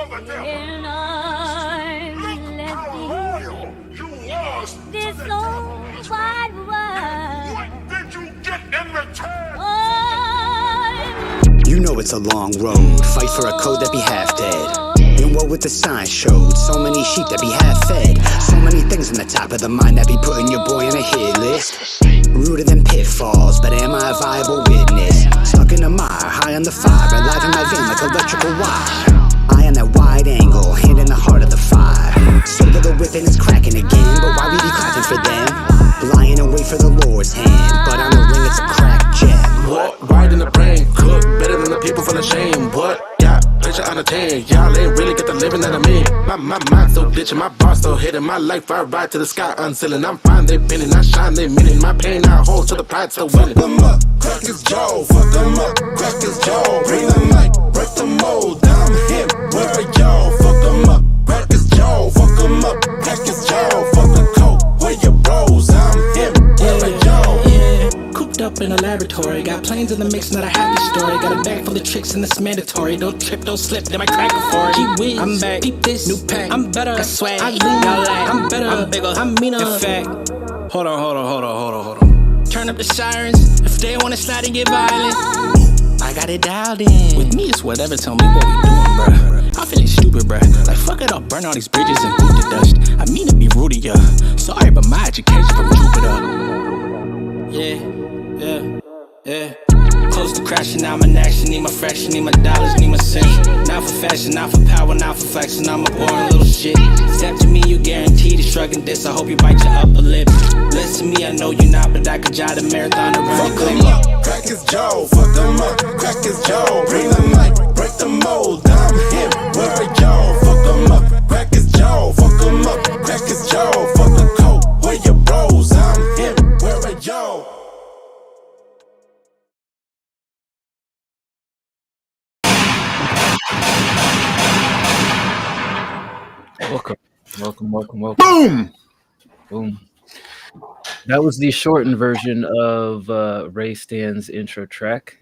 in arms. Let's see this old wide world. What did you get in return? You know it's a long road. Fight for a code that be half dead. And what with the sign showed, so many sheep that be half fed. So many things in the top of the mind that be putting your boy on a hit list. Rooted in pitfalls, but am I a viable witness? Stuck in a mire, high on the fire, alive in my vein like electrical wire. Eye on that wide angle, hand in the heart of the fire. So that the whipping is cracking again, but why we be clapping for them? Lying in wait for the Lord's hand, but on the ring it's a cracked gem. What? Right in the brain, cook better than the people full of shame. What? Yeah, picture on a 10. Y'all ain't really get the living that I mean. My mind so glitching, my bar so hidden. My life I ride to the sky unsealing. I'm fine, they pinning, I shine, they meaning. My pain I hold to the pride so willing. Fuck them up, crack his jaw. Fuck them up, crack his jaw. Bring the mic, break the mold. I'm him, where are y'all? Fuck them up, crack his jaw. Fuck them up, crack his jaw. Fuck the coat, where your bros? I'm him, where are y'all? Cooped up in a laboratory, got planes in the mix, not a happy story. Got a bag full of tricks and it's mandatory. Don't trip, don't slip, then I crack it for it. Gee whiz, I'm back, peep this, new pack, I'm better, I swag, I lean, y'all like, I'm better, I'm bigger, I'm meaner. In fact, hold on. Turn up the sirens, if they wanna slide and get violent, I got it dialed in. With me it's whatever, tell me what we doing, bruh. I'm feeling stupid, bruh. Like fuck it up, burn all these bridges and boot the dust. I mean to be rude to ya, sorry but my education from Jupiter. Yeah. Close to crashing, I'm in action. Need my fraction, need my dollars, need my cents. Not for fashion, not for power, not for flexing. I'm a boring little shit. Step to me, you guaranteed to shrugging this. I hope you bite your upper lip. Listen to me, I know you not, but I could jog the marathon around the clip. Fuck them up, crack his jaw. Fuck them up, crack his jaw. Bring the mic, break the mold. I'm him, where are y'all? Fuck them up, crack his jaw. Fuck them up, crack his jaw. Fuck the coat, where your bros? I'm him, where are y'all? Welcome. Boom. That was the shortened version of Ray Stan's intro track.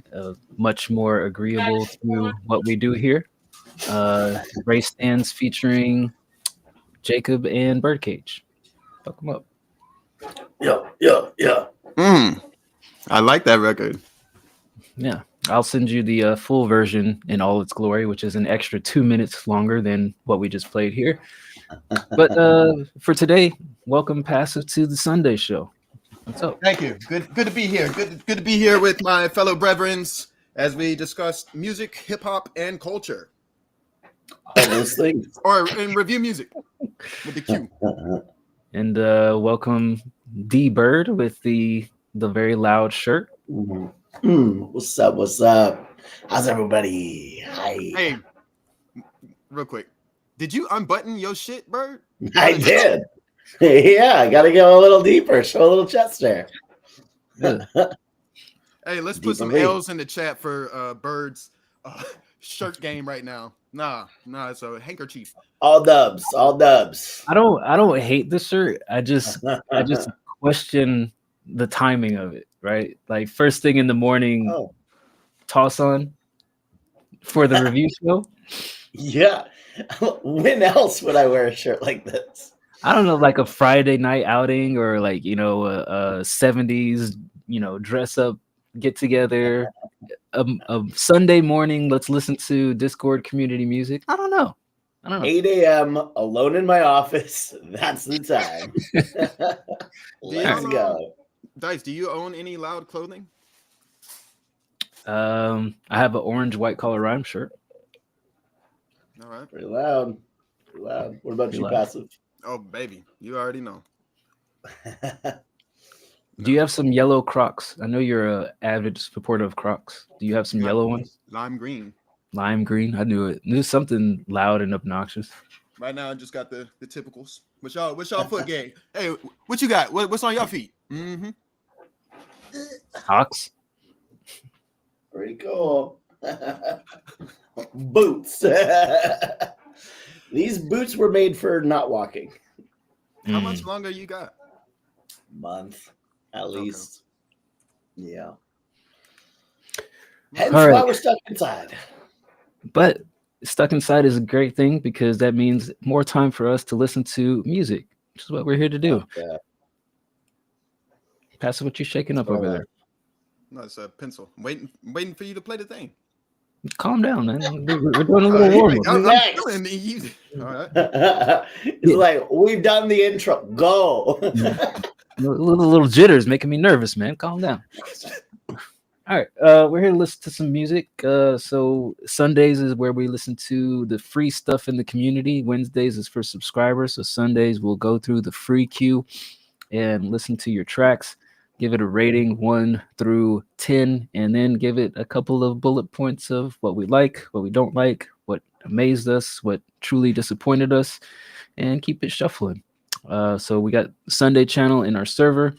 Much more agreeable to what we do here. Ray Stan's featuring Jacob and Birdcage. Fuck them up. Yeah. I like that record. Yeah. I'll send you the full version in all its glory, which is an extra 2 minutes longer than what we just played here. But for today, welcome Passive to the Sunday show. What's up? Thank you. Good to be here. Good to be here with my fellow brethrens as we discuss music, hip hop, and culture. All those things. And review music with the Q. And welcome D Bird with the very loud shirt. What's up? How's everybody? Hi. Hey, real quick. Did you unbutton your shit, Bird? I did. Yeah, I gotta go a little deeper. Show a little chest there. Hey, let's put some L's in the chat for Bird's shirt game right now. Nah, it's a handkerchief. All dubs. I don't hate the shirt. I just question the timing of it, right? Like first thing in the morning, toss on for the review show. Yeah. When else would I wear a shirt like this? I don't know, like a Friday night outing or like, a 70s, dress up, get together, a Sunday morning, let's listen to Discord community music. I don't know. 8 a.m. alone in my office. That's the time. Let's go. Dice, do you own any loud clothing? I have an orange white collar rhyme shirt. All right. Pretty loud. What about you, Passive? Oh, baby. You already know. Do you have some yellow Crocs? I know you're an avid supporter of Crocs. Do you have some yellow ones? Lime green. Lime green. I knew it. Knew something loud and obnoxious. Right now, I just got the typicals. What's y'all foot game? Hey, what you got? What's on your feet? Mm-hmm. Hawks. Pretty cool. Boots. These boots were made for not walking. How much longer you got? Month, at least. Okay. Yeah. Hence why we're stuck inside. But stuck inside is a great thing because that means more time for us to listen to music, which is what we're here to do. Yeah. Pass it what you're shaking up over there. No, it's a pencil. Waiting for you to play the thing. Calm down, man. We're doing a little warm up. I'm Next. feeling easy. All right. It's like, we've done the intro. Go. Little jitters making me nervous, man. Calm down. All right, we're here to listen to some music. So Sundays is where we listen to the free stuff in the community. Wednesdays is for subscribers. So Sundays we'll go through the free queue and listen to your tracks. Give it a rating 1 through 10, and then give it a couple of bullet points of what we like, what we don't like, what amazed us, what truly disappointed us, and keep it shuffling. So we got Sunday channel in our server.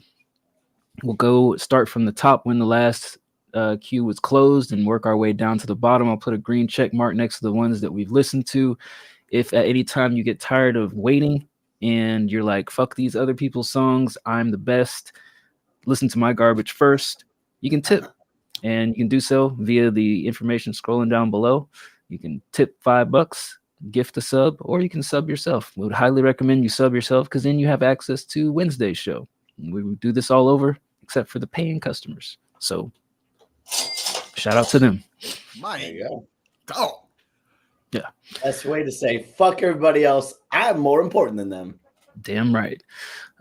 We'll go start from the top when the last queue was closed and work our way down to the bottom. I'll put a green check mark next to the ones that we've listened to. If at any time you get tired of waiting and you're like, fuck these other people's songs, I'm the best, listen to my garbage first, you can tip, and you can do so via the information scrolling down below. You can tip $5, gift a sub, or you can sub yourself. We would highly recommend you sub yourself because then you have access to Wednesday's show. We would do this all over except for the paying customers. So shout out to them. There you go. Go. Yeah. Best way to say fuck everybody else. I'm more important than them. Damn right.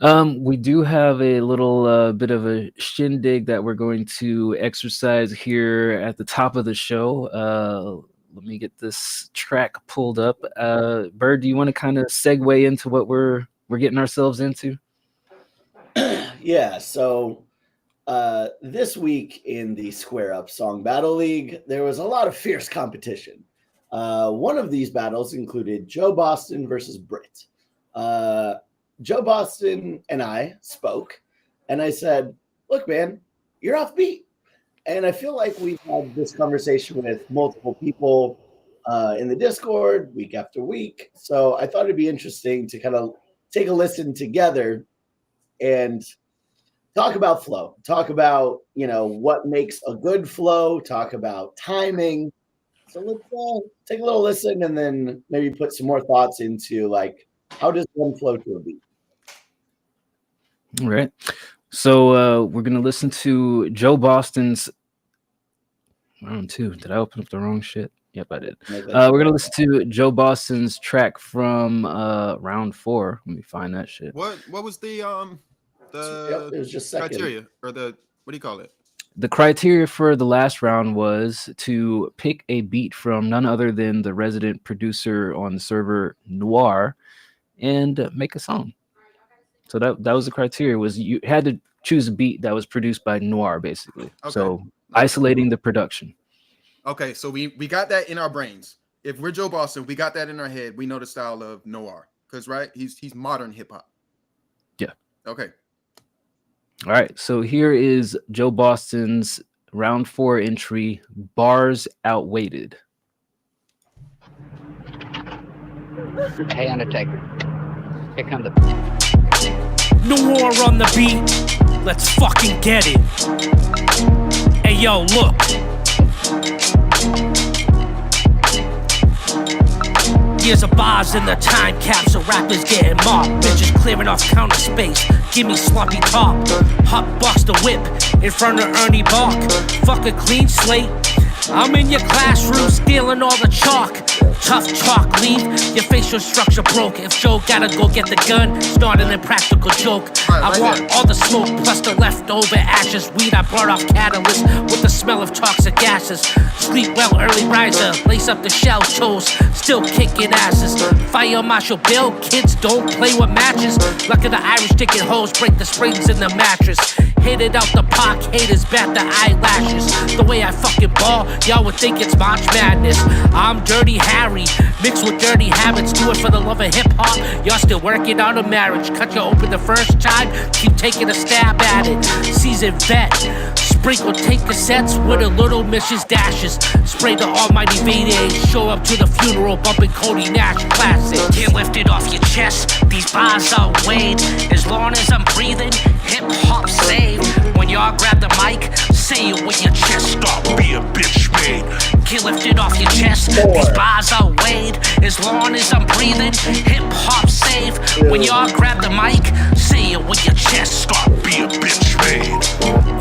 We do have a little bit of a shindig that we're going to exercise here at the top of the show. Let me get this track pulled up. Bird, do you want to kind of segue into what we're getting ourselves into? Yeah, so this week in the Square Up Song Battle League, there was a lot of fierce competition. One of these battles included Joe Boston versus Brit. Joe Boston and I spoke, and I said, look, man, you're off beat. And I feel like we've had this conversation with multiple people in the Discord week after week. So I thought it'd be interesting to kind of take a listen together and talk about flow, talk about, what makes a good flow, talk about timing. So let's take a little listen and then maybe put some more thoughts into like, how does one flow to a beat? All right. So we're going to listen to Joe Boston's round 2. Did I open up the wrong shit? Yep, I did. We're going to listen to Joe Boston's track from round 4. Let me find that shit. What was the it was just criteria or what do you call it? The criteria for the last round was to pick a beat from none other than the resident producer on the server, Noir, and make a song. So that was the criteria, was you had to choose a beat that was produced by Noir, basically. Okay. So isolating the production. Okay, so we got that in our brains. If we're Joe Boston, we got that in our head. We know the style of Noir because he's modern hip hop. Yeah. Okay. All right. So here is Joe Boston's round 4 entry, Bars Outweighted. Hey, Undertaker. Here come the... Noir on the beat. Let's fucking get it. Hey, yo, look. Years of bars in the time capsule, rappers getting mobbed, bitches clearing off counter space. Give me sloppy top, hot box the whip in front of Ernie Bach. Fuck a clean slate. I'm in your classroom stealing all the chalk. Tough chalk, leave your facial structure broke. If Joe gotta go get the gun, it's not an impractical joke. I want all the smoke plus the leftover ashes. Weed I brought off catalyst with the smell of toxic gases. Sleep well, early riser, lace up the shell toes, still kicking asses. Fire Marshal Bill, kids don't play with matches. Luck of the Irish taking hoes, break the springs in the mattress. Hit it out the park, haters bat the eyelashes. The way I fucking ball, y'all would think it's March Madness. I'm Dirty Harry, mixed with dirty habits. Do it for the love of hip-hop. Y'all still working on a marriage. Cut you open the first time, keep taking a stab at it. Seasoned vet, sprinkle take cassettes with a little Mrs. Dashes. Spray the almighty V-Day, show up to the funeral bumping Cody Nash classic. Can't lift it off your chest, these bars are weighed. As long as I'm breathing, hip-hop saved. When y'all grab the mic, say it with your chest. Stop being bitch made. Can't lift it off your chest, these bars are As long as I'm breathing, hip hop safe. When y'all grab the mic, say it with your chest. Start be a bitch made.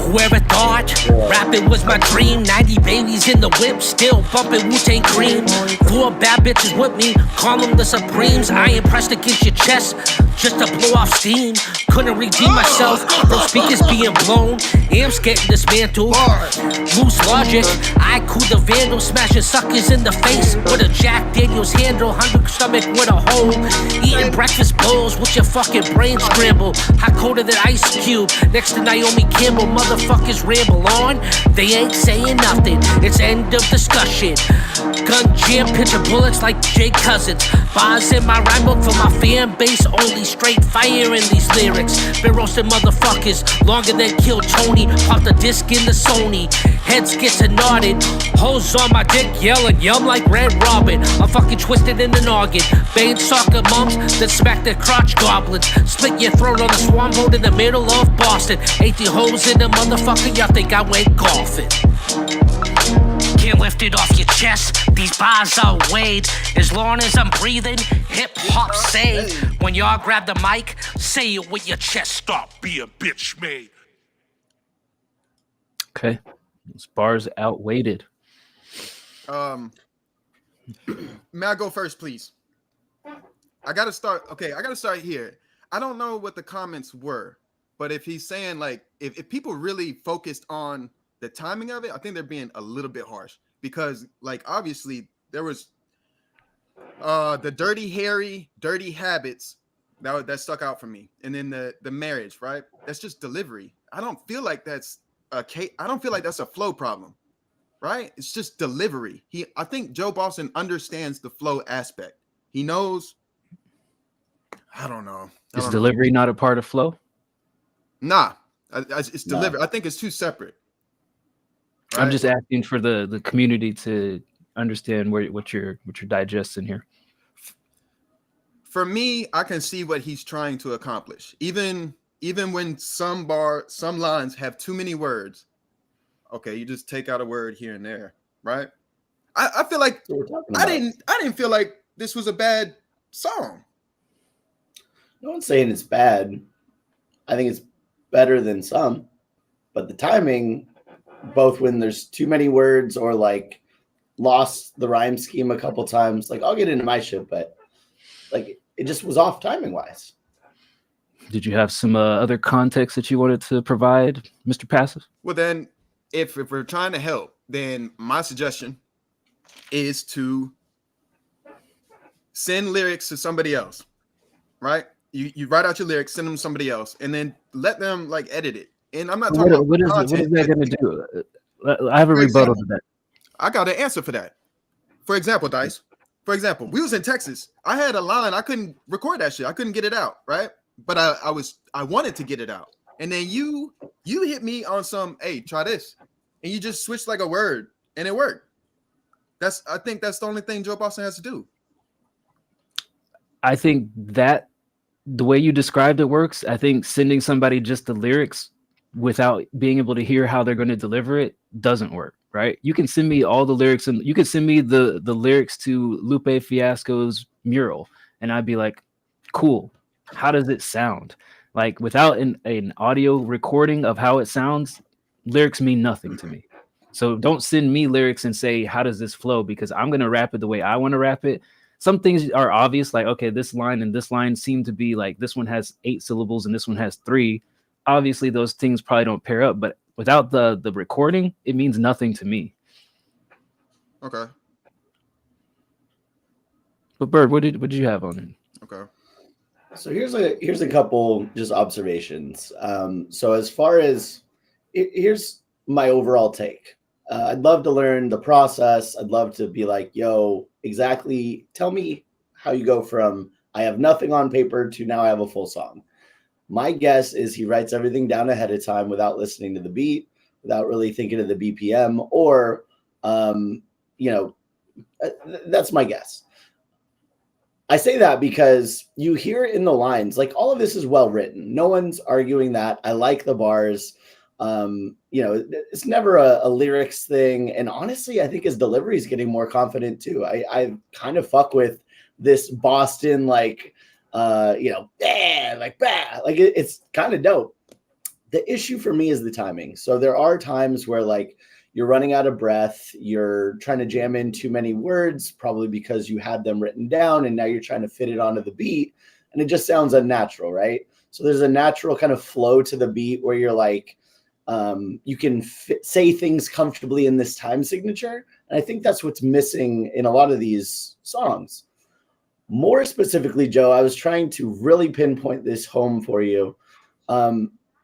Whoever thought rapping was my dream. 90 babies in the whip, still bumping Wu-Tang Cream. 4 bad bitches with me, call them the Supremes. I ain't pressed against your chest just to blow off steam. Couldn't redeem myself, no speakers being blown. Amps getting dismantled. Loose logic, I cool the vandal, smashing suckers in the face with a Jack Daniels handle. Hungry stomach with a hole. Eating breakfast bowls with your fucking brain scrambled. Hot colder than Ice Cube next to Naomi Campbell. Motherfuckers ramble on, they ain't saying nothing. It's end of discussion. Gun jam, picture bullets like Jay Cousins. Bars in my rhyme book for my fan base. Only straight fire in these lyrics. Been roasting motherfuckers longer than Kill Tony. Pop the disc in the Sony. Heads get to nodded. Hoes on my dick yelling, yum like Red Robin. I'm fucking twisted in the noggin. Bane soccer mums, then smack their crotch goblins. Split your throat on the swan boat in the middle of Boston. 80 hoes in the motherfucker, y'all think I went golfing. Can't lift it off your chest, these bars are weighed. As long as I'm breathing, hip hop save. When y'all grab the mic, say it with your chest. Stop, be a bitch made. Okay, those bars outweighted. May I go first, please? I gotta start here. I don't know what the comments were, but if he's saying like if people really focused on the timing of it, I think they're being a little bit harsh, because like obviously there was the dirty Harry, dirty habits that stuck out for me, and then the marriage, right? That's just delivery. I don't feel like that's a flow problem, right? It's just delivery. I think Joe Boston understands the flow aspect. He knows. I don't know. Is delivery not a part of flow? Nah, it's delivery. I think it's two separate. Right? I'm just asking for the community to understand what you're digesting here. For me, I can see what he's trying to accomplish. Even when some lines have too many words, okay, you just take out a word here and there, right? I feel like I didn't feel like this was a bad song. No one's saying it's bad. I think it's better than some, but the timing, both when there's too many words or like lost the rhyme scheme a couple times, like I'll get into my shit, but like it just was off timing wise. Did you have some other context that you wanted to provide, Mr. Passive? Well, then if we're trying to help, then my suggestion is to send lyrics to somebody else, right? You write out your lyrics, send them to somebody else, and then let them like edit it. And I'm not talking about what is that going to do? I have a rebuttal to that. I got an answer for that. For example, Dice. For example, we was in Texas. I had a line. I couldn't record that shit. I couldn't get it out, right? But I wanted to get it out. And then you hit me on some, hey, try this. And you just switched like a word, and it worked. I think that's the only thing Joe Boston has to do. I think that the way you described it works. I think sending somebody just the lyrics without being able to hear how they're going to deliver it doesn't work, right? You can send me all the lyrics, and you can send me the lyrics to Lupe Fiasco's Mural, and I'd be like, cool. How does it sound? Like without an audio recording of how it sounds, lyrics mean nothing to me. So don't send me lyrics and say, how does this flow? Because I'm going to rap it the way I want to rap it. Some things are obvious, like, okay, this line and this line seem to be like, this one has 8 syllables and this one has 3. Obviously, those things probably don't pair up, but without the recording, it means nothing to me. Okay. But Bird, what did you have on it? Okay. So here's a couple just observations. So as far as here's my overall take. I'd love to learn the process. I'd love to be like, yo, exactly. Tell me how you go from I have nothing on paper to now I have a full song. My guess is he writes everything down ahead of time without listening to the beat, without really thinking of the BPM, or, that's my guess. I say that because you hear it in the lines, like all of this is well written. No one's arguing that. I like the bars. You know, it's never a lyrics thing. And honestly, I think his delivery is getting more confident too. I kind of fuck with this Boston, like, you know, like, bah, like it's kind of dope. The issue for me is the timing. So there are times where like you're running out of breath, you're trying to jam in too many words, probably because you had them written down and now you're trying to fit it onto the beat, and it just sounds unnatural, right? So there's a natural kind of flow to the beat where you're like, you can say things comfortably in this time signature. And I think that's what's missing in a lot of these songs. More specifically, Joe, I was trying to really pinpoint this home for you.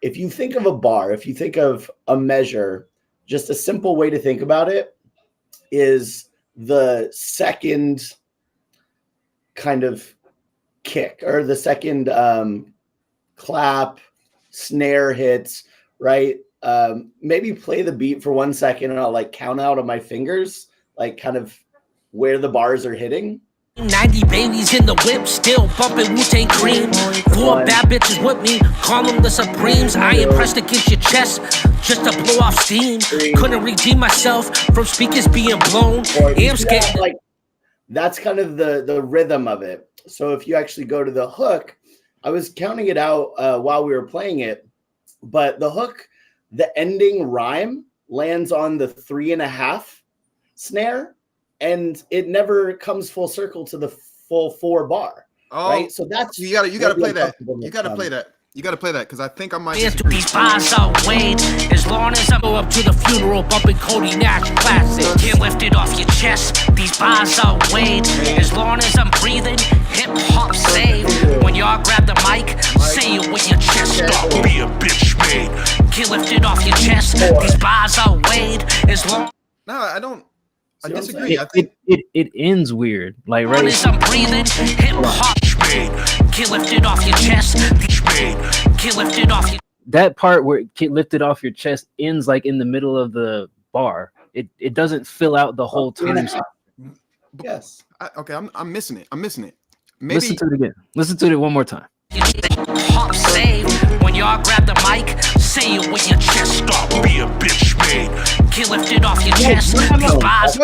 If you think of a bar, if you think of a measure, just a simple way to think about it is the second kind of kick or the second clap, snare hits, right? Maybe play the beat for 1 second and I'll like count out on my fingers, like kind of where the bars are hitting. 90 babies in the whip, still bumping Wu-Tang Cream. 4 bad bitches with me, call them the Supremes. I ain't pressed against your chest just to blow off steam. Couldn't redeem myself from speakers being blown. I'm scared. Like, that's kind of the rhythm of it. So if you actually go to the hook, I was counting it out while we were playing it, but the hook, the ending rhyme lands on the 3.5 snare, and it never comes full circle to the full 4 bar. Oh, right. So that's you gotta play that. You gotta play that. You gotta play that because I think I might. These bars are weighed. As long as I go up to the funeral, bumping Cody Nash classic. Can't lift it off your chest. These bars are weighed. As long as I'm breathing, hip hop save. When y'all grab the mic, say it with your chest. Don't be a bitch made. Can't lift it off your chest. These bars are weighed. As long. No, I don't. I disagree. It ends weird, like right. As I'm breathing, hip hop made. Can't lift it off your chest. Can't lift it off your. That part where it can't lift it off your chest ends like in the middle of the bar. It doesn't fill out the whole time. Yes. Okay, I'm missing it. I'm missing it. Maybe. Listen to it again. Listen to it one more time. Hop save. When y'all grab the mic, say it with your chest. Don't be a bitch made. Can't lift it off your chest. These bars.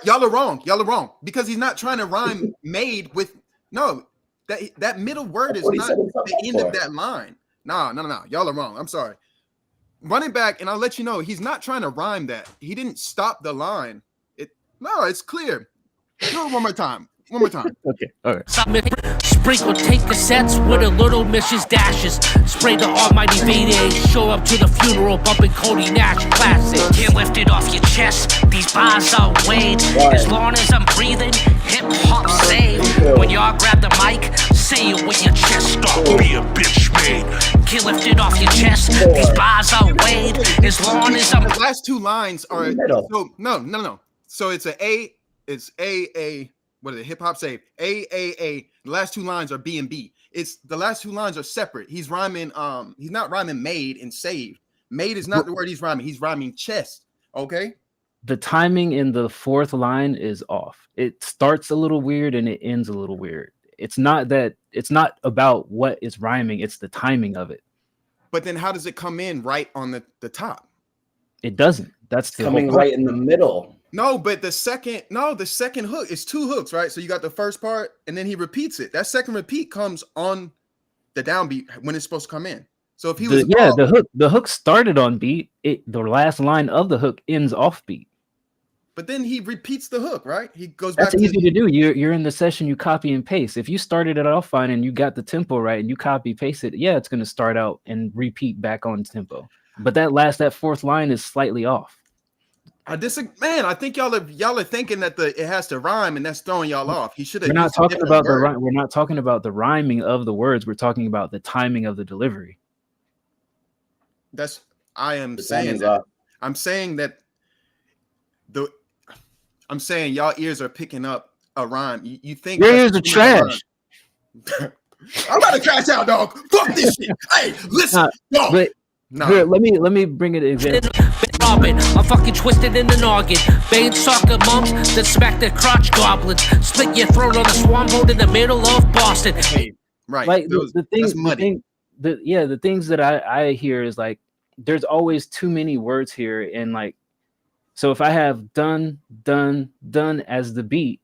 Y'all are wrong. Y'all are wrong because he's not trying to rhyme made with no. That middle word is not the end of that line. No. Y'all are wrong. I'm sorry. Run it back, and I'll let you know he's not trying to rhyme that. He didn't stop the line. It's clear. Do it one more time. One more time. Okay. All right. Sprinkle take cassettes with a little Mrs. Dashes. Spray the almighty V-Day. Show up to the funeral bumping Cody Nash classic. Can't lift it off your chest. These bars are weighed. As long as I'm breathing, hip hop save. When y'all grab the mic, say it with your chest. Don't be a bitch made. Can't lift it off your chest. These bars are weighed. As long as I'm. The last 2 lines are so no. So it's A. What is it? Hip hop save. A. The last 2 lines are B and B. It's the last 2 lines are separate. He's rhyming. He's not rhyming made and saved. Made is not the word he's rhyming. He's rhyming chest. Okay. The timing in the 4th line is off. It starts a little weird and it ends a little weird. It's not about what is rhyming. It's the timing of it. But then how does it come in right on the top? It doesn't. That's the coming right in the middle. No, but the second hook, it's 2 hooks, right? So you got the first part and then he repeats it. That second repeat comes on the downbeat when it's supposed to come in. So if he was the hook started on beat, the last line of the hook ends off beat. But then he repeats the hook, right? He goes back. That's easy to do. You're in the session, you copy and paste. If you started it off fine and you got the tempo right and you copy paste it, yeah, it's gonna start out and repeat back on tempo. But that 4th line is slightly off. I disagree, man. I think y'all are thinking that it has to rhyme, and that's throwing y'all off. He should have. We're not talking about we're not talking about the rhyming of the words. We're talking about the timing of the delivery. I'm saying that y'all ears are picking up a rhyme. You think your ears are trash. I'm about to crash out, dog. Fuck this shit. Hey, listen, dog. Here, let me bring it an example. I'm fucking twisted in the noggin. Bane soccer moms that smack their crotch goblins. Split your throat on a swan boat in the middle of Boston. Right. Like the things that I hear is like there's always too many words here, and like, so if I have done as the beat,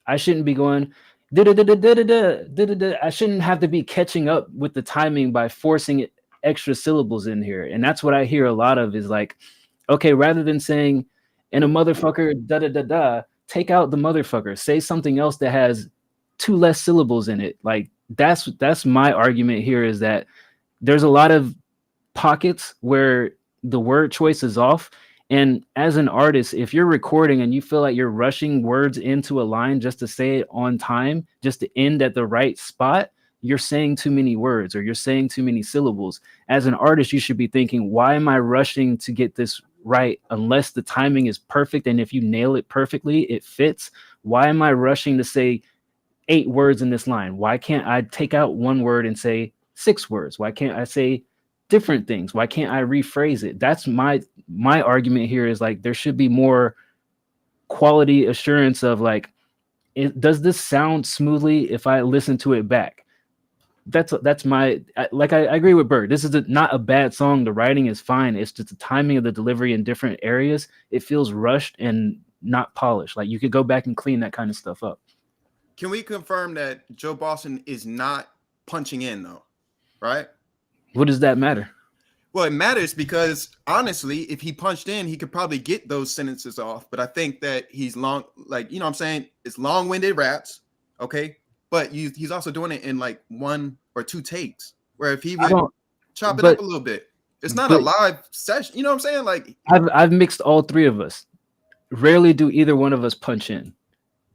I shouldn't be going I shouldn't have to be catching up with the timing by forcing extra syllables in here. And that's what I hear a lot of is like, okay, rather than saying and a motherfucker take out the motherfucker, say something else that has 2 less syllables in it. Like that's my argument here, is that there's a lot of pockets where the word choice is off. And as an artist, if you're recording and you feel like you're rushing words into a line just to say it on time, just to end at the right spot, you're saying too many words or you're saying too many syllables. As an artist, you should be thinking, why am I rushing to get this right unless the timing is perfect? And if you nail it perfectly, it fits. Why am I rushing to say 8 words in this line? Why can't I take out 1 word and say 6 words? Why can't I say different things? Why can't I rephrase it? That's my argument here, is like there should be more quality assurance of like, does this sound smoothly if I listen to it back? That's my I agree with Bird. This is not a bad song. The writing is fine. It's just the timing of the delivery in different areas. It feels rushed and not polished. Like you could go back and clean that kind of stuff up. Can we confirm that Joe Boston is not punching in though? Right? What does that matter? Well, it matters because honestly, if he punched in, he could probably get those sentences off. But I think that he's long, like, you know what I'm saying? It's long-winded raps, okay? But he's also doing it in like 1 or 2 takes, where if he would chop it up a little bit, it's not a live session. You know what I'm saying? Like I've mixed all 3 of us. Rarely do either one of us punch in.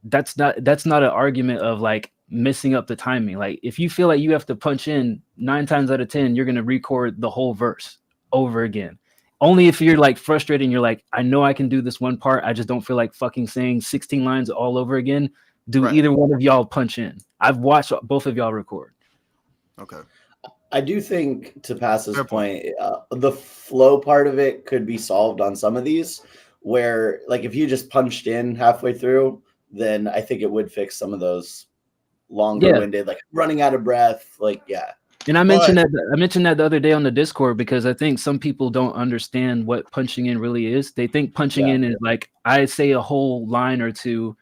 That's not an argument of like messing up the timing. Like if you feel like you have to punch in 9 times out of 10, you're going to record the whole verse over again. Only if you're like frustrated and you're like, I know I can do this one part, I just don't feel like fucking saying 16 lines all over again. Do either one of y'all punch in? I've watched both of y'all record. Okay. I do think, to pass this point, the flow part of it could be solved on some of these, where like if you just punched in halfway through, then I think it would fix some of those longer-winded, like running out of breath. Like, yeah. And I mentioned that the other day on the Discord, because I think some people don't understand what punching in really is. They think punching in is like, I say a whole line or 2,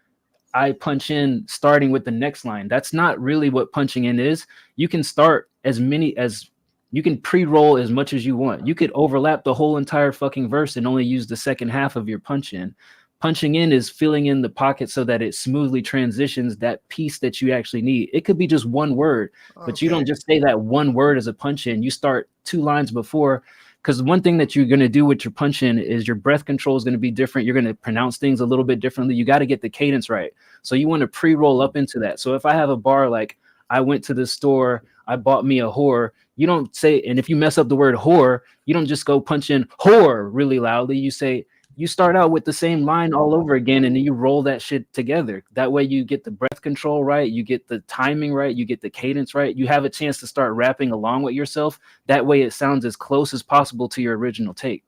I punch in starting with the next line. That's not really what punching in is. You can start you can pre-roll as much as you want. You could overlap the whole entire fucking verse and only use the second half of your punch in. Punching in is filling in the pocket so that it smoothly transitions that piece that you actually need. It could be just 1 word, but you don't just say that 1 word as a punch in. You start 2 lines before, because one thing that you're going to do with your punch in is your breath control is going to be different. You're going to pronounce things a little bit differently. You got to get the cadence right. So you want to pre-roll up into that. So if I have a bar like, I went to the store, I bought me a whore, you don't say, and if you mess up the word whore, you don't just go punch in whore really loudly. You say, you start out with the same line all over again, and then you roll that shit together. That way you get the breath control right, you get the timing right, you get the cadence right. You have a chance to start rapping along with yourself. That way it sounds as close as possible to your original take.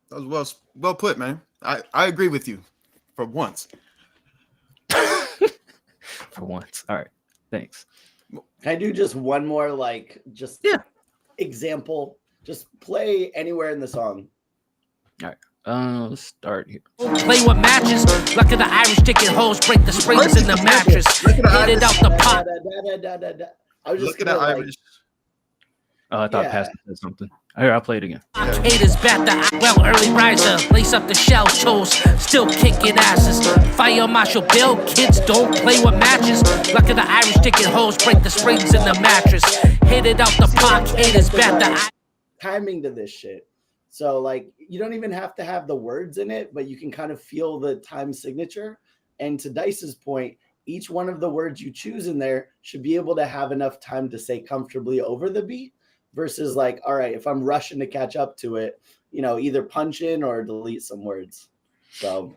That was well put, man. I agree with you for once. For once. All right. Thanks. Can I do just one more, like, example? Just play anywhere in the song. All right. Let's start here. Play with matches. Look at the Irish taking holes, break the springs in the mattress. Hit it out the pot. I was just Look at the Irish. Oh, I thought Pastor said something. Here, I'll play it again. Haters bat the well, early riser. Lace up the shell toes, still kicking asses. Fire Marshal Bill, kids don't play with matches. Look at the Irish taking holes, break the springs in the mattress. Hit it out the pot. Haters bat the timing to this shit. So like you don't even have to have the words in it, but you can kind of feel the time signature. And to Dice's point, each one of the words you choose in there should be able to have enough time to say comfortably over the beat versus like, all right, if I'm rushing to catch up to it, you know, either punch in or delete some words. So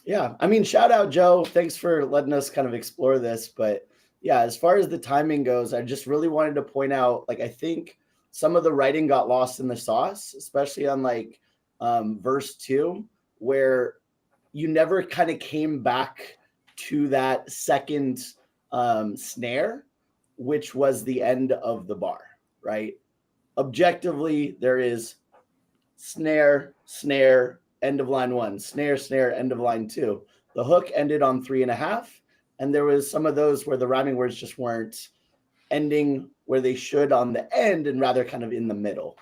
yeah, I mean, shout out Joe. Thanks for letting us kind of explore this. But yeah, as far as the timing goes, I just really wanted to point out, like, I think some of the writing got lost in the sauce, especially on like verse 2, where you never kind of came back to that second snare, which was the end of the bar, right? objectively, there is snare, snare, end of line 1, snare, snare, end of line 2. The hook ended on 3.5, and there was some of those where the rhyming words just weren't ending where they should on the end and rather kind of in the middle.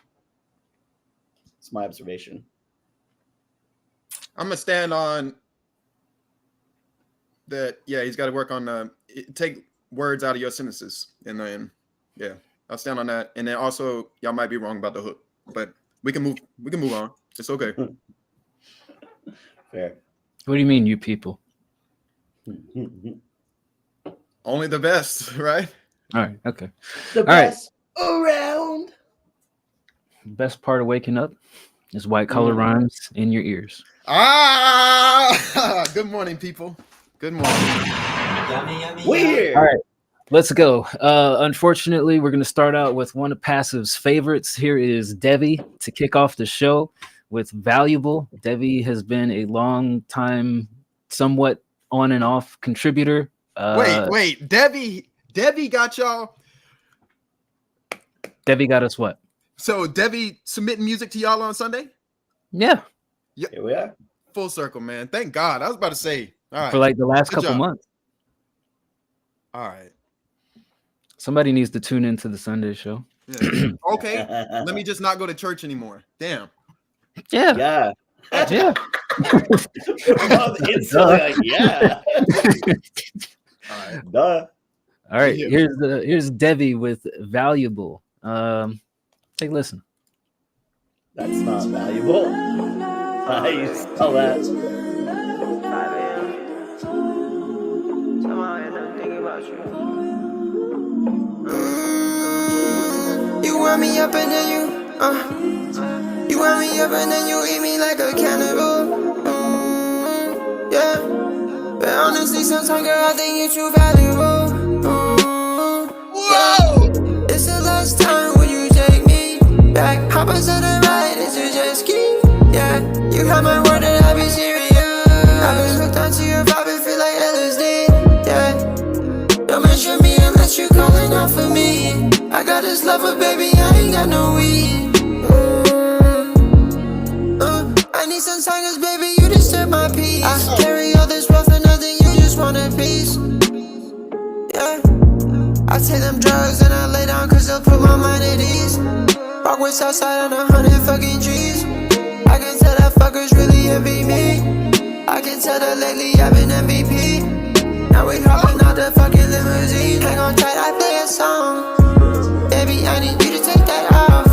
It's my observation. I'm gonna stand on that. Yeah, he's got to work on take words out of your sentences, and then yeah, I'll stand on that. And then also, y'all might be wrong about the hook, but we can move on. It's okay. Fair. What do you mean, you people? Only the best, right? All right, okay. The All right. best around. Best part of waking up is white collar rhymes in your ears. Good morning, people. Good morning. Weird. All right, let's go. Unfortunately, we're going to start out with one of Passive's favorites. Here is Devi to kick off the show with Valuable. Devi has been a long time, somewhat on and off contributor. Wait. Devi got y'all. Devi got us what? So Devi submitting music to y'all on Sunday? Yeah. Here we are. Full circle, man. Thank God. I was about to say, all right. For like the last Good couple job. months. All right. Somebody needs to tune into the Sunday show. Yeah. Okay. Let me just not go to church anymore. Damn. Yeah. Yeah. Yeah. Instantly, like, yeah. All right. Duh. All right. Yeah. Here's Devi with Valuable. Take a listen. That's not valuable. I saw that. You want me up and then you want me up and then you eat me like a cannibal. Yeah, but honestly, sometimes girl, I think you're too valuable. Yeah. It's the last time when you take me back. Hop into the ride, it's a jet ski. Yeah, you have my word that I'll be serious. I've been hooked onto your vibe and feel like LSD. Yeah, don't mention me unless you calling out for me. I got this lover, baby, I ain't got no weed. I need some tigers, baby, you disturb my peace. I carry all this wealth and nothing, you just want a piece. Yeah, I take them drugs and I lay down cause they'll put my mind at ease. Walk with outside on 100 fucking trees. I can tell that fuckers really envy me. I can tell that lately I've been MVP. Now we hopping out the fucking limousine. Hang on tight, I play a song. Baby, I need you to take that off.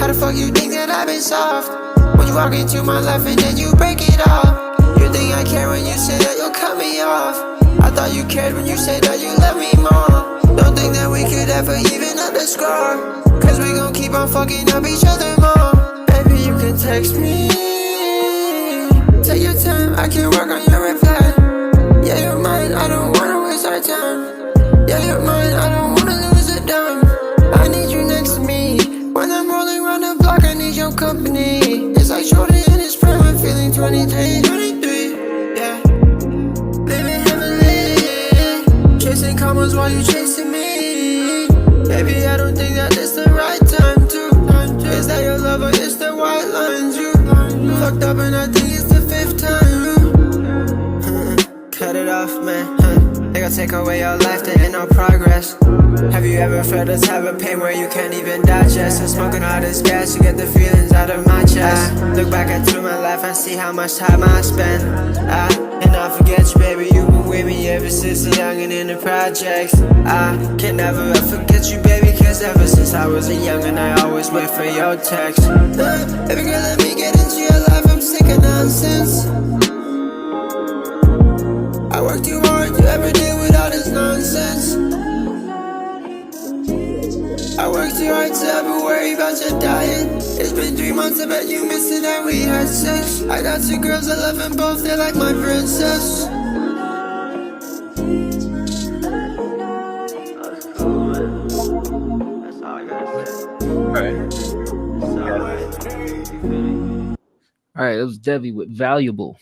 How the fuck you think that I've been soft? When you walk into my life and then you break it off. You think I care when you say that you'll cut me off. I thought you cared when you said that you love me more. Don't think that we could ever even up the score. Cause we gon' keep on fucking up each other more. Baby, you can text me. Take your time, I can work on your reply. Yeah, you're mine, I don't wanna waste our time. Yeah, you're mine, I don't wanna lose a dime. I need you next to me. When I'm rolling around the block, I need your company. It's like Jordan in his prime, I'm feeling 23, yeah. Living heavenly. Chasing commas while you chasing me. Baby, I don't think that it's the right time to. Is that your lover, it's the white lines you fucked up and I think it's the 5th time. Cut it off, man. They gon' take away your life, there ain't no progress. Have you ever felt this type of pain where you can't even digest? And smoking all this gas, you get the feelings out of my chest. Look back into my life and see how much time I spent. And I forget you, baby, you been with me ever since a youngin' in the projects. I can never forget you, baby, cause ever since I was a youngin', I always wait for your text. Baby girl, let me get into your life, I'm sick of nonsense. I worked too hard to ever deal with all this nonsense. I worked too hard to ever worry about your diet. It's been 3 months, I bet you missed it that we had sex. I got 2 girls, I love them both, they're like my princess. All right, it was Devi with Valuable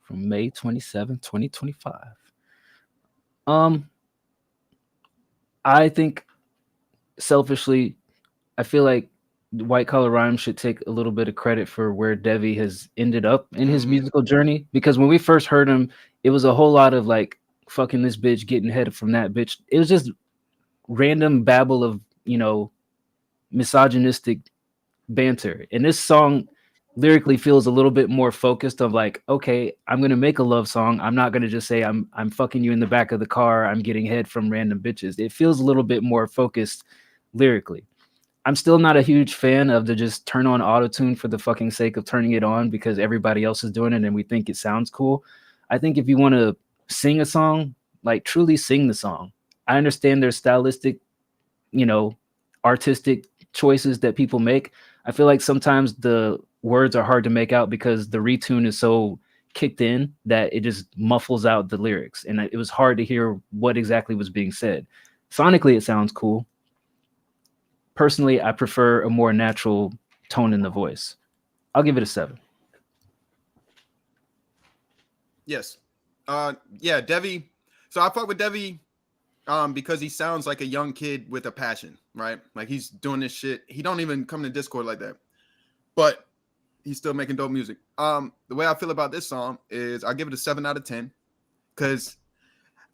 from May 27, 2025. I think selfishly I feel like White Collar Rhyme should take a little bit of credit for where Devi has ended up in his musical journey. Because when we first heard him, it was a whole lot of like fucking this bitch, getting head from that bitch. It was just random babble of, you know, misogynistic banter. And this song lyrically feels a little bit more focused of like, okay, I'm gonna make a love song. I'm not gonna just say I'm fucking you in the back of the car, I'm getting head from random bitches. It feels a little bit more focused lyrically. I'm still not a huge fan of the just turn on autotune for the fucking sake of turning it on because everybody else is doing it and we think it sounds cool. I think if you want to sing a song, like truly sing the song. I understand there's stylistic, you know, artistic choices that people make. I feel like sometimes the words are hard to make out because the retune is so kicked in that it just muffles out the lyrics. And it was hard to hear what exactly was being said. Sonically, it sounds cool. Personally, I prefer a more natural tone in the voice. I'll give it a 7. Yes. Yeah, Devi. So I fuck with Devi because he sounds like a young kid with a passion, right? Like he's doing this shit. He don't even come to Discord like that. But he's still making dope music. The way I feel about this song is I give it a 7 out of 10 because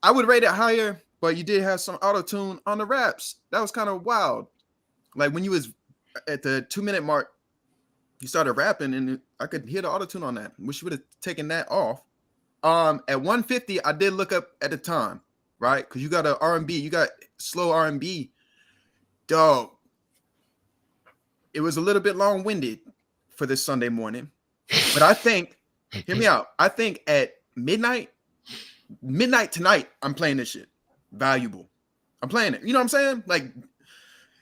I would rate it higher, but you did have some auto-tune on the raps. That was kind of wild. Like when you was at the 2-minute mark, you started rapping and I could hear the auto-tune on that. Wish you would have taken that off. At 150, I did look up at the time, right? Because you got a R&B, you got slow R&B. Dog. It was a little bit long-winded for this Sunday morning. But I think, hear me out. I think at midnight tonight, I'm playing this shit. Valuable. I'm playing it. You know what I'm saying? Like,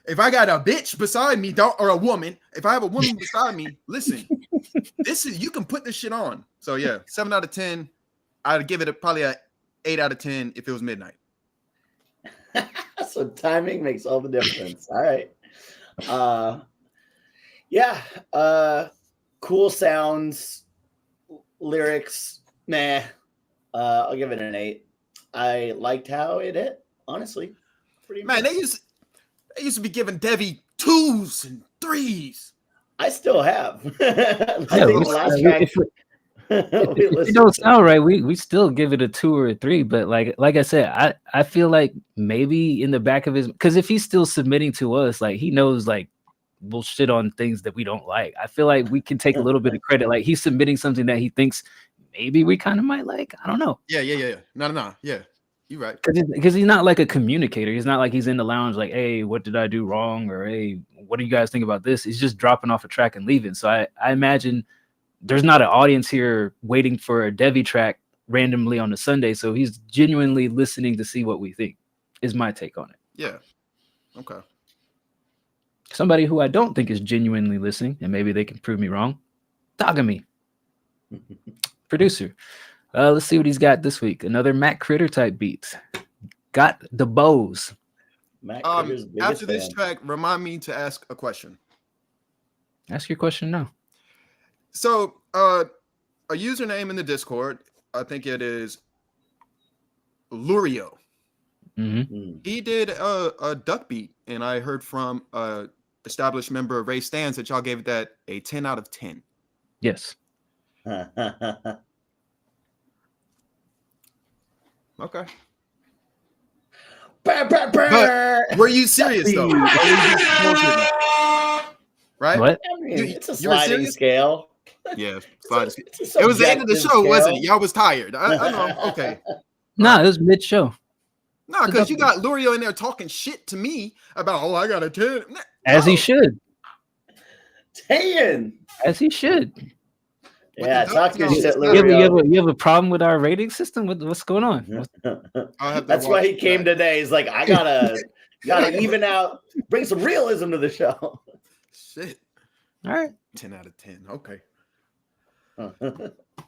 if I got a bitch beside me, or a woman, if I have a woman beside me, listen, you can put this shit on. So yeah, 7 out of 10. I'd give it probably a 8 out of 10 if it was midnight. So timing makes all the difference. All right. Yeah. Cool sounds, lyrics, meh. I'll give it an 8. I liked how it hit, honestly. Pretty Man, they used to be giving Devi 2s and 3s. I still have. If it don't sound right, we still give it a 2 or a 3. But like I said, I feel like maybe in the back of his, because if he's still submitting to us, like he knows like we'll shit on things that we don't like. I feel like we can take a little bit of credit. Like he's submitting something that he thinks maybe we kind of might like. I don't know. Yeah. No. Yeah. You're right. Because he's not like a communicator. He's not like he's in the lounge like, hey, what did I do wrong? Or hey, what do you guys think about this? He's just dropping off a track and leaving. So I imagine there's not an audience here waiting for a Devi track randomly on a Sunday. So he's genuinely listening to see what we think, is my take on it. Yeah. Okay. Somebody who I don't think is genuinely listening, and maybe they can prove me wrong, Dogamy. Producer. Let's see what he's got this week. Another Matt Critter type beats. Got the bows. After this track, remind me to ask a question. Ask your question now. So, a username in the Discord, I think it is Lurio. Mm-hmm. He did a duck beat, and I heard from a established member of Ray Stans that y'all gave that a 10 out of 10. Yes. Okay. But were you serious though? Right? What? I mean, it's a sliding scale. Yeah, sliding scale. It was the end of the show, wasn't it? Y'all was tired. I know. Okay. No, it was mid-show. No, because you got Lurio in there talking shit to me about, oh, I got a 10. As he should. 10. As he should. Yeah, talk your shit, You have a problem with our rating system? What's going on? That's why he came today. He's like, I gotta even out, bring some realism to the show. Shit. All right. 10 out of 10. Okay.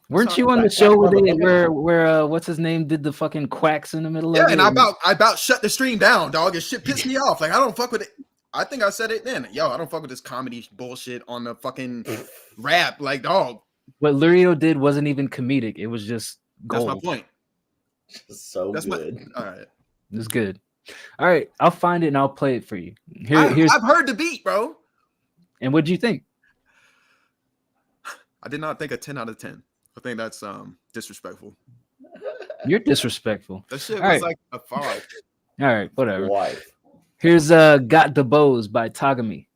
Weren't you on the show where what's his name did the fucking quacks in the middle of it? Yeah, and I about shut the stream down, dog. And shit pissed me off. Like, I don't fuck with it. I think I said it then. Yo, I don't fuck with this comedy bullshit on the fucking rap. Like, dog. What Lurio did wasn't even comedic. It was just gold. That's my point. That's good. All right. It was good. All right, I'll find it and I'll play it for you. Here's I've heard the beat, bro. And what do you think? I did not think a 10 out of 10. I think that's disrespectful. You're disrespectful. That shit All was right. like a 5. All right, whatever. Why? Here's Got the Bows by Tagami.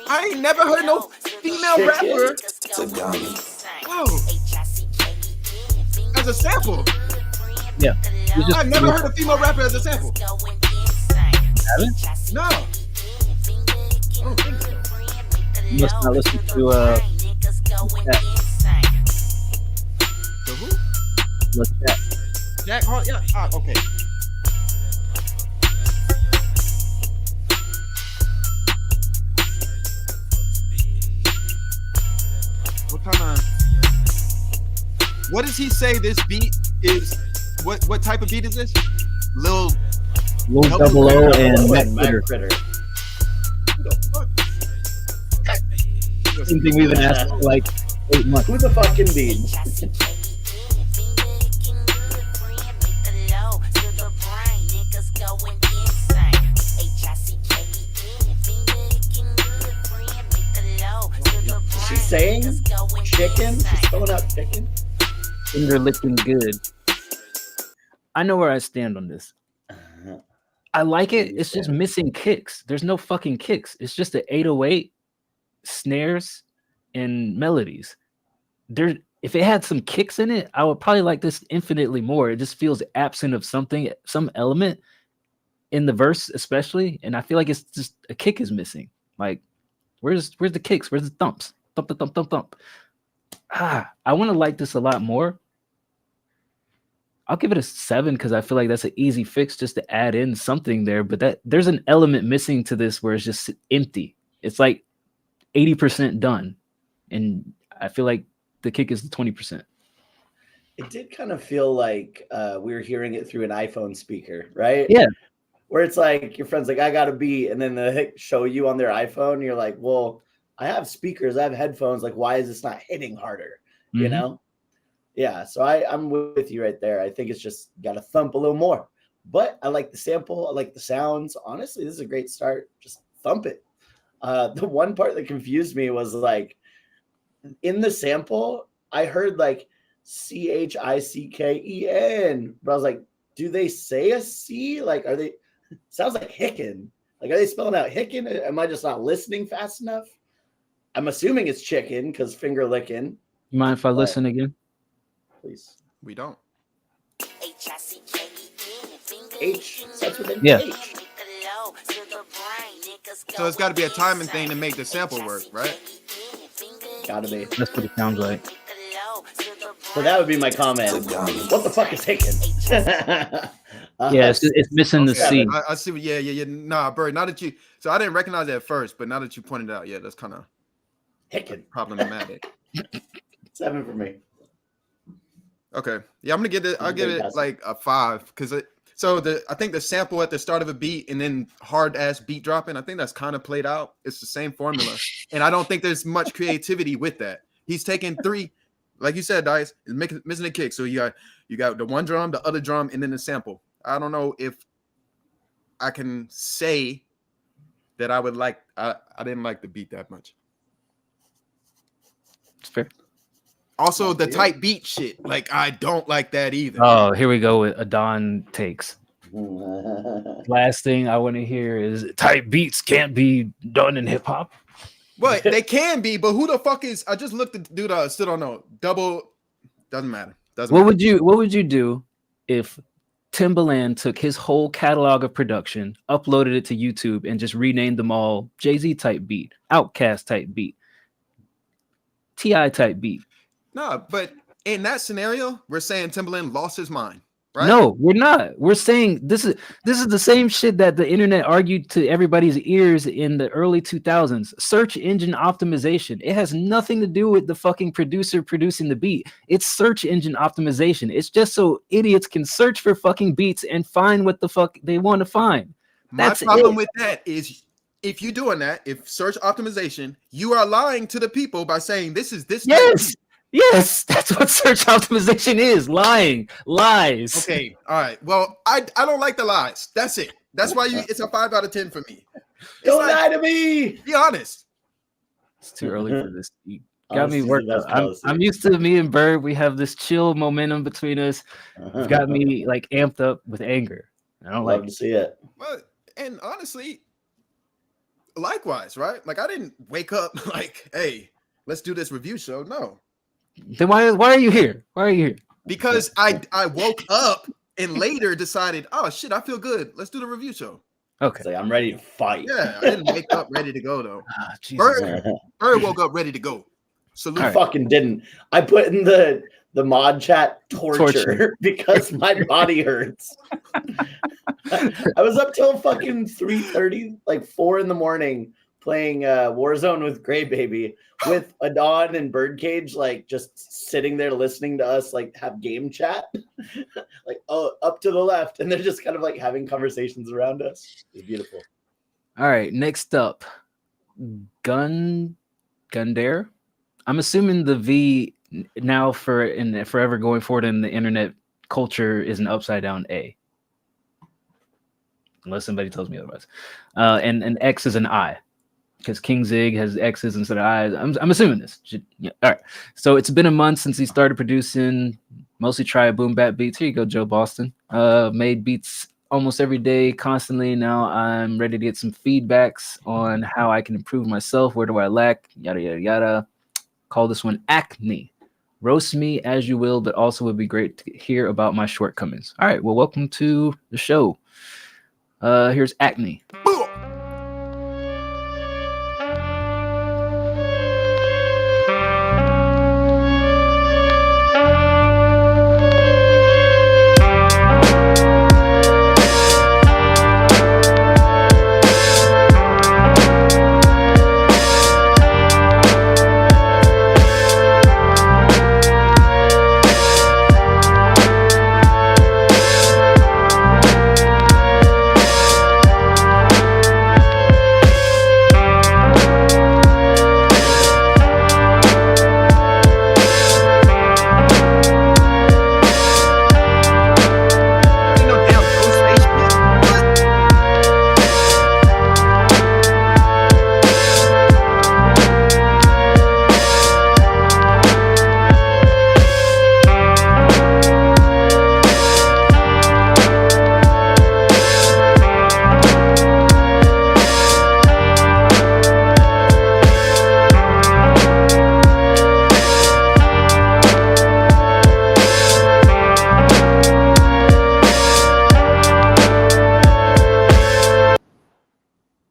I ain't never heard no female rapper. Whoa. As a sample. Yeah. I've never heard a female rapper as a sample. Haven't? No. I don't think so. You must not listen to So who? What's that? Jack Hart? Yeah. Okay. What does he say this beat is? What type of beat is this? Lil Double O and Mac Critter. Who the fuck? Same thing we've been asking for like 8 months. Who the fucking beans? She's saying chicken? She's throwing out chicken? Finger licking good. I know where I stand on this. I like it. It's just missing kicks. There's no fucking kicks. It's just an 808, snares, and melodies. If it had some kicks in it, I would probably like this infinitely more. It just feels absent of something, some element in the verse, especially. And I feel like it's just a kick is missing. Like, where's the kicks? Where's the thumps? Thump, thump, thump, thump. I want to like this a lot more. I'll give it a 7 because I feel like that's an easy fix just to add in something there. But there's an element missing to this where it's just empty. It's like 80% done. And I feel like the kick is the 20%. It did kind of feel like we were hearing it through an iPhone speaker, right? Yeah. Where it's like your friend's like, I got a beat. And then they show you on their iPhone. And you're like, well, I have speakers. I have headphones. Like, why is this not hitting harder? Mm-hmm. You know? Yeah, so I'm with you right there. I think it's just got to thump a little more. But I like the sample. I like the sounds. Honestly, this is a great start. Just thump it. The one part that confused me was like in the sample, I heard like CHICKEN. But I was like, do they say a C? Like, are they? Sounds like Hicken. Like, are they spelling out Hicken? Am I just not listening fast enough? I'm assuming it's chicken because finger licking. You mind if I listen again? Please. We don't. H starts with an Yeah. H. So it's got to be a timing thing to make the sample work, right? Gotta be. That's what it sounds like. So that would be my comment. What the fuck is Hicken? Yeah, it's missing the C. I see. Yeah. Nah, Bird. Now that you, so I didn't recognize it at first, but now that you pointed it out, yeah, that's kind of Hicken. problematic. 7 for me. Okay, yeah, I'm gonna give it. I'll give it like a 5 because I think the sample at the start of a beat and then hard ass beat dropping. I think that's kind of played out. It's the same formula, and I don't think there's much creativity with that. He's taking 3, like you said, Dice, is missing a kick. So you got the one drum, the other drum, and then the sample. I don't know if I can say that I would like. I didn't like the beat that much. It's fair. Also, the tight beat shit. Like, I don't like that either. Oh, here we go with Adon takes. Last thing I want to hear is tight beats can't be done in hip hop. But they can be, but who the fuck is? I just looked at dude. I still don't know. Double doesn't matter. What would you do if Timbaland took his whole catalog of production, uploaded it to YouTube, and just renamed them all Jay-Z type beat, Outkast type beat, T.I. type beat? No, but in that scenario, we're saying Timbaland lost his mind, right? No, we're not. We're saying this is the same shit that the internet argued to everybody's ears in the early 2000s. Search engine optimization. It has nothing to do with the fucking producer producing the beat. It's search engine optimization. It's just so idiots can search for fucking beats and find what the fuck they want to find. My problem with that is if you're doing that, if search optimization, you are lying to the people by saying this is this. Yes, that's what search optimization is. Lying, lies. Okay, all right. Well, I don't like the lies. That's it. That's why it's a 5 out of 10 for me. Don't lie to me. Be honest. It's too early for this. You got me Honesty is worked the up. best I'm used to me and Bird. We have this chill momentum between us. You've got me like amped up with anger. I don't Love like to see it. Well, and honestly, likewise, right? Like I didn't wake up like, hey, let's do this review show. No. Then why are you here? Why are you here? Because I woke up and later decided, oh shit, I feel good. Let's do the review show. Okay. It's like, I'm ready to fight. Yeah, I didn't wake up ready to go though. Jesus. Bird woke up ready to go. Salute. I fucking didn't. I put in the mod chat torture. Because my body hurts. I was up till fucking 3:30, like 4 in.the morning, playing Warzone with Gray Baby with Adon and Birdcage, like just sitting there listening to us like have game chat, like up to the left, and they're just kind of like having conversations around us. It's beautiful. All right, next up, Gundare. I'm assuming the V now forever going forward in the internet culture is an upside down A, unless somebody tells me otherwise. And an X is an I, because King Zig has X's instead of I's. I'm assuming this. Yeah. All right. So it's been a month since he started producing, mostly try boom bap beats. Here you go, Joe Boston. Made beats almost every day, constantly. Now I'm ready to get some feedbacks on how I can improve myself. Where do I lack? Yada, yada, yada. Call this one Acne. Roast me as you will, but also would be great to hear about my shortcomings. All right. Well, welcome to the show. Here's Acne.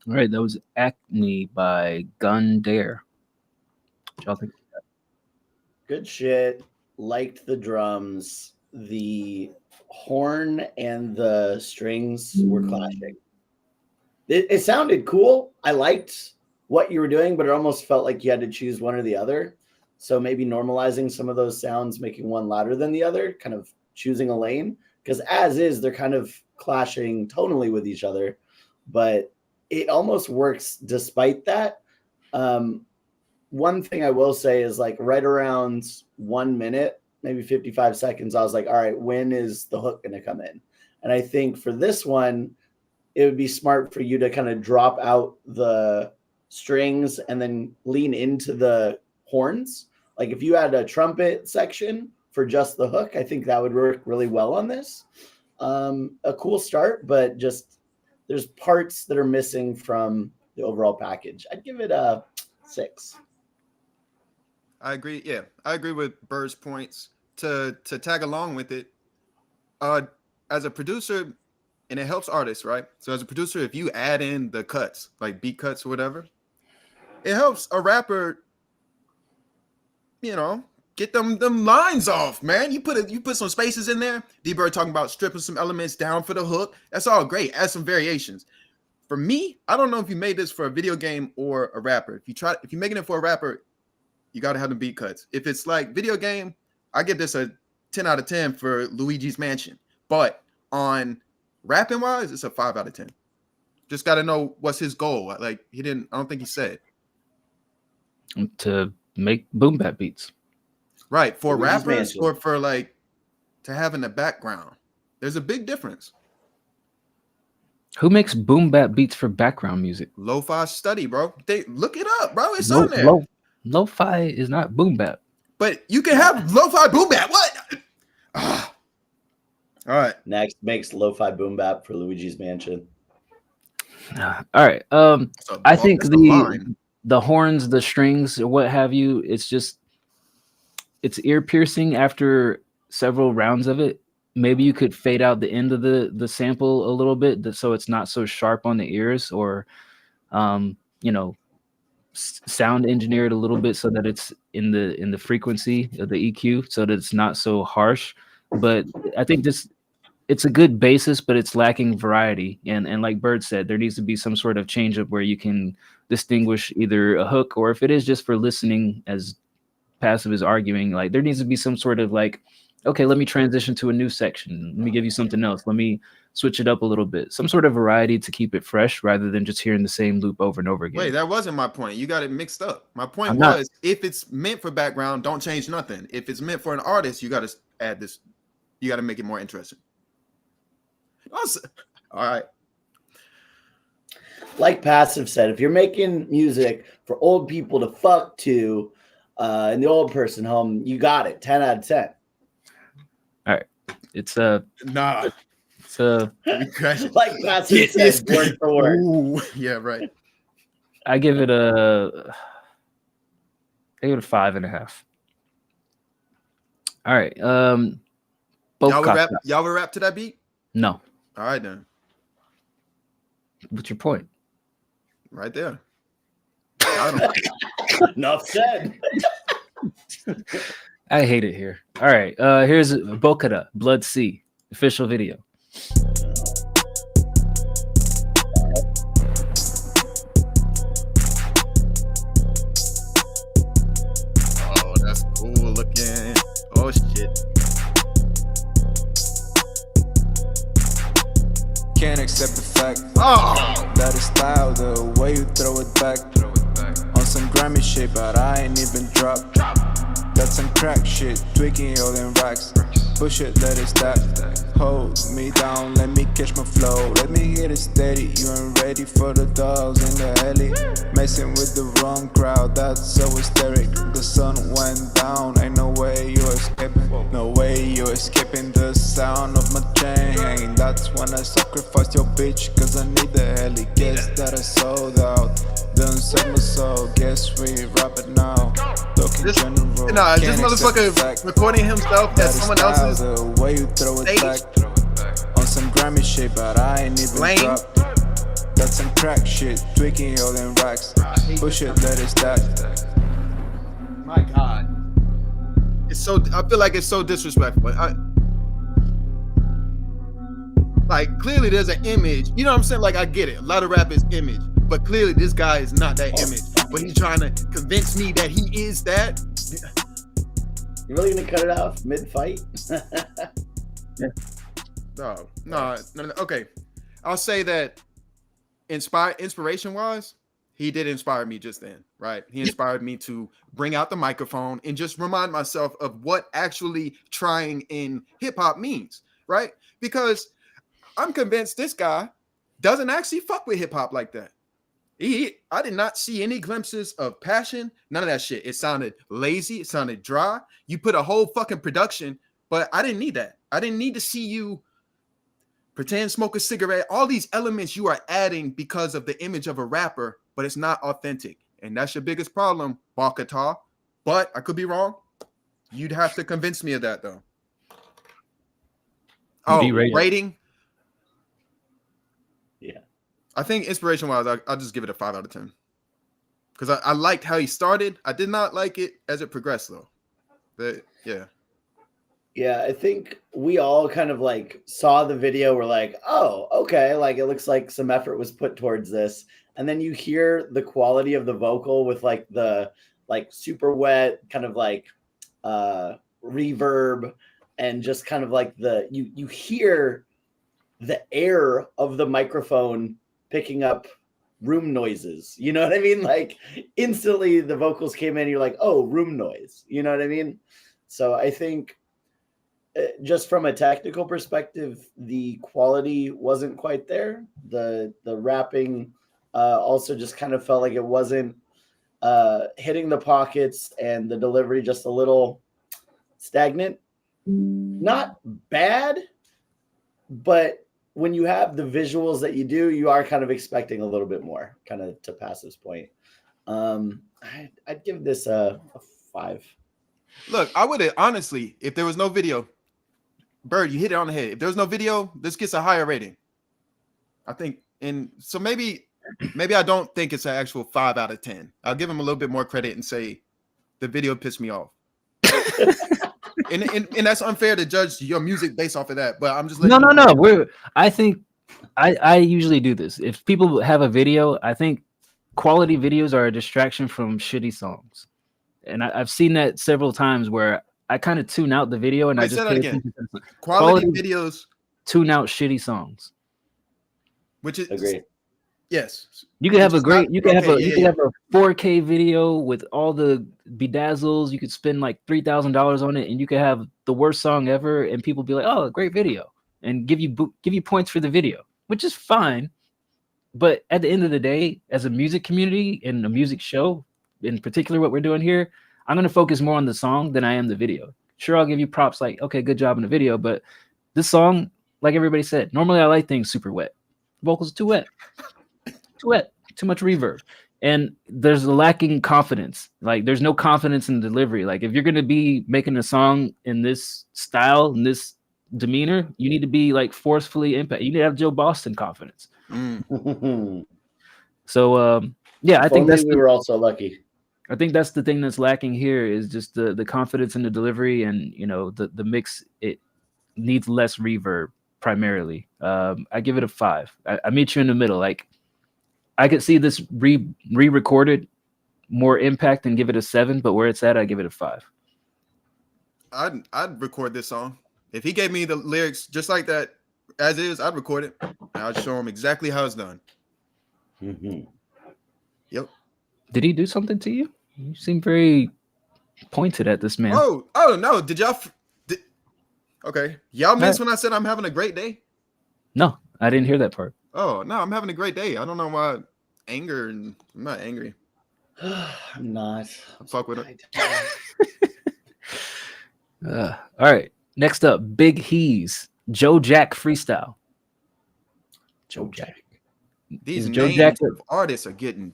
All right, that was Acne by Gundare. What y'all think? Good shit. Liked the drums. The horn and the strings were clashing. It sounded cool. I liked what you were doing, but it almost felt like you had to choose one or the other. So maybe normalizing some of those sounds, making one louder than the other, kind of choosing a lane. Because as is, they're kind of clashing tonally with each other. But it almost works despite that. One thing I will say is like right around 1 minute, maybe 55 seconds, I was like, all right, when is the hook going to come in? And I think for this one, it would be smart for you to kind of drop out the strings and then lean into the horns. Like if you had a trumpet section for just the hook, I think that would work really well on this. A cool start, but just there's parts that are missing from the overall package. I'd give it a 6. I agree. Yeah, I agree with Bird's points. To tag along with it, as a producer, and it helps artists, right? So as a producer, if you add in the cuts, like beat cuts or whatever, it helps a rapper, get them lines off, man. You put some spaces in there. D-Bird talking about stripping some elements down for the hook. That's all great. Add some variations. For me, I don't know if you made this for a video game or a rapper. If you're making it for a rapper, you got to have the beat cuts. If it's like video game, I give this a 10 out of 10 for Luigi's Mansion. But on rapping wise, it's a 5 out of 10. Just got to know what's his goal. Like he didn't. I don't think he said To make boom bap beats. right for Luigi's rappers Mansion. or for like to have in the background. There's a big difference. Who makes boom bap beats for background music? Lo-fi study, bro. They look it up, bro. It's on there. Lo-fi is not boom bap. But you can have lo-fi boom bap. What? All right. Next makes lo-fi boom bap for Luigi's Mansion. All right. I think the horns, the strings, or what have you, it's ear piercing after several rounds of it. Maybe you could fade out the end of the sample a little bit so it's not so sharp on the ears, or sound engineer it a little bit so that it's in the frequency of the EQ so that it's not so harsh. But I think it's a good basis, but it's lacking variety. And like Bird said, there needs to be some sort of change up where you can distinguish either a hook, or if it is just for listening as passive as arguing, like there needs to be some sort of like, okay, let me transition to a new section. Let me give you something else. Let me switch it up a little bit. Some sort of variety to keep it fresh rather than just hearing the same loop over and over again. Wait, that wasn't my point. You got it mixed up. My point was, if it's meant for background, don't change nothing. If it's meant for an artist, you got to add this. You got to make it more interesting. Also, all right. Like Passive said, if you're making music for old people to fuck to in the old person home, you got it. 10 out of 10. All right. It's like Passive said, word for word. Ooh, yeah, right. I give it a 5.5. All right. Y'all would rap to that beat? No. All right then. What's your point? Right there. Enough said. I hate it here. All right. Here's Bokara, Blood Sea, official video. Oh, that's cool looking. Oh shit. Can't accept the fact that is style, the way you throw it back. On some Grammy shit, but I ain't even dropped. That's some crack shit, tweaking all them racks. Push it, let it stack. Hold me down, let me catch my flow. Let me hit it steady, you ain't ready for the dogs in the alley. Messing with the wrong crowd, that's so hysteric. The sun went down, ain't no way you escaping. No way you escaping the sound of my chain. That's when I sacrificed your bitch, cause I need the heli. Guess that I sold out, done set my soul. Guess we rap it now. This motherfucker recording himself as someone else's the way you throw it back. On some Grammy shit, but I ain't even dropped. That's some crack shit, tweaking all them racks. Push it, let it stack. My God, it's so. I feel like it's so disrespectful. Like clearly, there's an image. You know what I'm saying? Like I get it. A lot of rap is image, but clearly this guy is not that image. But he's trying to convince me that he is that. You really gonna cut it off mid-fight? Yeah. No. Okay, I'll say that. Inspiration-wise, he did inspire me just then, right? He inspired me to bring out the microphone and just remind myself of what actually trying in hip-hop means, right? Because I'm convinced this guy doesn't actually fuck with hip-hop like that. I did not see any glimpses of passion, none of that shit. It sounded lazy, it sounded dry. You put a whole fucking production, but I didn't need that. I didn't need to see you pretend smoke a cigarette. All these elements you are adding because of the image of a rapper, but it's not authentic. And that's your biggest problem, Bokata. But I could be wrong. You'd have to convince me of that, though. Oh, rating? Yeah. I think inspiration-wise, I'll just give it a 5 out of 10. Because I liked how he started. I did not like it as it progressed, though. But, yeah. Yeah, I think we all kind of like saw the video. We're like, oh, okay. Like it looks like some effort was put towards this. And then you hear the quality of the vocal with like the like super wet kind of like reverb and just kind of like you hear the air of the microphone picking up room noises. You know what I mean? Like instantly the vocals came in, you're like, oh, room noise. You know what I mean? So I think just from a technical perspective, the quality wasn't quite there. The rapping also just kind of felt like it wasn't hitting the pockets, and the delivery just a little stagnant. Not bad, but when you have the visuals that you do, you are kind of expecting a little bit more, kind of to Passive's point. I'd give this a 5. Look, I would have honestly, if there was no video, Bird, you hit it on the head. If there was no video, this gets a higher rating, I think. And so maybe I don't think it's an actual 5 out of 10. I'll give him a little bit more credit and say the video pissed me off. and that's unfair to judge your music based off of that. But I'm just no. I think I usually do this. If people have a video, I think quality videos are a distraction from shitty songs, and I've seen that several times where I kind of tune out the video and I just pay attention to quality videos, tune out shitty songs. Which is agree. Yes, you could have a 4K video with all the bedazzles. You could spend like $3,000 on it, and you could have the worst song ever, and people be like, "Oh, great video," and give you points for the video, which is fine. But at the end of the day, as a music community and a music show, in particular, what we're doing here, I'm going to focus more on the song than I am the video. Sure, I'll give you props like, okay, good job in the video, but this song, like everybody said, normally I like things super wet. Vocals too wet. Too wet. Too much reverb. And there's a lacking confidence. Like there's no confidence in delivery. Like if you're going to be making a song in this style, in this demeanor, you need to be like forcefully impact. You need to have Joe Boston confidence. So yeah, I think we were also lucky. I think that's the thing that's lacking here is just the confidence in the delivery, and you know the mix. It needs less reverb primarily. I give it a 5. I meet you in the middle. Like I could see this re-recorded more impact and give it a 7, but where it's at, I give it a 5. I'd record this song if he gave me the lyrics just like that as is. I'd record it. I'd show him exactly how it's done. Yep. Did he do something to you? You seem very pointed at this man. Oh no! Did y'all? Okay, y'all missed when I said I'm having a great day. No, I didn't hear that part. Oh no, I'm having a great day. I don't know why anger, and I'm not angry. I'm not. Fuck with it. All right. Next up, Big Hees, Joe Jack freestyle. Joe Jack. These names of artists are getting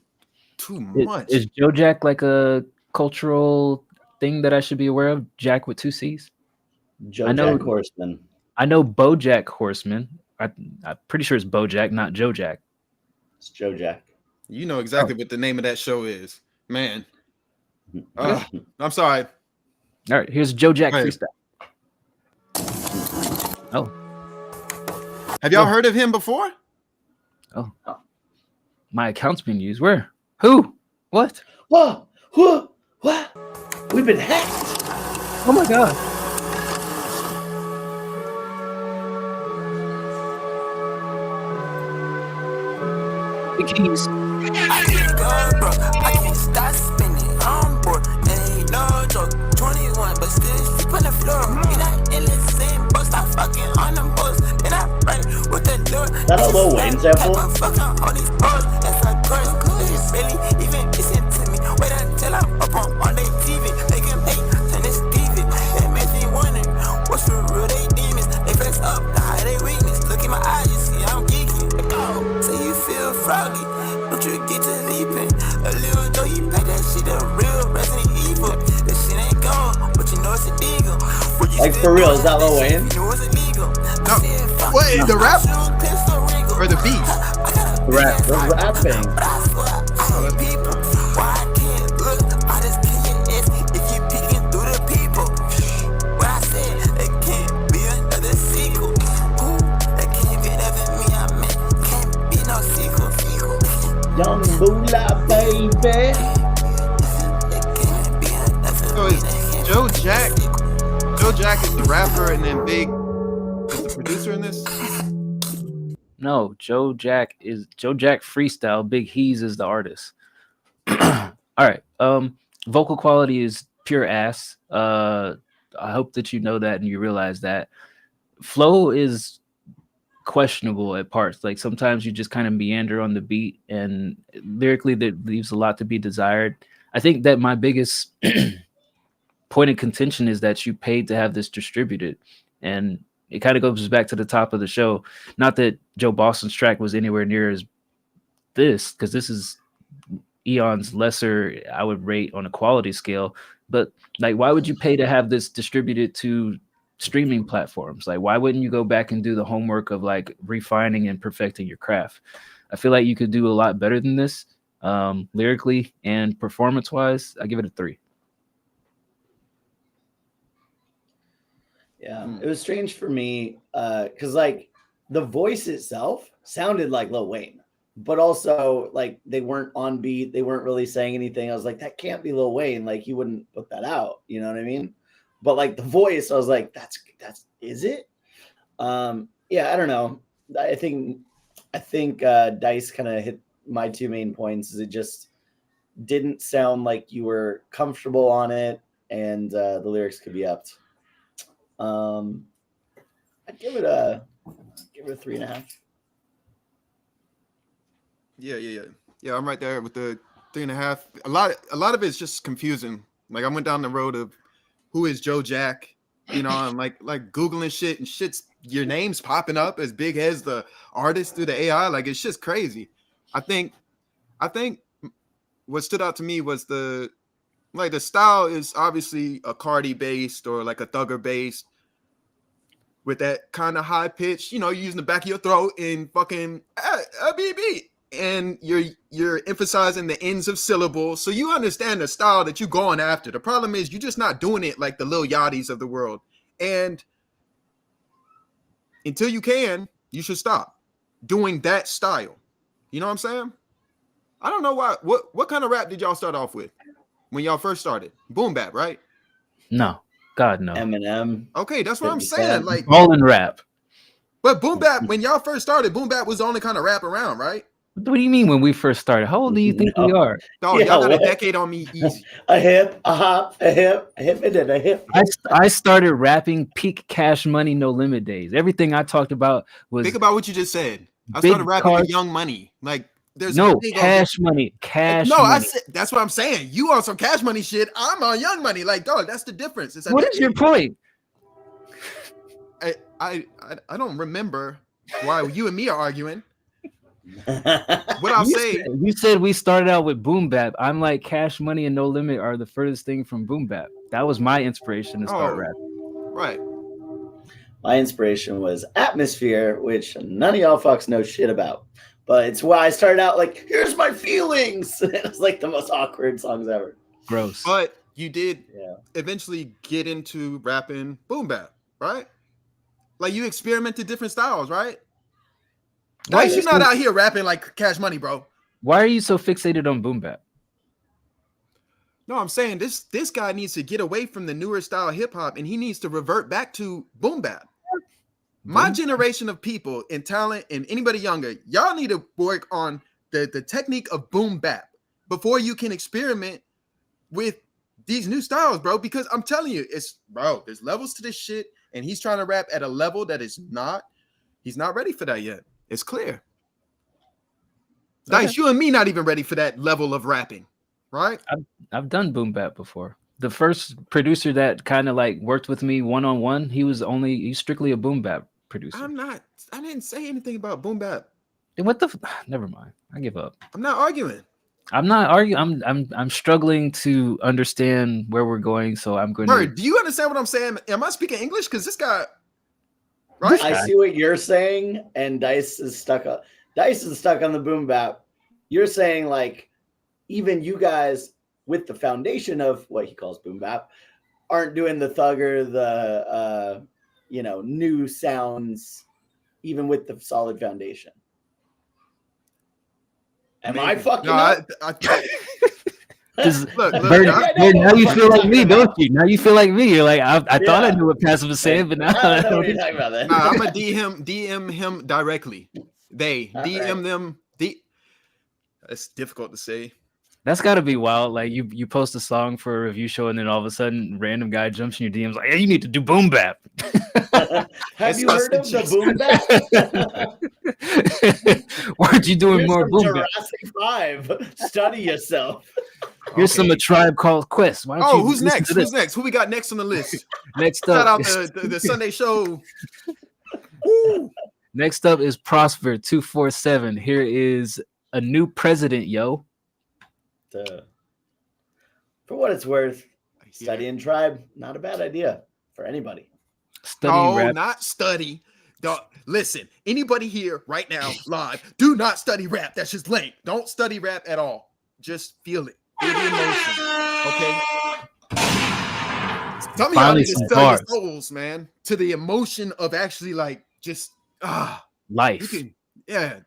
too much. Is Joe Jack like a cultural thing that I should be aware of? Jack with 2 C's. Jack Horseman. I know BoJack Horseman. I'm pretty sure it's BoJack, not Joe Jack. It's Joe Jack. You know exactly what the name of that show is, man. I'm sorry. All right, here's Joe Jack freestyle. Oh, have y'all heard of him before? Oh, my account's being used. Where? Who? What? What? We've been hacked. Oh my god. Big Keys. I can't stop spinning on board. Ain't no joke. 21, but still sleep on the floor. And I in the same boat, stop fucking on them boats. Then I run with the door. That's a Lil Wayne sample. Fucking on these boats. That's like course. It's really even listen to me. Wait until I'm up on their TV. Make him hate, and it's Stevie. It makes me wonder what's for real, they demons. They flex up, the high they weakness. Look in my eyes, you see I'm geeky. So you feel froggy. Don't you get to leaping? A little though you pack that shit a real Resident Evil. This shit ain't gone, but you know it's illegal. Like for real, is that Lil Wayne? You know it's illegal. No. Wait, the rap or the beat? The rapping. People, why I can't look? I just can't if you peeking through the people. What I said, there can't be another sequel. Ooh, there can't be another me. I meant can't be no sequel. Young Moolah, baby. So is Joe Jack? Joe Jack is the rapper, and then Big is the producer in this. No, Joe Jack freestyle. Big He's is the artist. All right. Vocal quality is pure ass. I hope that you know that and you realize that. Flow is questionable at parts. Like sometimes you just kind of meander on the beat, and lyrically that leaves a lot to be desired. I think that my biggest point of contention is that you paid to have this distributed, and it kind of goes back to the top of the show. Not that Joe Boston's track was anywhere near as this, because this is Eon's lesser, I would rate on a quality scale. But like, why would you pay to have this distributed to streaming platforms? Like, why wouldn't you go back and do the homework of like refining and perfecting your craft? I feel like you could do a lot better than this, lyrically and performance wise. I give it a 3. Yeah, it was strange for me because like the voice itself sounded like Lil Wayne, but also like they weren't on beat. They weren't really saying anything. I was like, that can't be Lil Wayne. Like he wouldn't put that out. You know what I mean? But like the voice, I was like, that's is it? Yeah, I don't know. I think Dice kind of hit my 2 main points. Is it just didn't sound like you were comfortable on it, and the lyrics could be upped. I'd give it a 3.5. Yeah. I'm right there with the 3.5. A lot of it's just confusing. Like I went down the road of who is Joe Jack, you know, I'm like Googling shit, and shit's your name's popping up as big as the artist through the AI. Like it's just crazy. I think what stood out to me was the style is obviously a Cardi based or like a Thugger based, with that kind of high pitch, you know, you're using the back of your throat in fucking BB, and you're emphasizing the ends of syllables, so you understand the style that you're going after. The problem is you're just not doing it like the Lil Yachty's of the world, and until you can, you should stop doing that style. You know what I'm saying? I don't know why. What kind of rap did y'all start off with when y'all first started? Boom bap, right? No. God, no. Eminem. Okay, that's what I'm saying. Like all in rap. But boom bap, when y'all first started, boom bap was the only kind of rap around, right? What do you mean when we first started? How old do you think we are? Oh, yeah, y'all got a decade on me easy. A hip, a hop, a hip, and then a hip. I started rapping peak Cash Money No Limit days. Everything I talked about was think about what you just said. I started rapping with Young Money. Like there's no Cash Money. No, I said that's what I'm saying. You on some Cash Money shit. I'm on Young Money. Like, dog, that's the difference. What is your point? I don't remember why you and me are arguing. What I'll say, you said we started out with boom bap. I'm like Cash Money and No Limit are the furthest thing from boom bap. That was my inspiration to start rapping. Right. My inspiration was Atmosphere, which none of y'all fucks know shit about. But it's why I started out like, here's my feelings. It was like the most awkward songs ever. Gross. But you did eventually get into rapping boom bap, right? Like you experimented different styles, right? Why you not out here rapping like Cash Money, bro? Why are you so fixated on boom bap? No, I'm saying this guy needs to get away from the newer style hip hop, and he needs to revert back to boom bap. My generation of people in talent and anybody younger, y'all need to work on the technique of boom bap before you can experiment with these new styles, bro. Because I'm telling you, there's levels to this shit, and he's trying to rap at a level that he's not ready for that yet. It's clear. Okay. Dice, you and me not even ready for that level of rapping, right? I've done boom bap before. The first producer that kind of like worked with me one-on-one, he's strictly a boom bap producer. I didn't say anything about boom bap. Never mind. I give up. I'm not arguing. I'm not arguing. I'm struggling to understand where we're going, so I'm going to. Do you understand what I'm saying? Am I speaking English? Because this guy, right? I see what you're saying, and Dice is stuck on the boom bap. You're saying like, even you guys with the foundation of what he calls boom bap aren't doing the Thugger, the new sounds, even with the solid foundation. Am I fucking up? Look, now you feel like me, don't you? Now you feel like me. You're like, I thought I knew what passive was saying, but now I don't know what you're talking about that. I'm gonna DM him directly. They All DM right. them. That's difficult to say. That's got to be wild. Like you post a song for a review show, and then all of a sudden, random guy jumps in your DMs like, "Hey, you need to do boom bap." Have you heard of the boom bap? Why aren't you doing Here's more some boom bap? Jurassic 5. Study yourself. Here's some A Tribe Called Quest. Why don't Oh, you who's listen next? to this? Who's next? Who we got next on the list? Next Shout up, out the Sunday show. Woo. next up is Prosper 247. Here is a new president, yo. For what it's worth, studying Tribe, not a bad idea for anybody. Studying No, rap. not study. Listen, anybody here right now live, do not study rap. That's just lame. Don't study rap at all. Just feel it. Feel the emotion. Okay. Some of y'all Finally need to some study your bars. souls, man, to the emotion of actually like just you Life. can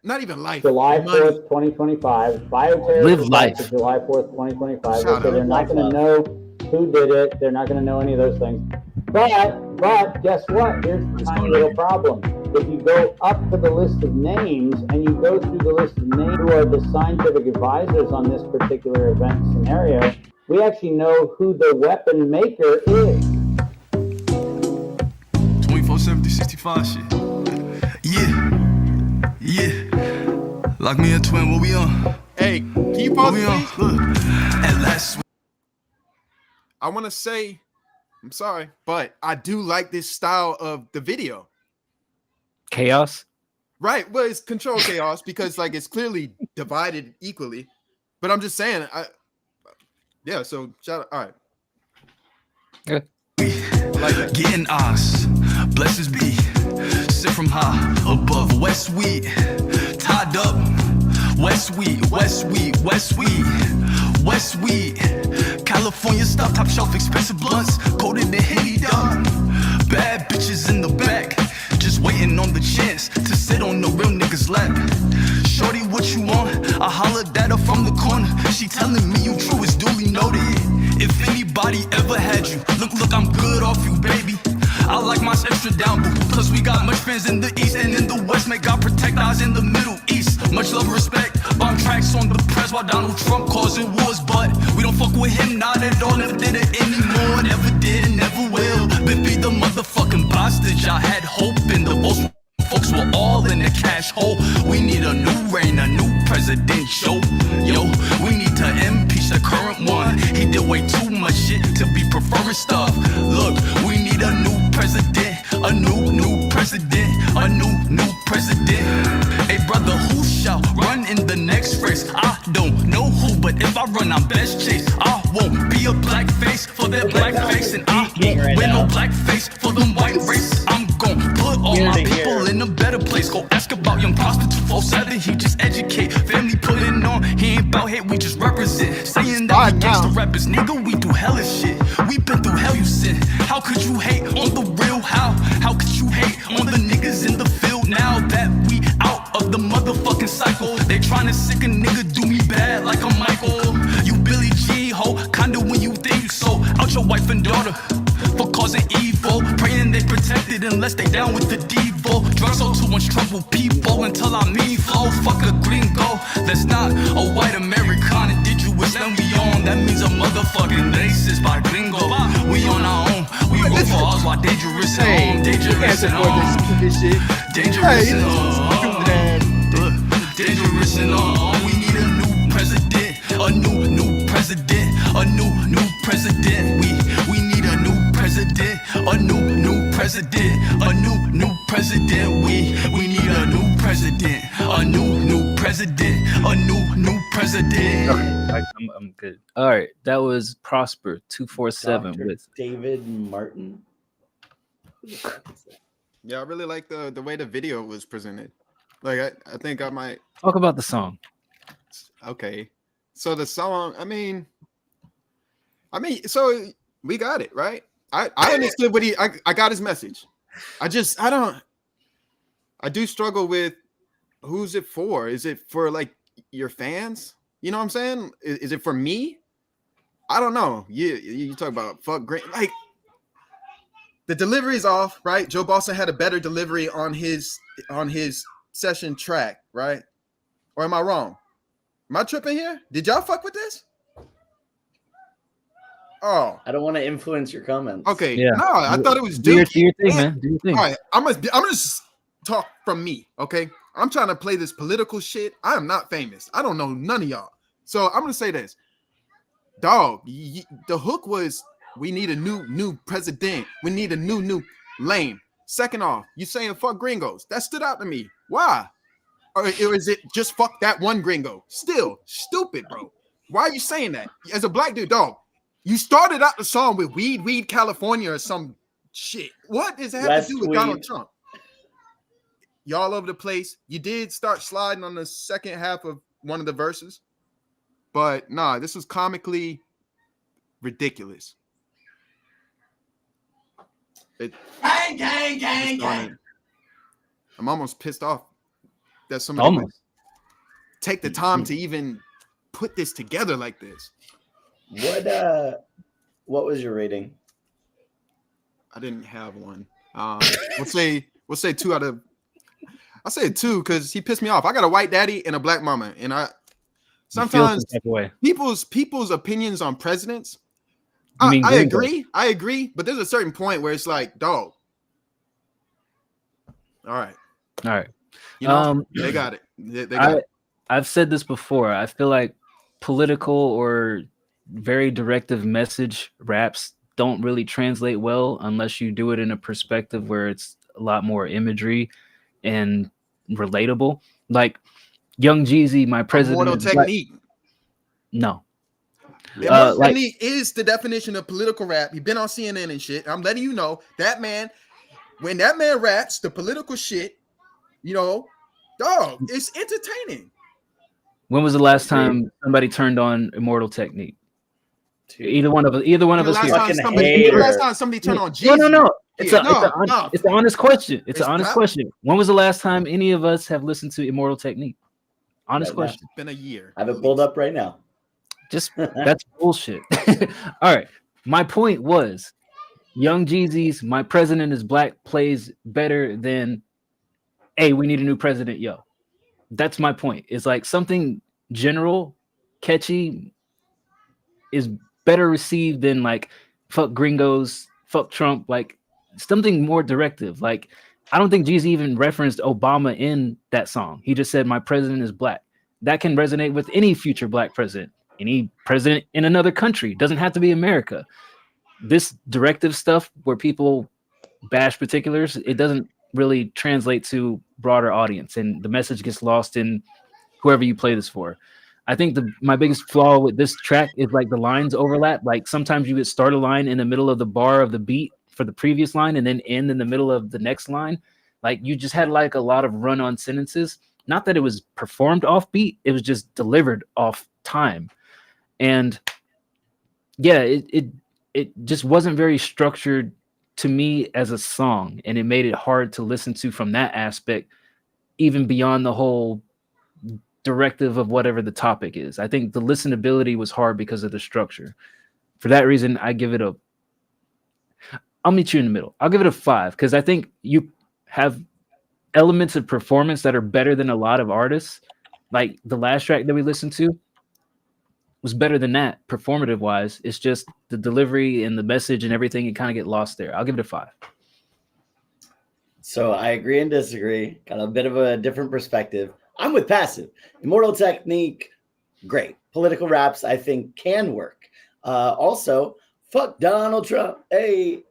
not even life. July money. 4th, 2025. Bioterror Live is life. back to July 4th, 2025. Shout So out. they're not going to know who did it. They're not going to know any of those things. But guess what? Here's the tiny little problem. If you go up to the list of names and you go through the list of names who are the scientific advisors on this particular event scenario, we actually know who the weapon maker is. 24/7, 65 shit. Yeah. Lock me in, twin. What we on? Hey, can you What pause we it, on? please? Look. At last. I want to say, I'm sorry, but I do like this style of the video. Chaos. Right. Well, it's control chaos because like it's clearly divided equally. But I'm just saying, so shout out. All right. Getting us, blessings be. Sit from high above West Weed, tied up. West Weed. California stuff, top shelf, expensive blunts, coated in Henny done. Bad bitches in the back, just waiting on the chance to sit on the real niggas' lap. Shorty, what you want? I hollered at her from the corner. She telling me you true is duly noted. If anybody ever had you, look, I'm good off you, baby. I like my extra down, boo. Plus we got much fans in the east and in the west. May God protect us in the Middle East. Much love, respect. Bomb tracks on the press while Donald Trump causing wars, but we don't fuck with him, not at all. Never did it anymore, never did and never will. Bippy the motherfucking hostage. I had hope in the most. Folks were all in the cash hole. We need a new reign, a new president, yo. We need to impeach the current one. He did way too much shit to be preferring stuff. Look, we need a new president, a new president, a new president. Hey brother, who shall run in the next race? I don't know who, but if I run, I'm best chase. I won't be a black face for that black face, and I won't wear no black face for them white race. I'm gon' put all my people in a better place. Go ask about young Prosper 247. He just educate, family putting on. He ain't bout hate, we just represent. Saying that we gangsta rappers, nigga, we do hella shit. We been through hell, you sin. How could you hate on the real? How could you hate on the niggas in the field now that we out of the motherfucking cycle? They tryna sick a nigga, do me bad like a Michael. You Billy G, ho, kinda when you think you so. Out your wife and daughter for causing evil, praying they protected unless they down with the devil. Drugs sold to much trouble people until I mean flow. Fuck a gringo, that's not a white American. Indigenous, then we on. That means a motherfucking racist by gringo. We on our own, we work for us while dangerous at home. Dangerous at home. Dangerous at home. Dangerous and all. We need a new president, a new president, a new president. We need a new president, a new president, a new president. We need a new president, a new president, a new president. Okay, I'm good. All right, that was Prosper 247 Dr. with David Martin. Yeah, I really like the way the video was presented. Like I think I might talk about the song. Okay. So the song, I mean, so we got it, right? I understood what I got his message. I do struggle with who's it for? Is it for like your fans? You know what I'm saying? Is it for me? I don't know. You talk about fuck great, like the delivery is off, right? Joe Boston had a better delivery on his session track, right? Or am I wrong? Am I tripping here? Did y'all fuck with this? Oh, I don't want to influence your comments. okay. Yeah. No, I thought it was Do your Dookie. thing, man. Do your thing. All right, I'm gonna just talk from me, okay? I'm trying to play this political shit. I am not famous. I don't know none of y'all. So I'm gonna say this, dog. The hook was, we need a new president. We need a new lane. Second off, you saying fuck gringos. That stood out to me. Why? Or is it just fuck that one gringo? Still stupid, bro. Why are you saying that? As a black dude, dog, you started out the song with Weed California or some shit. What does that have to do with Donald Trump? Y'all over the place. You did start sliding on the second half of one of the verses, but nah, this was comically ridiculous. Gang. I'm almost pissed off that somebody would take the time to even put this together like this. What was your rating? I didn't have one. We'll say 2 out of. I say 2 because he pissed me off. I got a white daddy and a black mama, and I sometimes people's opinions on presidents. I agree, but there's a certain point where it's like, dog. All right. You know, they got it. They got it. I've said this before. I feel like political or very directive message raps don't really translate well unless you do it in a perspective where it's a lot more imagery and relatable. Like Young Jeezy, my president. Immortal Technique. No. Immortal Technique is the definition of political rap. He's been on CNN and shit. I'm letting you know that man, when that man raps the political shit, you know, dog, it's entertaining. When was the last time somebody turned on Immortal Technique? Either one of us here. Last time somebody turned on Jeezy. No. It's an honest question. It's an honest question. When was the last time any of us have listened to Immortal Technique? Honest question. It's been a year. I have it pulled up right now. Just that's bullshit. All right. My point was Young Jeezy's My President is Black plays better than, hey, we need a new president, yo. That's my point. It's like something general, catchy is better received than like fuck gringos, fuck Trump, like something more directive. Like I don't think Jeezy even referenced Obama in that song. He just said my president is black. That can resonate with any future black president, any president in another country. Doesn't have to be America. This directive stuff where people bash particulars, it doesn't really translate to broader audience, and the message gets lost in whoever you play this for. I think my biggest flaw with this track is like the lines overlap. Like sometimes you would start a line in the middle of the bar of the beat for the previous line and then end in the middle of the next line. Like you just had like a lot of run-on sentences. Not that it was performed off beat, it was just delivered off time. And yeah, it just wasn't very structured to me as a song, and it made it hard to listen to from that aspect, even beyond the whole directive of whatever the topic is. I think the listenability was hard because of the structure. For that reason, I'll meet you in the middle. I'll give it a 5 because I think you have elements of performance that are better than a lot of artists. Like the last track that we listened to was better than that performative wise. It's just the delivery and the message and everything, it kind of get lost there. I'll give it a 5. So I agree and disagree. Got a bit of a different perspective. I'm with Passive. Immortal Technique, great. Political raps, I think, can work. Also, fuck Donald Trump. Hey,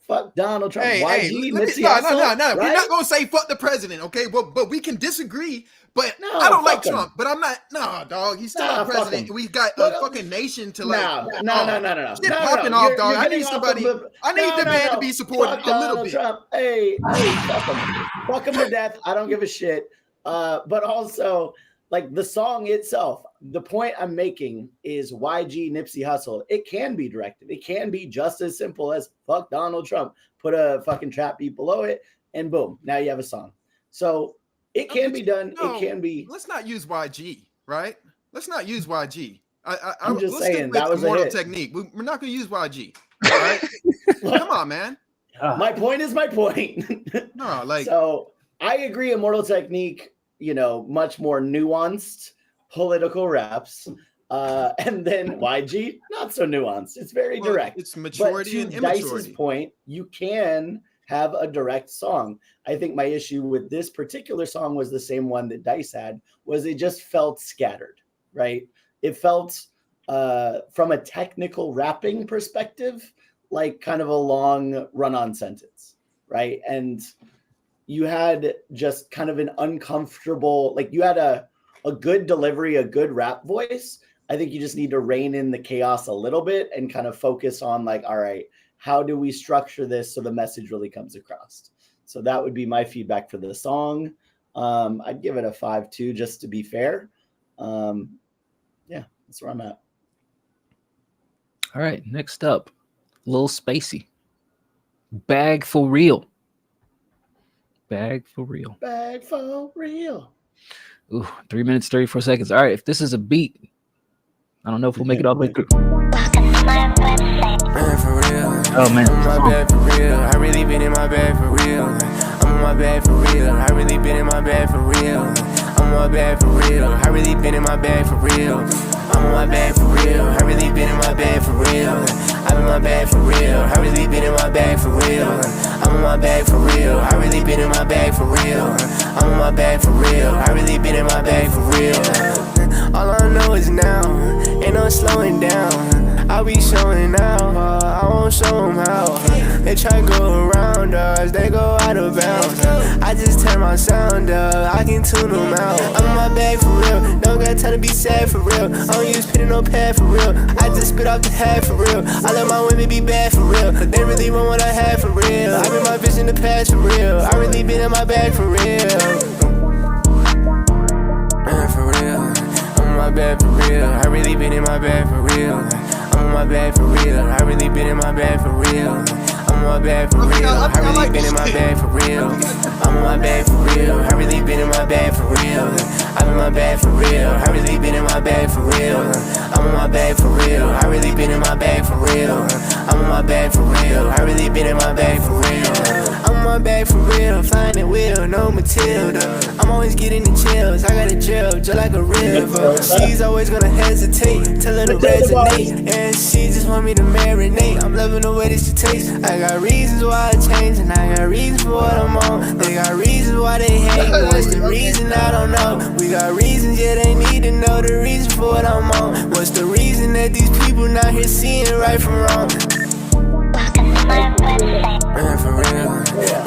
fuck Donald Trump. YG, Nipsey Hussle, no. Right? We're not gonna say fuck the president, okay? But we can disagree. But No, I don't like fuck him. Trump. But I'm not. No, dog. He's still Nah, our fuck president. him. We got a fucking nation to like. No. Shit popping off, dog. I need somebody. I need the man to be supported Fuck a little Donald bit. Trump. Hey, fuck him. Fuck him to death. I don't give a shit. But also, like the song itself, the point I'm making is YG Nipsey Hussle. It can be directed. It can be just as simple as fuck Donald Trump. Put a fucking trap beat below it, and boom, now you have a song. So it can be done. No, it can be. Let's not use YG, right? Let's not use YG. I'm just let's saying, stick with that was a Immortal hit. Technique. We're not gonna use YG. All right? Come on, man. My point is my point. No, like So I agree. Immortal Technique, much more nuanced political raps. And then YG, not so nuanced. It's very direct. It's maturity and immaturity. Dice's point, you can have a direct song. I think my issue with this particular song was the same one that Dice had, was it just felt scattered, right? It felt, from a technical rapping perspective, like kind of a long run-on sentence, right? And you had just kind of an uncomfortable, like you had a good delivery, a good rap voice. I think you just need to rein in the chaos a little bit and kind of focus on like, all right, how do we structure this so the message really comes across? So that would be my feedback for the song. I'd give it a 5.2 just to be fair. Yeah, that's where I'm at. All right, next up, Lil Spacey. Bag for real. Bag for real. Bag for real. Ooh, 3 minutes, 34 seconds. All right, if this is a beat, I don't know if we'll make it all the way through. Oh, man. I'm on my bed for real. I really been in my bed for real. I'm on my bed for real. I really been in my bed for real. I'm on my bed for real. I really been in my bed for real. I'm on my bed for real. I really been in my bed for real. I'm in my bed for real. I really been in my bag for real. I'm in my bag for real. I really been in my bag for real. I'm in my bag for real. I really been in my bag for real. All I know is now, ain't no slowing down. I'll be showing out, I won't show them how. They try to go around us, they go out of bounds. I just turn my sound up, I can tune them out. I'm in my bag for real, don't got time to be sad for real. I don't use pen and no pad for real, I just spit off the head for real. I let my women be bad for real, but they really want what I have for real. I been my vision to pass for real, I really been in my bag for real. For real, I'm in my bed for real, I really been in my bed for real. I'm on my bed for real. I really been in my bed for real. I'm on my bed for real. I really been in my bed for real. I'm on my bed for real. I really been in my bed for real. I'm in my bed for real. I really been in my bed for real. I'm on my bed for real. I really been in my bed for real. I'm on my bed for real. I really been in my bed for real. I'm on my bed for real. Flying at will, no Matilda. I'm always getting the chills. I got a drill, just like a river. She's always gonna hesitate, tell her to resonate. And she just want me to marinate. I'm loving the way that she tastes. I got reasons why I changed, and I got reasons for what I'm on. They got reasons why they hate. What's the reason? I don't know. We got reasons, yeah, they need to know the reason for what I'm on. What's the reason that these people not here seeing right from wrong? For real,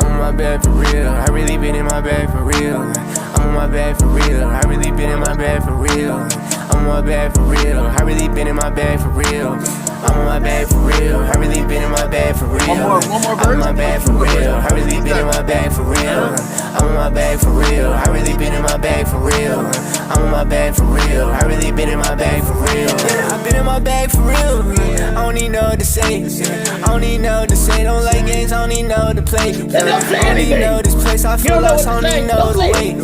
I'm on my bed for real. I really been in my bed for real. I'm on my bed for real. I really been in my bed for real. I'm on my bed for real. I really been in my bed for real. I'm on my bed for real. I really been in my bed for real. One more verse. I'm on my bed for real. I really been in my bed for real. I'm on my bed for real. I really been in my bag for real. I'm on my bag for real. I really been in my bag for real. Yeah, I've been in my bag for real. I don't even know what to say. I don't even know what to say. Don't like games. I don't even know what to play. I don't even know this place. I feel lost. I don't even know the way.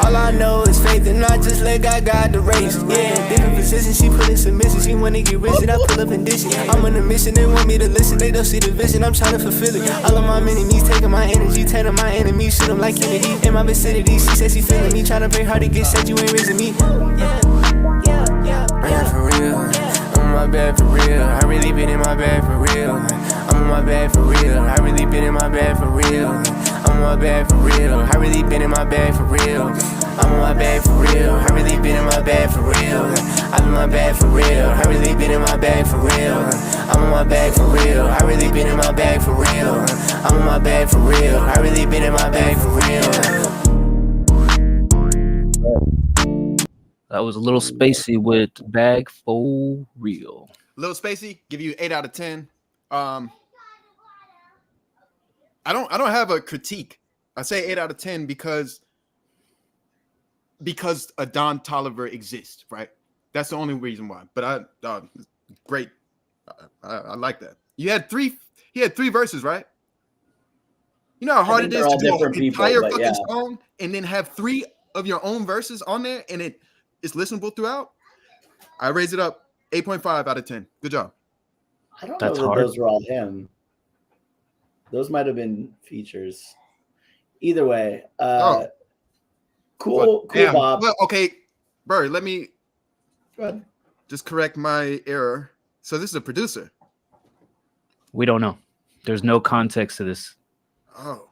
All I know is faith, and I just let God guide the race. Yeah, different positions. She put in submission. She wanna get rich, and I pull up and dish it. I'm on a mission. They want me to listen. They don't see the vision. I'm trying to fulfill it. All of my enemies taking my energy, telling my enemies shoot them like Kennedy. In my vicinity, she says she feeling me, trying to pray hard to get set. You ain't raising me. Yeah, for real. I'm on my bed for real. I really been in my bed for real. I'm on my bed for real. I really been in my bed for real. I'm on my bed for real. I really been in my bed for real. I'm on my bed for real. I really been in my bed for real. I'm in my bed for real. I really been in my bed for real. I'm on my bed for real. I really been in my bed for real. I'm on my bed for real. I really been in my bed for real. That was a Little Spacey with Bag for Real. Little Spacey, give you 8 out of 10. I don't have a critique. I say 8 out of 10 because a Don Toliver exists, right? That's the only reason why. But great. I like that. He had three verses, right? You know how hard it is to do an entire fucking song and then have 3 of your own verses on there and it's listenable throughout? I raise it up 8.5 out of 10. Good job. I don't know that those were all him. Those might have been features. Either way, Oh. cool Damn. Bob. Well, okay, Bird, let me Go ahead. just correct my error. So this is a producer. We don't know. There's no context to this. Oh.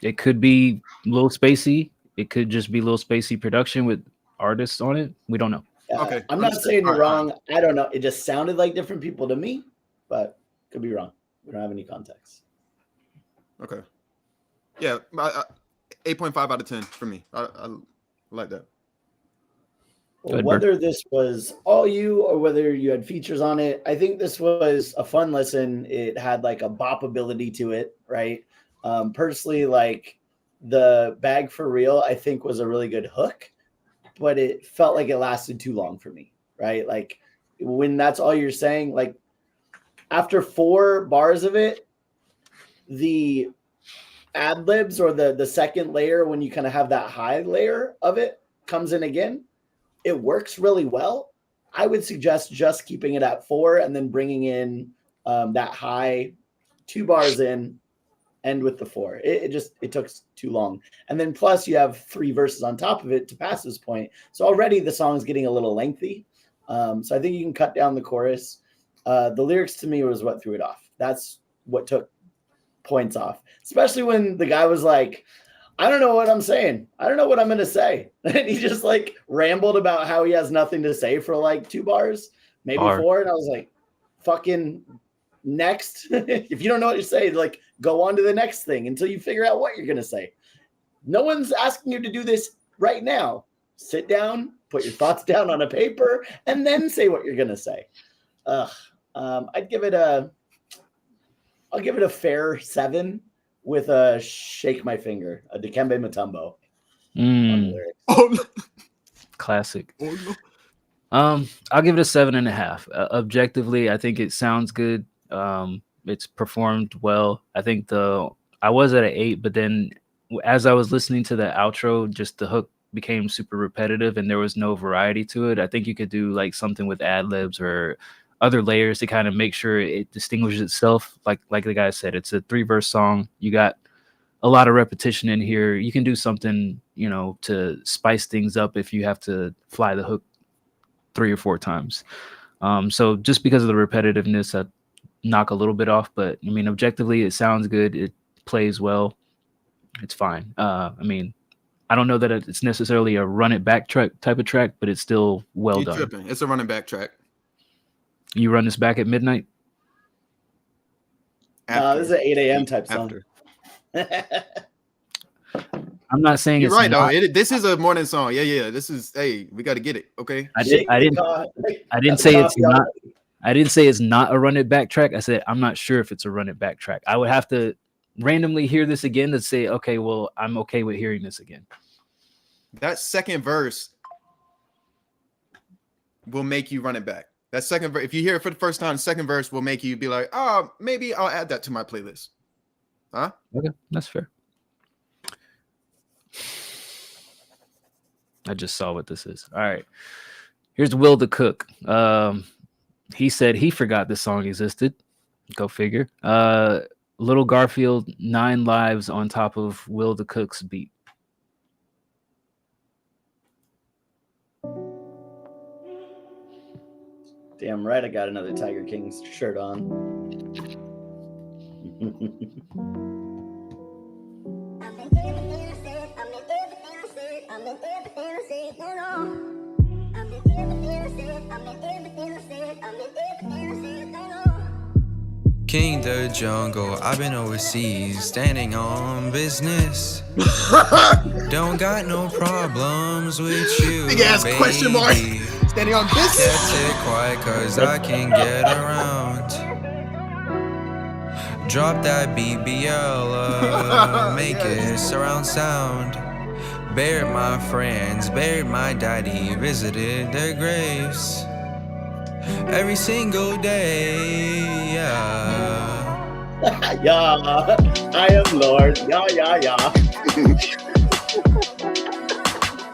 It could be Lil Spacey. It could just be Lil Spacey production with artists on it. We don't know. Yeah, Okay. I'm not saying you're All right. wrong. I don't know. It just sounded like different people to me, but could be wrong. We don't have any context. Okay. Yeah, 8.5 out of 10 for me. I like that. Good, Whether this was all you or whether you had features on it, I think this was a fun listen. It had like a bop ability to it, right? Personally, like the Bag for Real, I think was a really good hook, but it felt like it lasted too long for me, right? Like when that's all you're saying, like after 4 bars of it, the ad libs or the second layer, when you kind of have that high layer of it comes in again, it works really well. I would suggest just keeping it at 4 and then bringing in that high 2 bars in, end with the 4. It took too long. And then plus you have 3 verses on top of it to pass this point. So already the song's getting a little lengthy. So I think you can cut down the chorus. The lyrics to me was what threw it off. That's what took points off, especially when the guy was like, I don't know what I'm saying. I don't know what I'm going to say. And he just like rambled about how he has nothing to say for like 2 bars, maybe 4. And I was like, fucking next. If you don't know what you're saying, like go on to the next thing until you figure out what you're going to say. No one's asking you to do this right now. Sit down, put your thoughts down on a paper, and then say what you're going to say. I'll give it a fair 7 with a shake my finger, a Dikembe Mutombo. Classic. I'll give it a 7.5. Objectively, I think it sounds good. It's performed well. I think I was at an 8, but then as I was listening to the outro, just the hook became super repetitive and there was no variety to it. I think you could do like something with ad libs or other layers to kind of make sure it distinguishes itself. Like the guy said, it's a 3-verse song. You got a lot of repetition in here. You can do something, to spice things up if you have to fly the hook 3 or 4 times. So just because of the repetitiveness, I knock a little bit off, but I mean, objectively, it sounds good. It plays well. It's fine. I don't know that it's necessarily a run it back track type of track, but it's still well done. Tripping. It's a running back track. You run this back at midnight? This is an 8 a.m. type song. I'm not saying You're it's right, not. though. This is a morning song. Yeah. This is, hey, we got to get it. Okay. I didn't say it's not. I didn't say it's not a run it back track. I said I'm not sure if it's a run it back track. I would have to randomly hear this again to say, okay, well, I'm okay with hearing this again. That second verse will make you run it back. That second verse, if you hear it for the first time, the second verse will make you be like, oh, maybe I'll add that to my playlist. Huh? Okay, that's fair. I just saw what this is. All right. Here's Will the Cook. He said he forgot this song existed. Go figure. Little Garfield, 9 lives on top of Will the Cook's beat. Damn right, I got another Tiger King's shirt on. King the jungle, I've been overseas, standing on business. Don't got no problems with you, Big ass baby. question mark. Standing on business. Kept it quiet cause I can get around. Drop that BBL, make it surround sound. Buried my friends, buried my daddy, visited their graves. Every single day, yeah. Yeah, I am Lord. Yeah.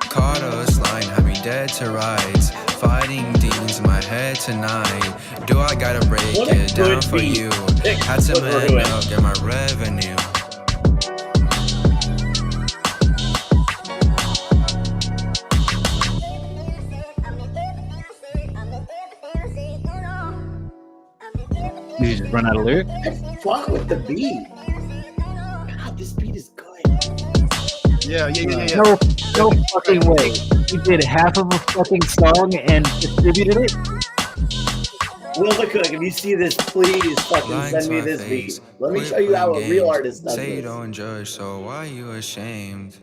Caught us line, had me dead to rights. Fighting demons in my head tonight. Do I gotta break it down for you? Had to man up, get my revenue. You just run out of lyrics? I fuck with the beat. God, this beat is good. Yeah. No fucking way. You did half of a fucking song and distributed it? Will the Cook, if you see this, please fucking send me this beat. Let me show you how a real artist does Say you this. don't judge, so why you ashamed?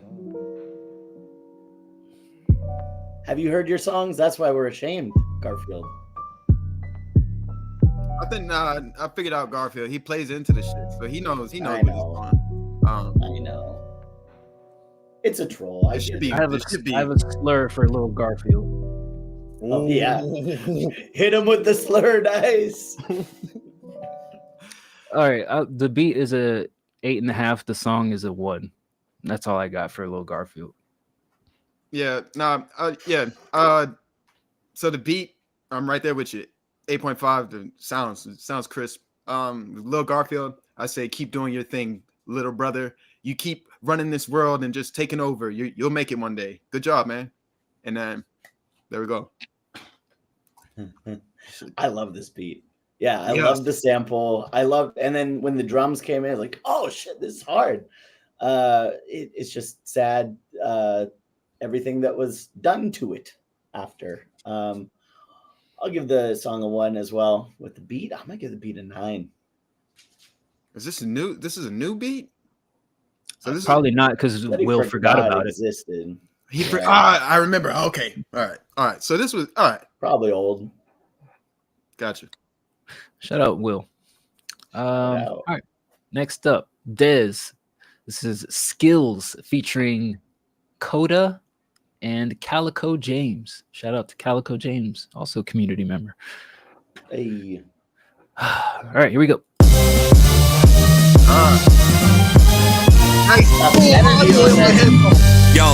Have you heard your songs? That's why we're ashamed, Garfield. I think I figured out Garfield. He plays into the shit, so he knows what he's I doing. I know. It's a troll. I have a slur for little Garfield. Oh, yeah. Hit him with the slur, nice. All right, the beat is a 8.5. The song is a 1. That's all I got for little Garfield. Yeah, so the beat, I'm right there with you. 8.5. The sounds crisp. Lil Garfield, I say keep doing your thing, little brother. You keep running this world and just taking over. You'll make it one day. Good job, man. And then there we go. I love this beat. Yeah, I love the sample. And then when the drums came in, like, oh shit, this is hard. It's just sad. Everything that was done to it after. I'll give the song a 1 as well. With the beat, I'm gonna give the beat a 9. Is this a new? This is a new beat. So this Probably not because Will forgot about it. Existed. I remember. Okay. All right. So this was all right. Probably old. Gotcha. Shout out, Will. All right. Next up, Dez. This is Skills featuring Coda and Calico James. Shout out to Calico James, also a community member. Hey. All right, here we go. Yo,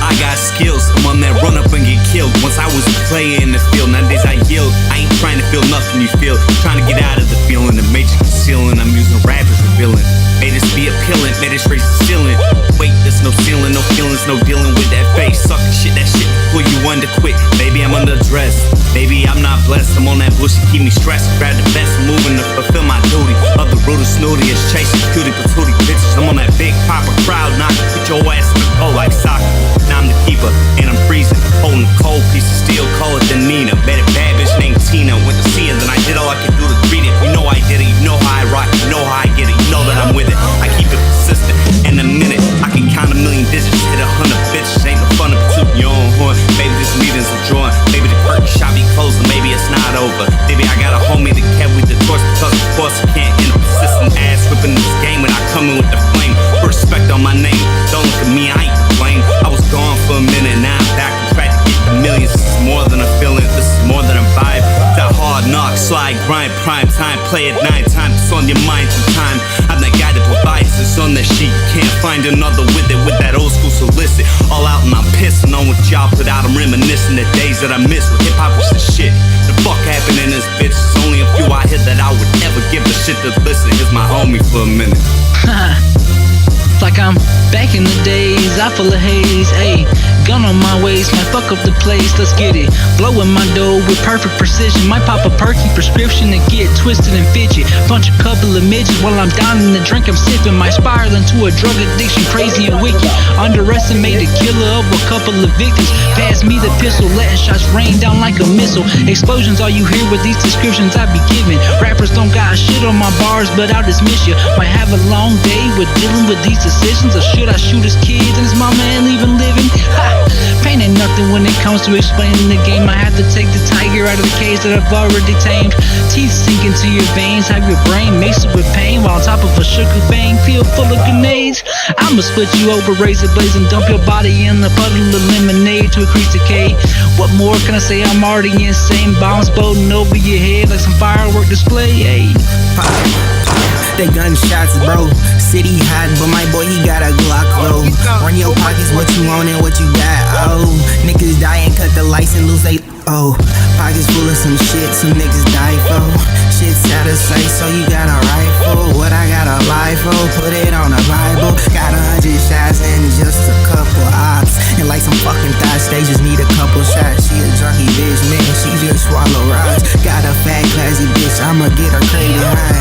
I got skills. I'm on that run up and get killed. Once I was a player in the field, nowadays I yield. I ain't trying to feel nothing you feel. Trying to get out of the feeling, the matrix is sealing. I'm using rap as a villain. Made this be appealing, made this race the ceiling. Wait, there's no ceiling, no feelings, no dealing with that face. Sucking shit, that shit pull you under quick. Maybe I'm underdressed, maybe I'm not blessed. I'm on that bullshit, keep me stressed. Grab the best, I'm moving to fulfill my duty. Other rude and snooty is chasing cutie patootie bitches. I'm on that big popper crowd knocking. Put your ass in the hole like soccer. Now I'm the keeper, and I'm freezing. Holding a cold piece of steel, call it the Nina. Met a bad bitch named Tina. Went to see her, then I did all I could do to greet it. You know I did it, you know how I rock, you know how I get it. You know that I'm with it, I keep it consistent. In a minute, I can count 1,000,000 digits. Hit 100 bitches, ain't no fun to toot your own horn. Maybe this meeting's a drawing. Maybe the curtain shot be closing, maybe it's not over. Maybe I got a homie that kept with the torch. Because of course I can't end up persistent ass whipping this game when I come in with the flame. Put respect on my name, don't look at me, I ain't to blame. I was gone for a minute, now I'm back and tried to get the millions. This is more than a feeling, this is more than a vibe. That hard knock, slide, grind, prime time. Play it 9 times, it's on your mind through time. I'm that guy that provides this on that sheet. You can't find another with it, with that old school solicit. All out and I'm pissing on what y'all put out. I'm reminiscing the days that I missed with hip-hop was the shit. The fuck happened in this bitch? There's only a few out here that I would ever give a shit to listen. Here's my homie for a minute. It's like I'm back in the days, I full of haze, ayy. Gun on my waist, might fuck up the place, let's get it. Blowing my dough with perfect precision. Might pop a perky prescription and get twisted and fidget. Punch a couple of midgets while I'm down in the drink I'm sipping. Might spiral into a drug addiction, crazy and wicked. Underestimate the killer of a couple of victims. Pass me the pistol, letting shots rain down like a missile. Explosions all you hear with these descriptions I be giving. Rappers don't got shit on my bars, but I'll dismiss ya. Might have a long day with dealing with these decisions. Or should I shoot his kids and his mama and leave him living? Ha! Pain ain't nothing when it comes to explaining the game. I have to take the tiger out of the cage that I've already tamed. Teeth sink into your veins, have your brain mixed with pain. While on top of a sugar bang, feel full of grenades. I'ma split you over, razor blades, and dump your body in a puddle of lemonade to increase decay. What more can I say? I'm already insane. Bombs boating over your head like some firework display. Hey. They gunshots, bro. City hot, but my boy, he got a Glock low. Run your pockets, what you want and what you got. Oh, niggas dying, cut the lights and lose they. Oh, pockets full of some shit, some niggas die for. Shit's out of sight, so you got a rifle. What I got a life for, put it on a Bible. Got 100 shots and just a couple ops. And like some fucking thoughts, they just need a couple shots. She a junkie bitch, man, she just swallow rocks. Got a fat classy bitch, I'ma get her crazy high.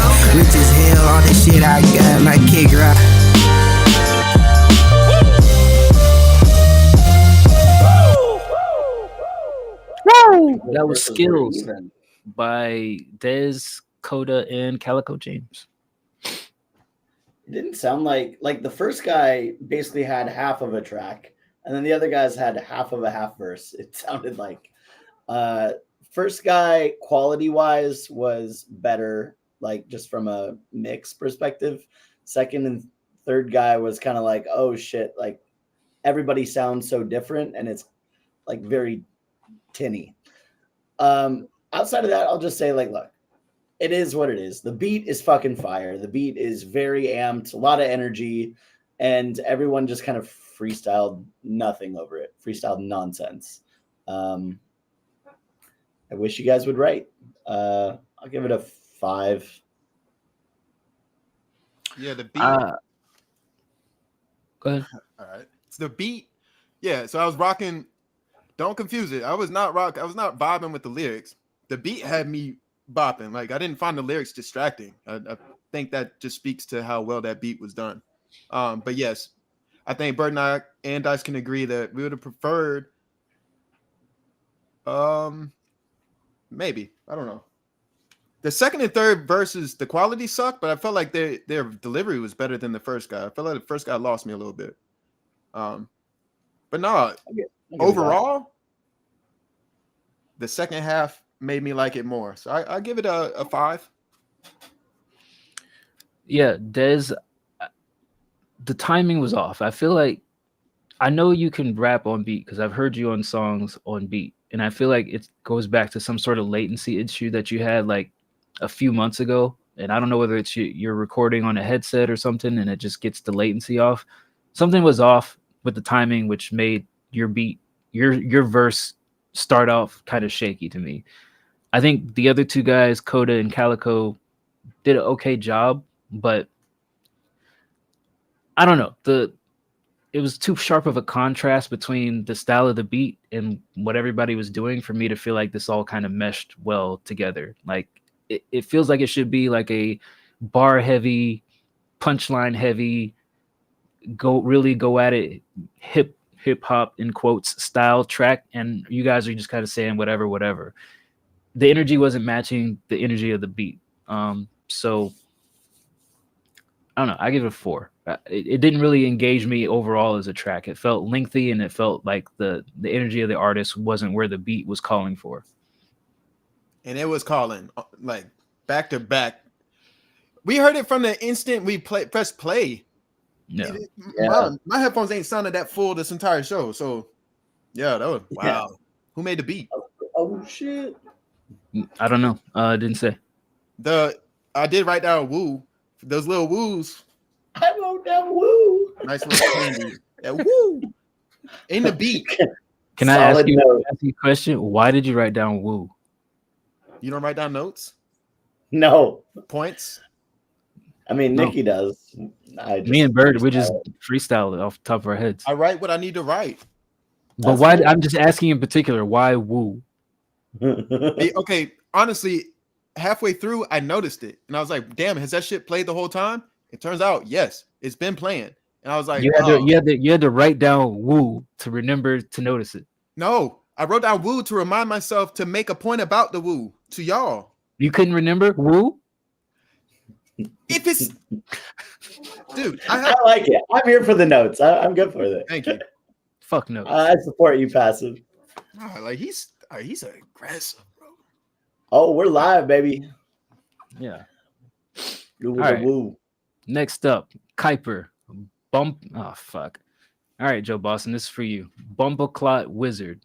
That was Versus Skills we're even. by Dez, Coda, and Calico James. It didn't sound like the first guy basically had half of a track, and then the other guys had half of a half verse. It sounded like first guy quality wise was better, like just from a mix perspective. Second and third guy was kind of like, oh shit, like everybody sounds so different, and it's like very tinny. Outside of that, I'll just say, like, look, it is what it is. The beat is fucking fire. The beat is very amped, a lot of energy, and everyone just kind of freestyled nothing over it. Freestyled nonsense. I wish you guys would write. I'll give it a 5. Yeah, the beat. Go ahead. All right. It's the beat. Yeah, so I was rocking. Don't confuse it. I was not vibing with the lyrics. The beat had me bopping. Like, I didn't find the lyrics distracting. I think that just speaks to how well that beat was done. But yes, I think Bird and Dice can agree that we would have preferred maybe. I don't know. The second and third verses, the quality sucked, but I felt like their delivery was better than the first guy. I felt like the first guy lost me a little bit. But no, overall, the second half made me like it more. So I give it a 5. Yeah, Dez, the timing was off. I feel like I know you can rap on beat because I've heard you on songs on beat. And I feel like it goes back to some sort of latency issue that you had like a few months ago. And I don't know whether it's you're recording on a headset or something and it just gets the latency off. Something was off with the timing, which made your beat, your verse start off kind of shaky to me. I think the other two guys, Coda and Calico, did an okay job, but I don't know. It was too sharp of a contrast between the style of the beat and what everybody was doing for me to feel like this all kind of meshed well together. Like it feels like it should be like a bar heavy, punchline heavy, go at it, hip hop in quotes style track. And you guys are just kind of saying whatever. The energy wasn't matching the energy of the beat. So I don't know. I give it a 4. It didn't really engage me overall as a track. It felt lengthy and it felt like the energy of the artist wasn't where the beat was calling for. And it was calling like back to back. We heard it from the instant we pressed play. No. My headphones ain't sounded that full this entire show. So yeah, that was wow. Yeah. Who made the beat? Oh shit. I don't know. Didn't say. I did write down woo. Those little woos. I wrote down woo. Nice little candy. Yeah, woo. In the beat. Can I ask you a question? Why did you write down woo? You don't write down notes? No. Points? I mean, No. Nikki does. Me and Bird, we just freestyle it off the top of our heads. I write what I need to write. But why? I'm just asking in particular, why woo? Okay, honestly, halfway through, I noticed it. And I was like, damn, has that shit played the whole time? It turns out, yes, it's been playing. And I was like, You had to write down woo to remember to notice it. No, I wrote down woo to remind myself to make a point about the woo to y'all. You couldn't remember woo? If it's dude, I like it. I'm here for the notes. I'm good for it. Thank you. Fuck no. I support you, Passive. Like he's aggressive, bro. Oh, we're live, baby. Yeah. All right. Woo. Next up, Kuiper. Bump. Oh, fuck. All right, Joe Boston, this is for you. Bumbleclot Wizard.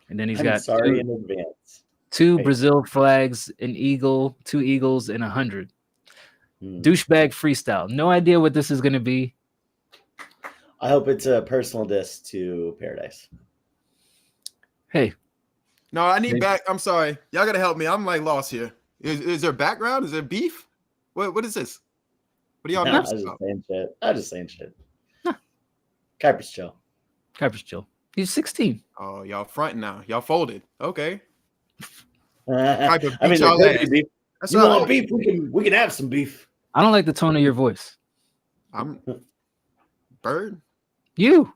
And then he's got sorry in advance. 2 Brazil flags, an eagle, 2 eagles, and 100. Douchebag freestyle. No idea what this is going to be. I hope it's a personal diss to Paradise. Hey. No, I need back. I'm sorry. Y'all got to help me. I'm like lost here. Is there background? Is there beef? What is this? What do y'all know? I'm just saying shit. Kuiper's chill. Kuiper's chill. He's 16. Oh, y'all fronting now. Y'all folded. Okay. Kuiper beat y'all ass. That's you want beef? We can have some beef. I don't like the tone of your voice. I'm Bird. You.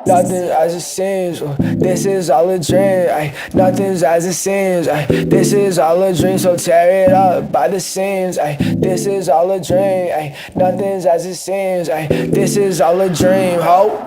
Nothing as it seems, this is all a dream, ay. Nothing's as it seems, ay. This is all a dream, so tear it up by the seams, ay. This is all a dream, ay. Nothing's as it seems, ay. This is all a dream, ho.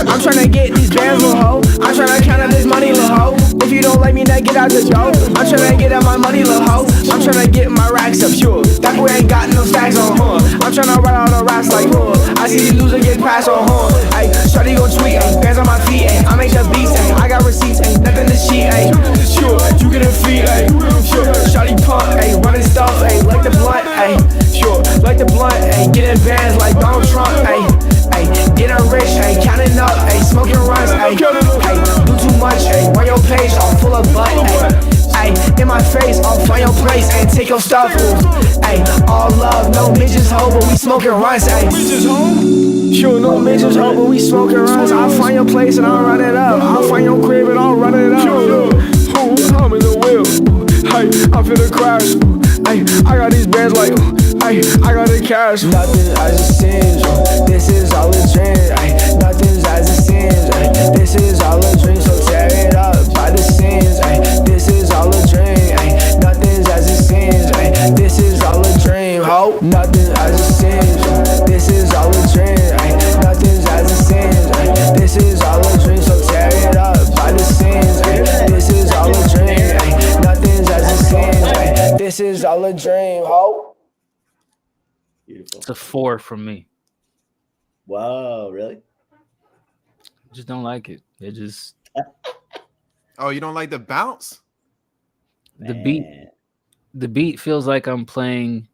I'm tryna get these bands, little hoe. I'm tryna count out this money, little hoe. If you don't like me, now get out the door. I'm tryna get out my money, little hoe. I'm tryna get my racks up, sure. That boy ain't got no stacks on horn. I'm tryna write all the raps like horn. I see these losers get passed on horn. Ay, shawty gon' tweet, ay, bands on my feet, ay. I make the beats, ay. I got receipts, ay. Nothing to cheat, ay. Sure, you get a feet, ay. Sure, shawty pump, ay. Running stuff, ay. Like the blunt, ay. Sure, like the blunt, ay. Getting bands like Donald Trump, ay. Ay, getting rich, ay, counting up, ay, smoking runs, ay, ay, do too much, ay, run your page, all full of butt, ay, in my face, I'll find your place, and take your stuff, ay, all love, no midgets, ho, but we smoking runs, ay, sure, no midgets, ho, but we smoking runs, I'll find your place and I'll run it up, I'll find your crib and I'll run it up, I'm in the wheel, ay, I'm finna crash, ay, I got these bands like, ay, I got the cash, nothing as it seems, this is all a dream, ay, nothing's as it seems, ay, this is all a dream, so tear it up by the seams, ay, this is all a dream, ay, nothing's as it seems, ay, this is all a dream, ho, nothing as it seems, this is all a dream, ay, nothing's as it seems, ay, this is all a dream, so tear it up by the seams, ay, this is all a dream, ay, nothing's as it seems, ay, this is all a dream, ho. Beautiful. It's a 4 from me. Wow, really? Just don't like it. It just Oh, you don't like the bounce? the beat feels like I'm playing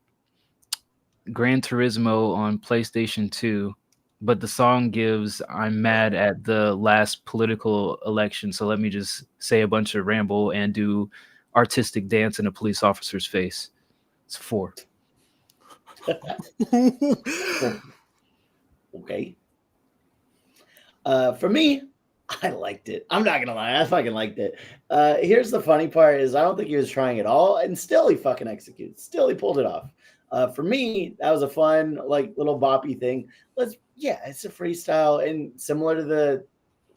Gran Turismo on PlayStation 2, but the song gives I'm mad at the last political election, so let me just say a bunch of ramble and do artistic dance in a police officer's face. It's 4. Okay. For me, I liked it. I'm not gonna lie, I fucking liked it. Here's the funny part: is I don't think he was trying at all, and still he fucking executed. Still he pulled it off. For me, that was a fun, like, little boppy thing. It's a freestyle, and similar to the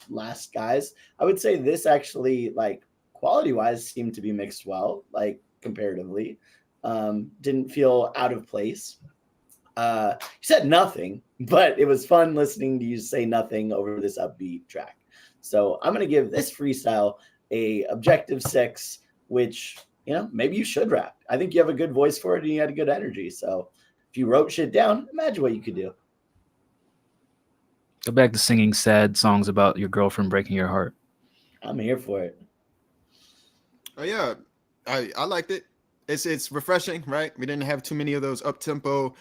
last guys, I would say this actually, like, quality-wise, seemed to be mixed well, like, comparatively. Didn't feel out of place. You said nothing, but it was fun listening to you say nothing over this upbeat track. So I'm going to give this freestyle a objective 6, which, you know, maybe you should rap. I think you have a good voice for it and you had a good energy. So if you wrote shit down, imagine what you could do. Go back to singing sad songs about your girlfriend breaking your heart. I'm here for it. Oh yeah, I liked it. It's refreshing, right? We didn't have too many of those up tempo.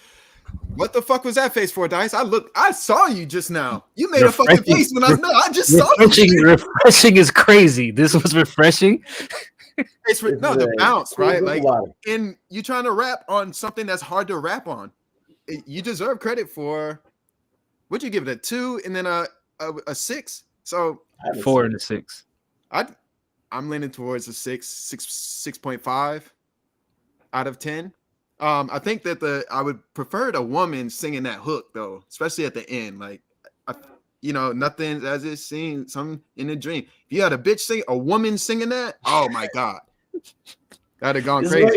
What the fuck was that face for, Dice? I saw you just now. You made a fucking face when I just saw you. Refreshing is crazy. This was refreshing. It's no, the bounce, right? Like, and you trying to rap on something that's hard to rap on. You deserve credit for. Would you give it a 2 and then a 6? So 4 and a 6. I'm leaning towards a 6.5 out of 10. I think that I would prefer a woman singing that hook though, especially at the end. Like, nothing as it seems, some in a dream. If you had a woman singing that, oh my god, that'd have gone crazy. This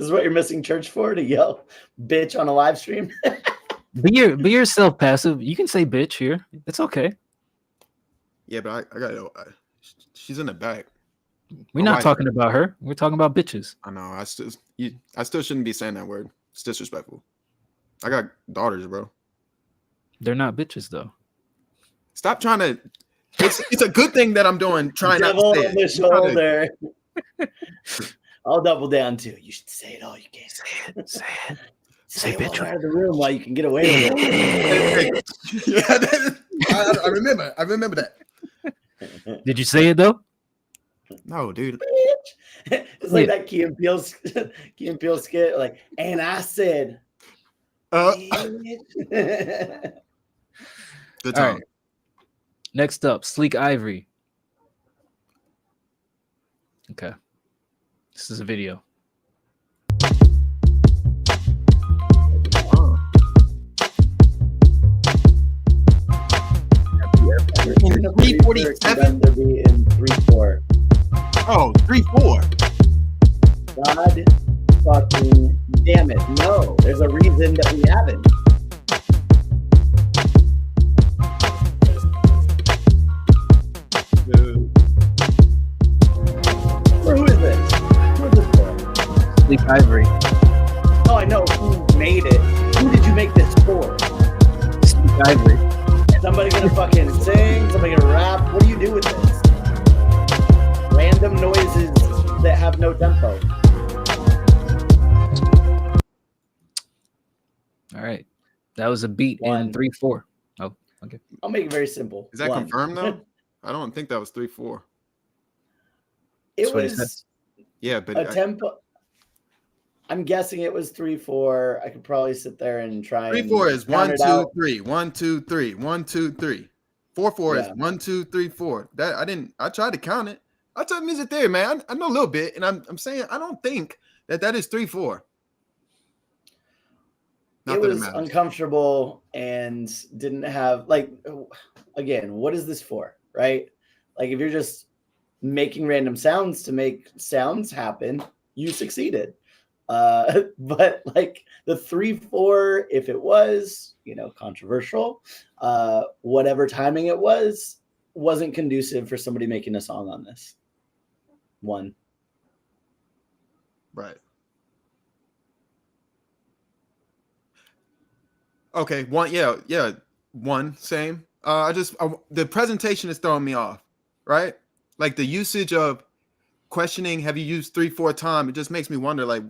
is what you're missing church for, to yell bitch on a live stream. Be yourself, Passive. You can say bitch here. It's okay. Yeah, but I got she's in the back. We're not talking about her. We're talking about bitches. I know. I still shouldn't be saying that word. It's disrespectful. I got daughters, bro. They're not bitches though. Stop trying to. It's a good thing that I'm doing. Trying not to say the shoulder. I'll double down too. You should say it all. You can't say it. Say it. Say bitch out of the room while you can get away with it. Yeah, I remember that. Did you say it though? No, dude. It's like that Key and Peele skit. Like, and I said, good time. Right. Next up, Sleek Ivory. Okay. This is a video. In 347? To be in 3/4. Oh, 3/4. God fucking damn it. No, there's a reason that we haven't. Who is this? Who is this for? Sleep Ivory. Oh, I know who made it. Who did you make this for? Sleep Ivory. Somebody gonna fucking sing? Somebody gonna rap? What do you do with this? Random noises that have no tempo. All right. That was a beat in 3/4. Oh, okay. I'll make it very simple. Is that One. confirmed though? I don't think that was 3/4. It was Yeah, but a tempo. I'm guessing it was 3/4. I could probably sit there and try. 3/4 is 1 count 2 it out. 3 1 2 3 1 2 3. 4/4 is Yeah. 1 2 3 4. That I tried to count it. I took music theory, man. I know a little bit, and I'm saying I don't think that is 3/4. It was uncomfortable and didn't have again, what is this for, right? Like if you're just making random sounds to make sounds happen, you succeeded. But like the 3/4, if it was, controversial, whatever timing it was, wasn't conducive for somebody making a song on this. One. Right. Okay, one, yeah, one, same. The presentation is throwing me off, right? Like the usage of questioning, have you used 3/4 time? It just makes me wonder, like,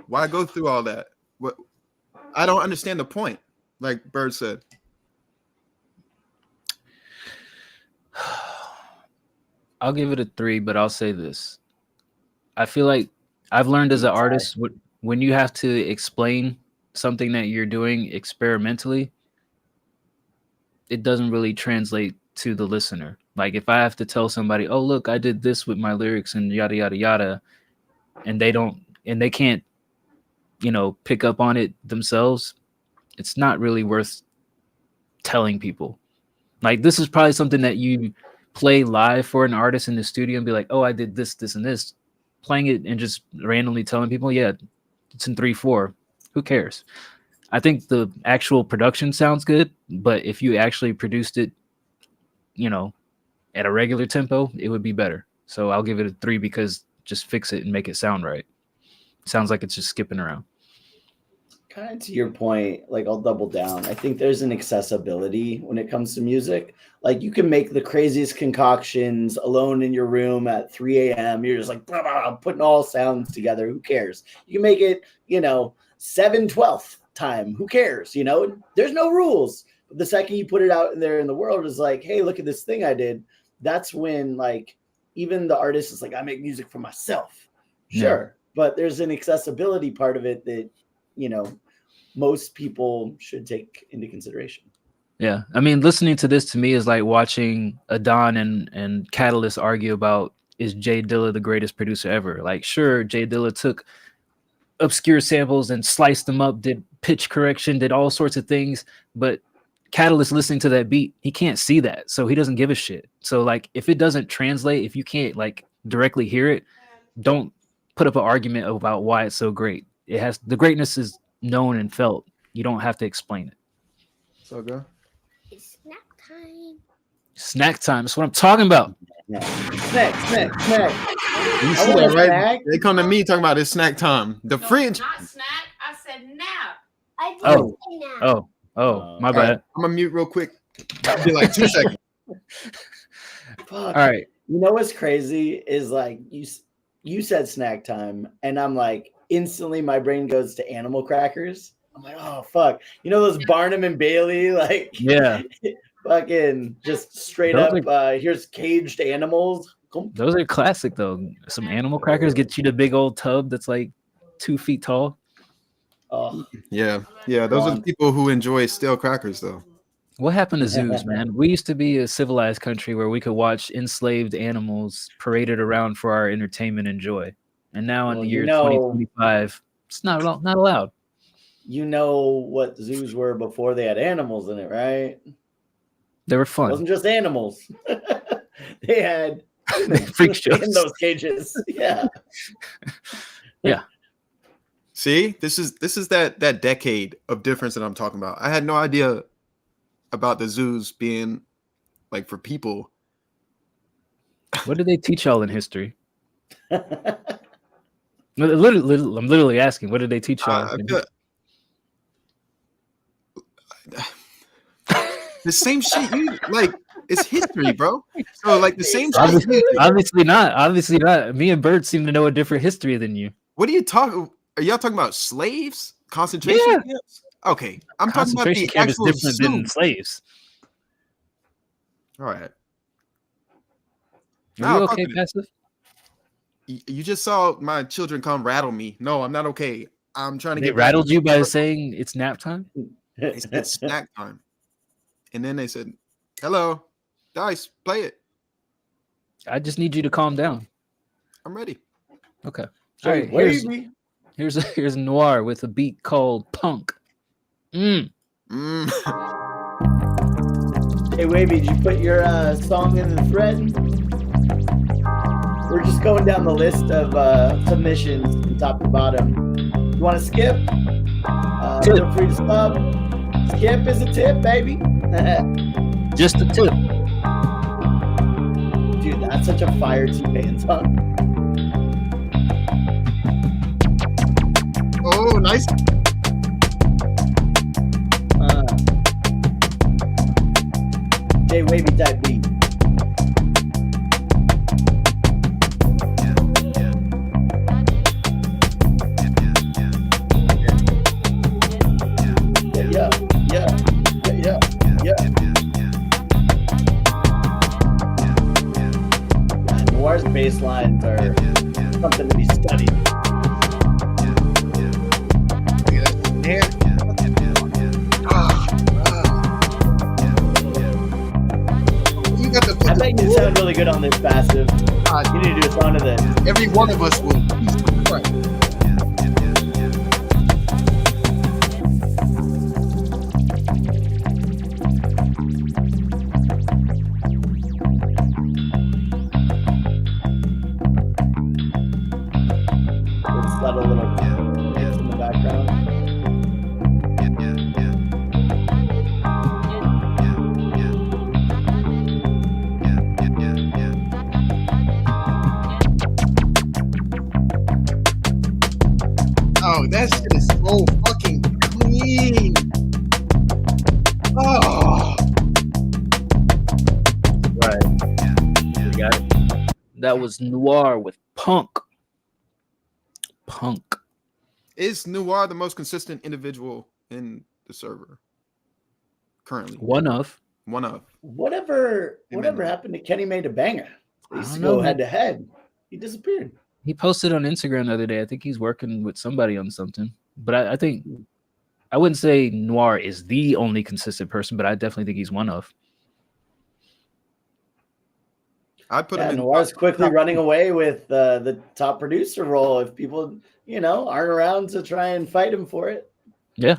why go through all that? What? I don't understand the point, like Bird said. I'll give it a 3, but I'll say this. I feel like I've learned as an artist, when you have to explain something that you're doing experimentally, it doesn't really translate to the listener. Like if I have to tell somebody, oh, look, I did this with my lyrics and yada, yada, yada, and they can't, pick up on it themselves, it's not really worth telling people. Like this is probably something that you play live for an artist in the studio and be like, oh, I did this, this, and this. Playing it and just randomly telling people, yeah, it's in 3/4. Who cares? I think the actual production sounds good, but if you actually produced it, at a regular tempo, it would be better. So I'll give it a 3 because just fix it and make it sound right. It sounds like it's just skipping around. Kind of to your point, like I'll double down. I think there's an accessibility when it comes to music. Like you can make the craziest concoctions alone in your room at 3 a.m. You're just like blah, blah, blah, putting all sounds together. Who cares? You can make it, 7/12 time. Who cares? There's no rules. But the second you put it out there in the world is like, hey, look at this thing I did. That's when like even the artist is like, I make music for myself. Sure. Yeah. But there's an accessibility part of it that, most people should take into consideration. Yeah. I mean, listening to this to me is like watching Adon and Catalyst argue about, is Jay Dilla the greatest producer ever? Like, sure, Jay Dilla took obscure samples and sliced them up, did pitch correction, did all sorts of things, but Catalyst listening to that beat, he can't see that. So he doesn't give a shit. So like, if it doesn't translate, if you can't like directly hear it, don't put up an argument about why it's so great. The greatness is known and felt. You don't have to explain it. So go. It's snack time. Snack time. That's what I'm talking about. Snack. You see that, right? They come to me talking about it's snack time. The fridge. Not snack. I said nap. I did say nap. Oh, my bad. Right, I'm gonna mute real quick. I'll be like 2 seconds. Fuck. All right. You know what's crazy is like you said snack time, and I'm like instantly my brain goes to animal crackers. I'm like, oh fuck, those Barnum and Bailey, like yeah, fucking just straight up. Here's caged animals. Those are classic though. Some animal crackers get you the big old tub that's like 2 feet tall. Oh yeah. Those are the people who enjoy stale crackers though. What happened to zoos, man? We used to be a civilized country where we could watch enslaved animals paraded around for our entertainment and joy. And now in the year 2025, it's not allowed. You know what zoos were before they had animals in it, right? They were fun. It wasn't just animals. They had freak shows in those cages. Yeah. Yeah. See, this is that decade of difference that I'm talking about. I had no idea about the zoos being like for people. What did they teach y'all in history? Literally, I'm literally asking, what did they teach y'all? The same shit you like. It's history, bro. So like the same Obviously, shit. obviously not. Me and Bird seem to know a different history than you. What are you talking? Are y'all talking about slaves? Concentration camps? Okay, I'm talking about the camp is actual different zoo. than slaves. All right. Are you okay, Passive? You just saw my children come rattle me. No, I'm not okay. I'm trying to They get rattled you by saying it's nap time? It's snack time. And then they said, hello, Dice, play it. I just need you to calm down. I'm ready. Okay. So All right. Here's Noir with a beat called Punk. Hey, Wavy, did you put your song in the thread? We're just going down the list of submissions from top to bottom. You want to skip? Feel free to stop. Skip is a tip, baby. Just a tip. Dude, that's such a fire T-Pain song. Oh, nice. J Wavy type beat. Noir's bass lines are something to be studied. I bet you sound really good on this passive. You need to do a song of this. Every one of us will. Right. Subtle little hits in the background. Oh, that shit is so fucking clean. Oh. Right. You got it. That was Noir with Punk. Punk. Is Noir the most consistent individual in the server currently? One of. Whatever happened to Kenny Made a Banger? They used to go head to head. He disappeared. He posted on Instagram the other day. I think he's working with somebody on something. But I think I wouldn't say Noir is the only consistent person, but I definitely think he's one of. I put him in. Noir's quickly running away with the top producer role if people, aren't around to try and fight him for it. Yeah.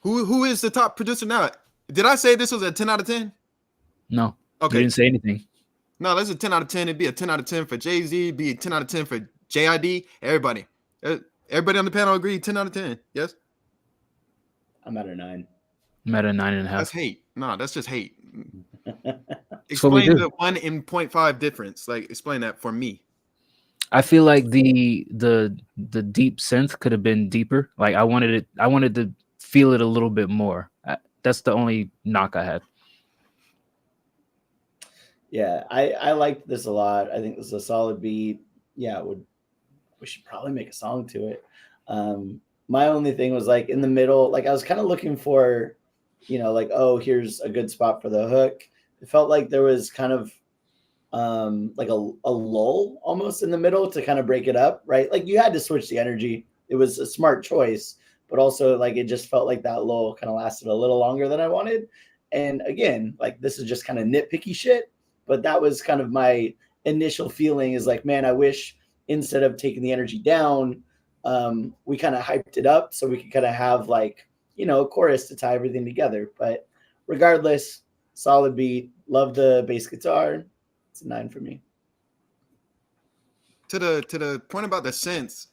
Who is the top producer now? Did I say this was a 10 out of 10? No. Okay. You didn't say anything. No, that's a 10 out of 10. It'd be a 10 out of 10 for Jay-Z. It'd be a 10 out of 10 for JID. Everybody. Everybody on the panel agree 10 out of 10. Yes? I'm at a 9. I'm at a 9.5. That's hate. No, that's just hate. Explain the 1 in 0.5 difference. Like, explain that for me. I feel like the deep synth could have been deeper. Like I wanted to feel it a little bit more. That's the only knock I had. Yeah, I liked this a lot. I think this is a solid beat. Yeah, we should probably make a song to it. My only thing was like in the middle, like I was kind of looking for, like, oh, here's a good spot for the hook. It felt like there was kind of like a lull almost in the middle to kind of break it up, right? Like you had to switch the energy. It was a smart choice, but also like it just felt like that lull kind of lasted a little longer than I wanted. And again, like this is just kind of nitpicky shit, but that was kind of my initial feeling is like, man, I wish instead of taking the energy down, we kind of hyped it up so we could kind of have like, you know, a chorus to tie everything together. But regardless, solid beat. Love the bass guitar. It's a 9 for me. To the point about the synths.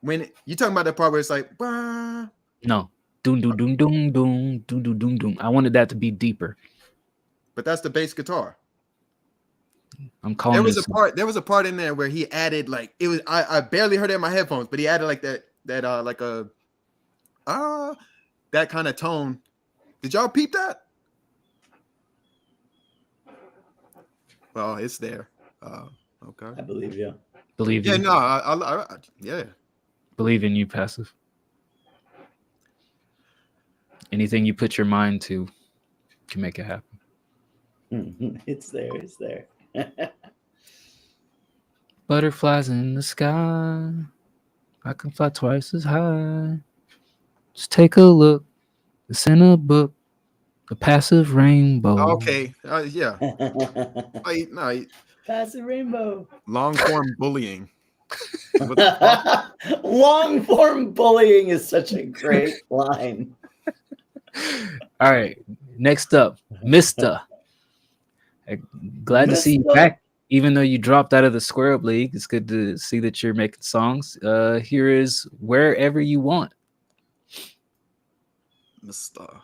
When you talking about the part where it's like, bah. No, doom doom doom doom doom doom doom doom doom. I wanted that to be deeper. But that's the bass guitar. I'm calling. There was a part in there where he added like it was. I barely heard it in my headphones, but he added like that like a that kind of tone. Did y'all peep that? Well, it's there. Okay. I believe you. Believe you. Yeah, no, I yeah. Believe in you, Passive. Anything you put your mind to can make it happen. It's there. It's there. Butterflies in the sky. I can fly twice as high. Just take a look. It's in a book. A passive rainbow. Okay. Yeah. No. Passive rainbow. Long form bullying. Long form bullying is such a great line. All right. Next up, Mr. Glad to see you back. Even though you dropped out of the Square Up League, it's good to see that you're making songs. Here is Wherever You Want. Mr.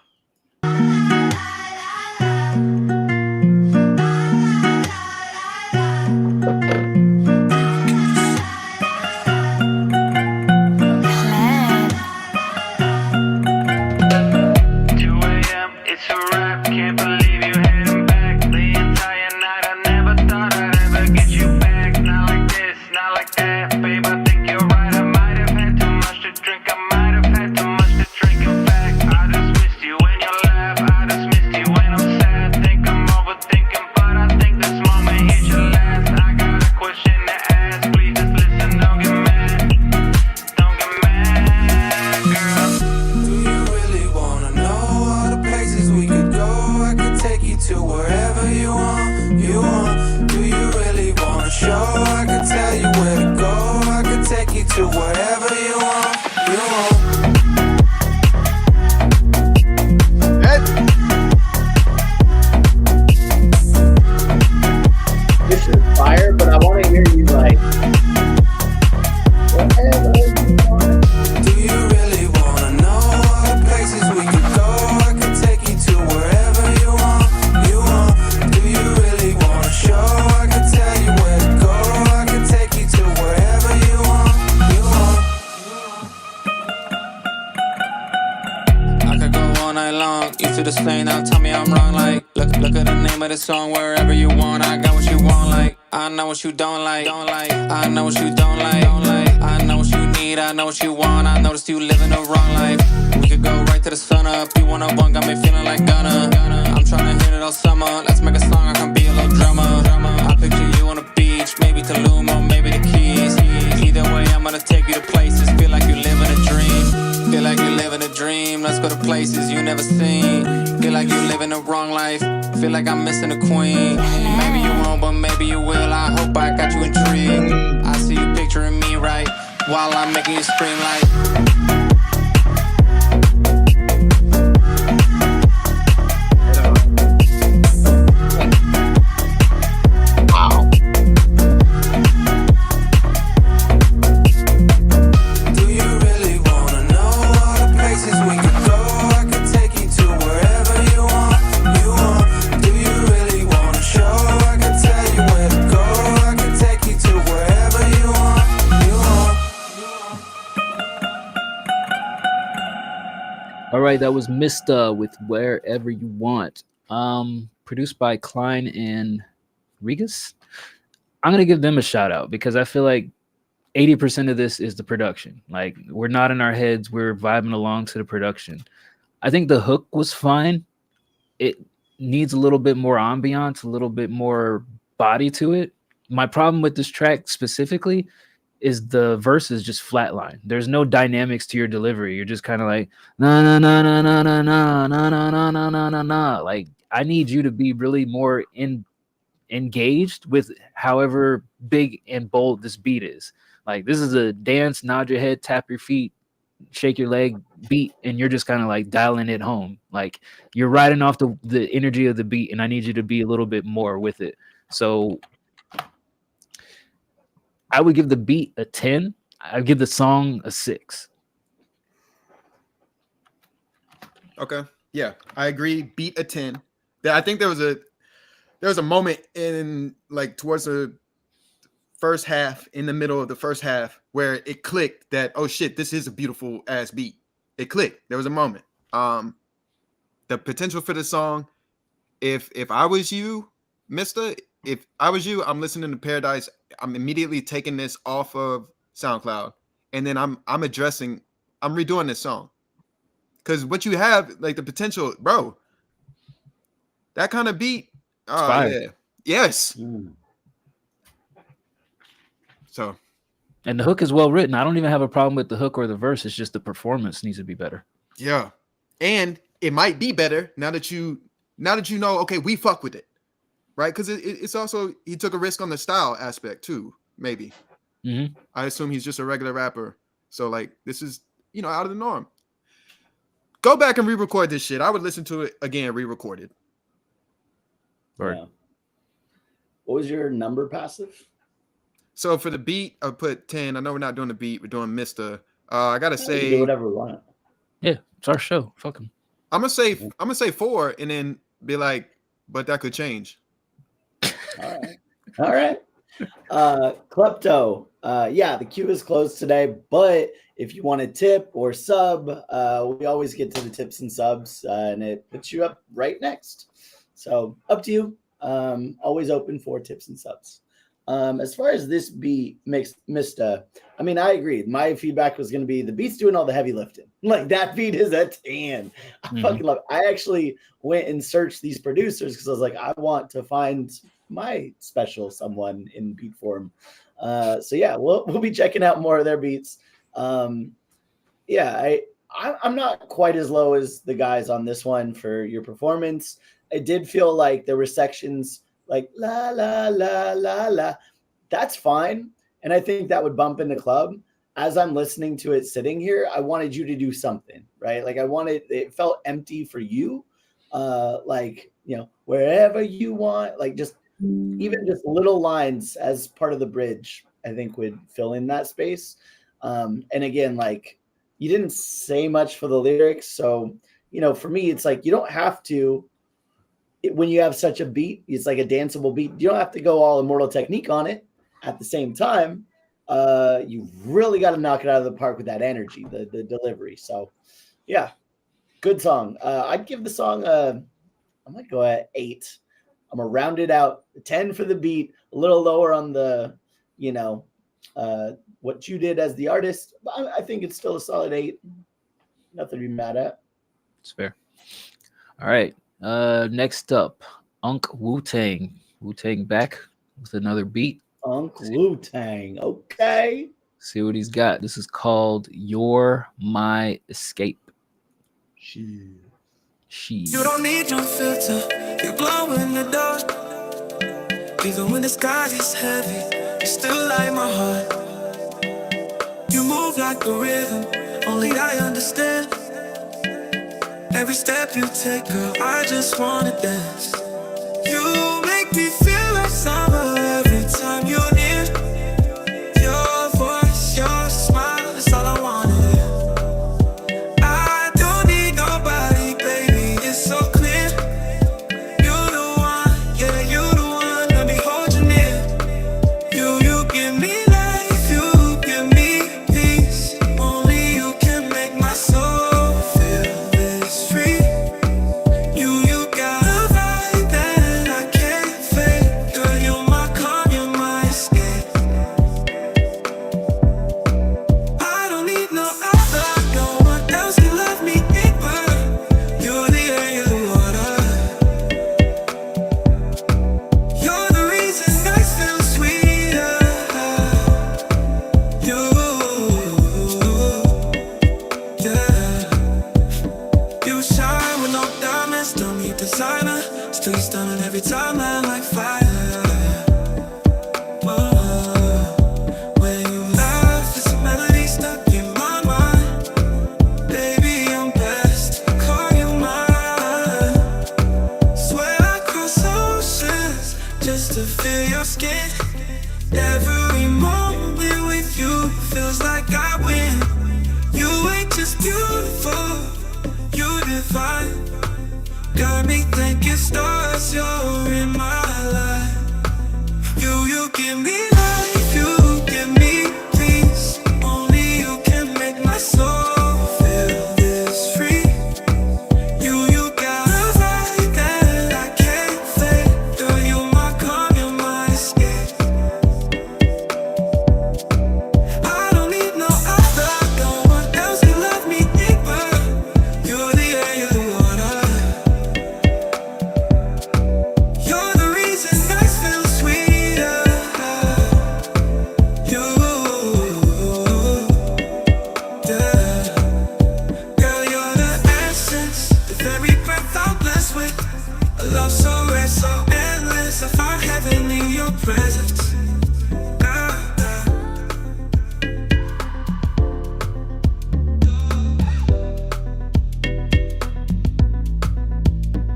Song Wherever You Want. I got what you want, like I know what you don't like. I know what you don't like. I know what you need. I know what you want. I noticed you living the wrong life. We could go right to the sun up. You wanna bunk, got me feeling like Gunna. I'm trying to hit it all summer. Let's make a song. I can be a little drummer. I picture you on the beach, maybe Tulum or maybe the Keys. Either way, I'm gonna take you to places. Feel like you live in a dream. Feel like you live in a dream. Let's go to places you never seen. Feel like you living the wrong life. Feel like I'm missing a queen. Maybe you won't, but maybe you will. I hope I got you intrigued. I see you picturing me right while I'm making you scream like. All right, that was Mista with Wherever You Want. Produced by Klein and Regas. I'm gonna give them a shout out because I feel like 80% of this is the production. Like we're not in our heads, we're vibing along to the production. I think the hook was fine. It needs a little bit more ambiance, a little bit more body to it. My problem with this track specifically is the verses just flatline. There's no dynamics to your delivery. You're just kind of like na na na na na na na na na na na na na na. Like I need you to be really more engaged with however big and bold this beat is. Like this is a dance, nod your head, tap your feet, shake your leg beat, and you're just kind of like dialing it home. Like you're riding off the energy of the beat, and I need you to be a little bit more with it. So I would give the beat a 10. I'd give the song a 6. Okay. Yeah, I agree. Beat a 10. I think there was a moment in like towards the first half, in the middle of the first half, where it clicked that, oh shit, this is a beautiful ass beat. It clicked. There was a moment. The potential for the song, if I was you, Mister, if I was you, I'm listening to Paradise. I'm immediately taking this off of SoundCloud, and then I'm redoing this song. Because what you have, like the potential, bro, that kind of beat. Oh yeah. Yes. So, and the hook is well written. I don't even have a problem with the hook or the verse. It's just the performance needs to be better. Yeah, and it might be better now that you know. Okay, we fuck with it, right? Because it's also he took a risk on the style aspect too. Maybe. Mm-hmm. I assume he's just a regular rapper, so like this is out of the norm. Go back and re-record this shit. I would listen to it again, re-recorded. Right. Yeah. What was your number, Passive? So for the beat, I put 10. I know we're not doing the beat. We're doing Mr. I gotta say, do whatever we want. Yeah, it's our show. Fuck him. I'm gonna say 4, and then be like, but that could change. All right. Klepto. Yeah, the queue is closed today, but if you want a tip or sub, we always get to the tips and subs, and it puts you up right next. So up to you. Always open for tips and subs. As far as this beat Mista, I mean, I agree. My feedback was going to be the beat's doing all the heavy lifting. Like that beat is a 10. I fucking love it. I actually went and searched these producers because I was like, I want to find my special someone in beat form. So yeah, we'll be checking out more of their beats. Yeah, I'm not quite as low as the guys on this one for your performance. I did feel like there were sections like la la la la la. That's fine, and I think that would bump in the club. As I'm listening to it sitting here, I wanted you to do something, right? Like it felt empty for you. Like, wherever you want, like even just little lines as part of the bridge, I think would fill in that space. And again, like you didn't say much for the lyrics. So, for me, it's like, you don't have to, when you have such a beat, it's like a danceable beat. You don't have to go all Immortal Technique on it. At the same time, you really got to knock it out of the park with that energy, the delivery. So yeah, good song. I'd give the song I might go at 8. I'm gonna round it out. 10 for the beat, a little lower on the, what you did as the artist. But I think it's still a solid 8. Nothing to be mad at. It's fair. All right. Next up, Unk Wu-Tang. Wu-Tang back with another beat. Unk Wu-Tang. Okay. See what he's got. This is called You're My Escape. You don't need no filter. You glow in the dark. Even when the sky is heavy, you still light my heart. You move like a rhythm, only I understand. Every step you take, girl, I just wanna dance. You make me feel like summer every time you're near. Your voice, your smile, that's all I wanna hear. I don't need nobody, baby, it's so clear. You're the one, yeah, you're the one, let me hold you near. You give me life, you give me peace. Only you can make my soul feel this free. You got a vibe. stunning every time I like fire. When you laugh, it's a melody stuck in my mind. Baby, I'm blessed to call you mine. Swear I cross oceans just to feel your skin. Every moment with you feels like I win. You ain't just beautiful, you divine. Got me thinking stars, you're in my life. You give me life, you give me peace. Only you can make my soul feel this free. You got a vibe that I can't fake. Girl, you my calm, you're my escape. I don't need no other, no one else can love me deeper. You're the air, you're the water. You're the reason nights feel sweeter. You, yeah. Girl, you're the essence, the very breath I'm blessed with. A love so rare, so endless. I found heaven in your presence.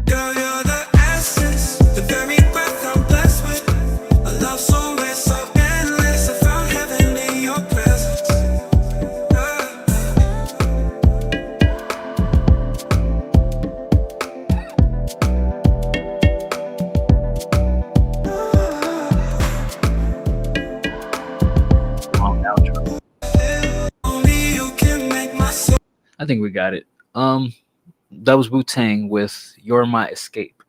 Girl, you're the essence, the very breath I'm blessed with. A love so rare, so endless. I found heaven in your presence. Only you can make my soul. I think we got it. That was Wu-Tang with You're My Escape.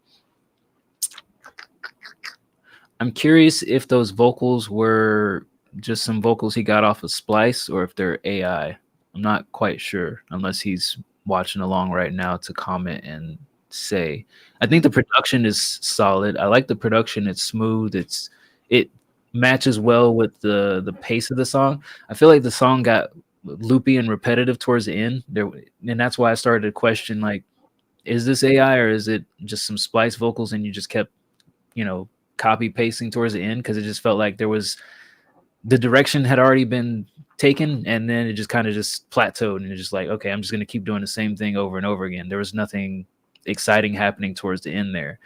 I'm curious if those vocals were just some vocals he got off of Splice or if they're AI. I'm not quite sure unless he's watching along right now to comment and say. I think the production is solid. I like the production. It's smooth. It matches well with the pace of the song. I feel like the song got loopy and repetitive towards the end there, and that's why I started to question, like, is this AI or is it just some Splice vocals and you just kept, copy pasting towards the end, because it just felt like there was the direction had already been taken and then it just kind of just plateaued and it's just like, okay, I'm just going to keep doing the same thing over and over again. There was nothing exciting happening towards the end there.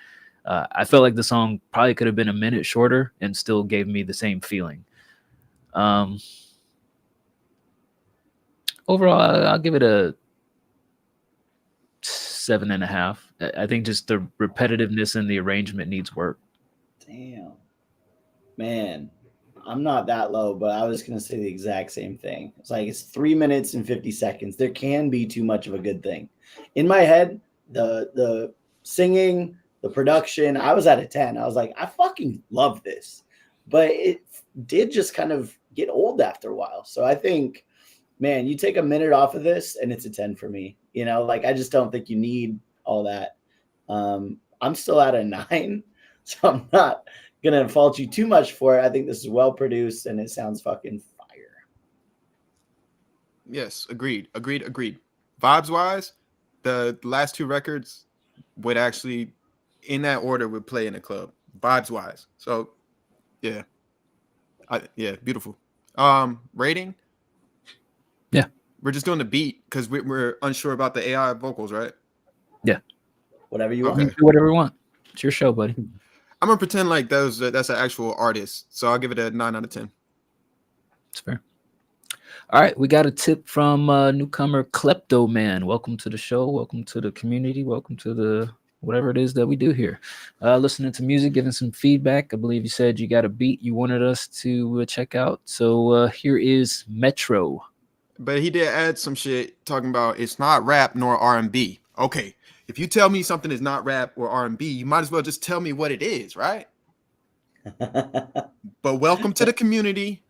I felt like the song probably could have been a minute shorter and still gave me the same feeling. Overall, I'll give it a 7.5. I think just the repetitiveness and the arrangement needs work. Damn. Man, I'm not that low, but I was going to say the exact same thing. It's like it's 3 minutes and 50 seconds. There can be too much of a good thing. In my head, the singing, the production, I was at a 10. I was like, I fucking love this. But it did just kind of get old after a while. So I think, man, you take a minute off of this and it's a 10 for me. I just don't think you need all that. I'm still at a 9, so I'm not going to fault you too much for it. I think this is well produced and it sounds fucking fire. Yes, agreed. Vibes wise, the last 2 records would actually, in that order, would play in a club. Vibes wise. So, yeah. Beautiful. Rating? Yeah. We're just doing the beat because we're unsure about the AI vocals, right? Yeah. Whatever you want. Do whatever you want. It's your show, buddy. I'm gonna pretend like that's an actual artist, so I'll give it a 9 out of 10. It's fair. All right, we got a tip from newcomer Klepto Man. Welcome to the show. Welcome to the community. Welcome to the whatever it is that we do here. Listening to music, giving some feedback. I believe you said you got a beat you wanted us to check out. So here is Metro. But he did add some shit talking about it's not rap nor R&B. Okay, if you tell me something is not rap or R&B, you might as well just tell me what it is, right? But welcome to the community.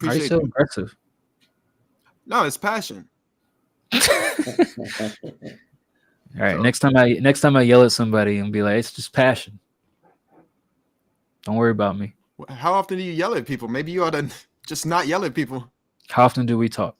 Are you so aggressive? No, it's passion. All right, next time I yell at somebody and be like, it's just passion. Don't worry about me. How often do you yell at people? Maybe you ought to just not yell at people. How often do we talk?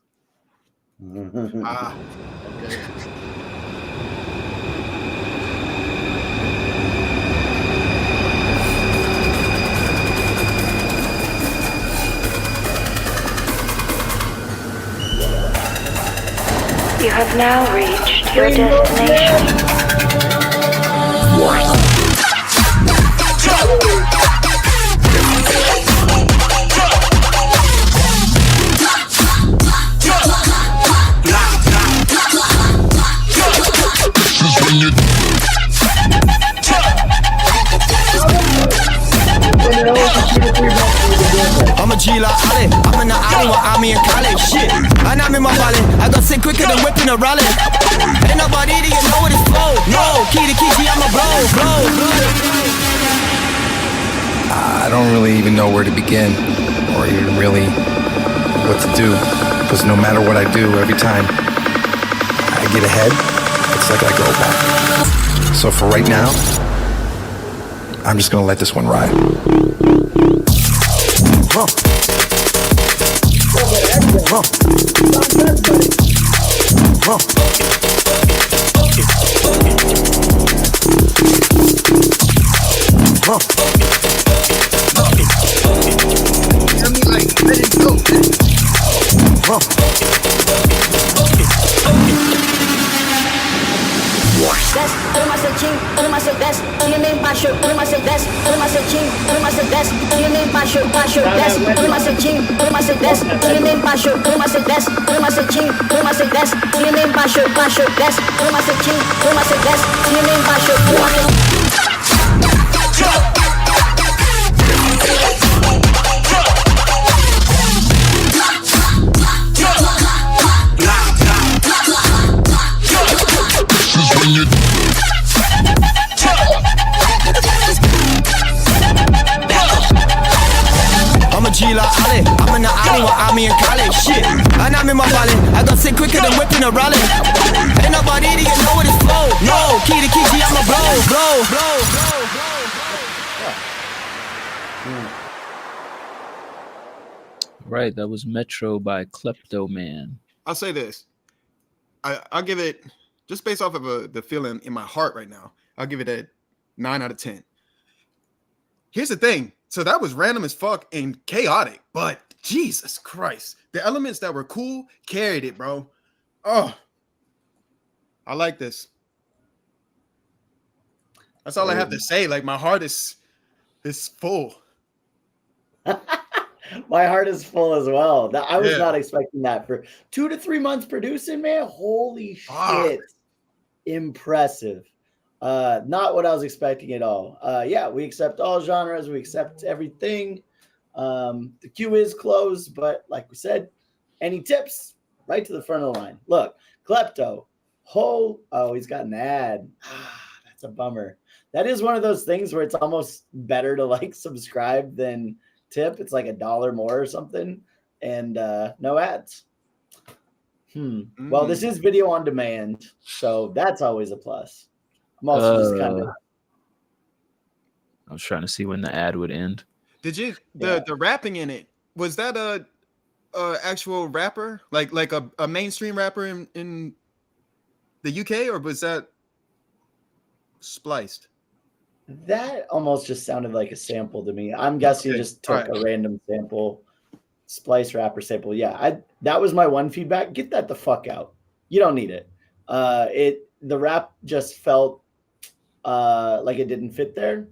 have now reached your destination. I'm a G like Ali. I'm in the alley while I'm in college. Shit, and I'm in my valley. I got sick quicker than whipping a rally. Ain't nobody to get know what it's flow. No, key to key, I'm a blow. I don't really even know where to begin, or even really what to do. Because no matter what I do, every time I get ahead, it's like I go back. So for right now, I'm just gonna let this one ride. That's all my say ching, all my say that's you name basho, all my say that's all my say ching, all my say that's you name basho, that's all my say ching, all my say that's you name basho, all my say that's all my say ching, all my say that's you name basho, that's all my say ching, all my say that's you name basho. I'm a G like Ali. I'm in the alley while I'm in college. Shit, and I'm in my valley. I got sick quicker than whipping a rally. Ain't nobody to get know what it's flow. No, key to key, I'm a blow. Right, that was Metro by Kleptoman. I'll say this. I'll give it, just based off of the feeling in my heart right now, I'll give it a 9 out of 10. Here's the thing. So that was random as fuck and chaotic, but Jesus Christ, the elements that were cool carried it, bro. Oh, I like this. That's all I have to say. Like, my heart is full. My heart is full as well. I was not expecting that for 2 to 3 months producing, man. Holy shit. Impressive. Not what I was expecting at all. Yeah, we accept all genres. We accept everything. The queue is closed, but like we said, any tips, right to the front of the line. Look, Klepto. Oh, he's got an ad. That's a bummer. That is one of those things where it's almost better to like subscribe than tip. It's like $1 more or something, and no ads. Well, this is video on demand, so that's always a plus. I'm also just kind of. I was trying to see when the ad would end. Did you the rapping in it? Was that a actual rapper, like a mainstream rapper in the UK, or was that spliced? That almost just sounded like a sample to me. I'm guessing you just took a random sample, splice rapper sample. Yeah, that was my one feedback. Get that the fuck out. You don't need it. The rap just felt like it didn't fit there,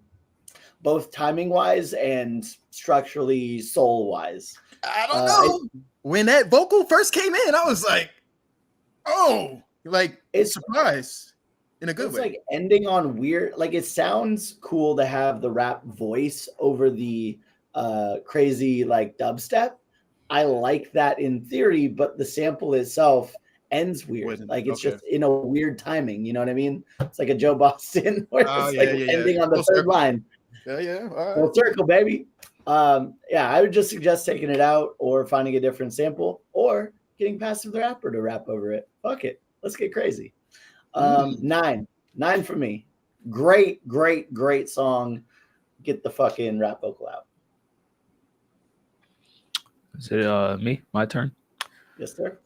both timing wise and structurally, soul wise. I don't know. When that vocal first came in, I was like, "Oh, like it's surprise." In a good way. It's like ending on weird, like it sounds cool to have the rap voice over the crazy like dubstep. I like that in theory, but the sample itself ends weird. Like it's just in a weird timing. You know what I mean? It's like a Joe Boston where it's ending on the third line. Yeah. All right. Full circle, baby. I would just suggest taking it out or finding a different sample or getting Passive the Rapper to rap over it. Fuck it. Let's get crazy. 9 for me. Great song. Get the fucking rap vocal out. Is it me? My turn? Yes, sir.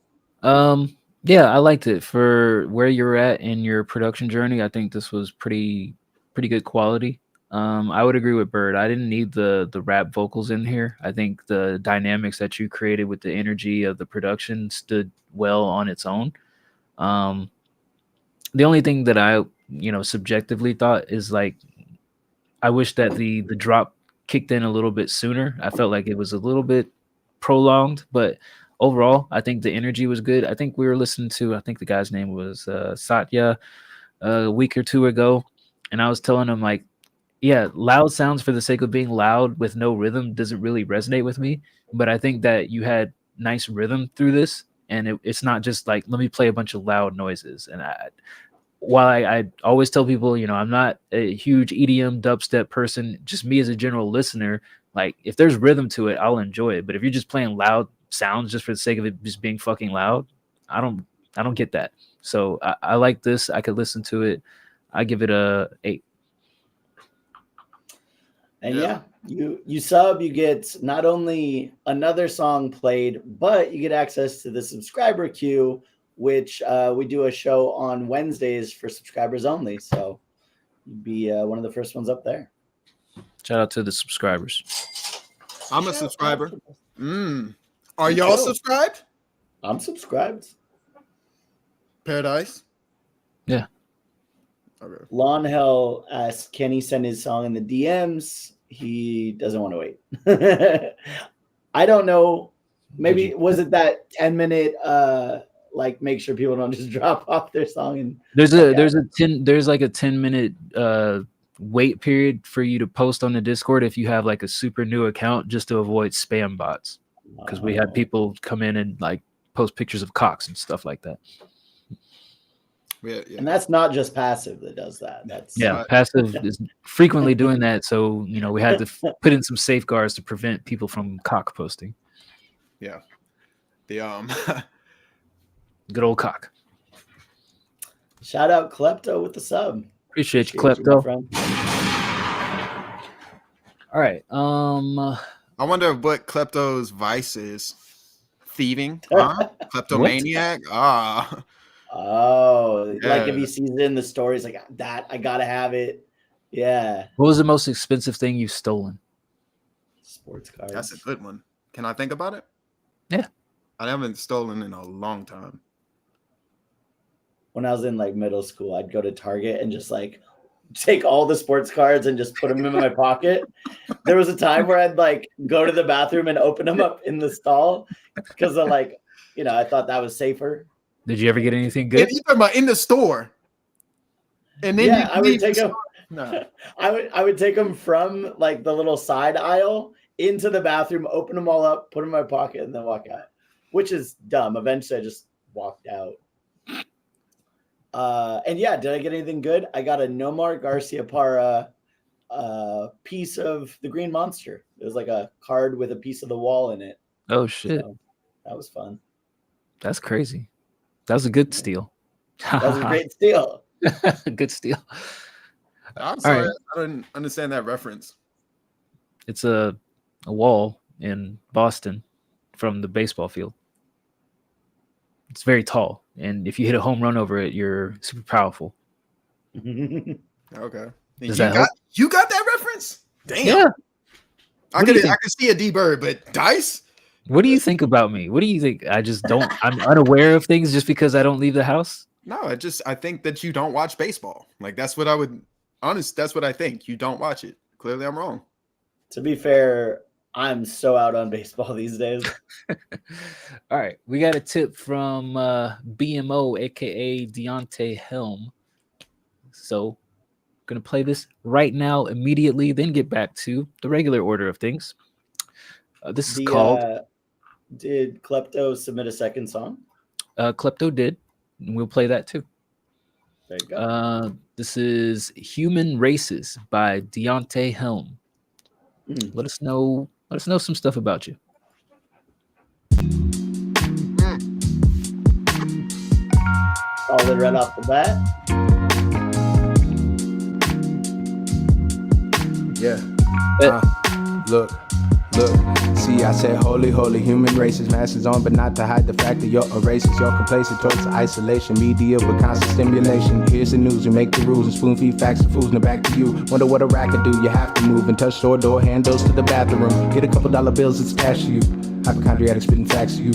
Yeah, I liked it for where you're at in your production journey. I think this was pretty good quality. I would agree with Bird. I didn't need the rap vocals in here. I think the dynamics that you created with the energy of the production stood well on its own. The only thing that I, subjectively thought is like, I wish that the drop kicked in a little bit sooner. I felt like it was a little bit prolonged, but overall, I think the energy was good. I think we were listening to, I think the guy's name was Satya a week or two ago, and I was telling him like, yeah, loud sounds for the sake of being loud with no rhythm doesn't really resonate with me. But I think that you had nice rhythm through this, and it's not just like, let me play a bunch of loud noises. And while I always tell people, I'm not a huge EDM dubstep person, just me as a general listener, like if there's rhythm to it, I'll enjoy it. But if you're just playing loud sounds just for the sake of it just being fucking loud, I don't get that. So I like this. I could listen to it. I give it a 8. And yeah, you sub, you get not only another song played, but you get access to the subscriber queue, which we do a show on Wednesdays for subscribers only. So you'd be one of the first ones up there. Shout out to the subscribers. I'm a subscriber. Are y'all subscribed? I'm subscribed. Paradise? Yeah. Okay. Lawn Hell asks, can he send his song in the DMs? He doesn't want to wait. I don't know. Maybe was it that 10-minute like make sure people don't just drop off their song and there's like a 10-minute wait period for you to post on the Discord if you have like a super new account, just to avoid spam bots, because we had people come in and like post pictures of cocks and stuff like that. Yeah. And that's not just passive that does that. That's passive is frequently doing that. So we had to put in some safeguards to prevent people from cock posting. Yeah. The good old cock. Shout out Klepto with the sub. Appreciate you, Klepto. All right. I wonder what Klepto's vice is. Thieving? Huh? Kleptomaniac? Oh, like if he sees it in the stories, like that, I gotta have it. Yeah. What was the most expensive thing you've stolen? Sports cards. That's a good one. Can I think about it? Yeah. I haven't stolen in a long time. When I was in like middle school, I'd go to Target and just like take all the sports cards and just put them in my pocket. There was a time where I'd like go to the bathroom and open them up in the stall because of like, I thought that was safer. Did you ever get anything good? If you talking about in the store, and then I would take them. No. I would take them from like the little side aisle into the bathroom, open them all up, put them in my pocket, and then walk out. Which is dumb. Eventually, I just walked out. And yeah, did I get anything good? I got a Nomar Garciaparra piece of the Green Monster. It was like a card with a piece of the wall in it. Oh shit! So, that was fun. That's crazy. That was a good steal. That was a great steal. Good steal. I'm sorry, I didn't understand that reference. It's a wall in Boston from the baseball field. It's very tall, and if you hit a home run over it, you're super powerful. Okay. You got that reference? Damn. Yeah. I could see a D Bird, but dice? What do you think about me? What do you think? I'm unaware of things just because I don't leave the house. No, I think that you don't watch baseball. Like that's what I think. You don't watch it. Clearly I'm wrong. To be fair, I'm so out on baseball these days. All right. We got a tip from BMO, aka Deontay Helm. So gonna play this right now, immediately, then get back to the regular order of things. This is called. Did Klepto submit a second song? Klepto did, and we'll play that too. There you go. This is Human Races by Deontay Helm. Let us know some stuff about you. Solid right off the bat. Yeah. Look. See, I said holy, holy, human races, masses on, but not to hide the fact that you're a racist. You're complacent towards isolation, media with constant stimulation. Here's the news, we make the rules and spoon feed facts to fools. Now back to you. Wonder what a racket do. You have to move and touch store door handles to the bathroom. Get a couple dollar bills, it's attached to you. Hypochondriatic spitting facts to you.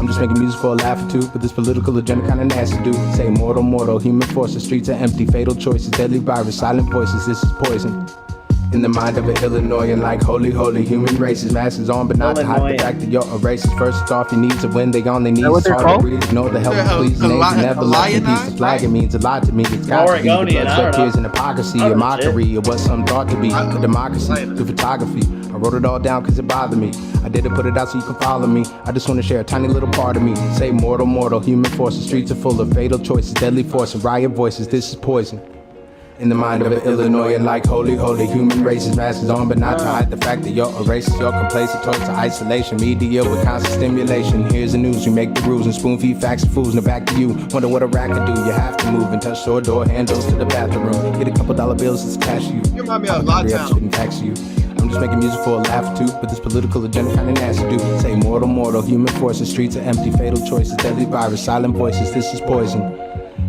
I'm I'm just making music for a laugh or two, but this political agenda kinda nasty, dude. Say mortal, mortal, human force, the streets are empty, fatal choices, deadly virus, silent voices, this is poison. In the mind of an Illinoisan, like holy, holy, human races, masses on, but not to hide the fact that you're a racist. First off, your needs are when they on their knees. It's hard to breathe, ignore the help, please, names, and never let in peace. The flag, it means a lot to me. It's got to be the blood, sweat, tears, and hypocrisy, a mockery of what some thought to be a democracy through photography. I wrote it all down because it bothered me. I didn't put it out so you can follow me. I just want to share a tiny little part of me. Say mortal, mortal, human force. The streets are full of fatal choices, deadly force, and riot voices. This is poison. In the mind of an Illinoisan, like holy, holy, human races, masses on, but not to hide the fact that you're a racist, you're complacent, towards to isolation, media with constant stimulation. Here's the news, you make the rules and spoon feed facts and fools. Now back to you, wonder what a rat could do. You have to move and touch your door handles to the bathroom. Get a couple dollar bills to cash you. You remind me of Lot Town. Tax you. I'm just making music for a laugh or two, but this political agenda kinda nasty, dude. Say mortal, mortal, human force, the streets are empty, fatal choices, deadly virus, silent voices, this is poison.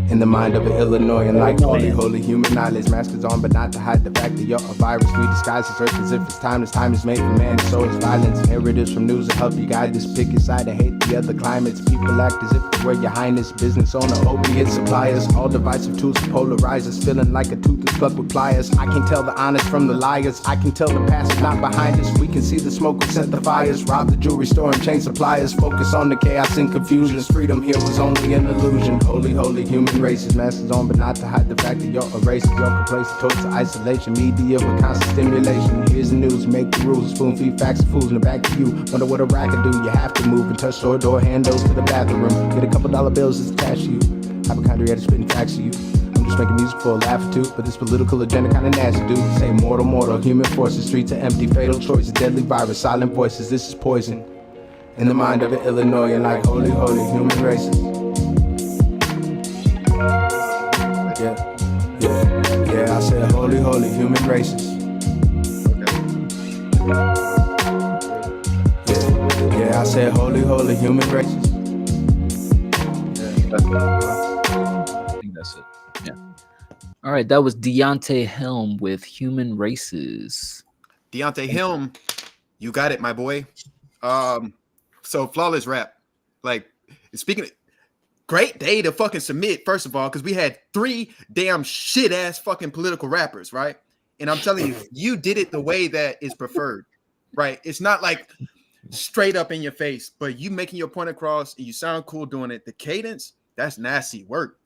In the mind of an Illinoisan, like holy, holy, human knowledge, maskers on, but not to hide the fact that you're a virus. We disguise as earth as if it's timeless. Time is made for man, so is violence. Here it is from news to help you guide this. Pick your side and hate the other climates. People act as if they were your highness. Business owner, opiate suppliers. All divisive tools to polarize us. Feeling like a tooth is plucked with pliers. I can tell the honest from the liars. I can tell the past is not behind us. We can see the smoke will set the fires. Rob the jewelry store and chain suppliers. Focus on the chaos and confusion. Freedom here was only an illusion. Holy, holy, human races, masses on, but not to hide the fact that you're a racist, you're complacent, towards to isolation, media with constant stimulation. Here's the news, make the rules, spoon feed facts and fools. Now back to you, wonder what a rat can do. You have to move and touch your door handles to the bathroom. Get a couple dollar bills to cash you. Hypochondriac spitting facts to you. I'm just making music for a laugh or two, but this political agenda kinda nasty, dude. Say mortal, mortal, human force, the streets are empty, fatal choices, deadly virus, silent voices, this is poison. In the mind of an Illinoisan, like holy, holy, human races. Yeah, I said holy, holy, human races. Yeah, I said holy, holy, human races. I think that's it. Yeah. All right, that was Deontay Helm with Human Races. Deontay Helm, you got it, my boy. So flawless rap. Like, speaking of, great day to fucking submit, first of all, because we had 3 damn shit ass fucking political rappers, right? And I'm telling you, you did it the way that is preferred, right? It's not like straight up in your face, but you making your point across and you sound cool doing it. The cadence, that's nasty work.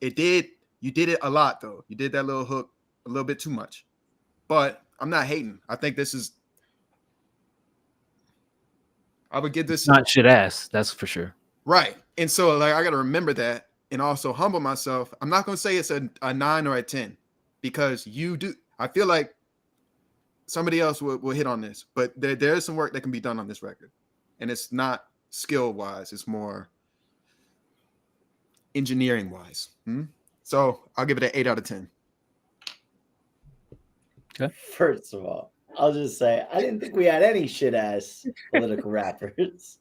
You did it a lot though. You did that little hook a little bit too much, but I'm not hating. I think this is, I would give this not shit ass, that's for sure. Right. And so like I got to remember that and also humble myself. I'm not going to say it's a 9 or a 10 because you do. I feel like somebody else will hit on this, but there is some work that can be done on this record. And it's not skill wise. It's more engineering wise. So I'll give it an 8 out of 10. Okay. First of all, I'll just say I didn't think we had any shit ass political rappers.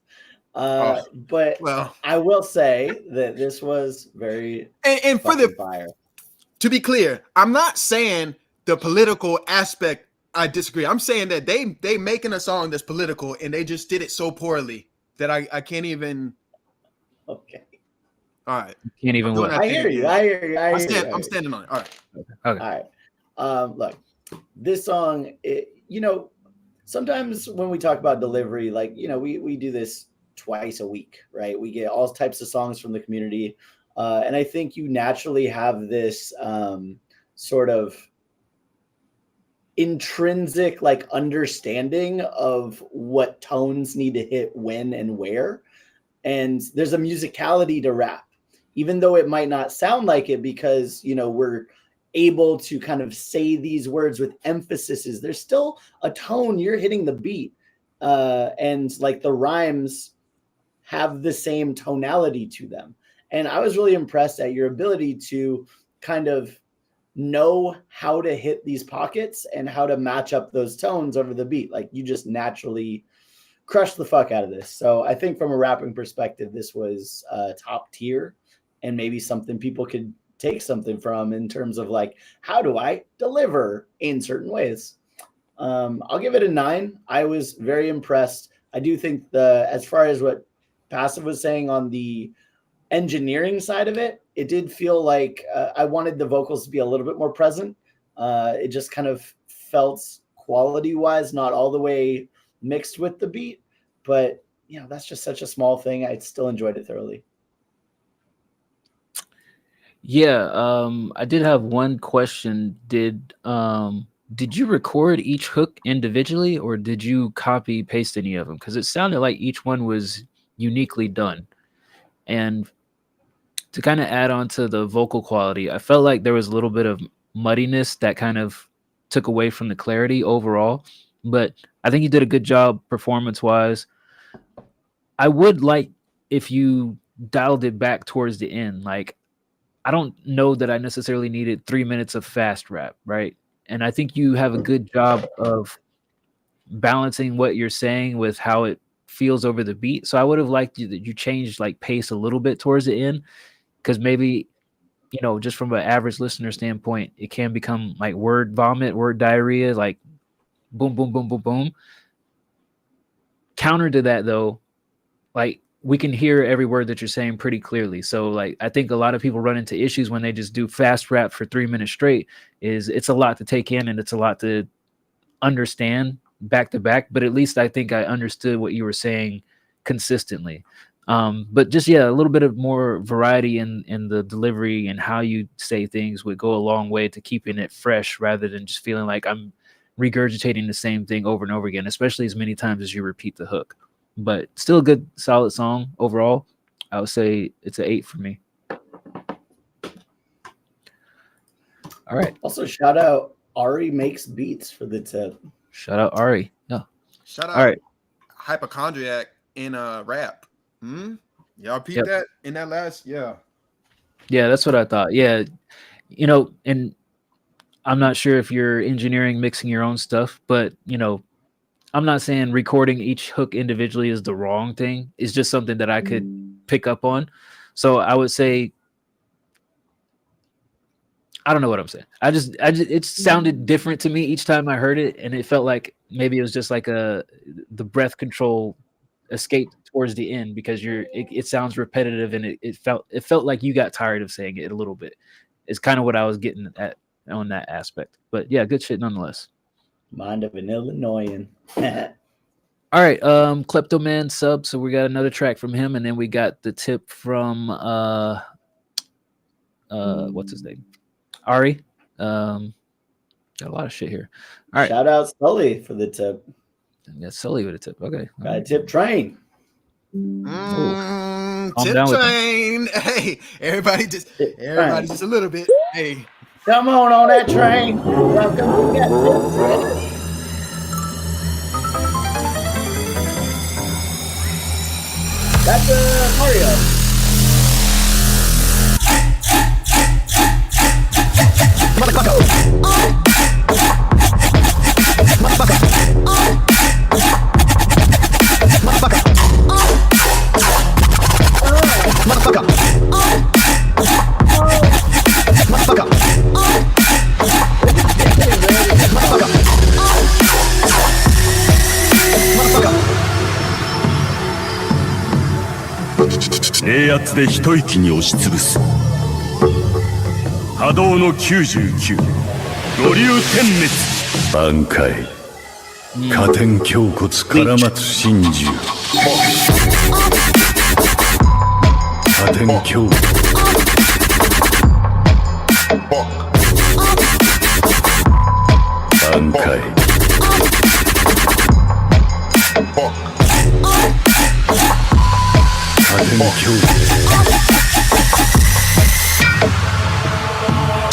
But I will say that this was very and for the fire. To be clear, I'm not saying the political aspect I disagree. I'm saying that they making a song that's political and they just did it so poorly that I can't even. Okay. All right. Can't even. What? I hear you. I'm standing on it. All right. Okay. All right. Look, this song, sometimes when we talk about delivery, like, we do this twice a week, right? We get all types of songs from the community. And I think you naturally have this sort of intrinsic like understanding of what tones need to hit when and where. And there's a musicality to rap, even though it might not sound like it because, we're able to kind of say these words with emphases. There's still a tone, you're hitting the beat. And like the rhymes have the same tonality to them. And I was really impressed at your ability to kind of know how to hit these pockets and how to match up those tones over the beat. Like you just naturally crushed the fuck out of this. So I think from a rapping perspective, this was top tier and maybe something people could take something from in terms of like, how do I deliver in certain ways? I'll give it a 9. I was very impressed. I do think as far as what Passive was saying on the engineering side of it, it did feel like I wanted the vocals to be a little bit more present. It just kind of felt quality-wise not all the way mixed with the beat, but that's just such a small thing. I still enjoyed it thoroughly. Yeah, I did have one question. Did you record each hook individually, or did you copy paste any of them? Because it sounded like each one was uniquely done. And to kind of add on to the vocal quality, I felt like there was a little bit of muddiness that kind of took away from the clarity overall. But I think you did a good job performance-wise. I would like if you dialed it back towards the end. Like, I don't know that I necessarily needed 3 minutes of fast rap, right? And I think you have a good job of balancing what you're saying with how it feels over the beat. So I would have liked you that you changed like pace a little bit towards the end, because maybe, just from an average listener standpoint, it can become like word vomit, word diarrhea, like boom, boom, boom, boom, boom. Counter to that though, like, we can hear every word that you're saying pretty clearly. So like, I think a lot of people run into issues when they just do fast rap for 3 minutes straight. It's a lot to take in and it's a lot to understand back to back, but at least I think I understood what you were saying consistently. But just, a little bit of more variety in the delivery and how you say things would go a long way to keeping it fresh rather than just feeling like I'm regurgitating the same thing over and over again, especially as many times as you repeat the hook. But still a good, solid song overall. I would say it's an 8 for me. All right. Also, shout out Ari Makes Beats for the tip. Shout out Ari. No. Shout out All right. Hypochondriac in rap. Y'all peeped that in that last? Yeah, that's what I thought. Yeah. And I'm not sure if you're engineering, mixing your own stuff, but, I'm not saying recording each hook individually is the wrong thing. It's just something that I could pick up on. So I would say, I don't know what I'm saying. It sounded different to me each time I heard it. And it felt like maybe it was just like the breath control escape towards the end, because it sounds repetitive and it felt like you got tired of saying it a little bit. It's kind of what I was getting at on that aspect. But yeah, good shit nonetheless. Mind of an Illinoisan. All right, Kleptoman sub. So we got another track from him, and then we got the tip from what's his name? Ari. Got a lot of shit here. All right. Shout out Sully for the tip. Yeah, Sully with a tip. Okay. Got a tip train. Tip train. Hey, everybody just a little bit. Hey. Come on that train. Welcome to Get Tips. That's Mario.冷圧で一息に押しつぶす波動の99五流点滅挽回加点胸骨絡まつ真珠加点胸骨挽回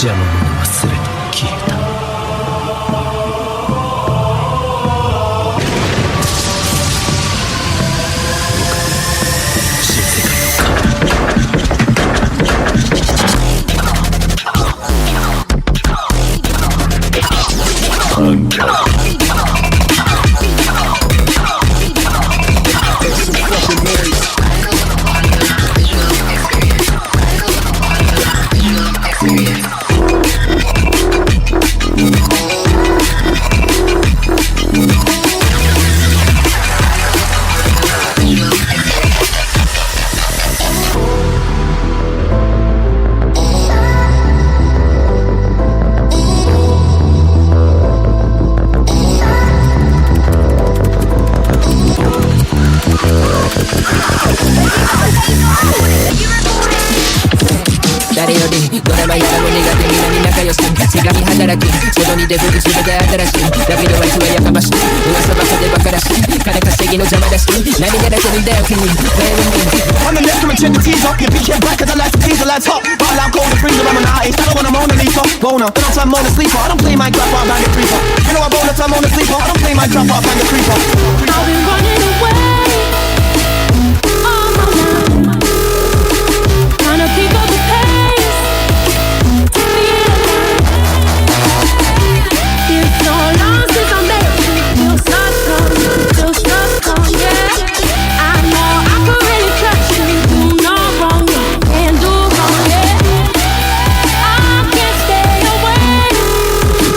邪魔者は全て消えた新世界を変える働き外に出る全て新しいダビデは人はやかましい噂ばかでバカらしい金稼ぎの邪魔だし何が出てるんだよ君 Play with me I'm the next to chin to tease up. Your bitch get back cause I like to tease her, let's hop. Ball out cold and bring the lemonade. Start when I'm on the Lisa. Boner, then I'm on the sleeper. I don't play my drop off and the creeper. You know I boner, I'm on the sleeper. I don't play my drop off and the creeper. I've been running away all my life, trying to pick up the pace, feel alive. It's so long since I met you, feel so strong, yeah. I know I could really trust you, do no wrong, can't do wrong, yeah. I can't stay away,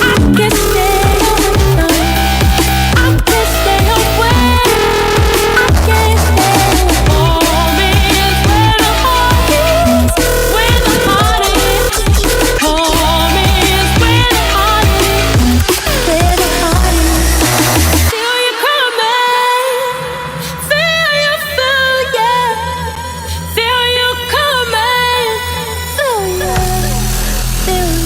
I can't stay away, I can't stay away, I can't stay home is where the heart is, where the heart is. Home is where the heart is, where the heart is. Feel you coming, feel you, yeah. Feel you coming, feel you, feel you.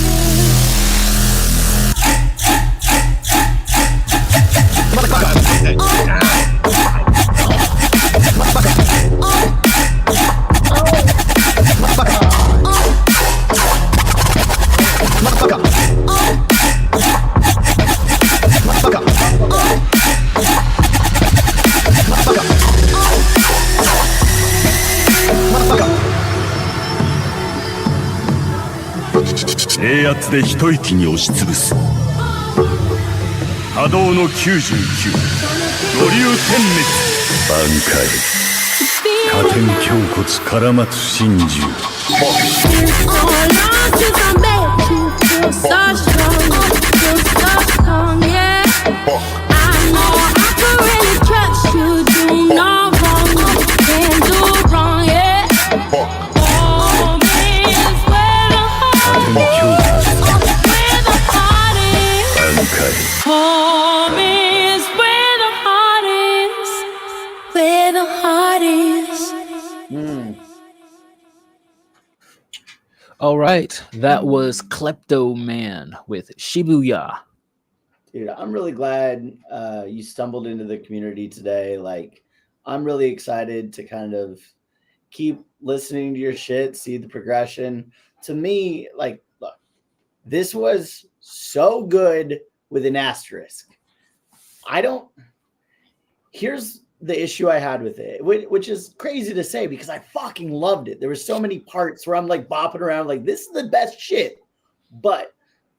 冷圧で一息に押しつぶす波動の99五流点滅挽回加点胸骨絡まつ真珠 All along since I met you, feel so strong, yeah. I know I could really trust you, do no wrong, can't do wrong, yeah. Home is where the heart is, where the heart is. 挽回 Home is where the heart is, where the heart is. All right, that was Klepto Man with Shibuya. Dude, I'm really glad you stumbled into the community today. Like, I'm really excited to kind of keep listening to your shit, see the progression. To me, like, look, this was so good with an asterisk. Here's the issue I had with it, which is crazy to say because I fucking loved it. There were so many parts where I'm like bopping around, like, this is the best shit. But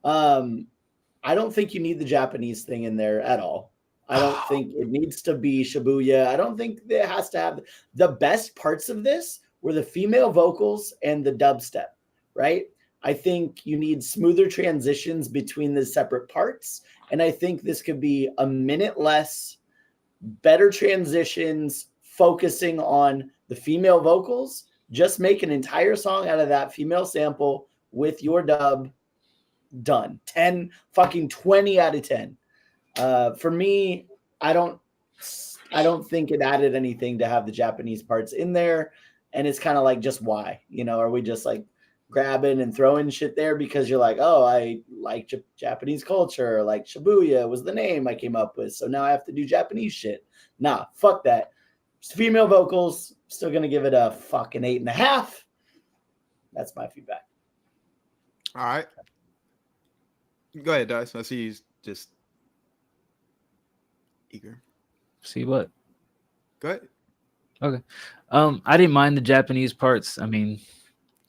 I don't think you need the Japanese thing in there at all. I don't think it needs to be Shibuya. I don't think it has to have the best parts of this were the female vocals and the dubstep, right? I think you need smoother transitions between the separate parts. And I think this could be a minute less, better transitions, focusing on the female vocals. Just make an entire song out of that female sample with your dub. Done. 20 out of 10. For me, I don't think it added anything to have the Japanese parts in there. And it's kind of like, just why? You know, are we just like grabbing and throwing shit there because you're like, oh, I like Japanese culture, like Shibuya was the name I came up with, so now I have to do Japanese shit. Nah, fuck that. Female vocals, still gonna give it a fucking 8.5. That's my feedback. All right. Go ahead, Dice. I see he's just eager. See what? Go ahead. Okay. I didn't mind the Japanese parts. I mean,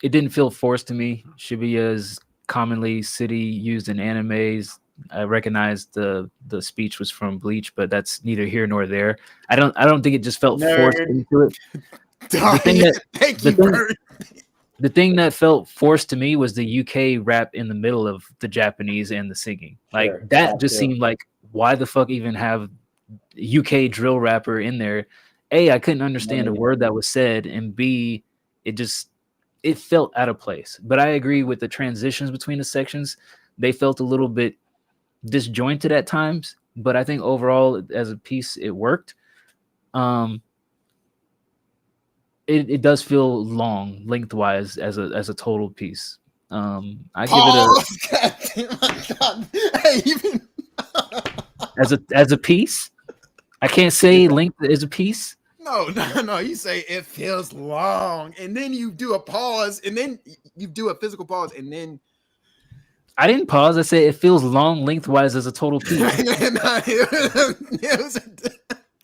it didn't feel forced to me. Shibuya is commonly city used in animes. I recognize the speech was from Bleach, but that's neither here nor there. I don't think it just felt forced into it. The thing that felt forced to me was the UK rap in the middle of the Japanese and the singing. Like that just seemed like, why the fuck even have UK drill rapper in there? A, I couldn't understand a word that was said, and B, it felt out of place. But I agree with the transitions between the sections. They felt a little bit disjointed at times, but I think overall as a piece it worked. It does feel long lengthwise as a total piece. I give it Hey, even as a piece. I can't say length is a piece. no. You say it feels long, and then you do a pause, and then you do a physical pause, and then I didn't pause. I said it feels long lengthwise as a total piece.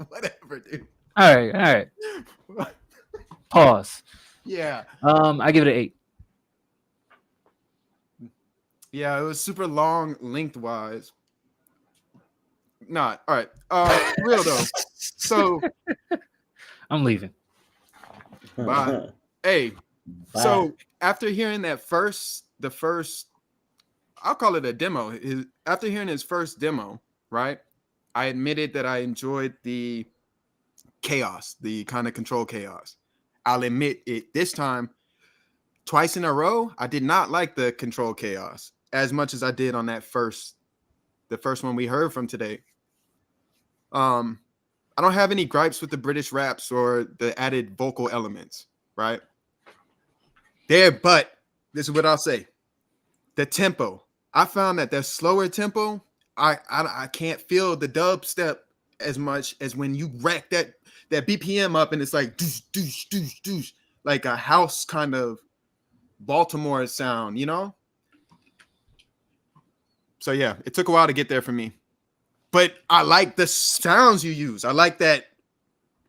Whatever, dude. All right. Pause. Yeah. I give it an 8. Yeah, it was super long lengthwise. Not all right. Real though. So I'm leaving. bye. Hey, Bye. so after hearing the first, I'll call it a demo. After hearing his first demo, right? I admitted that I enjoyed the chaos, the kind of control chaos. I'll admit it this time, twice in a row, I did not like the control chaos as much as I did on the first one we heard from today. I don't have any gripes with the British raps or the added vocal elements, right? But this is what I'll say. The tempo. I found that slower tempo, I can't feel the dubstep as much as when you rack that BPM up and it's like doosh, doosh, doosh, doosh, like a house kind of Baltimore sound, you know? So yeah, it took a while to get there for me. But I like the sounds you use. I like that.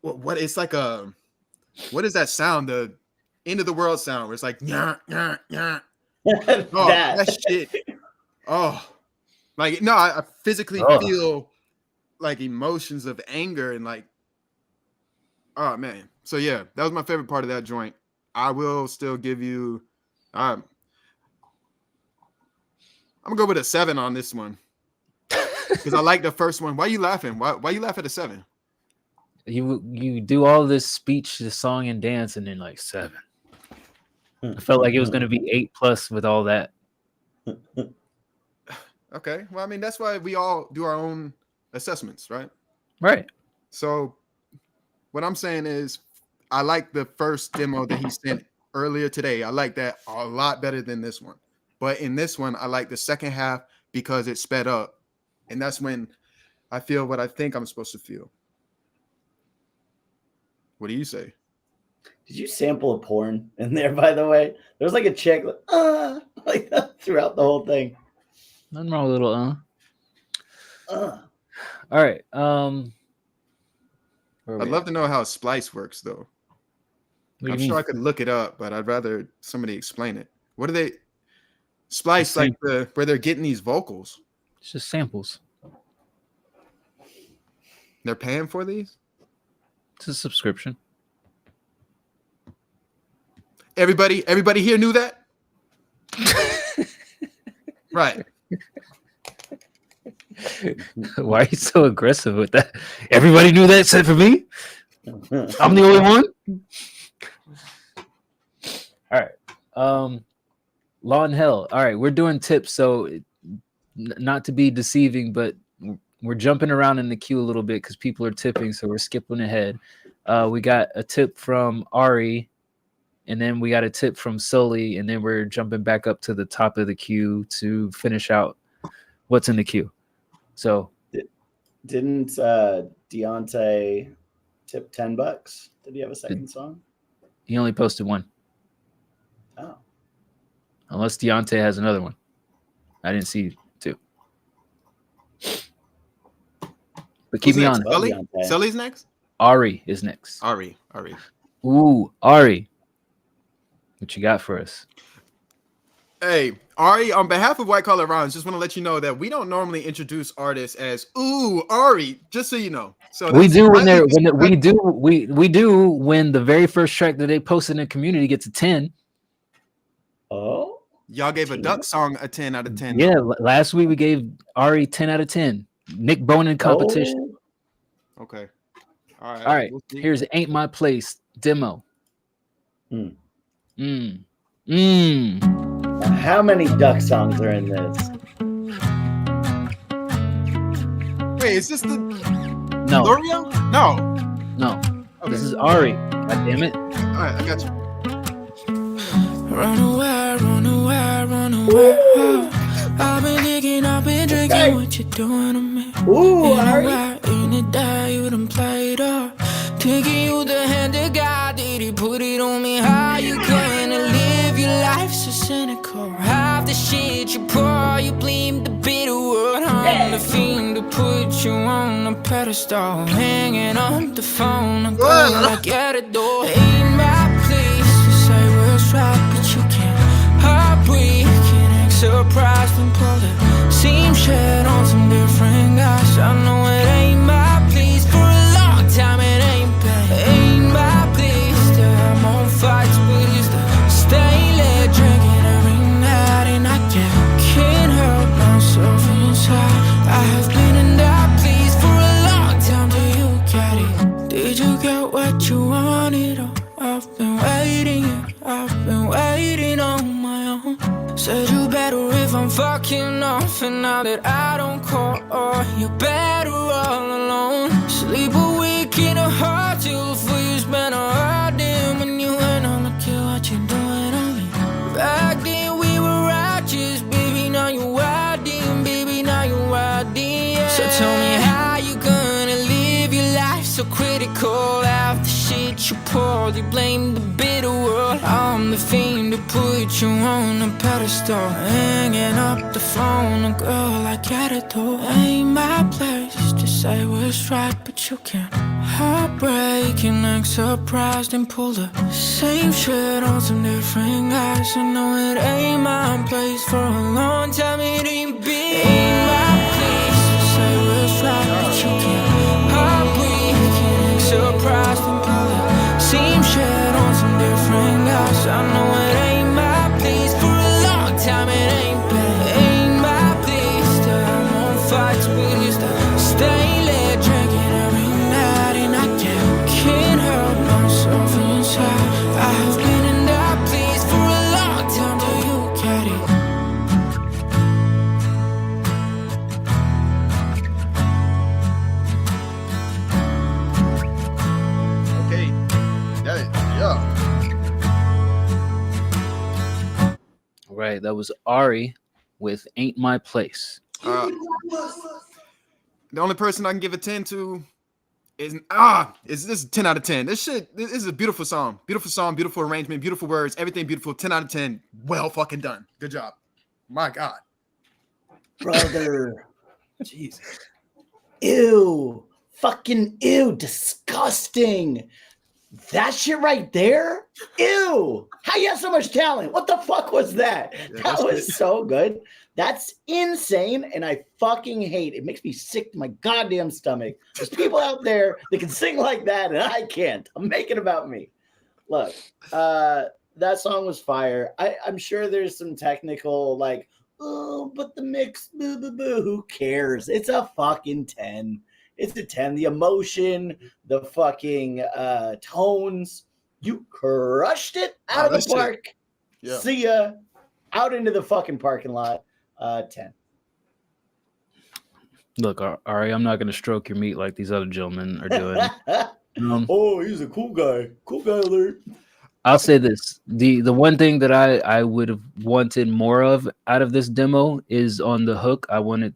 What it's like what is that sound? The end of the world sound where it's like yeah. Oh, that shit. Oh, like no, I physically feel like emotions of anger and like, oh man. So yeah, that was my favorite part of that joint. I will still give you. I'm gonna go with a 7 on this one. Because I like the first one. Why are you laughing? Why you laugh at a 7? You do all this speech, the song and dance, and then like 7. I felt like it was going to be 8+ with all that. Okay. Well, I mean, that's why we all do our own assessments, right? Right. So what I'm saying is I like the first demo that he sent earlier today. I like that a lot better than this one. But in this one, I like the second half because it sped up. And that's when I feel what I think I'm supposed to feel. What do you say? Did you sample a porn in there, by the way? There was like a chick like that throughout the whole thing. Nothing wrong with a little All right. I'd love to know how Splice works, though. I'm sure I could look it up, but I'd rather somebody explain it. What do they Splice like where they're getting these vocals? It's just samples. They're paying for these? It's a subscription. Everybody here knew that? Right. Why are you so aggressive with that? Everybody knew that except for me? I'm the only one? All right. Law and Hell. All right, we're doing tips, so not to be deceiving, but we're jumping around in the queue a little bit because people are tipping, so we're skipping ahead. We got a tip from Ari, and then we got a tip from Sully, and then we're jumping back up to the top of the queue to finish out what's in the queue. So didn't Deontay tip $10? Did he have a second song? He only posted one. Oh. Unless Deontay has another one. I didn't see two. But keep me on. Sully's next? Ari is next. Ari. Ooh, Ari. What you got for us? Hey, Ari, on behalf of White Collar Rhymes, just want to let you know that we don't normally introduce artists as "Ooh, Ari," just so you know. So we do when the very first track that they posted in the community gets a 10. Oh, y'all gave a Duck song a 10 out of 10. Yeah, last week we gave Ari 10 out of 10. Nick Bonin competition. Oh. Okay. All right. We'll here's "Ain't My Place" demo. How many Duck songs are in this? Wait, is this the No. L'Oreal? No. Okay. This is Ari. God damn it. All right, I got you. Run away, run away, run away. I've been digging, I've been drinking. What you doing to me? Ooh, in the day you done played up. Taking you the hand of God, did he put it on me? How you gonna live your life so cynical? Half the shit you pour, you blame the bitter word. I'm the fiend to put you on a pedestal, hanging on the phone. I'm gonna get it though. Ain't my place to say what's right, but you can't heartbreak. Can't surprised and pull the same shit on some different guys. I know it ain't my place for a long time. It ain't been, ain't my place to have more fights, but used to stay lit, drinking every night, and I can't help myself inside. I have been in that place for a long time. Do you get it? Did you get what you wanted? Oh, I've been waiting on my own. Said you better if I'm fucking off, and now that I don't call, oh, you're better all alone. Sleep awake in a hotel for you spent a hard day when you went on. Look at what you're doing on me. Back then we were righteous, baby, now you're riding, baby, now you're riding, yeah. So tell me how you gonna live your life so critical. After shit you poured, you blame the bitter world. I'm the fiend to put you on a pedestal, hanging up the phone. A girl, I get it though. Ain't my place to say what's right, but you can't heartbreak and act surprised and pull the same shit on some different guys. I know it ain't my place for a long time. It ain't been my place to say what's right, but you can't heartbreak and act surprised and pull the same shit on some different guys. I know it ain't my place for a long time. It ain't been, ain't my place to have more fights, but used to stay lit, drinking every night, and I can't help myself inside. I have been in that place for a long time. Do you get it? Okay. Yeah. All right, that was Ari with "Ain't My Place." The only person I can give a 10 to is this 10 out of 10. This is a beautiful song, beautiful arrangement, beautiful words, everything beautiful. 10 out of 10. Well fucking done. Good job. My God. Brother. Jesus. Ew. Fucking ew. Disgusting. That shit right there? Ew. How you have so much talent? What the fuck was that? Yeah, That was so good. That's insane, and I fucking hate it. It makes me sick to my goddamn stomach. There's people out there that can sing like that, and I can't. I'm making it about me. Look, that song was fire. I'm sure there's some technical, like, oh, but the mix, boo, boo, boo. Who cares? It's a fucking 10. It's a 10. The emotion, the fucking tones, you crushed it out of the park. Yeah. See ya. Out into the fucking parking lot. 10. Look, Ari, I'm not going to stroke your meat like these other gentlemen are doing. Oh, he's a cool guy. Cool guy alert. I'll say this: the one thing that I would have wanted more of out of this demo is on the hook. I wanted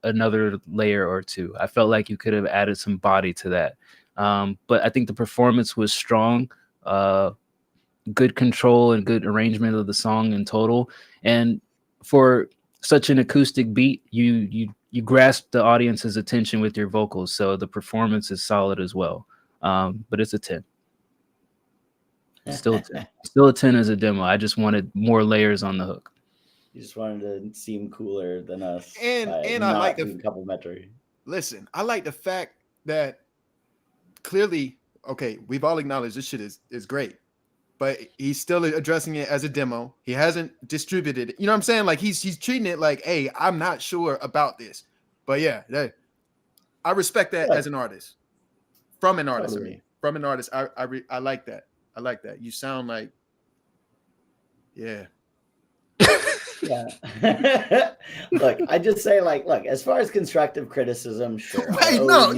another layer or two. I felt like you could have added some body to that. But I think the performance was strong. Good control and good arrangement of the song in total. And for such an acoustic beat, you grasp the audience's attention with your vocals. So the performance is solid as well. But it's a 10. Still a 10. Still a 10 as a demo. I just wanted more layers on the hook. You just wanted to seem cooler than us. And I like the complimentary. Listen, I like the fact that clearly, okay, we've all acknowledged this shit is great, but he's still addressing it as a demo. He hasn't distributed it. You know what I'm saying? Like he's treating it like, hey, I'm not sure about this. But yeah, I respect that as an artist. From an artist, I mean. From an artist. I like that. I like that. You sound like, yeah. Yeah. Look, I just say, like, look, as far as constructive criticism, sure. Wait, no.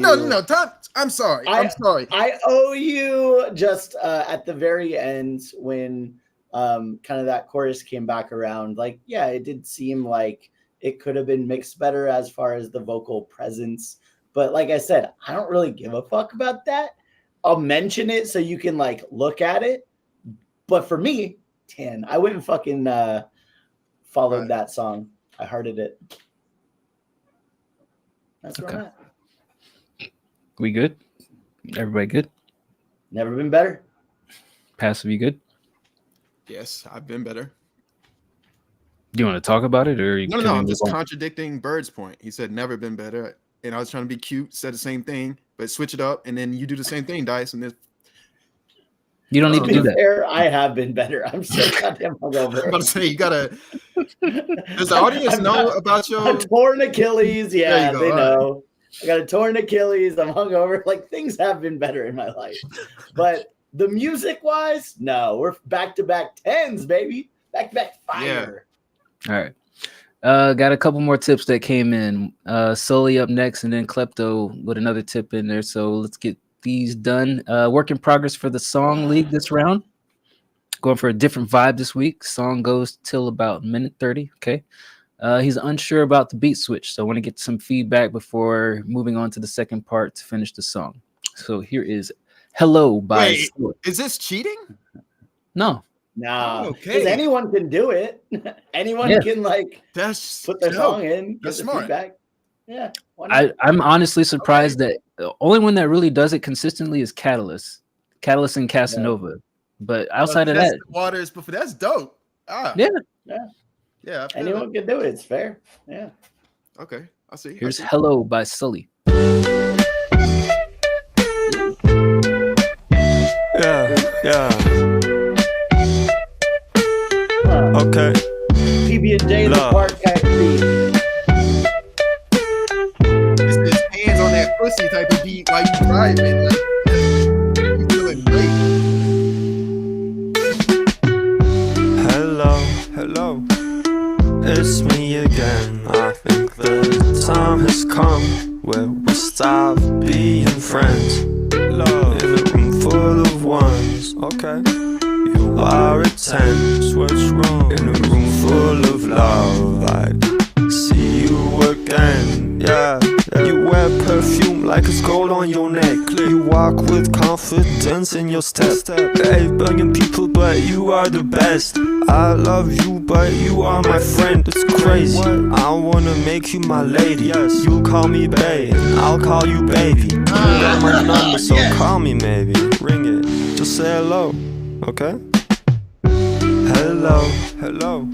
I'm sorry. I owe you just at the very end when kind of that chorus came back around. Like, yeah, it did seem like it could have been mixed better as far as the vocal presence. But like I said, I don't really give a fuck about that. I'll mention it so you can like look at it. But for me, 10. I went and fucking followed that song. I hearted it. That's where I'm at. We good? Everybody good? Never been better. Passive, you good? Yes, I've been better. Do you want to talk about it, or No, I'm just contradicting Bird's point. He said never been better, and I was trying to be cute, said the same thing, but switch it up, and then you do the same thing, Dice, and then you don't need to do that. Fair, I have been better. I'm so goddamn hungover. I'm about to say you gotta. Does the audience know about your torn Achilles? Yeah, go. they All know. I got a torn Achilles. I'm hungover. Like, things have been better in my life, but the music wise, no, we're back to back 10s, baby. Back to back fire. All right. Got a couple more tips that came in. Sully up next, and then Klepto with another tip in there. So let's get these done. Work in progress for the song league this round. Going for a different vibe this week. Song goes till about minute 30. Okay. He's unsure about the beat switch, so I want to get some feedback before moving on to the second part to finish the song. So here is "Hello" by. Wait, is this cheating? No. No, Okay. because anyone can do it. Anyone can like put their song in. That's get the smart. feedback. Yeah. why not? I'm honestly surprised that the only one that really does it consistently is Catalyst and Casanova. But outside of that, Waters, but that's dope. Yeah. I feel Anyone can do it. It's fair. Yeah. Okay, I see. Here's "Hello" by Sully. Yeah. Okay. PB&J the Park type beat. It's his hands on that pussy type of beat while you driving. Like, you feeling great. Hello. It's me again. I think the time has come where we stop being friends. Love in a room full of ones. Okay. You are a 10. What's wrong? In a room full of love. I see you again. Yeah. You wear perfume like it's gold on your neck. You walk with confidence in your step. 8 billion people, but you are the best. I love you, but you are my friend. It's crazy. I wanna make you my lady. You call me babe, I'll call you baby. You got my number, so call me maybe. Ring it, just say hello, okay? Hello.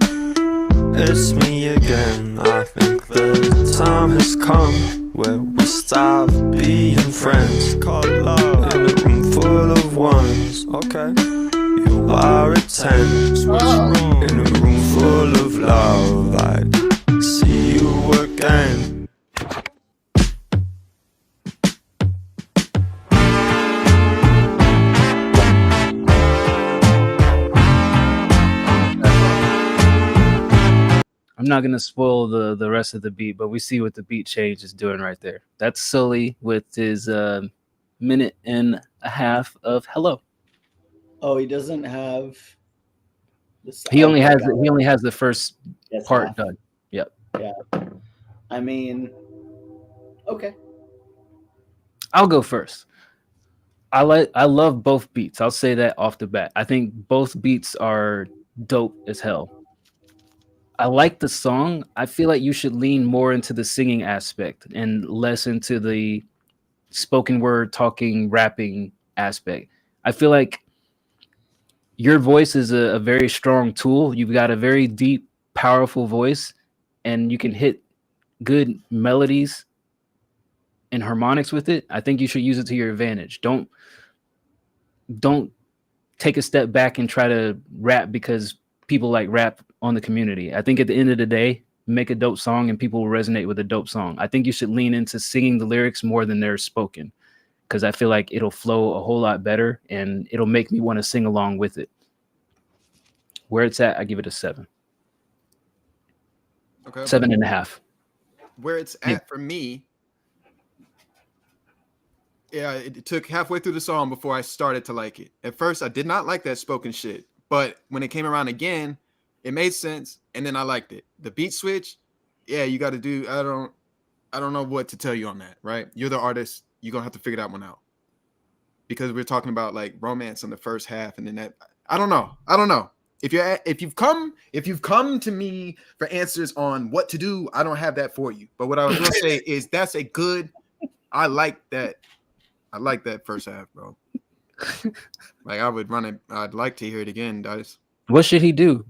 It's me again. I think the time has come where we stop being friends. Call it love in a room full of ones. Okay. You are a 10. What's wrong? In a room full of love. I see you again. I'm not gonna spoil the rest of the beat, but we see what the beat change is doing right there. That's Sully with his minute and a half of "Hello." Oh, he doesn't have. He only has the first part half. done. Yep. Yeah. I mean, okay. I'll go first. I love both beats. I'll say that off the bat. I think both beats are dope as hell. I like the song. I feel like you should lean more into the singing aspect and less into the spoken word, talking, rapping aspect. I feel like your voice is a very strong tool. You've got a very deep, powerful voice, and you can hit good melodies and harmonics with it. I think you should use it to your advantage. Don't take a step back and try to rap because people like rap on the community. I think at the end of the day, make a dope song and people will resonate with a dope song. I think you should lean into singing the lyrics more than they're spoken, because I feel like it'll flow a whole lot better and it'll make me want to sing along with it. Where it's at, I give it a 7. Okay. 7.5. Where it's at for me, it took halfway through the song before I started to like it. At first, I did not like that spoken shit, But when it came around again, it made sense, and then I liked it. The beat switch, yeah, you got to do. I don't know what to tell you on that, right? You're the artist. You're gonna have to figure that one out, because we're talking about like romance in the first half, and then that. I don't know. If you've come to me for answers on what to do, I don't have that for you. But what I was gonna say is that's a good. I like that first half, bro. Like I would run it. I'd like to hear it again, guys. What should he do?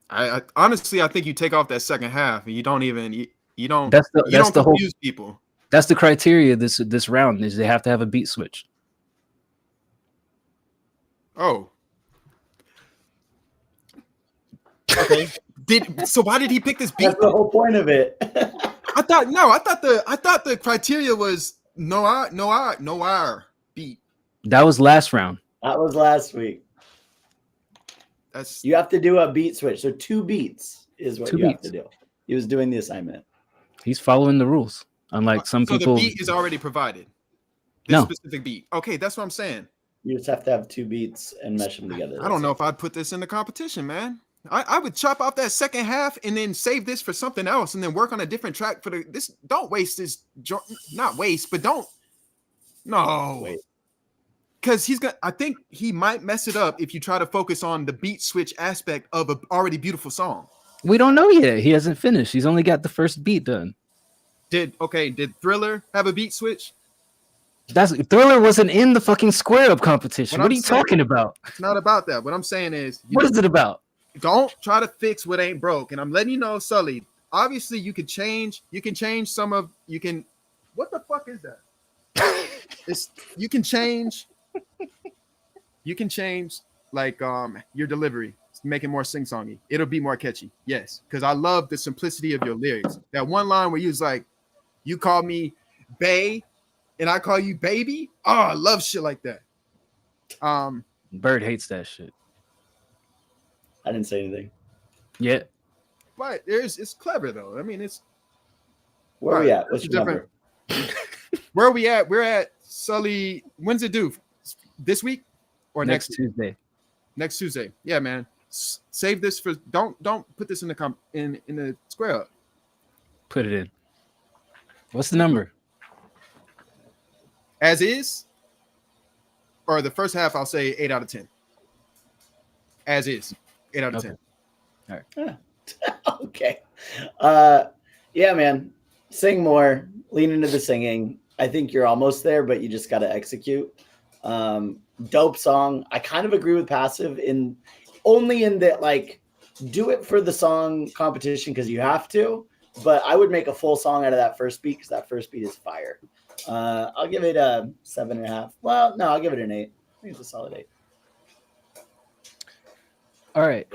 I honestly, I think you take off that second half and you don't That's the whole confuse people. That's the criteria this round is they have to have a beat switch. Oh. Okay. So why did he pick this beat? That's the whole point of it. I thought the criteria was noir beat. That was last round. That was last week. You have to do a beat switch. So 2 beats is what you have to do. He was doing the assignment. He's following the rules. Unlike some people. So the beat is already provided. No. Specific beat. Okay, that's what I'm saying. You just have to have 2 beats and mesh them together. I don't know if I'd put this in the competition, man. I would chop off that second half and then save this for something else and then work on a different track for this. Don't waste this. Not waste, but don't. No. Wait. Because I think he might mess it up if you try to focus on the beat switch aspect of an already beautiful song. We don't know yet. He hasn't finished. He's only got the first beat done. Did Thriller have a beat switch? Thriller wasn't in the fucking square up competition. What are you talking about? It's not about that. What I'm saying is, what is it about? Don't try to fix what ain't broke. And I'm letting you know, Sully. Obviously, you can change. You can change some of. You can. What the fuck is that? You can change. You can change like your delivery, make it more sing-songy. It'll be more catchy. Yes, because I love the simplicity of your lyrics. That one line where you was like, "You call me Bay, and I call you baby." Oh, I love shit like that. Bird hates that shit. I didn't say anything. Yeah, but it's clever though. I mean, it's where are we at? What's your number? Where are we at? We're at Sully. When's it due? This week or next Tuesday? Next Tuesday. Yeah, man. Save this for. Don't put this in the square up. Put it in. What's the number? As is. Or the first half, I'll say 8 out of 10. As is, 8 out of 10. All right. Okay. Yeah, man. Sing more. Lean into the singing. I think you're almost there, but you just got to execute. Dope song. I kind of agree with Passive only in that, like, do it for the song competition because you have to, but I would make a full song out of that first beat because that first beat is fire. I'll give it a 7.5. Well, no, I'll give it an 8. I think it's a solid 8. All right.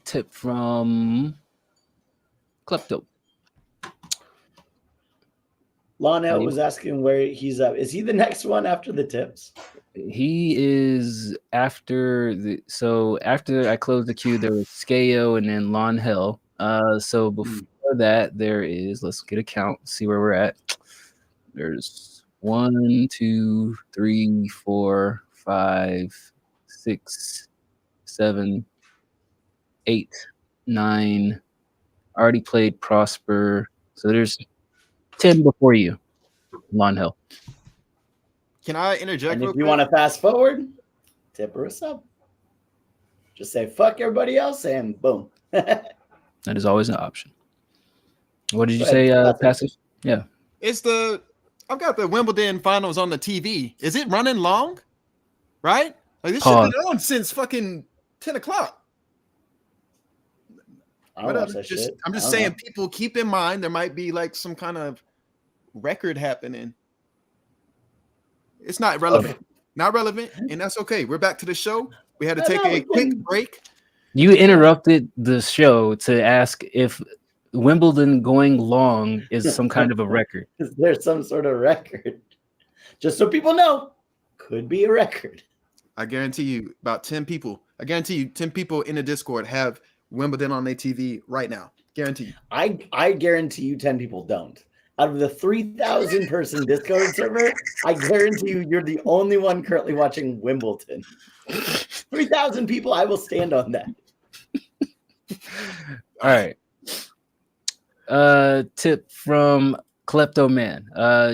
Tip from Klepto. Lonel was asking where he's up. Is he the next one after the tips? He is after after I closed the queue, there was Skeo and then Lon Hell. So before that, there is, let's get a count, see where we're at. There's 1, 2, 3, 4, 5, 6, 7, 8, 9. Already played Prosper. So there's 10 before you, Lon Hill. Can I interject? And if you want to fast forward, tip her a sub. Just say fuck everybody else and boom. That is always an option. What did you say, Passive? Yeah. I've got the Wimbledon finals on the TV. Is it running long? Right? Like this shit been on since fucking 10 o'clock. I'm just saying, people keep in mind there might be like some kind of record happening. It's not relevant. Not relevant, and that's okay. We're back to the show. We had to take a quick break. You interrupted the show to ask if Wimbledon going long is some kind of a record. Is there some sort of record? Just so people know, could be a record. I guarantee you about 10 people. I guarantee you 10 people in the Discord have Wimbledon on their TV right now. Guarantee you. I guarantee you 10 people don't. out of the 3,000 person Discord server, I guarantee you're the only one currently watching Wimbledon. 3,000 people, I will stand on that. All right. Tip from Klepto Man.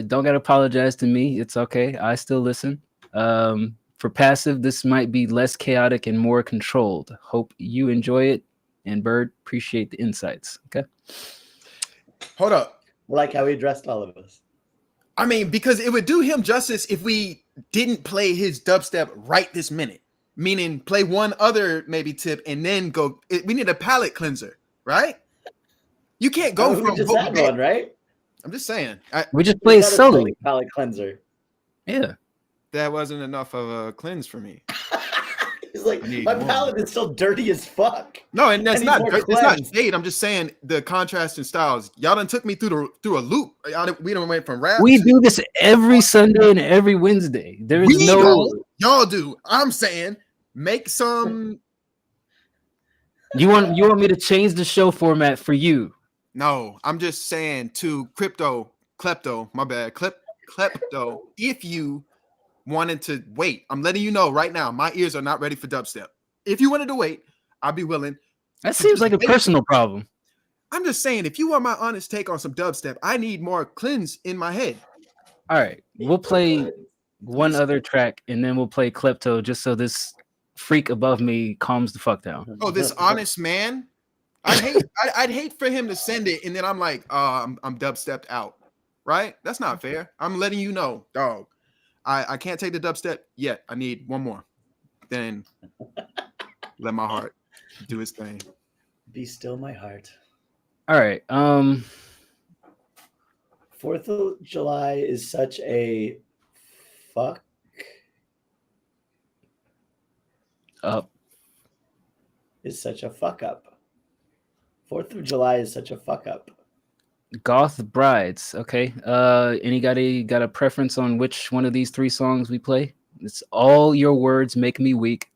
Don't gotta apologize to me. It's okay. I still listen. For passive, this might be less chaotic and more controlled. Hope you enjoy it. And Bird, appreciate the insights. Okay. Hold up. I like how he addressed all of us. I mean, because it would do him justice if we didn't play his dubstep right this minute. Meaning play one other maybe tip and then go. We need a palate cleanser, right? You can't go from just had one, right? I'm just saying. We just played Sully. Palate cleanser. Yeah. That wasn't enough of a cleanse for me. He's like, my palate is still dirty as fuck. No, and that's not more it's not cleanse. shade. I'm just saying the contrast in styles. Y'all done took me through a loop. We done went from rap. We do this every Sunday and every Wednesday. There is y'all do. I'm saying make some. You want me to change the show format for you? No, I'm just saying to Klepto, my bad, Klepto, if you wanted to wait, I'm letting you know right now, my ears are not ready for dubstep. If you wanted to wait, I'd be willing. That seems like a personal problem. I'm just saying, if you want my honest take on some dubstep, I need more cleanse in my head. All right, we'll play one other track and then we'll play Klepto just so this freak above me calms the fuck down. Oh, this honest man. I'd hate for him to send it and then I'm like, I'm dubstepped out. Right? That's not fair. I'm letting you know, dog. I can't take the dubstep yet. I need one more. Then let my heart do its thing. Be still, my heart. All right. 4th of July is such a fuck up. Is such a fuck up. 4th of July is such a fuck up. Goth Brides. Okay. Anybody got a preference on which one of these 3 songs we play? It's All Your Words Make Me Weak.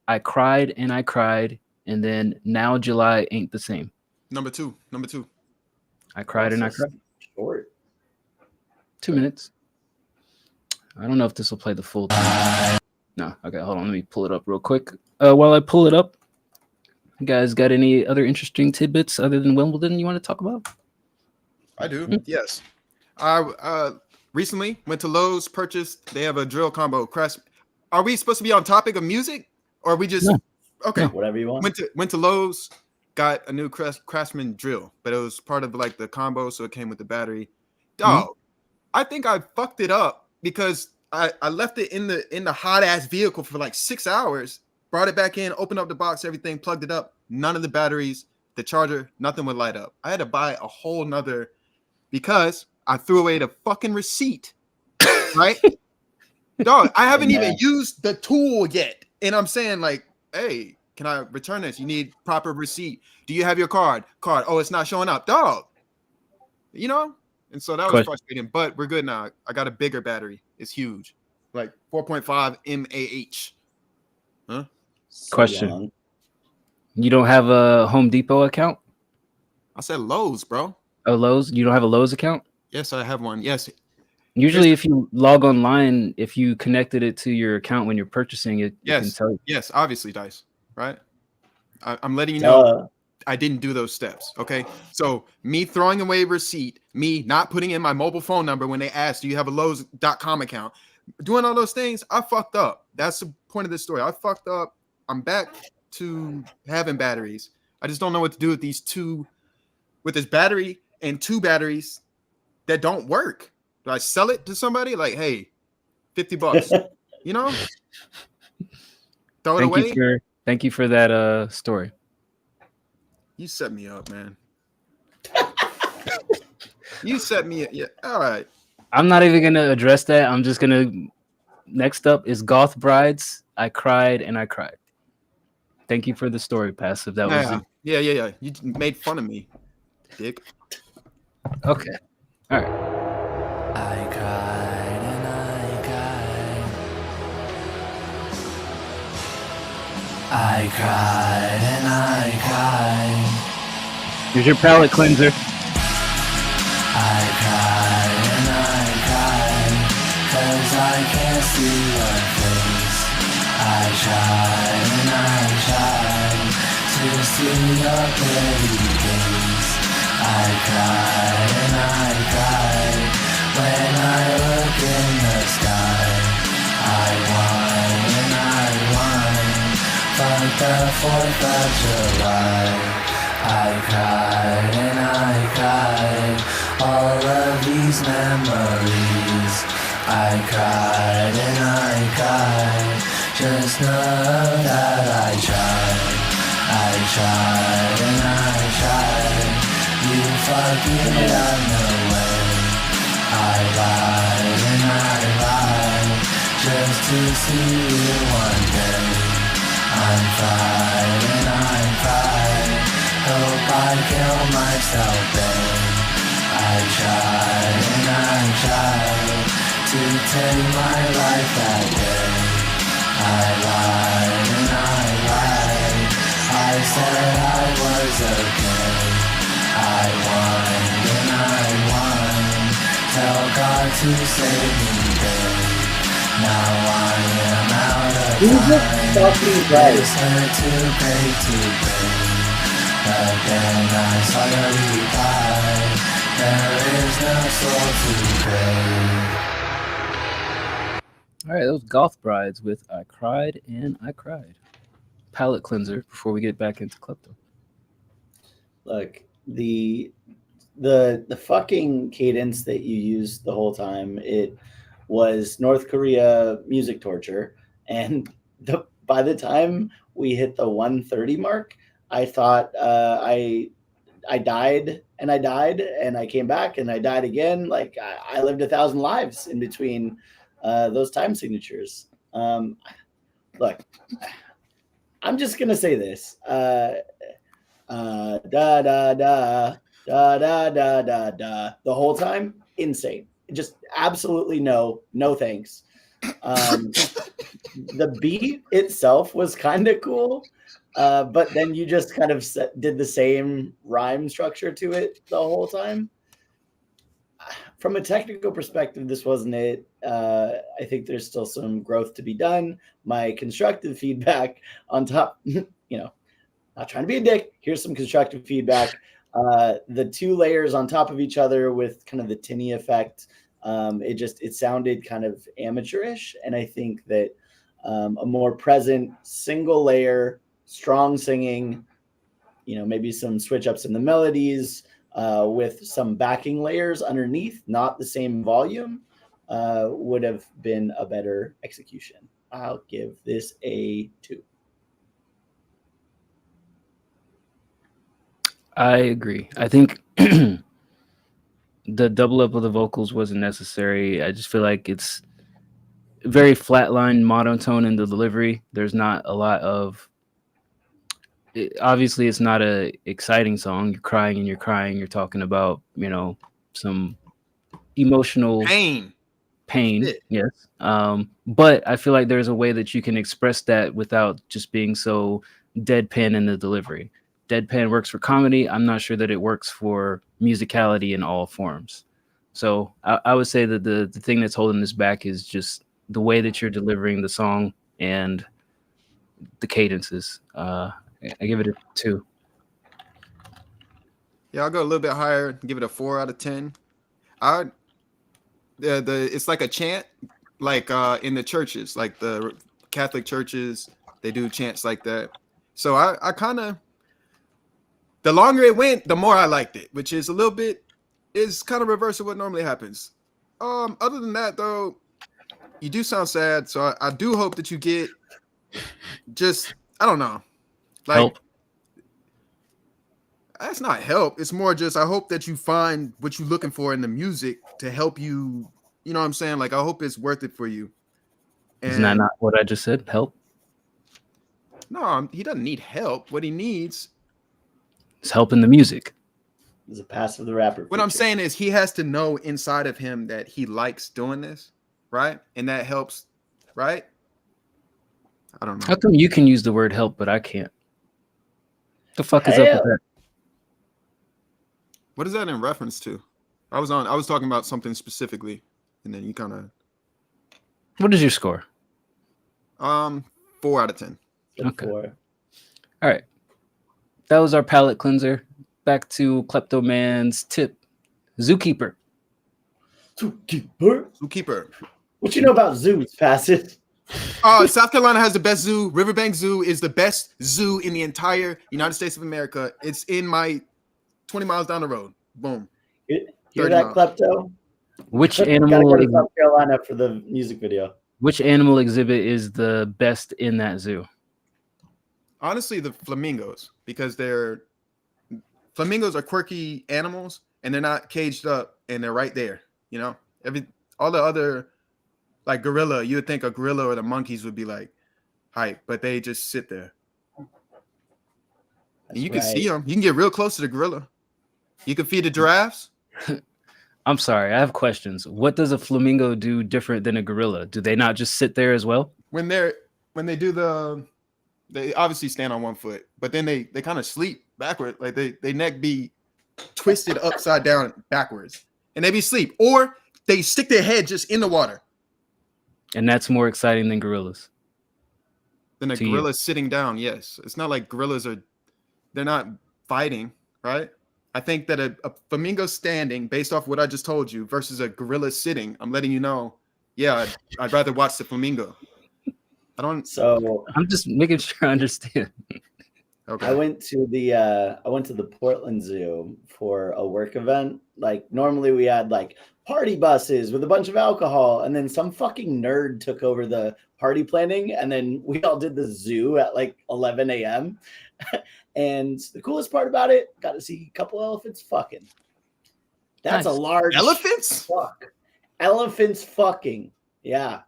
I Cried, and then Now July Ain't the Same. Number two. I Cried and I Cried. Short. 2 minutes. I don't know if this will play the full time. No. Okay, hold on. Let me pull it up real quick. While I pull it up, you guys got any other interesting tidbits other than Wimbledon you want to talk about? I do. Yes. I recently went to Lowe's, purchased. They have a drill combo. Are we supposed to be on topic of music, or are we just okay? Whatever you want. Went to Lowe's, got a new Craftsman drill, but it was part of like the combo, so it came with the battery. Dog, I think I fucked it up because I left it in the hot ass vehicle for like 6 hours. Brought it back in, opened up the box, everything, plugged it up. None of the batteries, the charger, nothing would light up. I had to buy a whole nother. Because I threw away the fucking receipt, right? Dog, I haven't even used the tool yet. And I'm saying like, hey, can I return this? You need proper receipt. Do you have your card? Oh, it's not showing up. Dog. You know? And so that was frustrating, but we're good now. I got a bigger battery. It's huge. Like 4.5 mAh. Huh? Question. Young. You don't have a Home Depot account? I said Lowe's, bro. Oh, Lowe's? You don't have a Lowe's account? Yes, I have one. Yes. Usually, if you log online, if you connected it to your account when you're purchasing it, yes, it can tell you. Yes, obviously, Dice. Right? I'm letting you know I didn't do those steps. Okay. So me throwing away receipt, me not putting in my mobile phone number when they asked, do you have a Lowe's.com account? Doing all those things, I fucked up. That's the point of this story. I fucked up. I'm back to having batteries. I just don't know what to do with this battery and 2 batteries that don't work. Do I sell it to somebody? Like, hey, $50, you know? Throw it away. Thank you for that story. You set me up, man. You set me up. Yeah. All right. I'm not even gonna address that. I'm just gonna. Next up is Goth Brides. I Cried and I Cried. Thank you for the story, Passive. That was yeah. You made fun of me, dick. Okay. All right. I cried and I cried. I cried and I cried. Here's your palate cleanser. I cried. I can't see your face. I try and I try to see your pretty face. I cry and I cry when I look in the sky. I whine and I whine for the 4th of July. I cried and I cried all of these memories. I cried and I cried, just know that I tried. I tried and I tried, you fucking got no way. I lied and I lied, just to see you one day. I'm fried and I'm fried, hope I kill myself then. I tried and I tried to take my life that day. I lied and I lied, I said I was okay. I whined and I whined, tell God to save me, babe. Now I am out of time, it's hurt to pay. But then I saw your reply, there is no soul to crave. All right, those Goth Brides with I Cried and I Cried. Palate cleanser before we get back into Klepto. Look, the fucking cadence that you used the whole time, it was North Korea music torture. And by the time we hit the 130 mark, I thought I died and I died and I came back and I died again. Like I lived 1,000 lives in between those time signatures. Look, I'm just gonna say this. Da da da da da da da da. The whole time, insane. Just absolutely no thanks. The beat itself was kind of cool. But then you just kind of did the same rhyme structure to it the whole time. From a technical perspective, this wasn't it. I think there's still some growth to be done. My constructive feedback on top, not trying to be a dick. Here's some constructive feedback. The 2 layers on top of each other with kind of the tinny effect. It sounded kind of amateurish. And I think that a more present single layer, strong singing, maybe some switch ups in the melodies with some backing layers underneath, not the same volume, would have been a better execution. I'll give this a 2. I agree. I think the double up of the vocals wasn't necessary. I just feel like it's very flatline monotone in the delivery. There's not a lot of obviously it's not a exciting song. You're crying and you're crying. You're talking about, some emotional pain. Yes. But I feel like there's a way that you can express that without just being so deadpan in the delivery. Deadpan works for comedy. I'm not sure that it works for musicality in all forms. So I would say that the thing that's holding this back is just the way that you're delivering the song and the cadences. I give it a 2. Yeah, I'll go a little bit higher. Give it a 4 out of 10. It's like a chant, like in the churches, like the Catholic churches, they do chants like that. So I kind of, the longer it went, the more I liked it, which is a little bit, is kind of reverse of what normally happens. Other than that, though, you do sound sad. So I do hope that you get just, I don't know. Like, help. That's not help. It's more just I hope that you find what you're looking for in the music to help you. You know what I'm saying? Like, I hope it's worth it for you. And isn't that not what I just said? Help? No, he doesn't need help. What he needs is help in the music. He's a passive the rapper. What I'm saying is he has to know inside of him that he likes doing this, right? And that helps, right? I don't know. How come you can use the word help, but I can't? The fuck is up with that? What is that in reference to? I was talking about something specifically, and then you kind of. What is your score? 4 out of 10. Okay. All right. That was our palate cleanser. Back to Kleptoman's tip. Zookeeper. Zookeeper. What you know about zoos, Passage? South Carolina has the best zoo. Riverbank Zoo is the best zoo in the entire United States of America. It's in my 20 miles down the road. Boom. Hear that, Klepto? Which Gotta animal? go to South Carolina for the music video. Which animal exhibit is the best in that zoo? Honestly, the flamingos, because flamingos are quirky animals and they're not caged up and they're right there. You know, all the other, like gorilla, you would think a gorilla or the monkeys would be like hype, but they just sit there. And you can see them. You can get real close to the gorilla. You can feed the giraffes. I'm sorry, I have questions. What does a flamingo do different than a gorilla? Do they not just sit there as well? When they do they obviously stand on one foot, but then they kind of sleep backward, like they neck be twisted upside down backwards, and they be sleep, or they stick their head just in the water. And that's more exciting than gorillas. Than a gorilla sitting down. Yes, it's not like gorillas they're not fighting, right? I think that a flamingo standing, based off what I just told you, versus a gorilla sitting, I'm letting you know, yeah, I'd rather watch the flamingo. So I'm just making sure I understand. Okay. I went to the Portland Zoo for a work event. Like normally we had like party buses with a bunch of alcohol, and then some fucking nerd took over the party planning, and then we all did the zoo at like 11 a.m. And the coolest part about it, got to see a couple elephants fucking. That's nice. A large elephants. Fuck. Elephants fucking. Yeah.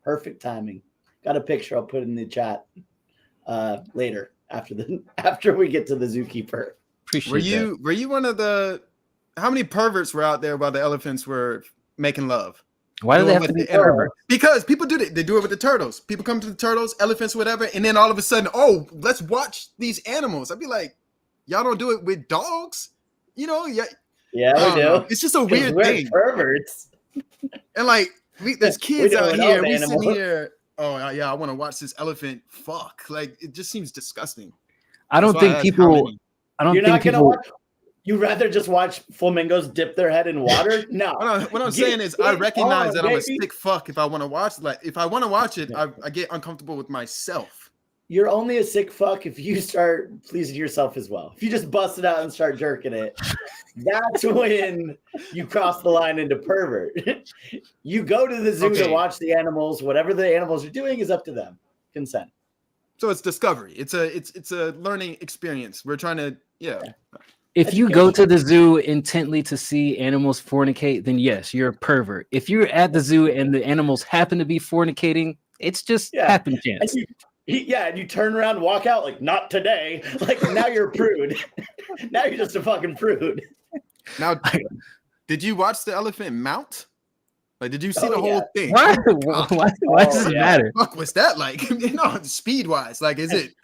Perfect timing. Got a picture. I'll put it in the chat later after we get to the zookeeper. Were you one of the? How many perverts were out there while the elephants were making love? Why do they have to be perverts? Because people do it. They do it with the turtles. People come to the turtles, elephants, whatever, and then all of a sudden, oh, let's watch these animals. I'd be like, y'all don't do it with dogs, you know? Yeah, we do. It's just a weird thing. Perverts. And like, there's kids out here. We sitting here. Oh yeah, I want to watch this elephant fuck. Like, it just seems disgusting. I don't think people. You rather just watch flamingos dip their head in water? No. What I'm saying is, I recognize that I'm a sick fuck if I want to watch. Like, if I want to watch it, I get uncomfortable with myself. You're only a sick fuck if you start pleasing yourself as well. If you just bust it out and start jerking it, that's when you cross the line into pervert. You go to the zoo to watch the animals. Whatever the animals are doing is up to them. Consent. So it's discovery. It's a learning experience. We're trying to If you go to the zoo intently to see animals fornicate, then yes, you're a pervert. If you're at the zoo and the animals happen to be fornicating, it's just happen chance. And you turn around and walk out like, not today. Like, now you're a prude. Now you're just a fucking prude. Now, did you watch the elephant mount? Like, did you see the whole thing? Why does it matter? What was that like? Speed wise, like, is it?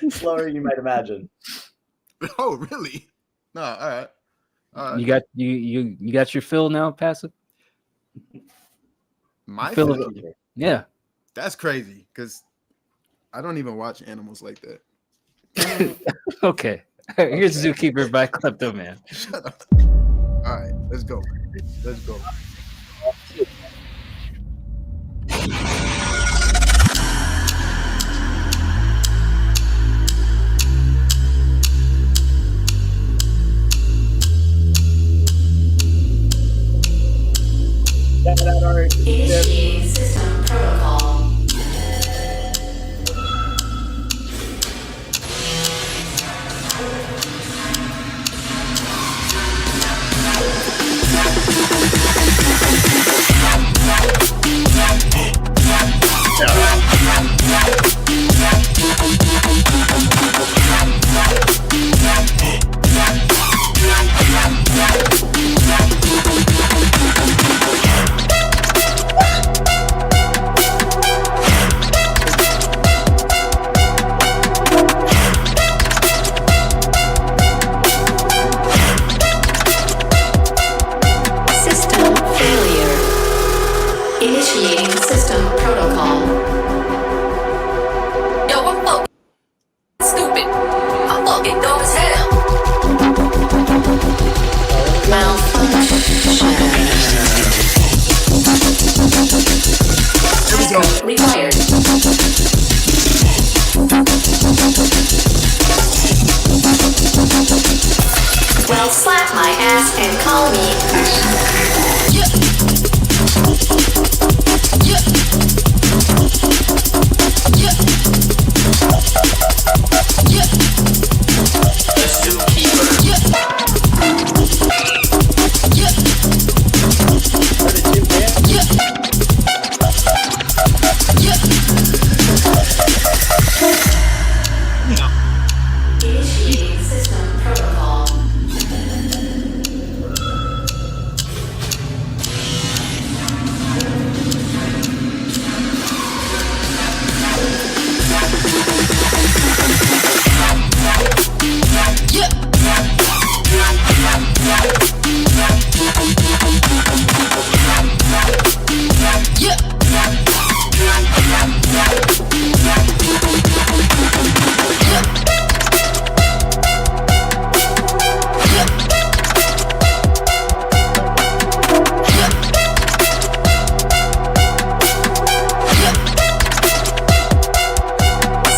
Slower than you might imagine. Oh, really? No, all right. You got your fill now, Passive? My fill? Yeah. That's crazy because I don't even watch animals like that. Okay. Here's Zookeeper by Kleptoman. Shut up. All right, let's go. Let's go. Initiating system protocol. podcast and call me Initiating system protocol.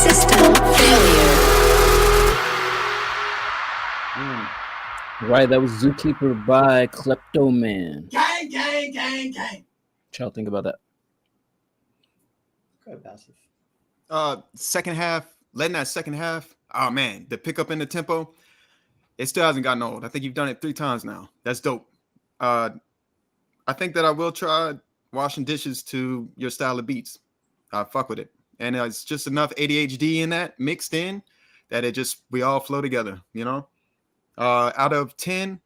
System failure. Right, that was Zookeeper by Kleptoman. Gang, gang, gang, gang. What y'all think about that? Quite passive. Second half, letting that second half. Oh man, the pickup in the tempo, it still hasn't gotten old. I think you've done it 3 times now. That's dope. I think that I will try washing dishes to your style of beats. I fuck with it, and it's just enough ADHD in that mixed in that it just we all flow together. You know, out of 10,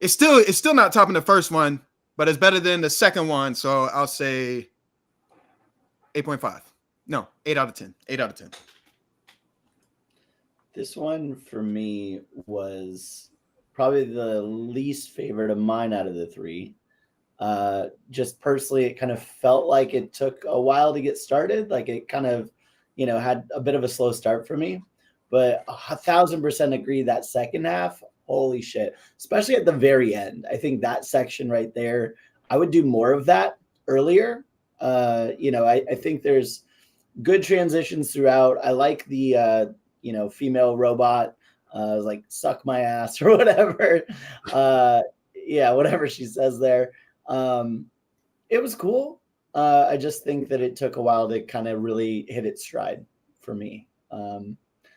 it's still not topping the first one, but it's better than the second one. So I'll say 8.5. No, 8 out of 10. 8 out of 10. This one for me was probably the least favorite of mine out of the 3. Just personally, it kind of felt like it took a while to get started. Like it kind of, had a bit of a slow start for me. But 1,000% agree that second half, holy shit. Especially at the very end. I think that section right there, I would do more of that earlier. I think there's good transitions throughout. I like the female robot, like suck my ass or whatever. Whatever she says there. It was cool. I just think that it took a while to kind of really hit its stride for me.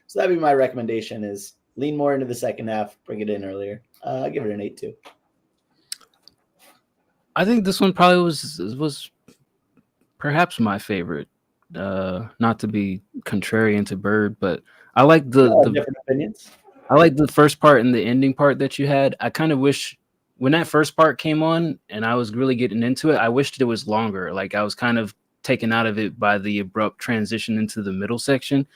So that'd be my recommendation: is lean more into the second half, bring it in earlier. I'll give it an 8 too. I think this one probably was perhaps my favorite. Not to be contrarian to Bird, but I like the different opinions. I like the first part and the ending part that you had. I kind of wish when that first part came on and I was really getting into it, I wished it was longer. Like I was kind of taken out of it by the abrupt transition into the middle section.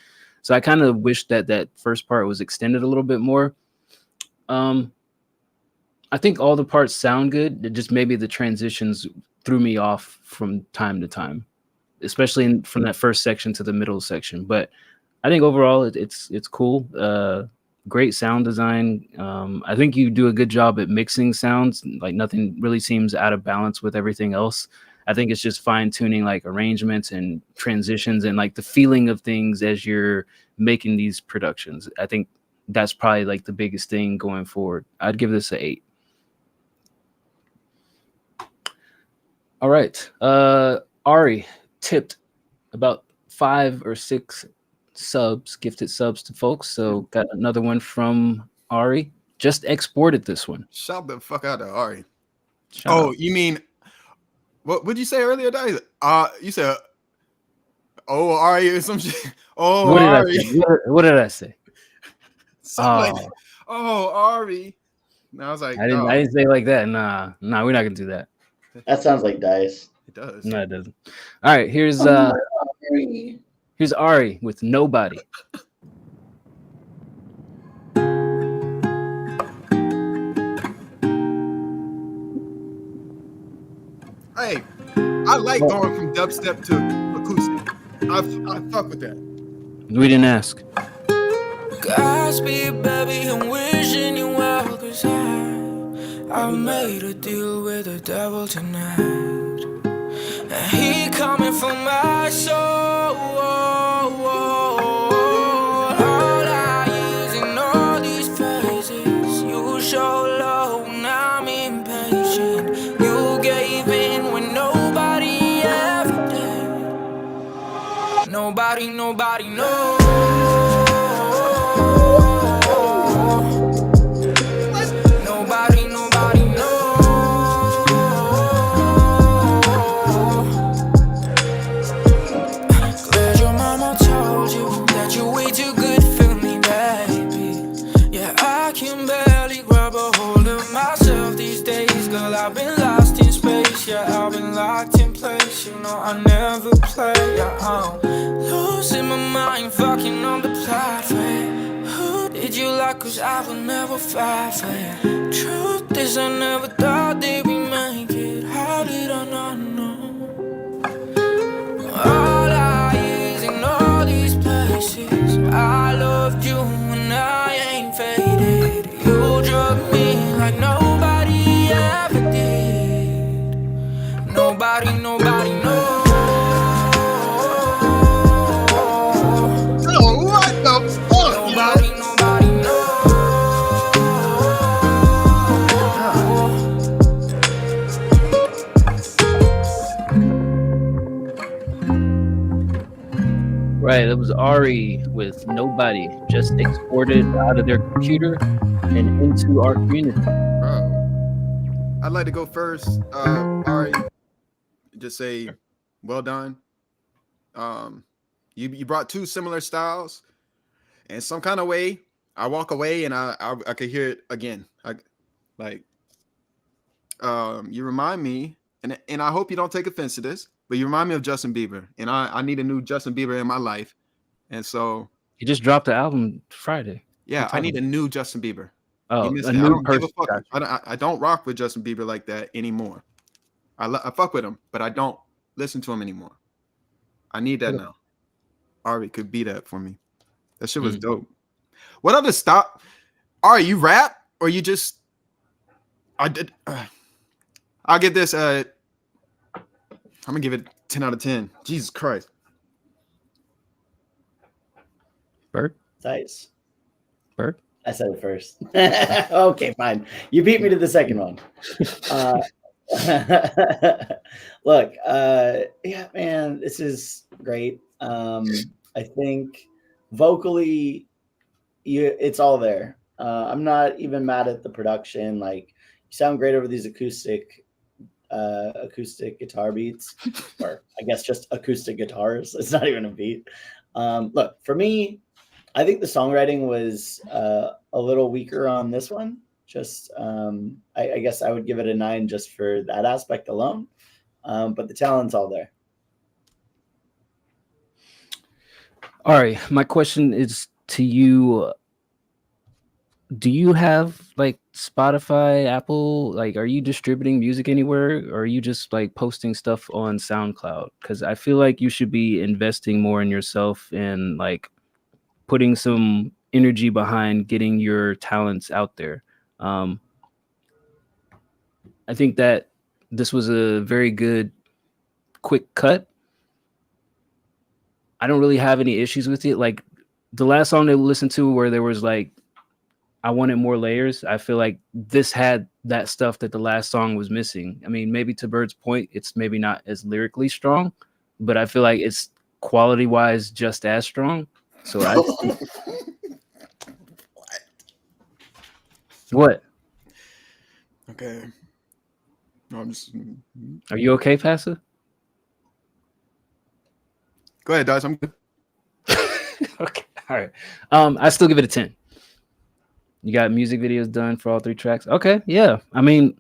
So I kind of wish that first part was extended a little bit more. I think all the parts sound good. It just maybe the transitions threw me off from time to time, especially from that first section to the middle section. But I think overall it's cool. Great sound design. I think you do a good job at mixing sounds. Like nothing really seems out of balance with everything else. I think it's just fine tuning like arrangements and transitions and like the feeling of things as you're making these productions. I think that's probably like the biggest thing going forward. I'd give this an 8. All right. Ari tipped about 5 or 6 gifted subs to folks. So got another one from Ari. Just exported this one. Shout the fuck out to Ari. Shout out. You mean what would you say earlier, Dave? You said Ari or some shit. Ari. What did I say? Ari. And I was like, I didn't say it like that. Nah, we're not gonna do that. That sounds like Dice. It does. No, it doesn't. All right, here's Ari with Nobody. Hey, I like going from dubstep to acoustic. I fuck with that. We didn't ask. Godspeed, baby, I'm wishing you well, 'cause I made a deal with the devil tonight, and he coming for my soul. All I use in all these phases, you show Nobody knows. Nobody knows. Glad your mama told you that you're way too good for me, baby. Yeah, I can barely grab a hold of myself these days. Girl, I've been lost in space. Yeah, I've been locked in place. You know I never play. Yeah, I'm losing my mind, fucking on the plot. Who did you like? Cause I will never fight for you. Truth is I never thought that we make it. How did I not know? All I is in all these places. I loved you and I ain't faded. You drug me like nobody ever did. Nobody knows. Oh, what the fuck? Nobody knows. Right, it was Ari with Nobody, just exported out of their computer and into our community. Bro, I'd like to go first. Ari, just say, well done. You brought two similar styles, and some kind of way, I walk away and I could hear it again. You remind me, and I hope you don't take offense to this, but you remind me of Justin Bieber, and I need a new Justin Bieber in my life, and so He just dropped the album Friday. yeah, I need a new Justin Bieber. Oh, You missed a it. I new don't give a person. fuck. Gotcha. I don't rock with Justin Bieber like that anymore. I fuck with him, but I don't listen to him anymore. I need that now. Ari could be that for me. That shit was dope. What other stop? Ari, you rap or you just? I'll give this. I'm gonna give it 10 out of 10. Jesus Christ. Bird. Nice. Bird. I said it first. Okay, fine. You beat me to the second one. Look, yeah, man, this is great. I think vocally, it's all there. I'm not even mad at the production. Like, you sound great over these acoustic guitar beats, or I guess just acoustic guitars. It's not even a beat. Look, for me, I think the songwriting was a little weaker on this one. Just, I guess I would give it a 9 just for that aspect alone. But the talent's all there. Ari, my question is to you. Do you have like Spotify, Apple? Like, are you distributing music anywhere, or are you just like posting stuff on SoundCloud? Because I feel like you should be investing more in yourself and like putting some energy behind getting your talents out there. I think that this was a very good quick cut. I don't really have any issues with it. Like the last song they listened to where there was like, I wanted more layers. I feel like this had that stuff that the last song was missing. I mean, maybe to Bird's point, it's maybe not as lyrically strong, but I feel like it's quality wise just as strong. So What? Okay. No, I'm just. Are you okay, Pastor? Go ahead, Dice. I'm good. Okay. All right. I still give it a 10. You got music videos done for all 3 tracks. Okay. Yeah. I mean,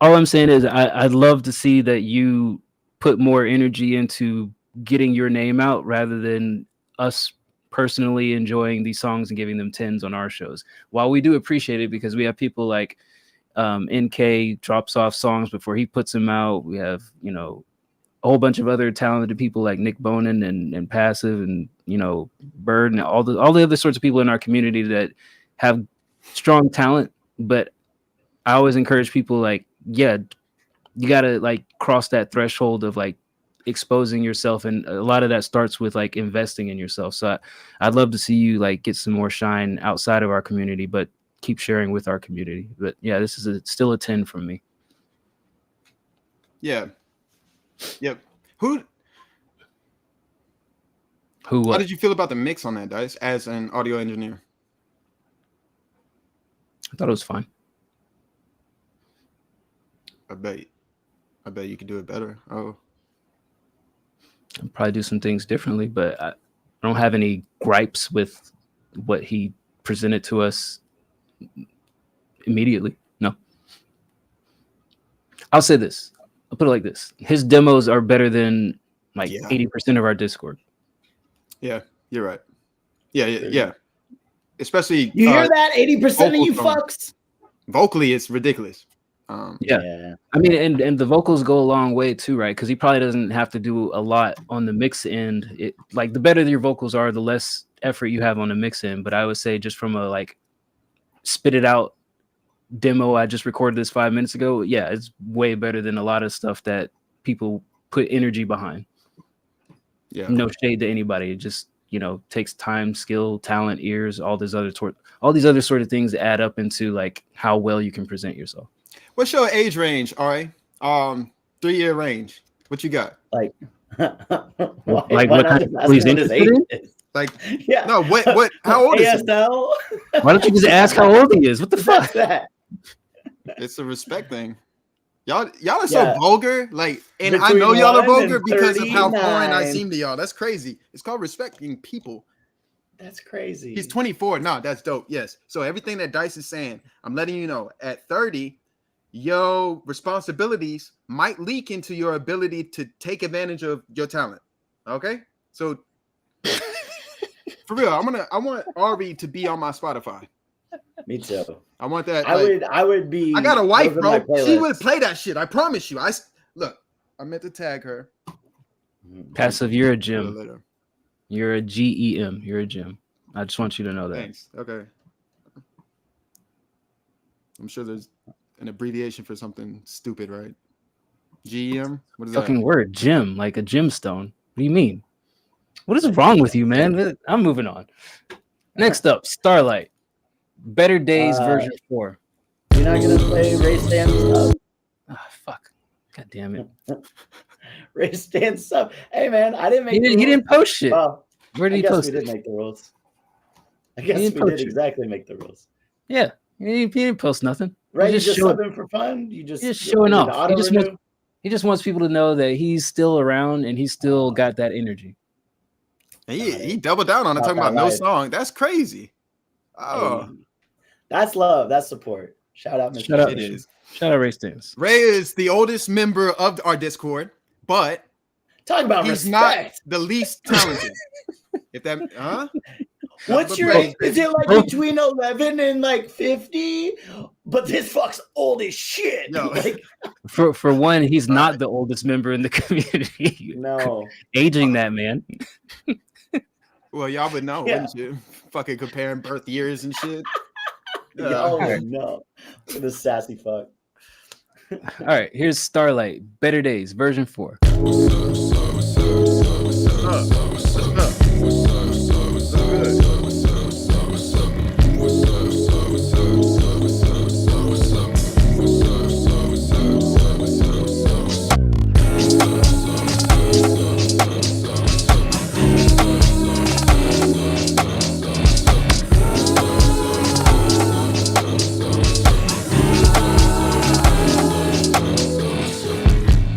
all I'm saying is I'd love to see that you put more energy into getting your name out rather than us personally enjoying these songs and giving them 10s on our shows. While we do appreciate it because we have people like NK drops off songs before he puts them out. We have, you know, a whole bunch of other talented people like Nick Bonin and Passive and, you know, Bird and all the other sorts of people in our community that have strong talent. But I always encourage people like, yeah, you got to like cross that threshold of like exposing yourself. And a lot of that starts with like investing in yourself. So I'd love to see you like get some more shine outside of our community, but keep sharing with our community. But yeah, this is still a 10 from me. Yeah. Yep. Who? Who? How What? did you feel about the mix on that, Dice, as an audio engineer? I thought it was fine. I bet you could do it better. Oh, I'll probably do some things differently, but I don't have any gripes with what he presented to us immediately. No. I'll say this. I'll put it like this. His demos are better than like 80% of our Discord. yeah, you're right. Yeah. Especially You hear that? 80% of you vocal tone. fucks. Vocally, it's ridiculous. Yeah. I mean, and the vocals go a long way too, right? Because he probably doesn't have to do a lot on the mix end. It like the better your vocals are, the less effort you have on the mix end. But I would say just from a like spit it out demo, I just recorded this 5 minutes ago. Yeah, it's way better than a lot of stuff that people put energy behind. Yeah. No shade to anybody. It just, takes time, skill, talent, ears, all these other sort of things that add up into like how well you can present yourself. What's your age range, Ari? 3-year range. What you got? Like Like what kind of people he's interested in? Like, yeah. No, what? How old is he? ASL? Why don't you just ask how old he is? What the fuck? that? It's a respect thing. Y'all are so Yeah. vulgar. Like, and I Between know y'all are 1 vulgar and because of how foreign I 39. seem to y'all. That's crazy. It's called respecting people. That's crazy. He's 24. No, that's dope. Yes. So everything that Dice is saying, I'm letting you know at 30, your responsibilities might leak into your ability to take advantage of your talent. Okay? So for real, I want Ari to be on my Spotify. Me too. I want that. I would be. I got a wife, those are my bro. She playlists. would play that shit. I promise you. Look. I meant to tag her. Passive, you're a gym. You're a GEM. You're a gym. I just want you to know that. Thanks. Okay. I'm sure there's an abbreviation for something stupid, right? GEM. What is Fucking that? word, gym, like a gemstone. What do you mean? What is wrong with you, man? I'm moving on. Next up, Starlight. Better Days version 4. You're not gonna play Ray Stan stuff. Ah, fuck. God damn it. Ray Stan stuff. Hey man, I didn't make. He didn't post shit. Well, Where did I he guess post we it? did make the rules. I guess didn't we post did it. exactly make the rules. Yeah, he didn't post nothing. Right? He's You just showing- subbing for fun. You just He's just showing did off. auto renew? He just wants people to know that he's still around and he's still got that energy. And he doubled down on it, Not talking that about no life. song. That's crazy. Oh, Hey, that's love. That's support. Shout out, Mr. Shout out, it is. shout out Ray Stans. Ray is the oldest member of our Discord, but Talk about he's respect. not the least talented. If that, huh? What's your age? Is it like between 11 and like 50? But this fuck's old as shit. No. Like, For one, he's not the oldest member in the community. no. Aging that man. Well, y'all would know, Yeah. wouldn't you? Fucking comparing birth years and shit. Oh no. The sassy fuck. All right, here's Starlight. Better Days version 4.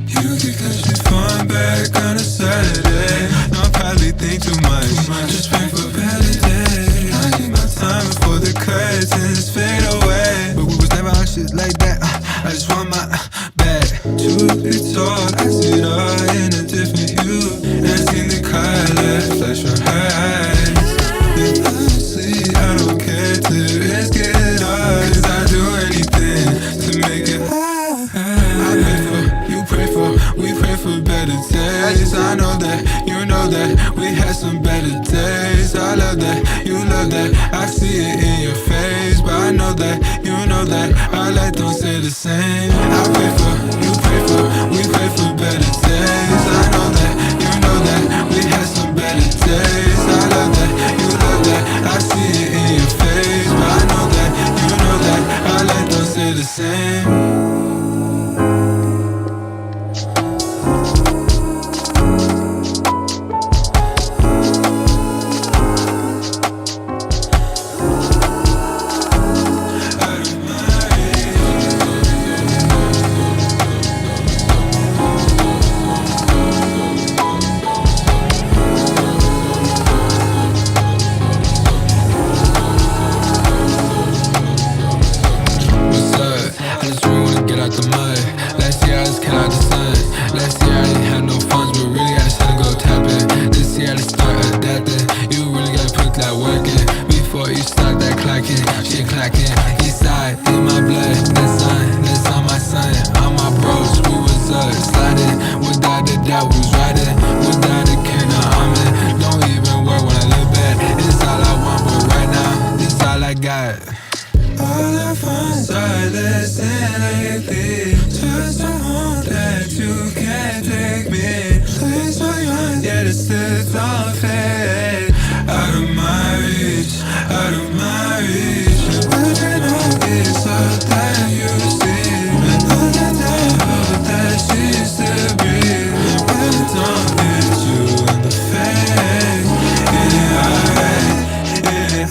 You can catch me flying back on a Saturday. I'll probably think too much. Just pray for better days. I need my time before the curtains fade away. But we was never on shit like that. I just want my bag. Truth be told, I see it all in a different hue. And seen the color flash from her eyes. And honestly, I don't care to risk it all. 'Cause I'll do anything to make it high. I pray for, you pray for, we pray for better days. I know that, you know that, we had some better days. I love that, you love that, I see it in your face. But I know that, you know that, our life don't stay the same. I pray for, you pray for, we pray for better days. I know that, you know that, we had some better days. I love that, you love that, I see it in your face. But I know that, you know that, our life don't stay the same. the mud. Last year I just came out the sun. Last year I didn't have no funds, but really got to go tap it. This year I just start adapting. You really gotta put that work in before you start that clacking. Shit clacking. Eastside in my blood. That's on my son. On my bros, we was sliding. Without a doubt, we was riding. Without a care, now I'm in. Don't even work when I look back. It's all I want, but right now, this all I got. All I find silence and lately. Just a want that you can't take me. Please so young, yeah, this is unfair. Out of my reach, out of my reach. Working on this all that you see. All the devil that she still breathe. When it don't hit you in the face. Yeah, alright, yeah.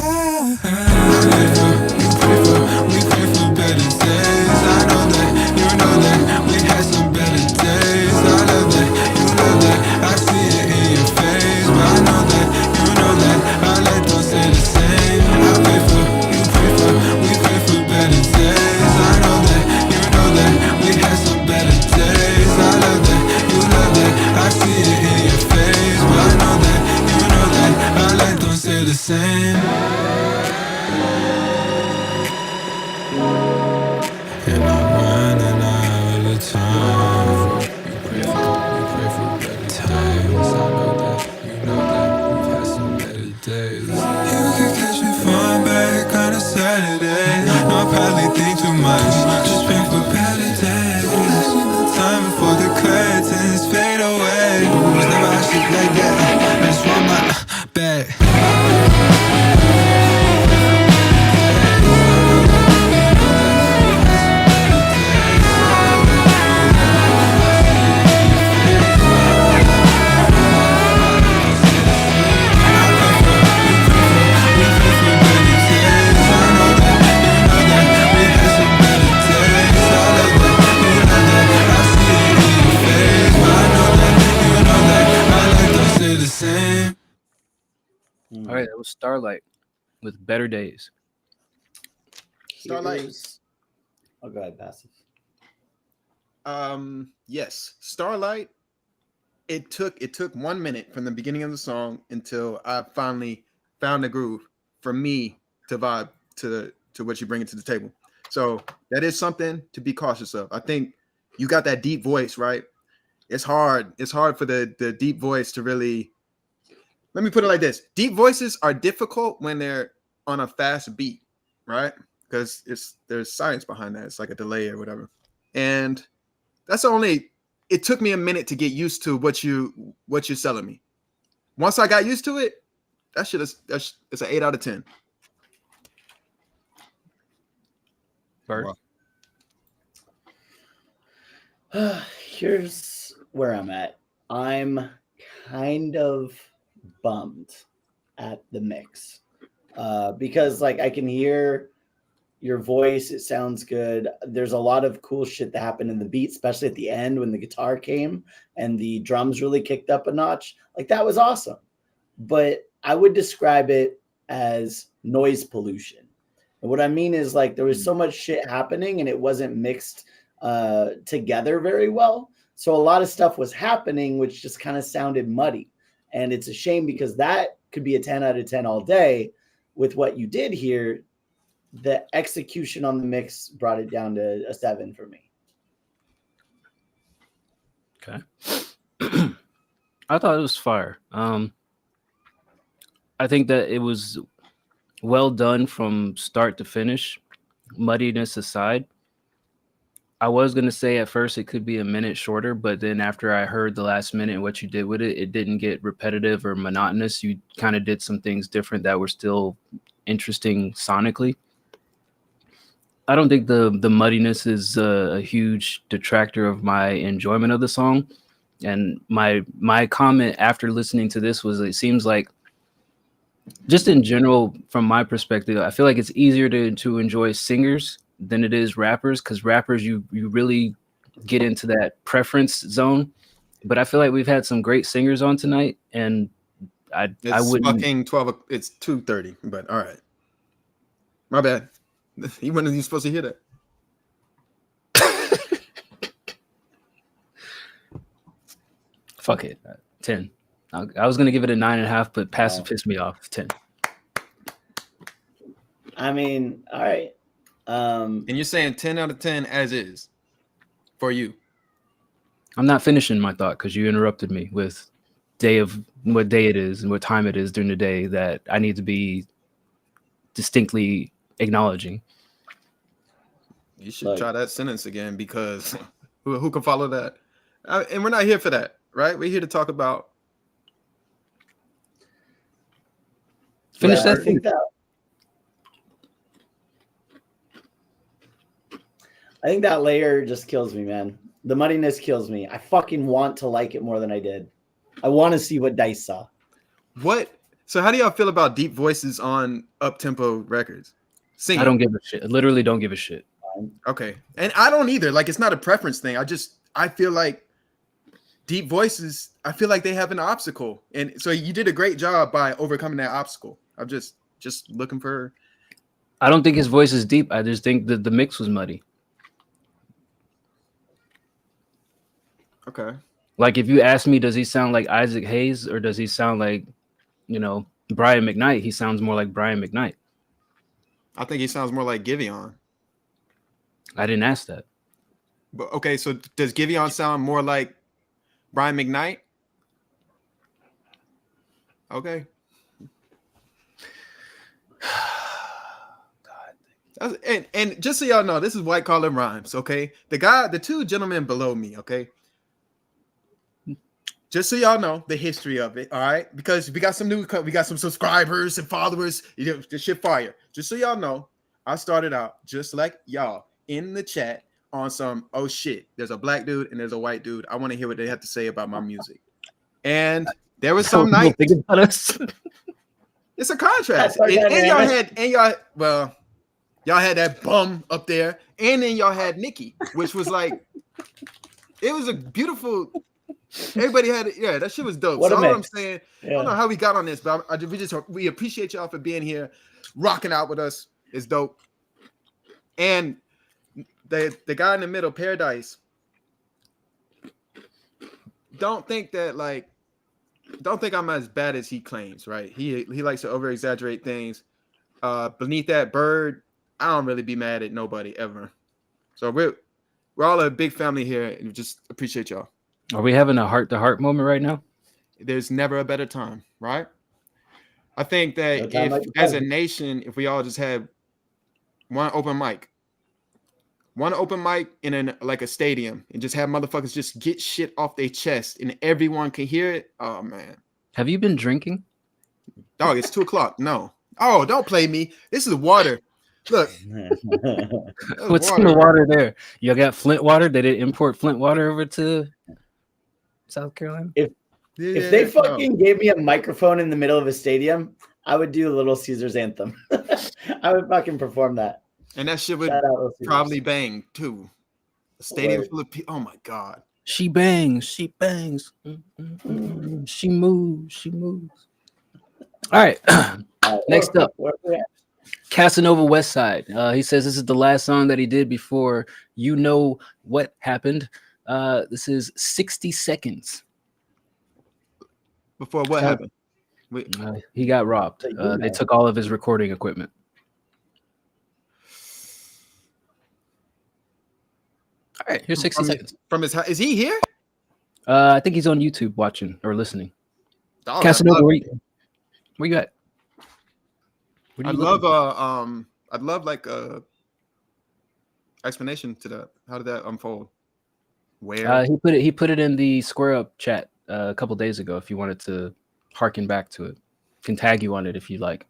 We pray for better days. I know that, you know that. We had some better days. I love that, you love that. I see it in your face. But I know that, you know that. I like don't say the same. I pray for, you pray for. We pray for better days. I know that, you know that. We had some better days. I love that, you love that. I see it in your face. But I know that, you know that. I like don't say the same. And I'm running out of time. We pray for better times. I know that, you know that. We've had some better days. You can catch me falling back on a Saturday. I'll probably think too much. Just pray for better days. Time before the curtains fade away. Was never how shit like that. I just want my back. All right, that was Starlight with Better Days. Starlight. I'll go ahead, Passive. Yes, Starlight. It took 1 minute from the beginning of the song until I finally found the groove for me to vibe to what you bring it to the table. So that is something to be cautious of. I think you got that deep voice, right? It's hard. It's hard for the deep voice to really. Let me put it like this: deep voices are difficult when they're on a fast beat, right? Because there's science behind that. It's like a delay or whatever. And that's only. It took me a minute to get used to what you're selling me. Once I got used to it, that shit is it's an 8 out of 10. Bert. Wow. Here's where I'm at. I'm kind of bummed at the mix because like I can hear your voice, it sounds good. There's a lot of cool shit that happened in the beat, especially at the end when the guitar came and the drums really kicked up a notch. Like that was awesome. But I would describe it as noise pollution. And what I mean is like there was so much shit happening and it wasn't mixed together very well. So a lot of stuff was happening, which just kind of sounded muddy. And it's a shame because that could be a 10 out of 10 all day. With what you did here, the execution on the mix brought it down to a 7 for me. Okay. I thought it was fire. I think that it was well done from start to finish, muddiness aside. I was going to say at first it could be a minute shorter, but then after I heard the last minute and what you did with it, it didn't get repetitive or monotonous. You kind of did some things different that were still interesting sonically. I don't think the muddiness is a huge detractor of my enjoyment of the song. And my comment after listening to this was it seems like just in general, from my perspective, I feel like it's easier to enjoy singers than it is rappers, because rappers you really get into that preference zone. But I feel like we've had some great singers on tonight, and I wouldn't. Fucking 12. It's 2:30. But all right, my bad. You wasn't supposed to hear that. Fuck it. 10. I was gonna give it a 9.5, but passive pissed me off. 10. I mean, all right. And you're saying 10 out of 10 as is for you. I'm not finishing my thought because you interrupted me with what day it is and what time it is during the day that I need to be distinctly acknowledging. You should try that sentence again because who can follow that? And we're not here for that, right? We're here to talk about. Finish that. I think that layer just kills me, man. The muddiness kills me. I fucking want to like it more than I did. I want to see what Dice saw. What? So how do y'all feel about deep voices on up-tempo records? Singing. I don't give a shit. I literally don't give a shit. Okay. And I don't either. Like, it's not a preference thing. I feel like deep voices, I feel like they have an obstacle. And so you did a great job by overcoming that obstacle. I'm just looking for. I don't think his voice is deep. I just think that the mix was muddy. Okay. Like, if you ask me, does he sound like Isaac Hayes or does he sound like, Brian McKnight? He sounds more like Brian McKnight. I think he sounds more like Giveon. I didn't ask that. But okay, so does Giveon sound more like Brian McKnight? Okay. God. And just so y'all know, this is White Collar Rhymes, okay? The two gentlemen below me, okay? Just so y'all know the history of it, all right? Because we got some subscribers and followers. This shit fire. Just so y'all know, I started out just like y'all in the chat on some, oh shit, there's a black dude and there's a white dude. I want to hear what they have to say about my music. And there was some night. It's a contrast. Y'all had that bum up there, and then y'all had Nikki, which was like, it was a beautiful. Everybody had it. Yeah, that shit was dope. So all I'm saying, I don't know how we got on this, but we appreciate y'all for being here, rocking out with us. It's dope. And the guy in the middle, Paradise, don't think I'm as bad as he claims, right? He likes to over exaggerate things. Beneath that bird, I don't really be mad at nobody ever. So we're all a big family here, and we just appreciate y'all. Are we having a heart-to-heart moment right now? There's never a better time, right? I think that as a nation, if we all just had one open mic in like a stadium, and just have motherfuckers just get shit off their chest, and everyone can hear it. Oh man, have you been drinking? Dog, it's 2:00. No. Oh, don't play me. This is water. Look. What's in the water there? You got Flint water? They didn't import Flint water over to South Carolina? If they fucking gave me a microphone in the middle of a stadium, I would do a Little Caesars anthem. I would fucking perform that. And that shit would probably bang too. A stadium full of people. Oh my God. She bangs. She bangs. She moves. She moves. All right. Next up. Casanova Westside. He says this is the last song that he did before You Know What Happened. This is 60 seconds. Before what happened? He got robbed. They took all of his recording equipment. All right, here's 60 seconds. From his house. Is he here? I think he's on YouTube watching or listening. Casanova, where you at? I'd love like a explanation to that. How did that unfold? Where he put it in the Square Up chat a couple days ago. If you wanted to harken back to it, can tag you on it if you like.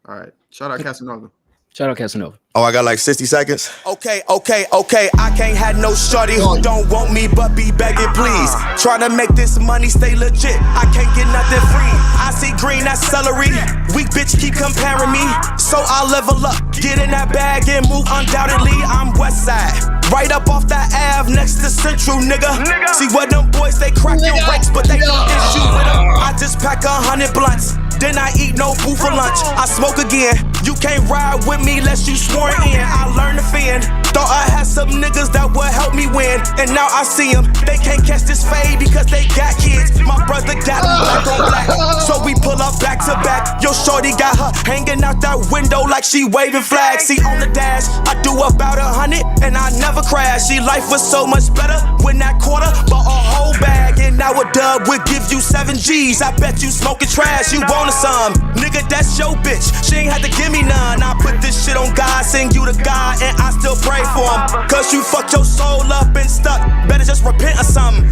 All right, shout out Casanova. Shout out Casanova. Oh, I got like 60 seconds. Okay. I can't have no shorty who don't want me but be begging, please. Trying to make this money stay legit. I can't get nothing free. I see green, that's celery. Weak bitch keep comparing me. So I level up, get in that bag and move undoubtedly. I'm west side. Right up off that Ave next to Central, nigga. See what them boys, they cracking ranks, but they no issue with them. I just pack 100 blunts. Then I eat no food for lunch. I smoke again. You can't ride with me unless you sworn in. I learned to fend. Thought I had some niggas that would help me win, and now I see them. They can't catch this fade because they got kids. My brother got them black on black, so we pull up back to back. Yo, shorty got her hanging out that window like she waving flags. See on the dash, I do about 100 and I never crash. See, life was so much better when that quarter bought a whole bag, and now a dub would give you 7 G's. I bet you smoking trash, you wanted some. Nigga, that's your bitch. She ain't had to give me none. I put this shit on God, sing you to God, and I still pray for him. Cause you fucked your soul up and stuck. Better just repent or something.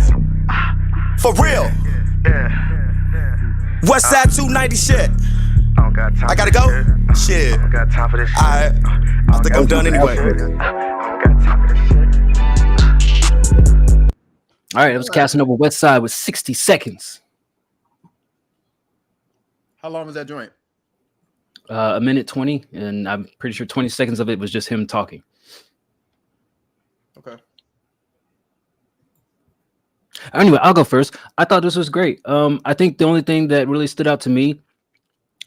For real. What's that 290 shit? I gotta go? Shit. I think I'm done anyway. All right, it was Casanova West Side with 60 seconds. How long was that joint? A minute 20, and I'm pretty sure 20 seconds of it was just him talking. Okay. Anyway, I'll go first. I thought this was great. I think the only thing that really stood out to me,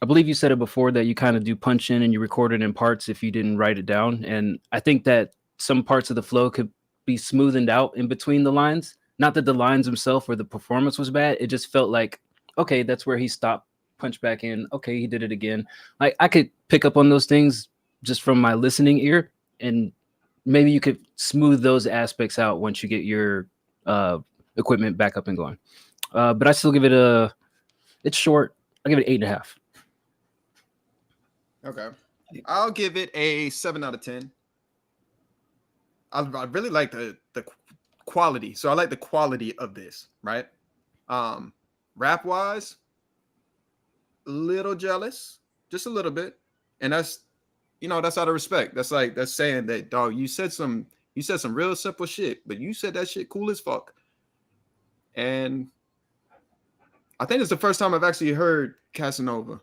I believe you said it before, that you kind of do punch in and you record it in parts if you didn't write it down. And I think that some parts of the flow could be smoothened out in between the lines. Not that the lines themselves or the performance was bad. It just felt like, okay, that's where he stopped, punch back in. Okay, he did it again. Like, I could pick up on those things just from my listening ear, and maybe you could smooth those aspects out once you get your equipment back up and going. But I still give it it's short. I'll give it 8.5. Okay. I'll give it a 7 out of 10. I really like the quality. So I like the quality of this, right? Rap wise, a little jealous, just a little bit. And that's, that's out of respect. That's saying that, dog, you said some real simple shit, but you said that shit cool as fuck. And I think it's the first time I've actually heard Casanova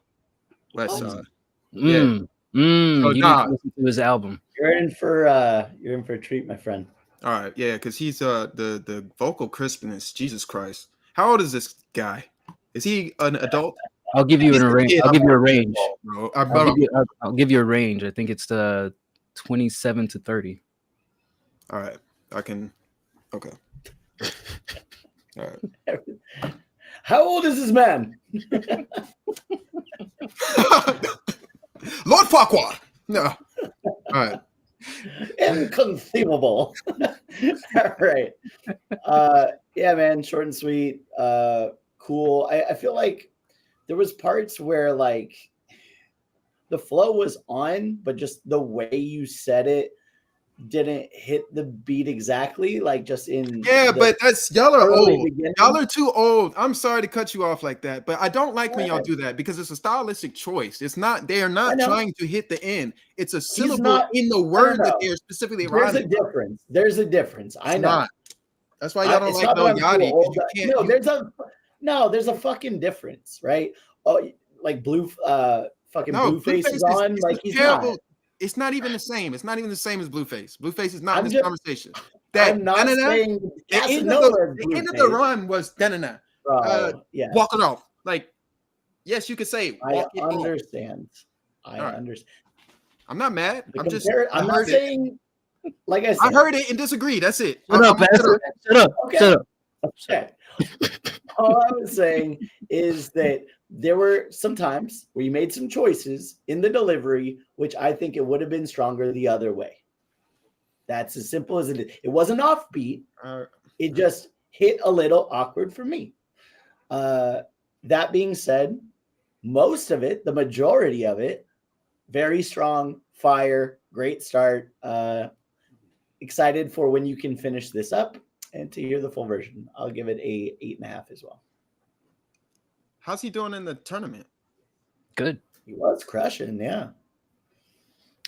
West Side. You need to listen to his album. You're in for a treat, my friend. All right, yeah, because he's the vocal crispness. Jesus Christ, how old is this guy? Is he an adult? I'll give you a range. I'll give you a range. Bro. I'll give you a range. I think it's 27 to 30. All right, I can. Okay. All right. How old is this man? Lord Farquaad. No. All right. Inconceivable. All right. Yeah, man. Short and sweet. Cool. I feel like there was parts where like the flow was on, but just the way you said it didn't hit the beat exactly, like just in but that's y'all are old. Y'all are too old. I'm sorry to cut you off like that, but I don't like when y'all do that because it's a stylistic choice. It's not, they are not trying to hit the end. It's a syllable in the word that they're specifically rhyming. There's a difference. I know. Not. That's why y'all don't like Lil Yachty. There's a fucking difference, right? Oh, like Blueface is on, like he's terrible. not. It's not even the same. It's not even the same as Blueface. Blueface is not in this conversation. I'm not saying the end of the run was walking off. Like, yes, you could say. I understand. I understand. I'm not mad. I'm not saying. Like I said, I heard it and disagreed. That's it. Shut up. Okay. All I was saying is that there were some times where you made some choices in the delivery, which I think it would have been stronger the other way. That's as simple as it is. It wasn't offbeat. It just hit a little awkward for me. That being said, most of it, the majority of it, very strong, fire, great start. Excited for when you can finish this up and to hear the full version. I'll give it a 8.5 as well. How's he doing in the tournament? Good. He was crushing, yeah.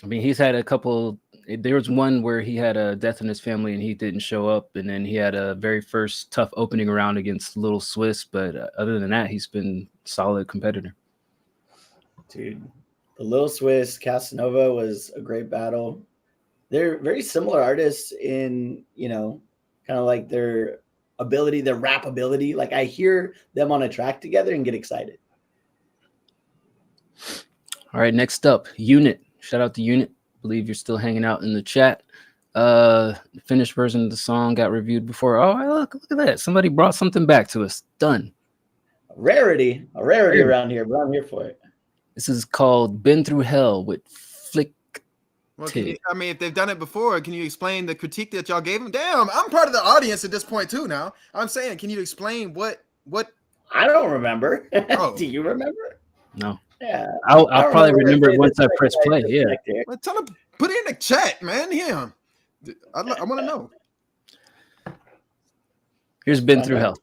I mean, he's had a couple. There was one where he had a death in his family and he didn't show up, and then he had a very first tough opening round against Little Swiss. But other than that, he's been a solid competitor. Dude, the Little Swiss Casanova was a great battle. They're very similar artists in, kind of like their ability, their rap ability. Like I hear them on a track together and get excited. All right, next up, Unit. Shout out to Unit. Believe you're still hanging out in the chat. The finished version of the song got reviewed before. Oh, look at that. Somebody brought something back to us. Done. A rarity around here, but I'm here for it. This is called Been Through Hell with Flick. Well, if they've done it before, can you explain the critique that y'all gave them? Damn, I'm part of the audience at this point too now. I'm saying, can you explain what? I don't remember. Oh. Do you remember? No. Yeah. I'll probably remember it once I press play. Yeah. Well, tell them, put it in the chat, man. Yeah. I want to know. Here's Been Through Hell.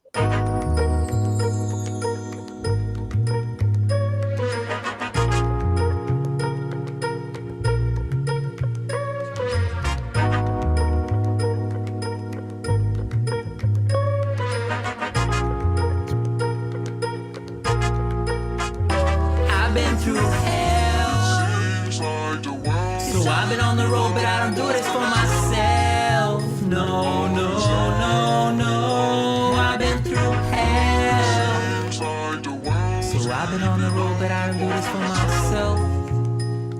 I've been through hell, so I've been on the road, but I don't do this for myself. No, no, no, no. I've been through hell, so I've been on the road, but I don't do this for myself.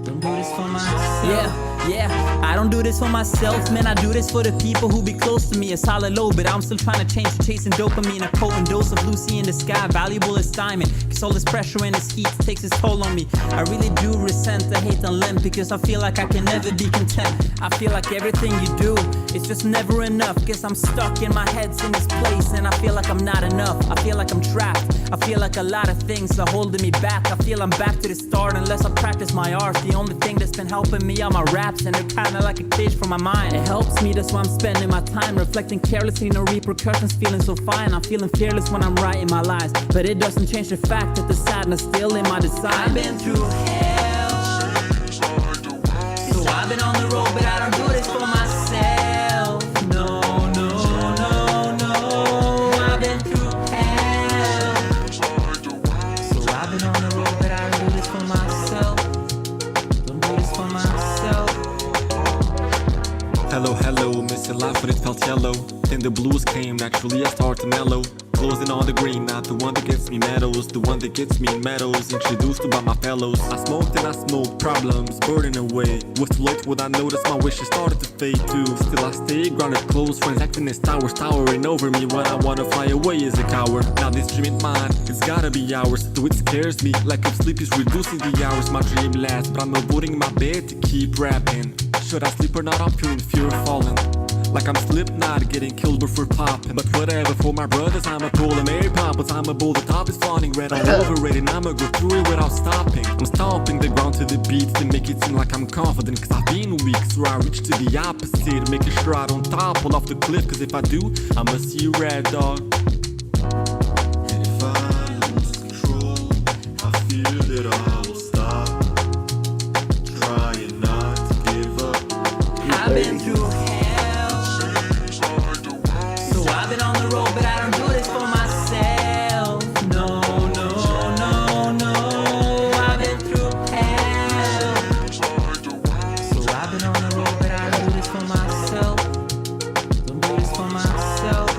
Don't do this for myself. Yeah, I don't do this for myself, man. I do this for the people who be close to me. A solid low, but I'm still trying to change, chasing dopamine. A potent dose of Lucy in the sky, valuable as diamond. Cause all this pressure and this heat takes its toll on me. I really do resent the hate and length, because I feel like I can never be content. I feel like everything you do is just never enough. Guess I'm stuck in my head's in this place, and I feel like I'm not enough. I feel like I'm trapped. I feel like a lot of things are holding me back. I feel I'm back to the start unless I practice my art. The only thing that's been helping me are my raps, and they're kinda like a cage for my mind. It helps me, that's why I'm spending my time reflecting carelessly, no repercussions, feeling so fine. I'm feeling fearless when I'm writing my lies, but it doesn't change the fact that the sadness still in my design. I've been through hell, so I've been on the road, but I don't do this for myself. No, no, no, no. I've been through hell, so I've been on the road, but I don't do this for myself. Don't do this for myself. Hello, hello, missing life when it felt yellow. Then the blues came, naturally I started to mellow. Closing on the green, not the one that gets me medals, the one that gets me medals, introduced to by my fellows. I smoked and I smoked, problems burning away. Was too late when I noticed my wishes started to fade too. Still I stay grounded close, friends acting as towers, towering over me when I wanna fly away as a coward. Now this dream ain't mine, it's gotta be ours, though it scares me. Like if sleep is reducing the hours my dream lasts, but I'm avoiding in my bed to keep rapping. Should I sleep or not? I'm feeling fear of falling. Like I'm Slipknot getting killed before popping. But whatever, for my brothers I'ma pull a Mary Poppins. I'm a bull, the top is fawning red all over it, and I'ma go through it without stopping. I'm stomping the ground to the beats to make it seem like I'm confident, cause I've been weak, so I reach to the opposite, making sure I don't topple off the cliff, cause if I do, I'ma see you red, dog. And if I lose control, I feel that I will stop trying not to give up. I've been through hell, so I've been on the road, but I don't do this for myself. No, no, no, no. I've been through hell, so I've been on the road, but I don't do this for myself. Don't do this for myself.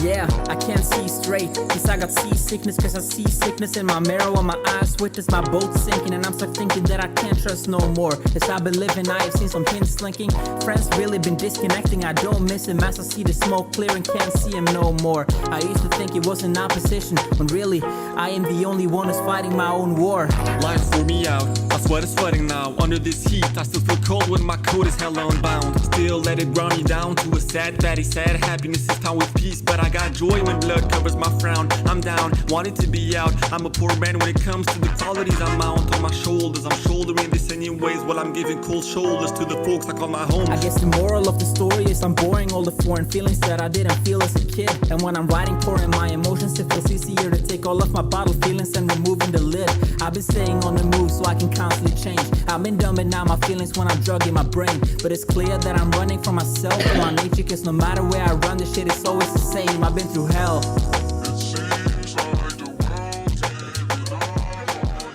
Yeah, I can't see straight, cause I got seasickness, cause I see sickness in my marrow and my eyes witness my boat sinking, and I'm stuck thinking that I can't trust no more. As I've been living, I have seen some pins slinking. Friends really been disconnecting, I don't miss him as I see the smoke clearing, can't see him no more. I used to think it was an opposition, when really, I am the only one who's fighting my own war. Life wore me out, I sweat is sweating now. Under this heat, I still feel cold when my coat is hell unbound. Still let it ground me down to a sad, fatty, sad. Happiness is found with peace, but I got joy when blood covers my frown. I'm down, wanting to be out. I'm a poor man when it comes to the qualities I mount on my shoulders. I'm shouldering this anyways while I'm giving cold shoulders to the folks I call my home. I guess the moral of the story is I'm boring all the foreign feelings that I didn't feel as a kid. And when I'm writing, pouring my emotions, it feels easier to take all of my bottled feelings and removing the lid. I've been staying on the move so I can constantly change. I've been dumbing down my feelings when I'm drugging my brain. But it's clear that I'm running from myself, from my nature, cause no matter where I run, this shit is always the same. I've been through hell.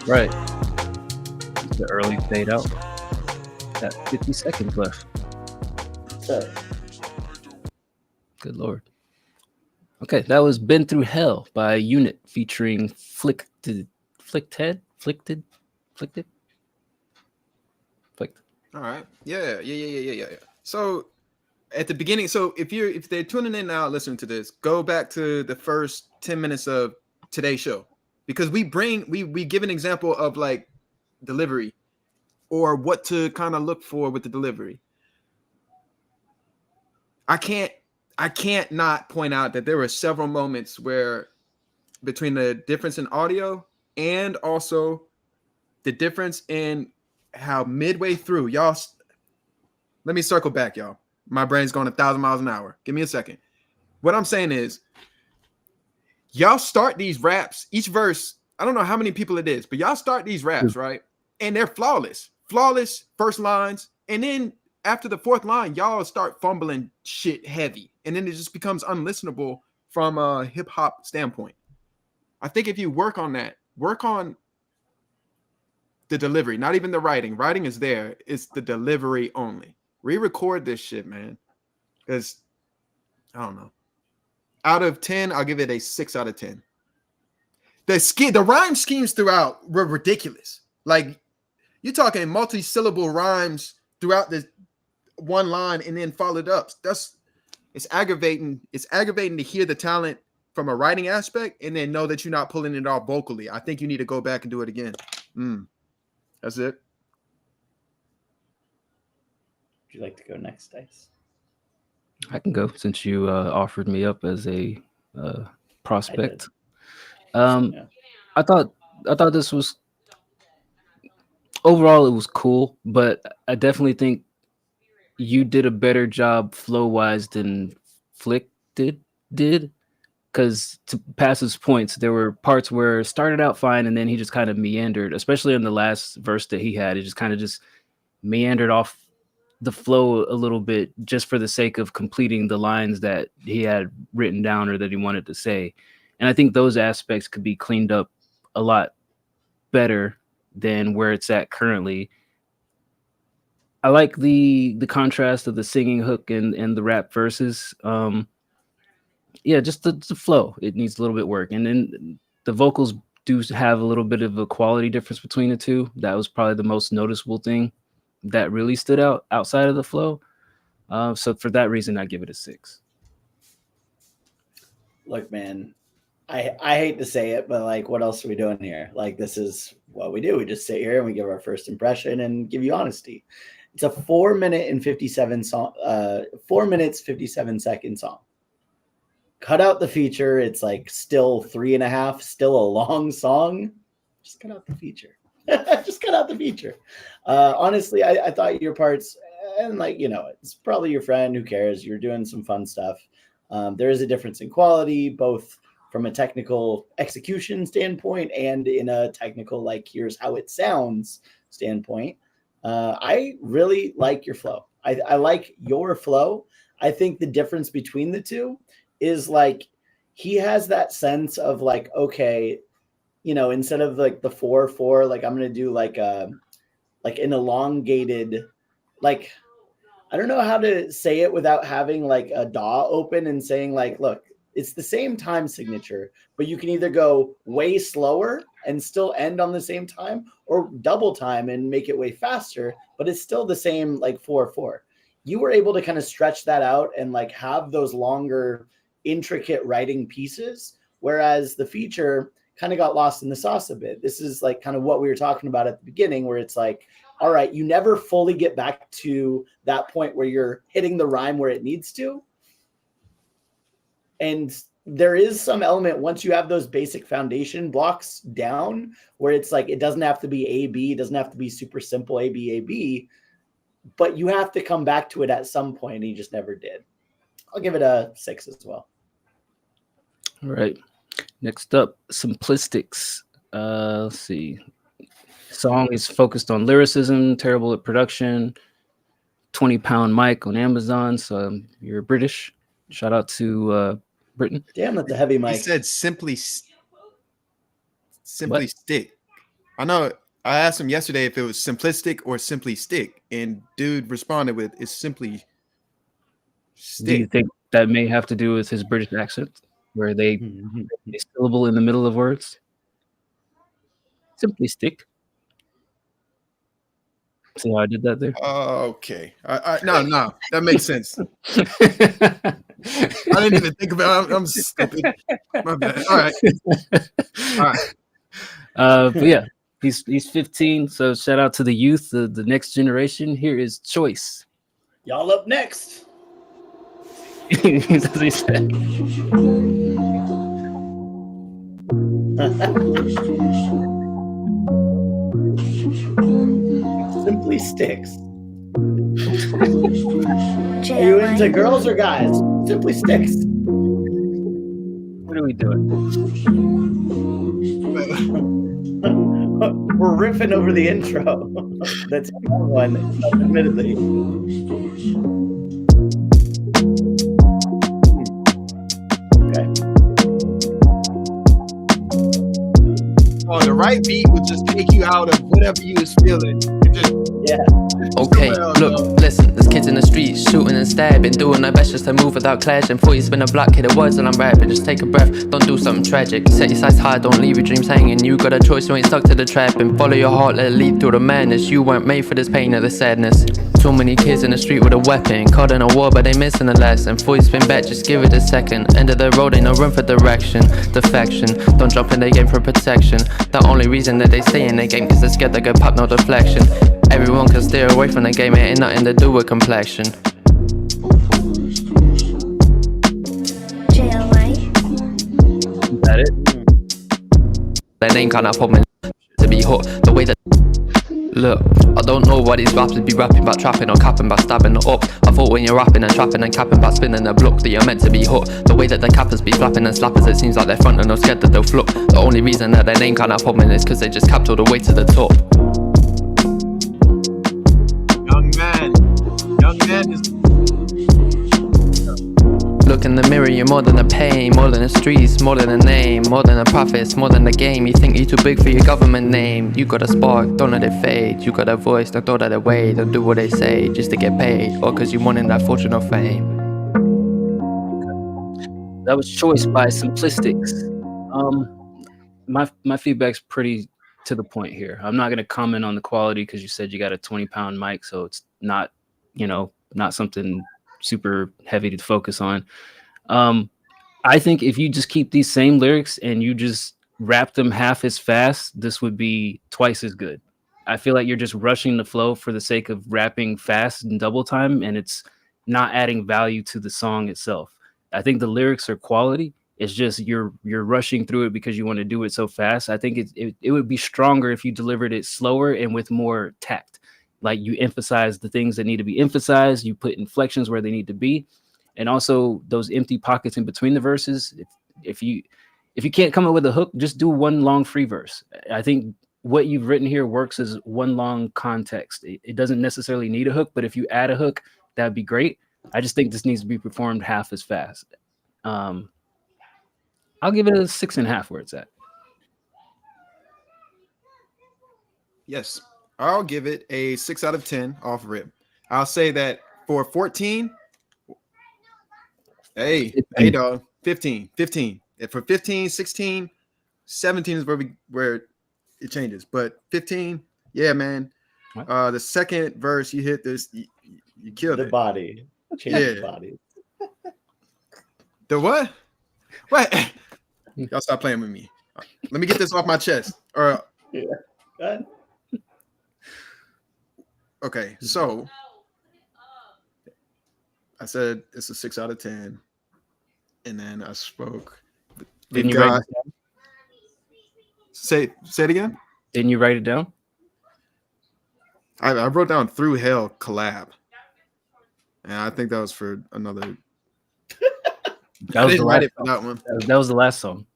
Right. The early fade out. Got 50 seconds left. Good lord. Okay, that was Been Through Hell by Unit featuring Flickted. Flicked it. Flicked. All right. Yeah. So at the beginning, so if they're tuning in now, listening to this, go back to the first 10 minutes of today's show, because we give an example of like delivery or what to kind of look for with the delivery. I can't not point out that there were several moments where between the difference in audio and also the difference in how midway through y'all. Let me circle back, y'all. My brain's going 1,000 miles an hour. Give me a second. What I'm saying is, y'all start these raps, each verse, I don't know how many people it is, but y'all start these raps, right? And they're flawless first lines. And then after the fourth line, y'all start fumbling shit heavy. And then it just becomes unlistenable from a hip hop standpoint. I think if you work on that, work on the delivery, not even the writing. Writing is there. It's the delivery only. Re-record this shit, man. Because, I don't know. Out of 10, I'll give it a 6 out of 10. The rhyme schemes throughout were ridiculous. Like, you're talking multi-syllable rhymes throughout this one line and then followed up. It's aggravating. It's aggravating to hear the talent from a writing aspect and then know that you're not pulling it off vocally. I think you need to go back and do it again. That's it. Would you like to go next, Dice? I can go since you offered me up as a prospect. I thought this was overall it was cool, but I definitely think you did a better job flow wise than Flick did. Because to Pass's points, there were parts where it started out fine and then he just kind of meandered, especially in the last verse that he had. It just kind of just meandered off the flow a little bit just for the sake of completing the lines that he had written down or that he wanted to say. And I think those aspects could be cleaned up a lot better than where it's at currently. I like the contrast of the singing hook and the rap verses. Yeah, just the flow. It needs a little bit work. And then the vocals do have a little bit of a quality difference between the two. That was probably the most noticeable thing that really stood out outside of the flow. So for that reason, I give it a 6. Look, man, I hate to say it, but like, what else are we doing here? Like, this is what we do. We just sit here and we give our first impression and give you honesty. It's a 4 minute and 57 song, 4 minutes, 57 second song. Cut out the feature. It's like still 3.5, still a long song. Just cut out the feature. Just cut out the feature. Honestly, I thought your parts, and like, you know, it's probably your friend, who cares? You're doing some fun stuff. There is a difference in quality, both from a technical execution standpoint and in a technical, like, here's how it sounds standpoint. I really like your flow. I like your flow. I think the difference between the two is like, he has that sense of like, okay, you know, instead of like the 4/4, like I'm going to do like an elongated, like, I don't know how to say it without having like a DAW open and saying like, look, it's the same time signature, but you can either go way slower and still end on the same time, or double time and make it way faster, but it's still the same like 4/4. You were able to kind of stretch that out and like have those longer, intricate writing pieces, whereas the feature kind of got lost in the sauce a bit. This is like kind of what we were talking about at the beginning, where it's like, all right, you never fully get back to that point where you're hitting the rhyme where it needs to. And there is some element, once you have those basic foundation blocks down, where it's like, it doesn't have to be A-B, it doesn't have to be super simple A-B, but you have to come back to it at some point, and you just never did. I'll give it a 6 as well. All right. Next up, Simplistics. Let's see. Song is focused on lyricism, terrible at production, 20-pound mic on Amazon. So you're British. Shout out to Britain. Damn, that's a heavy mic. He said simply stick. I know. I asked him yesterday if it was simplistic or simply stick, and dude responded with, "It's simply stick." Do you think that may have to do with his British accent, where they a syllable in the middle of words? Simply stick. See how I did that there? Okay. No, that makes sense. I didn't even think about it. I'm stupid. My bad. All right. But yeah, he's 15. So shout out to the youth, the next generation. Here is Choice. Y'all up next. That's what he said. Simply Sticks. Are you into girls or guys? Simply Sticks. What are we doing? We're riffing over the intro. That's one, admittedly. Okay. Oh, the right beat would just take you out of whatever you was feeling. Yeah. Okay, look, listen, there's kids in the streets shooting and stabbing, doing their best just to move without clashing. Thought you spin a block, hit the words and I'm rapping. Just take a breath, don't do something tragic. Set your sights high, don't leave your dreams hanging. You got a choice, you ain't stuck to the trap. And follow your heart, let it lead through the madness. You weren't made for this pain or this sadness. Too many kids in the street with a weapon, caught in a war but they missing the lesson. Before you spin back, just give it a second. End of the road, ain't no room for direction. Defection, don't jump in their game for protection. The only reason that they stay in their game cause they're scared they get popped, no deflection. Everyone can steer away from the game, it ain't nothing to do with complexion. Is that it? Their name can't have problem to be hot. The way that look, I don't know why these rappers be rapping about trapping or capping about stabbing the up. I thought when you're rapping and trapping and capping about spinning the block that you're meant to be hot. The way that the cappers be flapping and slappers, it seems like they're front and they're scared that they'll flop. The only reason that their name can't have problem is cause they just capped all the way to the top. Young man is. Look in the mirror, you're more than a pain, more than the streets, more than a name, more than the profits, more than the game. You think you're too big for your government name. You got a spark, don't let it fade. You got a voice, don't throw that away. Don't do what they say just to get paid, or cause you wanted that fortune or fame. That was Choice by Simplistics. My feedback's pretty to the point here. I'm not going to comment on the quality because you said you got a 20-pound mic, so it's not, not something super heavy to focus on. I think if you just keep these same lyrics and you just rap them half as fast, this would be twice as good. I feel like you're just rushing the flow for the sake of rapping fast and double time, and it's not adding value to the song itself. I think the lyrics are quality. It's just you're rushing through it because you want to do it so fast. I think it would be stronger if you delivered it slower and with more tact. Like you emphasize the things that need to be emphasized. You put inflections where they need to be, and also those empty pockets in between the verses. If you can't come up with a hook, just do one long free verse. I think what you've written here works as one long context. It doesn't necessarily need a hook, but if you add a hook, that'd be great. I just think this needs to be performed half as fast. I'll give it a 6.5 where it's at. Yes, I'll give it a 6 out of 10 off rip. I'll say that for 14. Hey, dog, 15. If for 15, 16, 17 is where it changes. But 15, yeah, man. The second verse you hit this, you killed the it. Body. Change the body. The what? What? Y'all stop playing with me. Let me get this off my chest. Yeah. Okay, so I said it's a 6 out of 10, and then I spoke. Didn't you write it down? Say it again. Didn't you write it down? I wrote down Through Hell collab, and I think that was for another. I didn't write it for that one. That was the last song.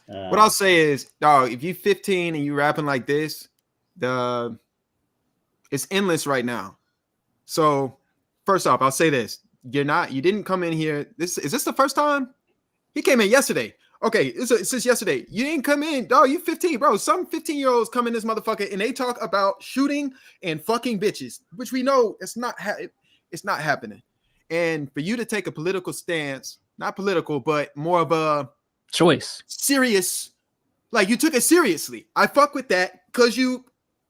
What I'll say is, dog, if you 15 and you rapping like this, it's endless right now. So first off, I'll say this. You didn't come in here. Is this the first time? He came in yesterday. Okay, since yesterday. You didn't come in. Dog, you 15, bro. Some 15-year-olds come in this motherfucker and they talk about shooting and fucking bitches, which we know it's not happening. And for you to take a political stance, not political, but more of a choice. Serious. Like you took it seriously. I fuck with that because you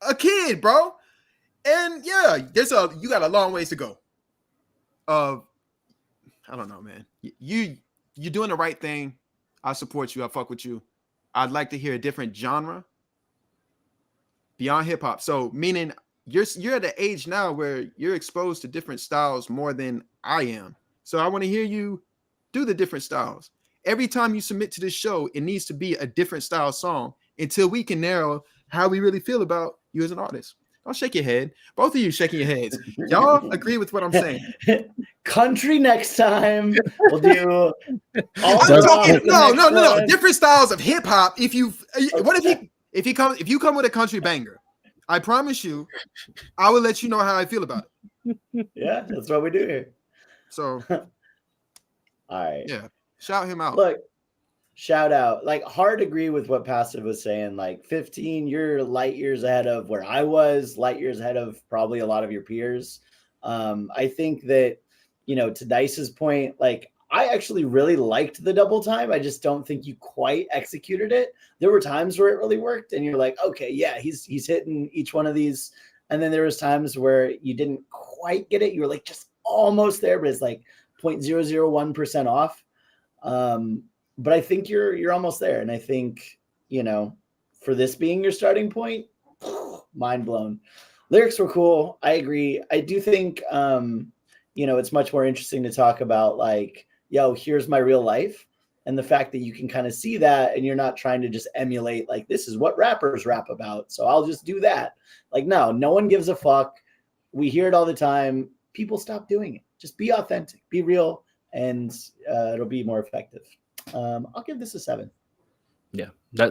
a kid, bro. And yeah, you got a long ways to go. I don't know, man. You're doing the right thing. I support you. I fuck with you. I'd like to hear a different genre beyond hip hop. So meaning you're at the age now where you're exposed to different styles more than I am. So I want to hear you do the different styles. Every time you submit to this show, it needs to be a different style song until we can narrow how we really feel about you as an artist. Don't shake your head. Both of you shaking your heads. Y'all agree with what I'm saying? Country next time. We'll do. No. Different styles of hip hop. If you come with a country banger, I promise you, I will let you know how I feel about it. Yeah, that's what we do here. So, all right. Yeah, shout him out. Look, shout out. Like, hard agree with what Passive was saying. Like, 15, you're light years ahead of where I was, light years ahead of probably a lot of your peers. I think that, to Dice's point, like, I actually really liked the double time. I just don't think you quite executed it. There were times where it really worked and you're like, okay, yeah, he's hitting each one of these. And then there was times where you didn't quite get it. You were like just almost there, but it's like 0.001% off. But I think you're almost there. And I think, for this being your starting point, mind blown. Lyrics were cool. I agree. I do think, it's much more interesting to talk about like, yo, here's my real life. And the fact that you can kind of see that and you're not trying to just emulate, like, this is what rappers rap about, so I'll just do that. Like, no one gives a fuck. We hear it all the time. People stop doing it. Just be authentic, be real, and it'll be more effective. I'll give this a 7. Yeah,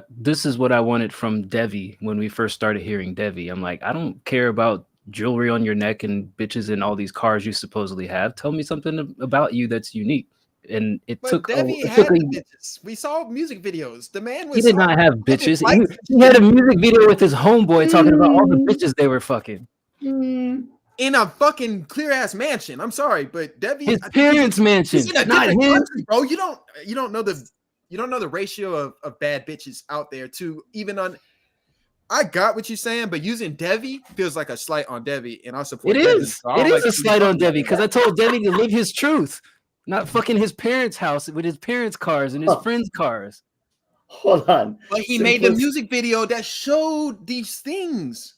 this is what I wanted from Devi when we first started hearing Devi. I'm like, I don't care about jewelry on your neck and bitches and all these cars you supposedly have. Tell me something about you that's unique. And bitches. We saw music videos. The man was. He did not have bitches. He had a music video with his homeboy talking about all the bitches they were fucking. In a fucking clear ass mansion. I'm sorry, but Devi, his parents' mansion, not his. Country, bro. You don't know the ratio of bad bitches out there to even on. I got what you're saying, but using Devi feels like a slight on Devi, and I support it. Is a slight on Devi because I told Devi to live his truth, not fucking his parents' house with his parents' cars and his friends' cars. Hold on, but he made the music video that showed these things.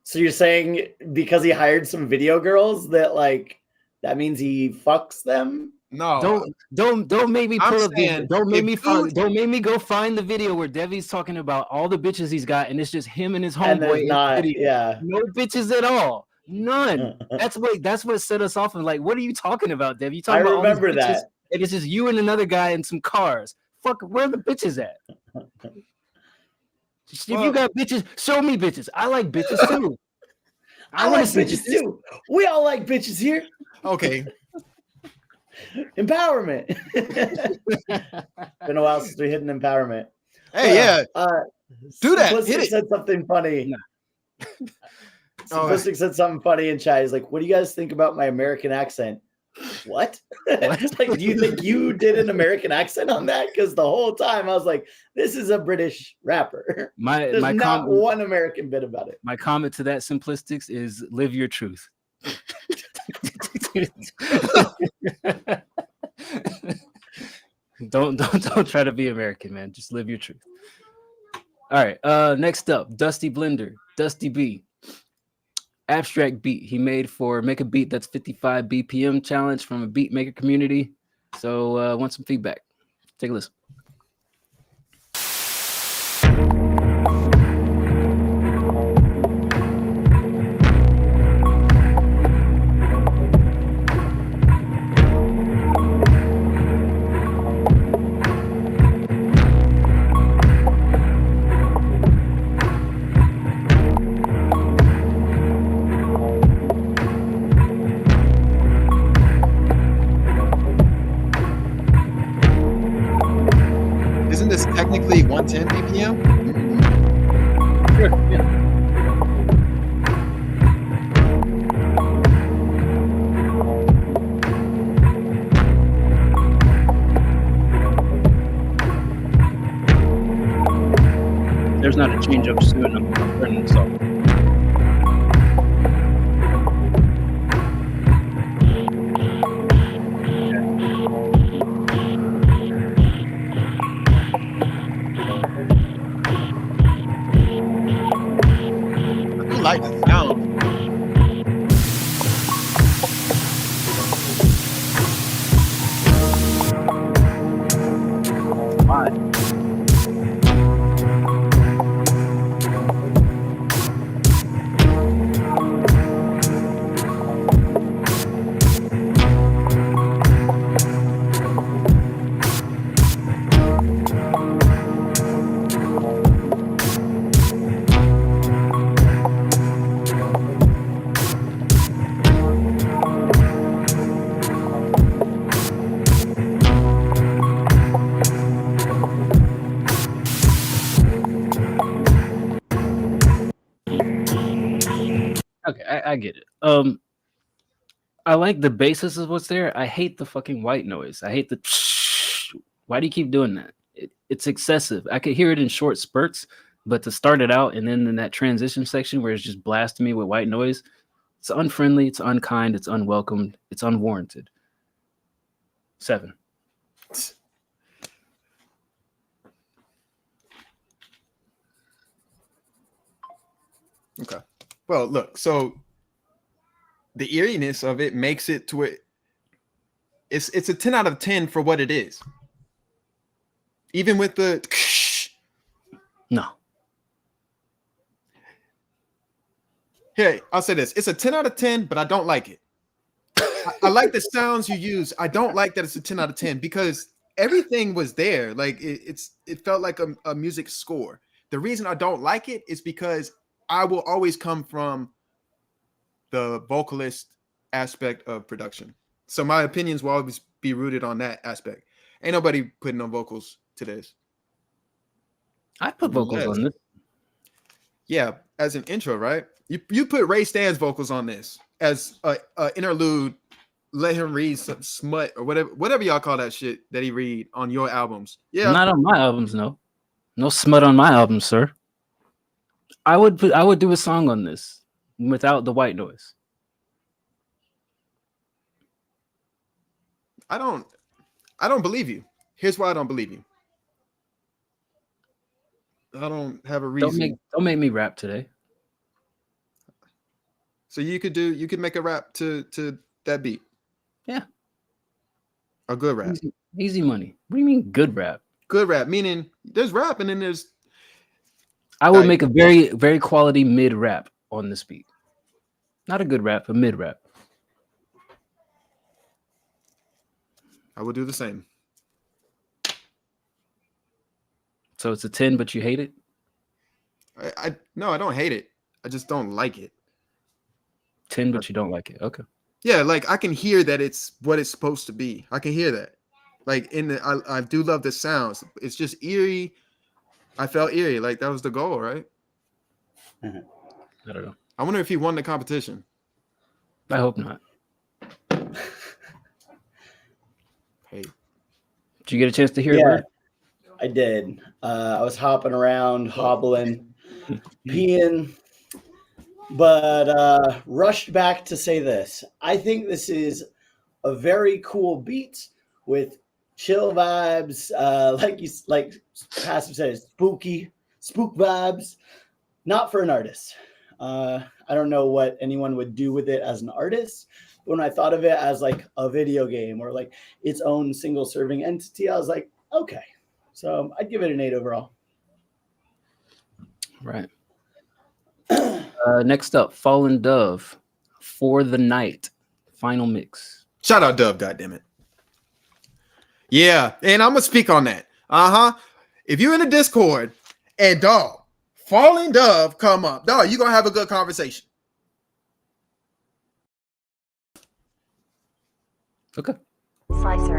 So you're saying because he hired some video girls that means he fucks them? No, don't make me pull up. Don't make me go find the video where Devi's talking about all the bitches he's got, and it's just him and his homeboy. No bitches at all, none. That's what set us off. And like, what are you talking about, Devi? You talking about all these bitches, that, and it's just you and another guy and some cars. Fuck, where are the bitches at? If you got bitches, show me bitches. I like bitches too. I like bitches too. We all like bitches here. Okay. Empowerment. Been a while since we hit an empowerment. Hey, do that. Simplistic said something funny. Simplistic said something funny in chat. He's like, "What do you guys think about my American accent?" What? Like, do you think you did an American accent on that? Because the whole time I was like, "This is a British rapper." There's not one American bit about it. My comment to that Simplistics is live your truth. Don't try to be American, man. Just live your truth. All right. Next up, Dusty Blender, Dusty B. Abstract beat he made for Make a Beat That's 55 BPM challenge from a beat maker community. So want some feedback. Take a listen. Technically 110 BPM? Sure, yeah. There's not a change up soon. I'm turning this off. I get it. I like the basis of what's there. I hate the fucking white noise. I hate the. Why do you keep doing that? It's excessive. I could hear it in short spurts, but to start it out and then in that transition section where it's just blasting me with white noise, it's unfriendly, it's unkind, it's unwelcomed, it's unwarranted. 7. Okay. Well, look, so the eeriness of it makes it to it. It's a 10 out of 10 for what it is. Even with the no. Hey, I'll say this. It's a 10 out of 10, but I don't like it. I like the sounds you use. I don't like that it's a 10 out of 10 because everything was there. Like it felt like a music score. The reason I don't like it is because I will always come from the vocalist aspect of production. So my opinions will always be rooted on that aspect. Ain't nobody putting no vocals to this. I put vocals on this. Yeah, as an intro, right? You put Ray Stan's vocals on this as a interlude. Let him read some smut or whatever y'all call that shit that he read on your albums. Yeah, Not on my albums, no. No smut on my albums, sir. I would do a song on this without the white noise. I don't believe you. Here's why I don't believe you. I don't have a reason. Don't make me rap today. So you could make a rap to that beat. Yeah. A good rap. Easy money. What do you mean good rap? Good rap, meaning there's rap and then there's I would make a very, very quality mid rap on this beat. Not a good rap, a mid rap. I would do the same. So it's a 10, but you hate it? No, I don't hate it. I just don't like it. 10, but you don't like it. Okay. Yeah, like I can hear that it's what it's supposed to be. I can hear that. Like I do love the sounds. It's just eerie. I felt eerie. Like that was the goal, right? I don't know. I wonder if he won the competition. I hope not. Hey. Did you get a chance to hear Yeah, it? I did. I was hopping around, hobbling, peeing, but rushed back to say this. I think this is a very cool beat with chill vibes, like Passive said, spook vibes. Not for an artist. I don't know what anyone would do with it as an artist. When I thought of it as like a video game or like its own single serving entity, I was like, okay. So I'd give it an 8 overall. Right. Next up, Fallen Dove, For the Night, final mix. Shout out Dove, goddammit. Yeah, and I'm gonna speak on that. If you're in a Discord and dog, Fallen Dove come up, dog, you're gonna have a good conversation. Okay. Slicer.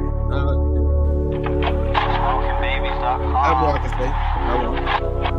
I have more I can say. I won't.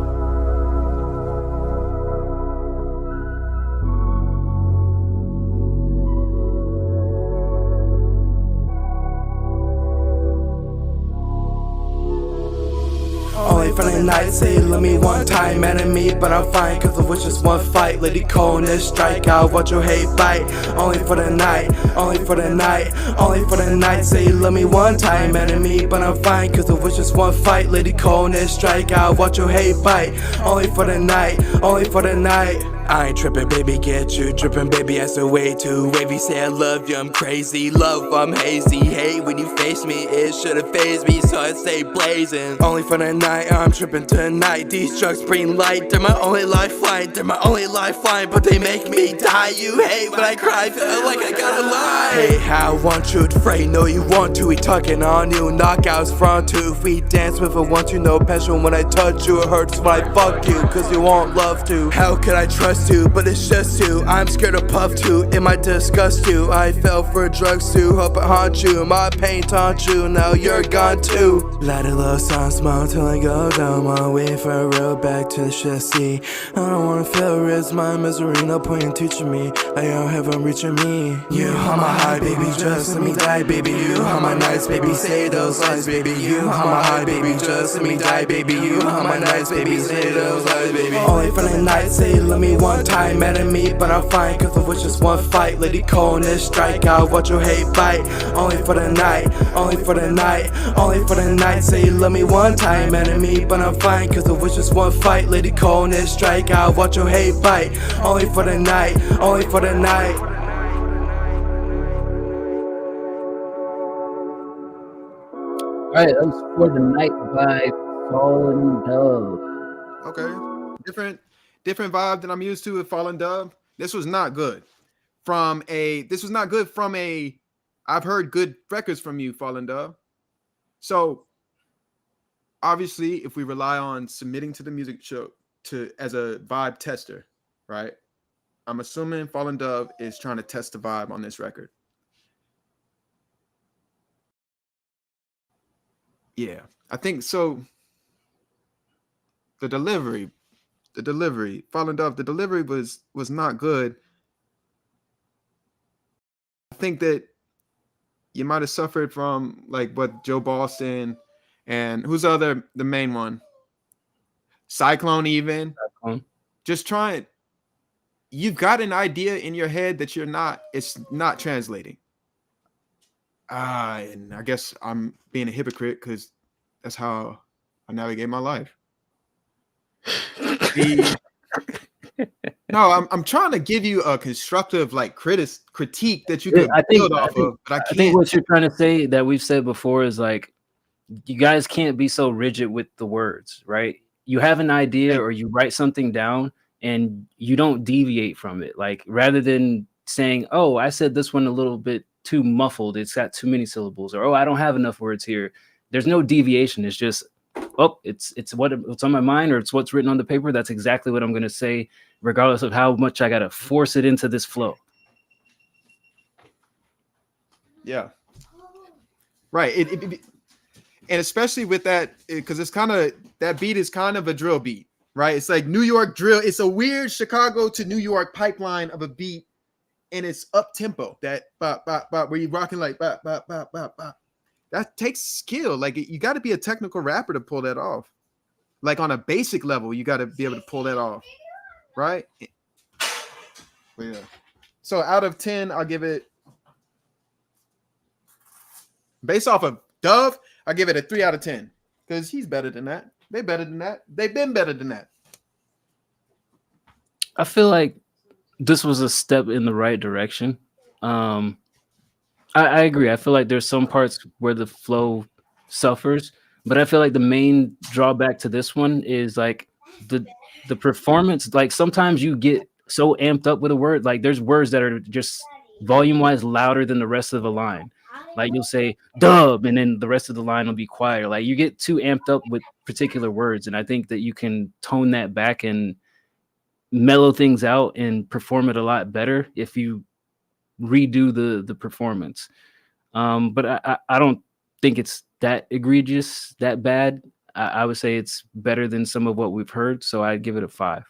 Only for the night, say love me one time, enemy, but I'm fine, cause it was just one fight. Lady coldness, strike out, watch your hate bite. Only for the night, only for the night, only for the night, say love me one time, enemy, but I'm fine, cause it was just one fight. Lady coldness, strike out, watch your hate bite. Only for the night, only for the night. I ain't trippin', baby, get you trippin', baby, that's the way too wavy. Say I love you, I'm crazy, love, I'm hazy. Hey, when you face me, it should've phased me, so I'd stay blazing. Only for the night, I'm trippin' tonight. These drugs bring light, they're my only lifeline, they're my only lifeline, but they make me die. You hate when I cry, feel like I gotta lie. Hey, I want you to fray, know you want to, we tucking on you, knockouts front two. We dance with a want you, no passion when I touch you, it hurts when I fuck you, cause you want love to. How could I trust trust you, but it's just you. I'm scared of puff too, it might disgust you. I fell for drugs too, hope it haunt you. My pain taunt you, now you're gone too. Light a little sun, smoke till I go down. My way for a real back to the shit see. I don't wanna feel risk, my misery, no point in teaching me. I don't have them reaching me. You on my high, baby, just let me die, baby. You on my nights, baby, say those lies, baby. You on my high, baby, just let me die, baby. You on my nights, baby, say those lies, baby. Only for the night, say love me one time. Mad at me, but I'm fine, cause it was just one fight. Lady coldness, strike out, watch your hate bite. Only for the night, only for the night, only for the night. Say love me one time, mad at me, but I'm fine, cause it was just one fight. Lady coldness, strike out, watch your hate bite. Only for the night, only for the night. Alright, that was For the Night by Fallen Dove. Okay. Different vibe than I'm used to with Fallen Dove. This was not good. I've heard good records from you, Fallen Dove. So obviously, if we rely on submitting to the music show as a vibe tester, right? I'm assuming Fallen Dove is trying to test the vibe on this record. Yeah, I think so. The delivery, Fallen Dove, the delivery was not good. I think that you might have suffered from like what Joe Boston and who's the main one? Cyclone even. Just trying. You've got an idea in your head that it's not translating. And I guess I'm being a hypocrite because that's how I navigate my life. No, I'm trying to give you a constructive like critique that you could build off of, but I can't. I think what you're trying to say that we've said before is like you guys can't be so rigid with the words, right? You have an idea or you write something down and you don't deviate from it. Like rather than saying, "Oh, I said this one a little bit too muffled. It's got too many syllables," or "Oh, I don't have enough words here." There's no deviation. It's just, "Oh, it's what's on my mind, or it's what's written on the paper. That's exactly what I'm going to say, regardless of how much I got to force it into this flow." Yeah. Right. And especially with that, because it's kind of, that beat is kind of a drill beat, right? It's like New York drill. It's a weird Chicago to New York pipeline of a beat, and it's up tempo. That bop, bop, bop, where you're rocking like bop, bop, bop, bop, bop. That takes skill. Like you got to be a technical rapper to pull that off. Like on a basic level, you got to be able to pull that off, right? But yeah. So out of 10, I'll give it, based off of Dove, I give it a 3 out of 10 because he's better than that. They're better than that. They've been better than that. I feel like this was a step in the right direction. I agree. I feel like there's some parts where the flow suffers, but I feel like the main drawback to this one is like the performance. Like sometimes you get so amped up with a word, like there's words that are just volume wise louder than the rest of the line. Like you'll say dub and then the rest of the line will be quieter. Like you get too amped up with particular words, and I think that you can tone that back and mellow things out and perform it a lot better if you redo the performance. But I don't think it's that egregious, that bad. I would say it's better than some of what we've heard, so I'd give it a 5.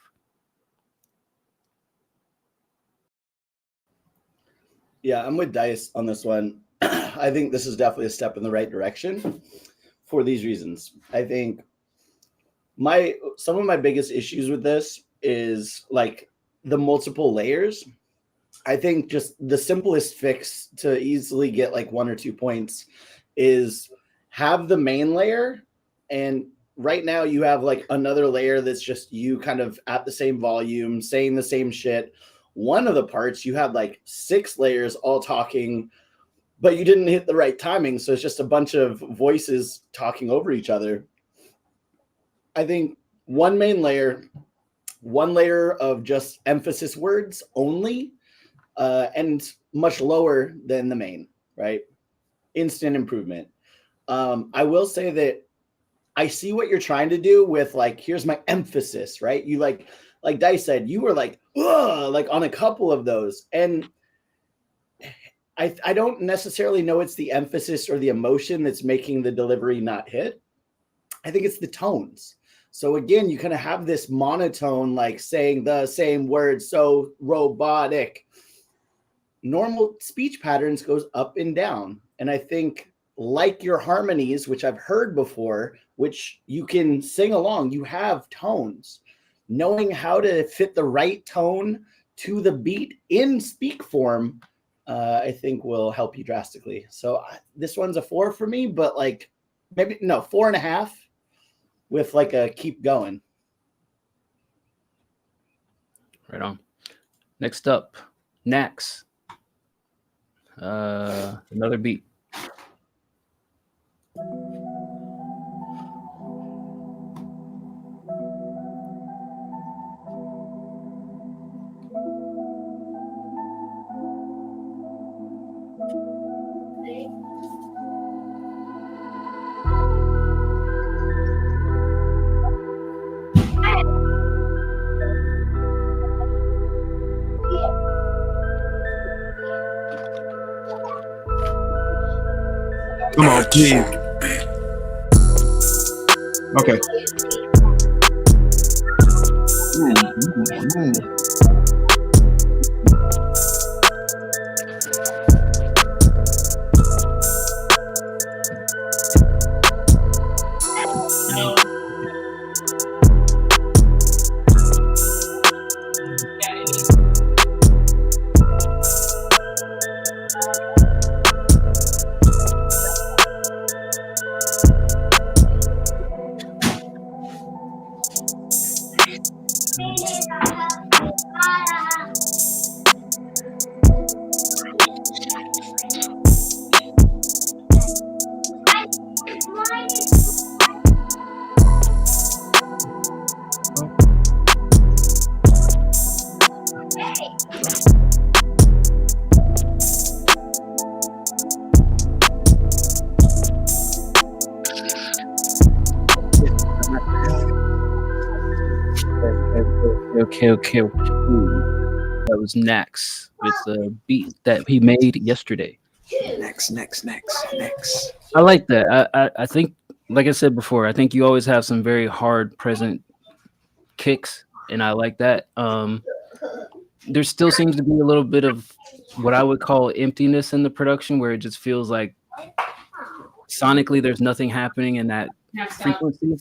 Yeah, I'm with Dice on this one. I think this is definitely a step in the right direction for these reasons. I think some of my biggest issues with this is like the multiple layers. I think just the simplest fix to easily get like 1 or 2 points is have the main layer, and right now you have like another layer that's just you kind of at the same volume saying the same shit. One of the parts you had like 6 layers all talking, but you didn't hit the right timing, so it's just a bunch of voices talking over each other. I think one main layer, one layer of just emphasis words only, and much lower than the main, right? Instant improvement. I will say that I see what you're trying to do with like, here's my emphasis, right? You like like Dice said, you were like, ugh, like on a couple of those. And I don't necessarily know it's the emphasis or the emotion that's making the delivery not hit. I think it's the tones. So again, you kind of have this monotone, like saying the same word, so robotic. Normal speech patterns goes up and down. And I think like your harmonies, which I've heard before, which you can sing along, you have tones. Knowing how to fit the right tone to the beat in speak form, I think will help you drastically. So this one's a 4 for me, but like maybe no 4.5 with like a keep going. Right on. Next up, Nax. Another beat. Come on, please. Okay. Okay. That was Nax with the beat that he made yesterday. Next. I like that. I think, like I said before, I think you always have some very hard present kicks, and I like that. There still seems to be a little bit of what I would call emptiness in the production, where it just feels like sonically there's nothing happening in that frequency.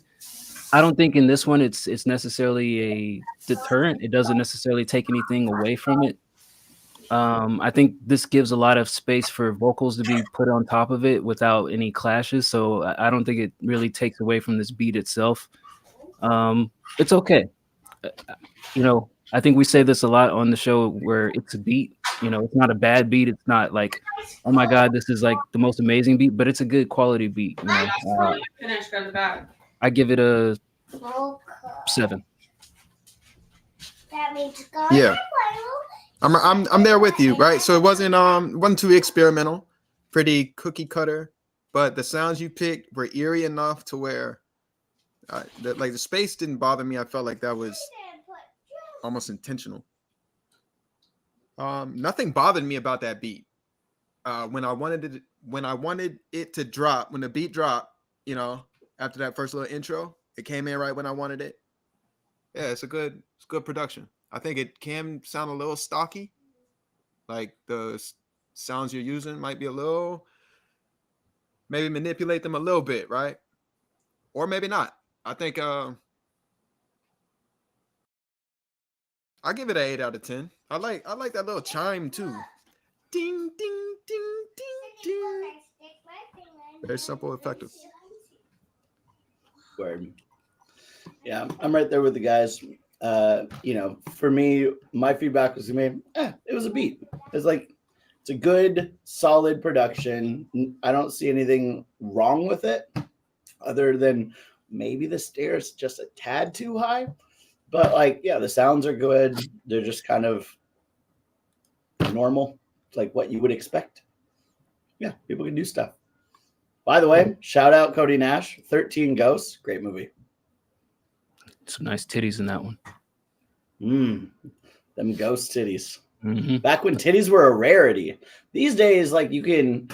I don't think in this one it's necessarily a deterrent. It doesn't necessarily take anything away from it. I think this gives a lot of space for vocals to be put on top of it without any clashes. So I don't think it really takes away from this beat itself. It's okay. I think we say this a lot on the show where it's a beat. It's not a bad beat. It's not like, oh my God, this is like the most amazing beat, but it's a good quality beat. I give it a 7. Yeah, I'm there with you, right? So it wasn't too experimental, pretty cookie cutter, but the sounds you picked were eerie enough to where, the space didn't bother me. I felt like that was almost intentional. Nothing bothered me about that beat. When I wanted it to drop, when the beat dropped, after that first little intro, it came in right when I wanted it. Yeah, it's good production. I think it can sound a little stocky. Like the sounds you're using might be maybe manipulate them a little bit, right? Or maybe not. I think I give it an 8 out of 10. I like that little chime too. Ding, ding, ding, ding, ding. Very simple, effective. Word. Yeah, I'm right there with the guys. For me, my feedback was it was a beat. It's a good, solid production. I don't see anything wrong with it, other than maybe the stairs just a tad too high. But the sounds are good. They're just kind of normal, like what you would expect. Yeah, people can do stuff. By the way, shout out Cody Nash, 13 Ghosts. Great movie. Some nice titties in that one. Them ghost titties. Mm-hmm. Back when titties were a rarity. These days, like you can,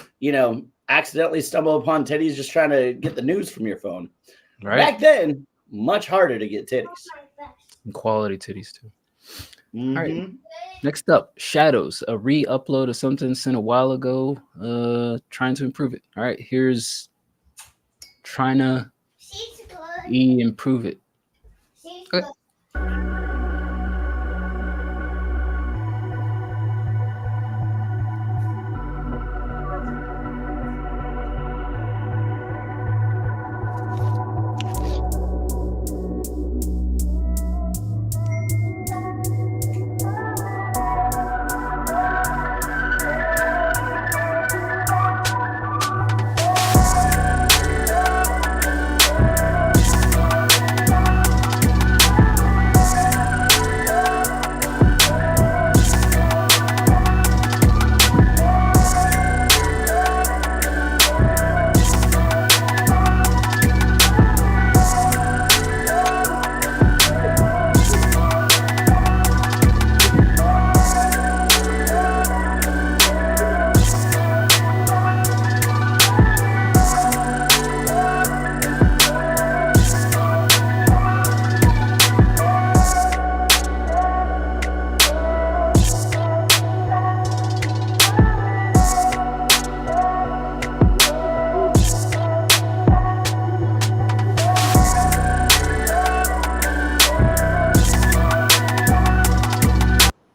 accidentally stumble upon titties just trying to get the news from your phone. Right. Back then, much harder to get titties. And quality titties too. Mm-hmm. All right. Next up, Shadows, a re-upload of something sent a while ago. Trying to improve it. All right, here's trying to improve it. Okay.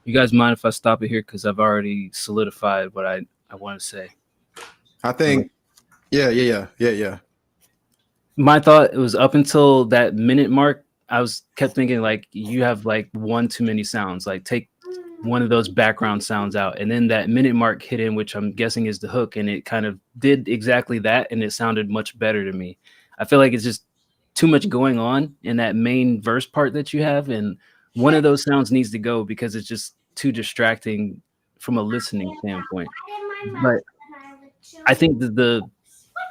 You guys mind if I stop it here? Because I've already solidified what I want to say. I think, yeah. My thought, it was up until that minute mark, I kept thinking like you have like one too many sounds. Like take one of those background sounds out, and then that minute mark hit in, which I'm guessing is the hook, and it kind of did exactly that, and it sounded much better to me. I feel like it's just too much going on in that main verse part that you have, and one of those sounds needs to go because it's just too distracting from a listening standpoint. But I think the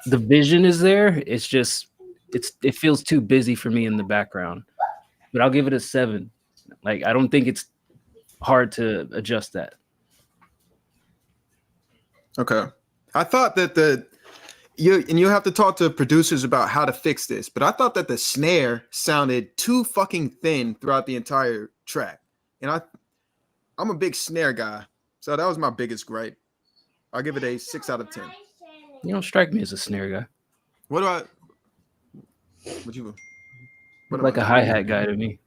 vision is there. It's just it feels too busy for me in the background. But I'll give it a 7. Like I don't think it's hard to adjust that. Okay. I thought that you'll have to talk to producers about how to fix this, but I thought that the snare sounded too fucking thin throughout the entire track. And I'm a big snare guy, so that was my biggest gripe. I'll give it a 6 out of 10. You don't strike me as a snare guy. What Like a hi-hat guy to me.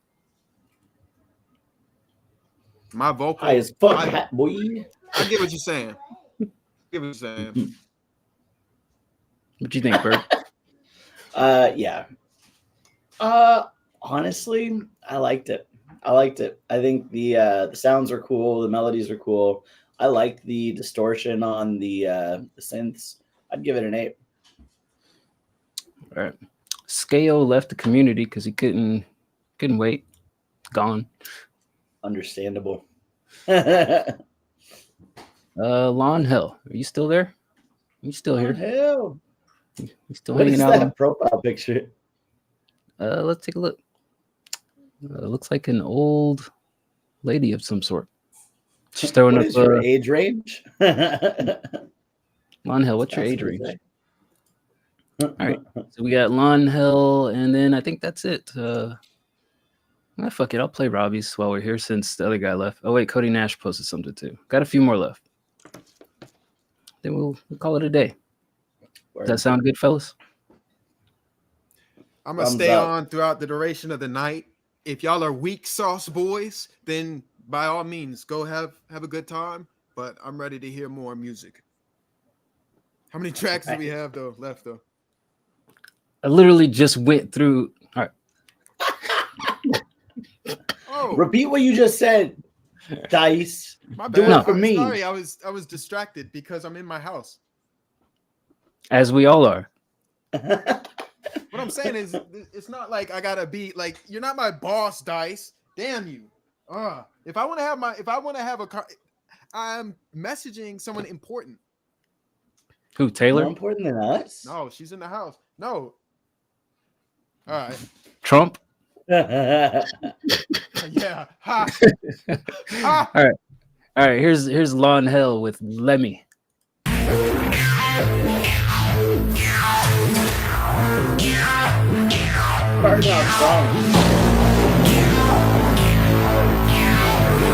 My vocal high as fuck, hat boy. I get what you're saying. What do you think, Bert? Yeah. Honestly, I liked it. I think the sounds are cool. The melodies are cool. I like the distortion on the synths. I'd give it an 8. All right. Skeo left the community because he couldn't wait. Gone. Understandable. Lon Hell, are you still there? You still here? Hell. You still What hanging is out? that profile picture? Let's take a look. Looks like an old lady of some sort. She's throwing What up is your age range? Lon Hell, what's your age range? All right, so we got Lon Hell, and then I think that's it. Fuck it, I'll play Robbie's while we're here since the other guy left. Oh wait, Cody Nash posted something too. Got a few more left. Then we'll call it a day. Does that sound good, fellas? I'm gonna stay on throughout the duration of the night. If y'all are weak sauce boys, then by all means go have a good time. But I'm ready to hear more music. How many tracks do we have left though? I literally just went through. All right. Oh, repeat what you just said, Dice. My Do bad. it for me. Sorry, I was distracted because I'm in my house. As we all are. What I'm saying is, it's not like I gotta be like, you're not my boss, Dice. Damn you. If I want to have I'm messaging someone important. Who, Taylor? More important than us? No, she's in the house. No. All right. Trump? Yeah. Ha. All right. Here's Lawn Hell with Lemmy.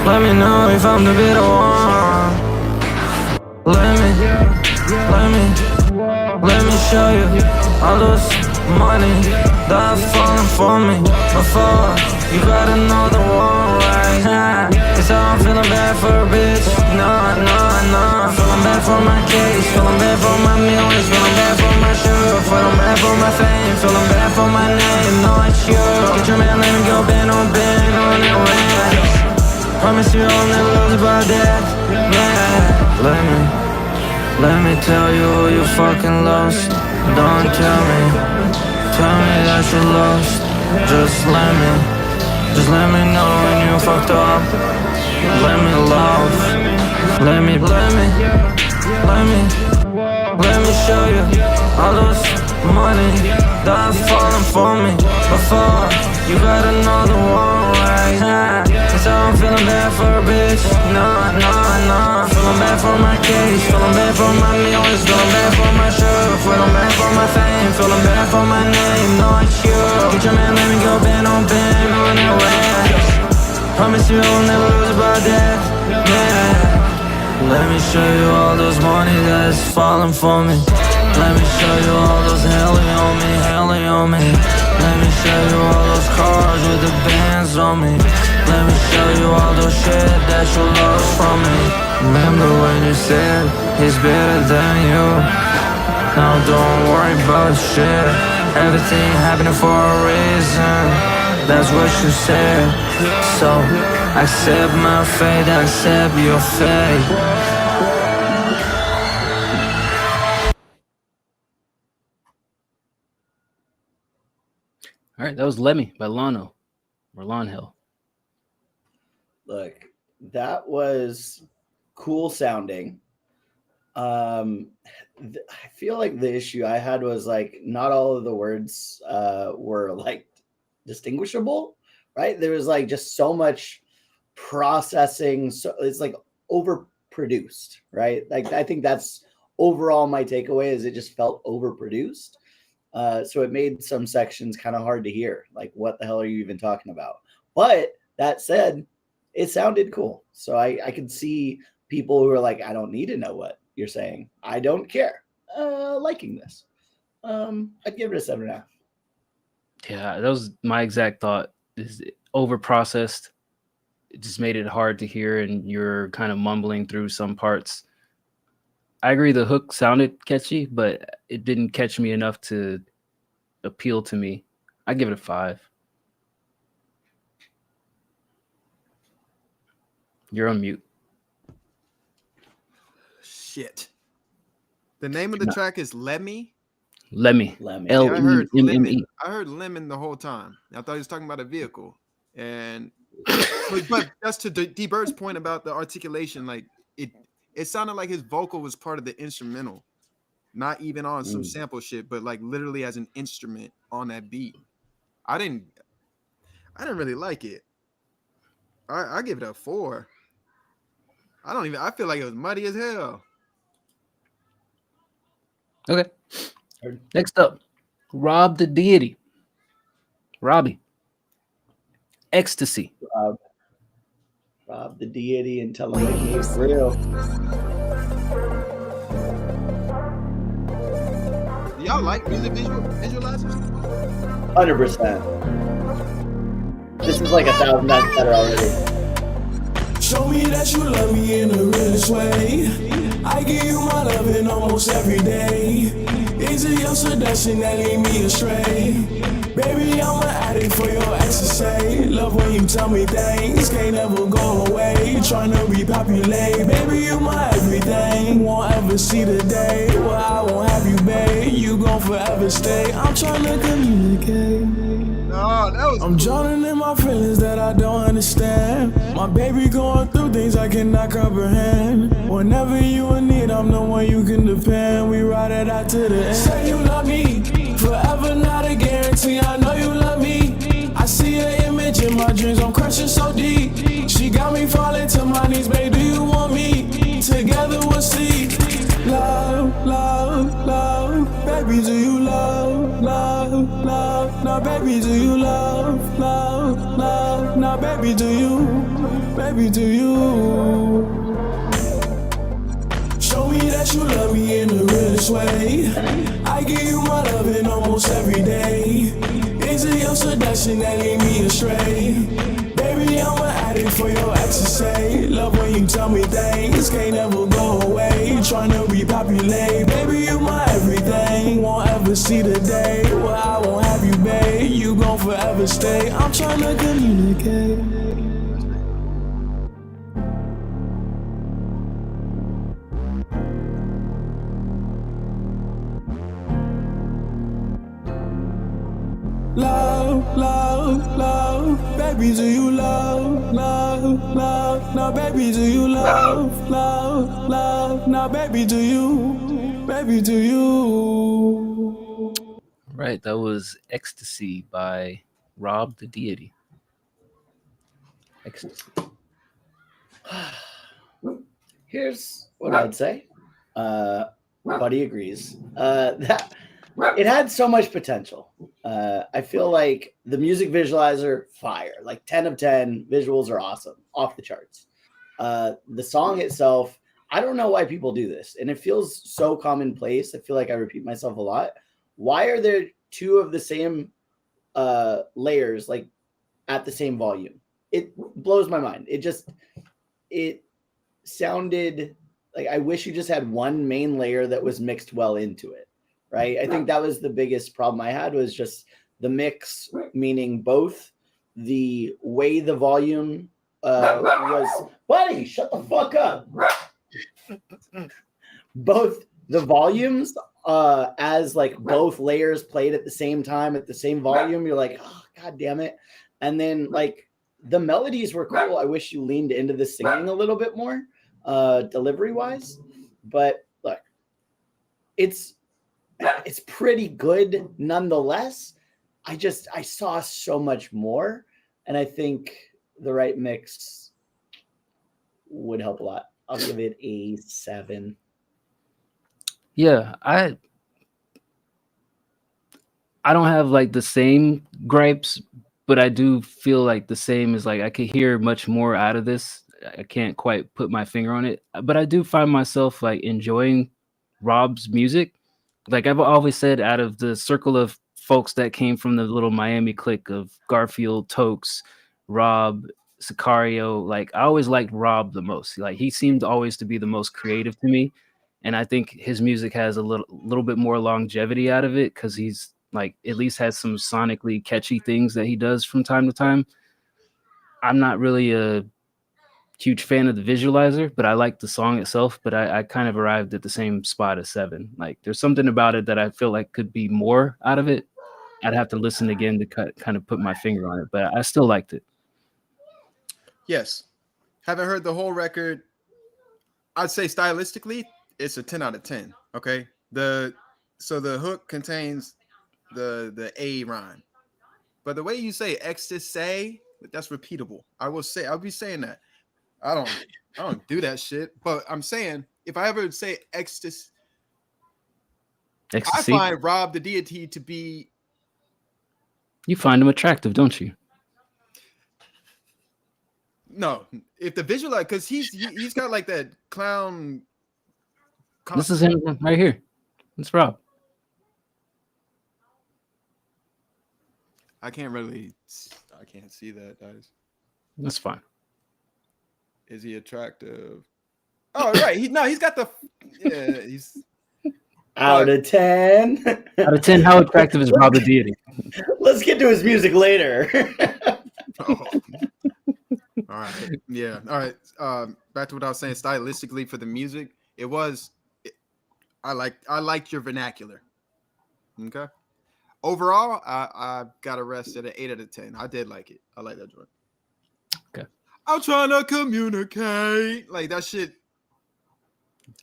Let me know if I'm the bitter one. Let me show you all this money that's falling for me. Before you gotta know the one right. Cause I'm feeling bad for a bitch. No. Feeling bad for my case. Feeling bad for my millions. Feeling bad for my sugar. Feeling bad for my fame. Feeling bad for my name. No, it's you. Get your man, let me go bend on your ass. Promise you I'll never lose about that. Yeah. Let me tell you who you fucking lost. Don't tell me that you lost. Just let me know when you fucked up. Let me love. Let me show you all this money that's falling for me. Before you gotta know the one right. Cause I'm feeling bad for a bitch. No. Feeling bad for my case. Feeling bad for my millions. Feeling bad for my sugar. Feeling bad for my fame. Feeling bad for my name. No, it's you. Get your man, let me go bend on your ass. Promise you I'll never lose about that. Yeah. Let me show you all those money that's falling for me. Let me show you all those heli on me. Let me show you all those cars with the bands on me. Let me show you all those shit that you lost from me. Remember when you said he's better than you? Now don't worry about shit. Everything happening for a reason. That's what you said. So accept my fate, accept your fate. All right, that was Lemmy by Lano or Lawn Hill. Look, that was cool sounding. I feel like the issue I had was like not all of the words were like distinguishable, right? There was like just so much processing, so it's like overproduced, right? Like I think that's overall my takeaway is it just felt overproduced. So it made some sections kind of hard to hear. Like, what the hell are you even talking about? But that said, it sounded cool. So I could see people who are like, I don't need to know what you're saying. I don't care. Liking this. I'd give it a 7.5. Yeah, that was my exact thought. Is over processed. It just made it hard to hear, and you're kind of mumbling through some parts. I agree the hook sounded catchy, but it didn't catch me enough to appeal to me. I give it a 5. You're on mute. Shit. The name of the track is Lemmy? Lemmy. L-E-M-M-E. I heard lemon the whole time. I thought he was talking about a vehicle. And but that's to D Bird's point about the articulation. Like it sounded like his vocal was part of the instrumental, not even on some sample shit, but like literally as an instrument on that beat. I didn't really like it. I give it a 4. I feel like it was muddy as hell. Okay. Next up, Rob the Deity. Robbie. Ecstasy. Rob the Deity and tell him he ain't real. Do y'all like music visualizers? 100%. This is like 1,000 times better already. Show me that you love me in the realest way. I give you my loving almost every day. Is it your seduction that lead me astray? Baby, I'm an addict for your ecstasy. Love when you tell me things can't ever go away. Tryna repopulate, baby, you my everything. Won't ever see the day where I won't have you, babe. You gon' forever stay. I'm tryna communicate. I'm drowning in my feelings that I don't understand. My baby going through things I cannot comprehend. Whenever you in need, I'm the one you can depend. We ride it out to the end. Say you love me, forever not a guarantee. I know you love me. I see your image in my dreams, I'm crushing. passion so deep. She got me falling to my knees, babe. Do you want me? Together we'll see. Love, love, love. Baby, do you love, love, love? Now, baby, do you love, love, love? Now, baby, do you? Baby, do you? Show me that you love me in the realest way. I give you my loving almost every day. Is it your seduction that lead me astray? Baby, I'm an addict for your ecstasy. Love when you tell me things can't ever go away. Trying to repopulate. Baby, you my everything. Won't ever see the day where I won't have you, babe. You gon' forever stay. I'm trying to communicate. Love, love, love, baby, do you love, love, love? Now, baby, do you love, love, love? Now, baby, do you, baby, do you? Right, that was Ecstasy by Rob the Deity. Ecstasy. Here's what I'd say. Buddy agrees. That it had so much potential. I feel like the music visualizer, fire, like 10 of 10. Visuals are awesome, off the charts. The song itself, I don't know why people do this, and it feels so commonplace. I feel like I repeat myself a lot. Why are there two of the same layers, like at the same volume? It blows my mind. It sounded like I wish you just had one main layer that was mixed well into it. Right. I think that was the biggest problem I had, was just the mix, meaning both the way the volume was. Buddy, shut the fuck up. Both the volumes as like both layers played at the same time at the same volume. You're like, oh, God damn it. And then like the melodies were cool. I wish you leaned into the singing a little bit more delivery wise. But look, it's pretty good nonetheless. I saw so much more, and I think the right mix would help a lot. I'll give it a 7. Yeah, I don't have like the same gripes, but I do feel like the same is like I could hear much more out of this. I can't quite put my finger on it, but I do find myself like enjoying Rob's music. Like I've always said, out of the circle of folks that came from the little Miami clique of Garfield, Tokes, Rob, Sicario, like I always liked Rob the most. Like he seemed always to be the most creative to me. And I think his music has a little bit more longevity out of it because he's like at least has some sonically catchy things that he does from time to time. I'm not really a huge fan of the visualizer, but I like the song itself. But I kind of arrived at the same spot as 7. Like there's something about it that I feel like could be more out of it. I'd have to listen again to kind of put my finger on it, but I still liked it. Yes. Haven't heard the whole record. I'd say stylistically, it's a 10 out of 10. Okay. So the hook contains the A rhyme, but the way you say ecstasy, that's repeatable. I'll be saying that. I don't do that shit, but I'm saying if I ever say ecstasy, I find Rob the Deity to be. You find him attractive, don't you? No, if the visual, because he's got like that clown. This is him right here. It's Rob. I can't see that, guys. That's fine. Is he attractive? Oh, right. He's got the. Yeah, he's. Out of 10. Out of 10, how attractive is Rob the Deity? Let's get to his music later. Oh. All right. Yeah. All right. Back to what I was saying. Stylistically, for the music, I liked your vernacular. Okay. Overall, I got a rest at an 8 out of 10. I did like it. I like that joint. Okay. I'm trying to communicate. Like that shit.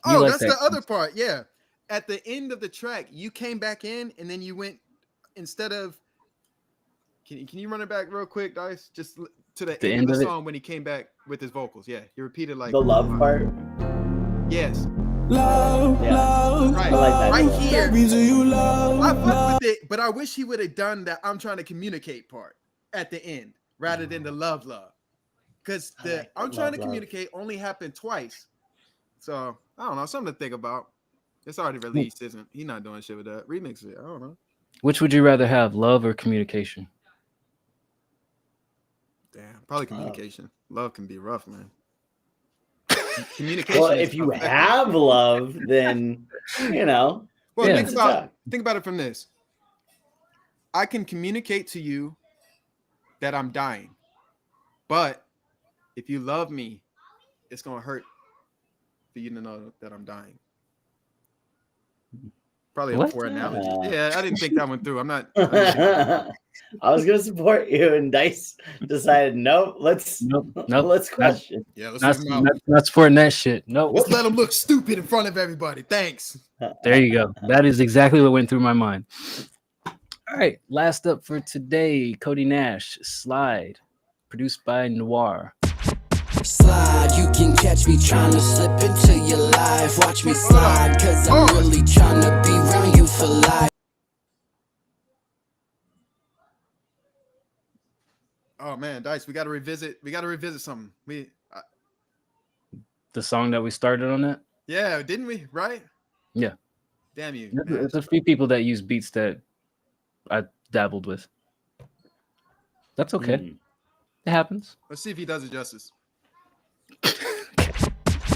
You like that's that. the other part. Yeah. At the end of the track, you came back in and then you went, instead of Can you run it back real quick, Dice? Just to the The end of the it? song when he came back with his vocals. Yeah, he repeated like The love part. Yes. Love, Yeah. love, Right. I like that. Right too. here. baby, do you love? I fuck with it, but I wish he would have done that I'm trying to communicate part at the end rather than the love. Because I the like I'm the trying to love. communicate only happened twice. So I don't know, something to think about. It's already released, isn't he? Not doing shit with that. Remix it. I don't know. Which would you rather have, love or communication? Damn, probably communication. Love can be rough, man. Communication. Well, is if you effective. have love, then you know. Well, Yeah. think it's about tough. it from this. I can communicate to you that I'm dying, but if you love me, it's gonna hurt for you to know that I'm dying. Probably a What? poor analogy. Yeah. Yeah, I didn't think that one through. I'm not. I was gonna support you, and Dice decided no. Let's Nope. let's question. Yeah, let's Not, leave him out. not supporting that shit. No. Let's let him look stupid in front of everybody. Thanks. There you go. That is exactly what went through my mind. All right. Last up for today, Cody Nash, Slide, produced by Noir. Slide, you can catch me trying to slip into your life. Watch me slide, cause I'm really trying to be around you for life. Oh man, Dice, we gotta revisit something. The song that we started on that? Yeah, didn't we? Right? Yeah. Damn you. There's a few people that use beats that I dabbled with. That's okay. It happens. Let's see if he does it justice.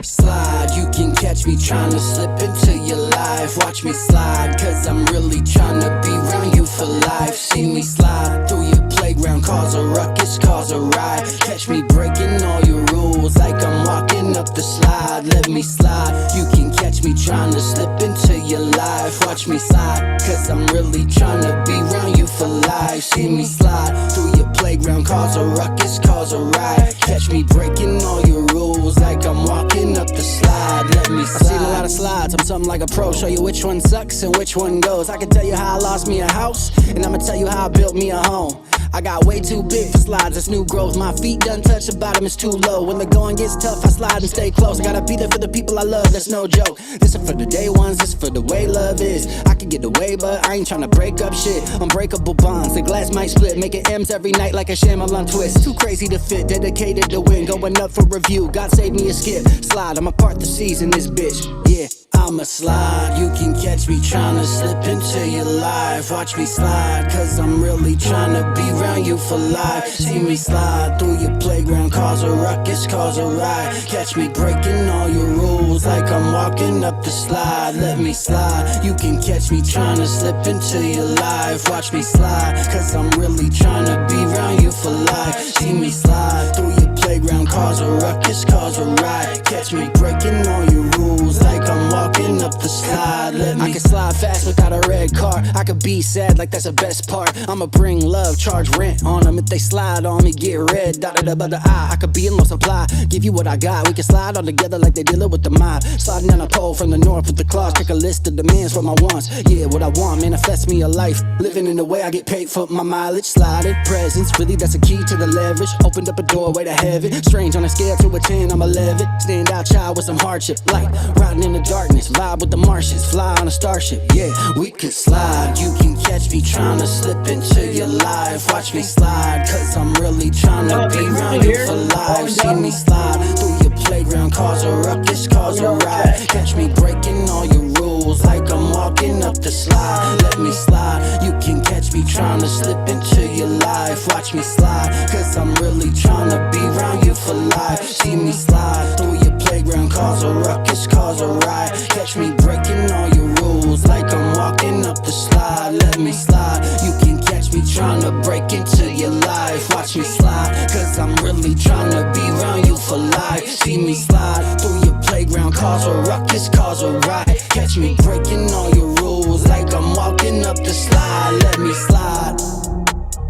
Slide, you can catch me trying to slip into your life. Watch me slide, cause I'm really trying to be around you for life. See me slide through your playground, cause a ruckus, cause a ride. Catch me breaking all your rules like I'm walking up the slide. Let me slide, you can catch me trying to slip into your life. Watch me slide, cause I'm really trying to be around you for life. See me slide through your playground, cause a ruckus, cause a ride. Catch me breaking all your rules like I'm walking up the slide. Let me slide. I've seen a lot of slides, I'm something like a pro. Show you which one sucks and which one goes. I can tell you how I lost me a house, and I'ma tell you how I built me a home. I got way too big for slides, it's new growth. My feet done touch the bottom, it's too low. When the going gets tough, I slide and stay close. I gotta be there for the people I love, that's no joke. This is for the day ones, this is for the way love is. I can get away, but I ain't tryna break up shit. Unbreakable bonds, the glass might split. Making M's every night like a Shyamalan twist. Too crazy to fit, dedicated to win. Going up for review, God save me a skip. Slide, I'ma part the seas in this bitch, yeah. I'ma slide, you can catch me trying to slip into your life. Watch me slide, cause I'm really trying to be around you for life. See me slide through your playground, cause a ruckus, cause a ride. Catch me breaking all your rules like I'm walking up the slide. Let me slide, you can catch me trying to slip into your life. Watch me slide, cause I'm really trying to be around you for life. See me slide through your playground, cause a ruckus, cause a ride. Catch me breaking all your rules like I'm walking up the slide. Let me I can slide fast without a red car. I could be sad like that's the best part. I'ma bring love, charge rent on them. If they slide on me, get red. I could be in low supply. Give you what I got. We can slide on together like they dealing with the mob. Sliding down a pole from the north with the claws. Check a list of demands for my wants. Yeah, what I want manifest me a life. Living in the way I get paid for my mileage. Sliding presence, really that's a key to the leverage. Opened up a doorway to heaven. Strange on a scale to a 10, I'm 11. Stand out child with some hardship. Like riding in the darkness. Vibe with the Martians. Fly on a starship. Yeah, we can slide. You can catch me trying to slip into your life. Watch me slide, cause I'm really trying to be around you for life. See me slide through your playground, cause a ruckus, cause a ride. Catch me breaking all your rules like I'm walking up the slide. Let me slide, you can catch me trying to slip into your life. Watch me slide, cause I'm really trying to be around you for life. See me slide through your playground, cause a ruckus, cause a ride. Catch me breaking all your rules like I'm walking up the slide. Let me slide, you can catch me trying to break into your life. Watch me slide, cause I'm really trying to be around you for life. See me slide through your playground, cause a ruckus, cause a ride. Catch me breaking all your rules like I'm walking up the slide. Let me slide,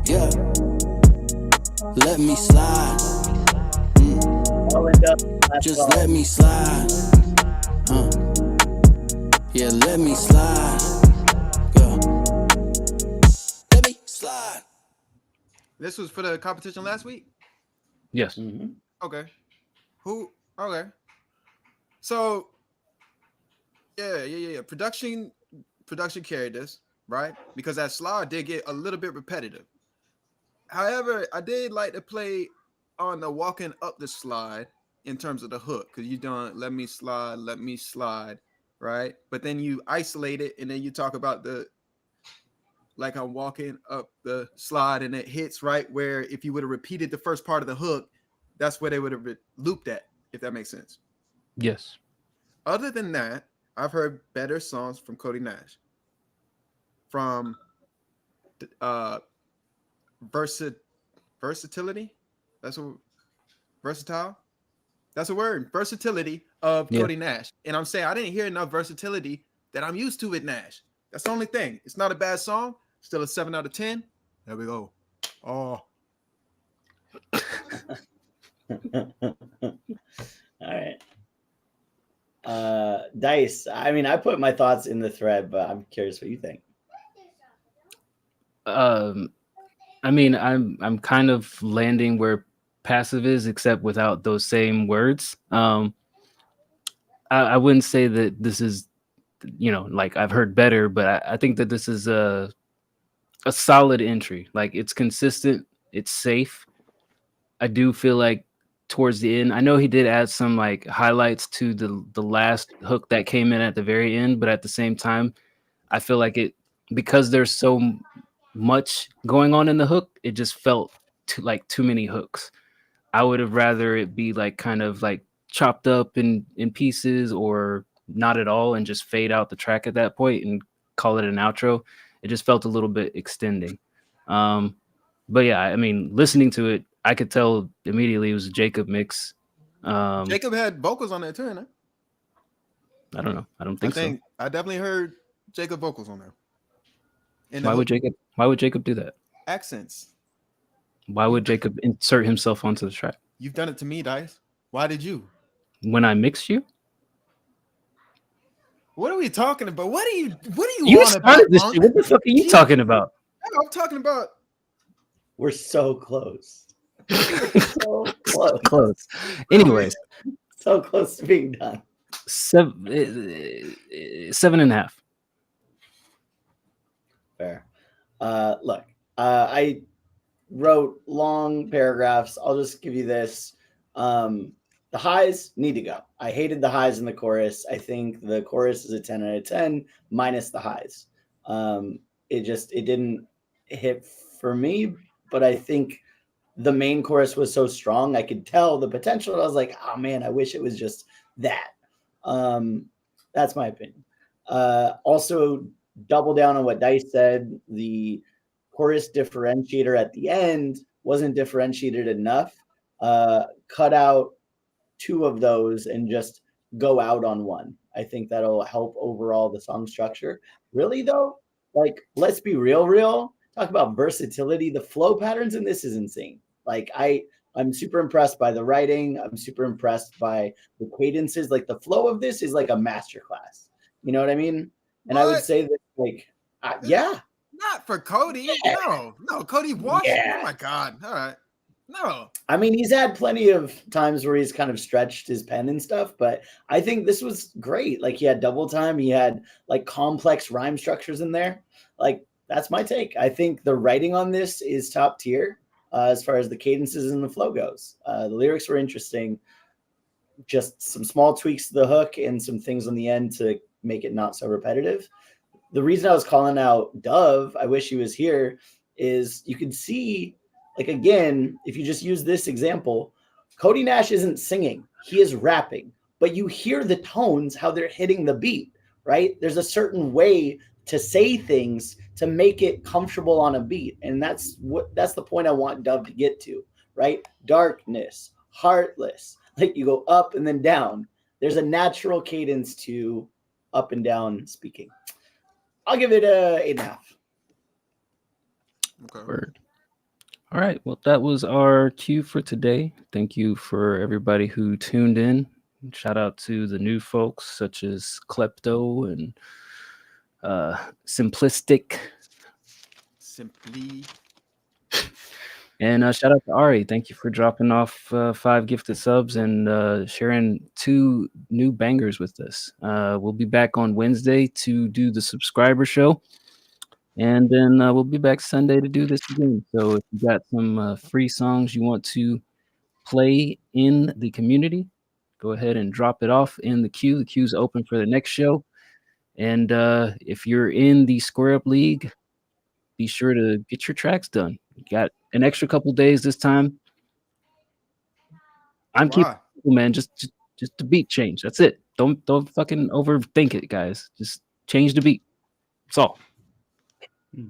yeah. Let me slide. Just let me slide. Yeah, let me slide. Yeah. Let me slide. This was for the competition last week? Yes. Okay. Who? Okay. So, yeah. Production carried this, right? Because that slide did get a little bit repetitive. However, I did like to play on the walking up the slide in terms of the hook, because you done let me slide, right? But then you isolate it, and then you talk about the like I'm walking up the slide, and it hits right where if you would have repeated the first part of the hook, that's where they would have looped at, if that makes sense. Yes. Other than that, I've heard better songs from Cody Nash. From versatility. That's a versatile. That's a word. Versatility of Cody Nash. And I'm saying I didn't hear enough versatility that I'm used to with Nash. That's the only thing. It's not a bad song. Still a 7 out of 10. There we go. Oh. All right. Dice. I mean, I put my thoughts in the thread, but I'm curious what you think. I mean, I'm kind of landing where passive is, except without those same words. I wouldn't say that this is, like I've heard better, but I think that this is a solid entry. Like it's consistent, it's safe. I do feel like towards the end, I know he did add some like highlights to the last hook that came in at the very end, but at the same time, I feel like because there's so much going on in the hook, it just felt too many hooks. I would have rather it be like kind of like chopped up in pieces or not at all and just fade out the track at that point and call it an outro. It just felt a little bit extending. But yeah, I mean, listening to it, I could tell immediately it was a Jacob mix. Jacob had vocals on there too, right? I don't know. I don't think so. I definitely heard Jacob vocals on there. Why would Jacob do that? Accents. Why would Jacob insert himself onto the track? You've done it to me, Dice. Why did you? When I mixed you? What are we talking about? What do you You want started this shit. What the fuck are you talking about? I'm talking about. We're so close. So close. Close. Anyways. So close to being done. 7.5. Fair. Look, I wrote long paragraphs. I'll just give you this. The highs need to go. I hated the highs in the chorus. I think the chorus is a 10 out of 10 minus the highs. It didn't hit for me, but I think the main chorus was so strong. I could tell the potential. I was like, oh man, I wish it was just that. That's my opinion. Also, double down on what Dice said. The chorus differentiator at the end wasn't differentiated enough. Cut out 2 of those and just go out on one. I think that'll help overall the song structure. Really though, like let's be real. Talk about versatility. The flow patterns in this is insane. Like I'm super impressed by the writing. I'm super impressed by the cadences. Like the flow of this is like a masterclass. You know what I mean? And I would say that like, yeah. Not for Cody. Yeah. No, Cody washed. Yeah. Oh my God. All right. No. I mean, he's had plenty of times where he's kind of stretched his pen and stuff, but I think this was great. Like he had double time. He had like complex rhyme structures in there. Like that's my take. I think the writing on this is top tier as far as the cadences and the flow goes. The lyrics were interesting. Just some small tweaks to the hook and some things on the end to make it not so repetitive. The reason I was calling out Dove, I wish he was here, is you can see, like, again, if you just use this example, Cody Nash isn't singing. He is rapping. But you hear the tones, how they're hitting the beat, right? There's a certain way to say things to make it comfortable on a beat. And that's the point I want Dove to get to, right? Darkness, heartless. Like you go up and then down. There's a natural cadence to up and down speaking. I'll give it a 8.5. Okay. Word. All right. Well, that was our cue for today. Thank you for everybody who tuned in. Shout out to the new folks such as Klepto and Simplistic. Simply. And shout out to Ari. Thank you for dropping off 5 gifted subs and sharing 2 new bangers with us. We'll be back on Wednesday to do the subscriber show. And then we'll be back Sunday to do this again. So if you got some free songs you want to play in the community, go ahead and drop it off in the queue. The queue's open for the next show. And if you're in the Square Up League, be sure to get your tracks done. You got an extra couple days this time. I'm keeping man, just the beat change. That's it. Don't fucking overthink it, guys. Just change the beat. That's all. All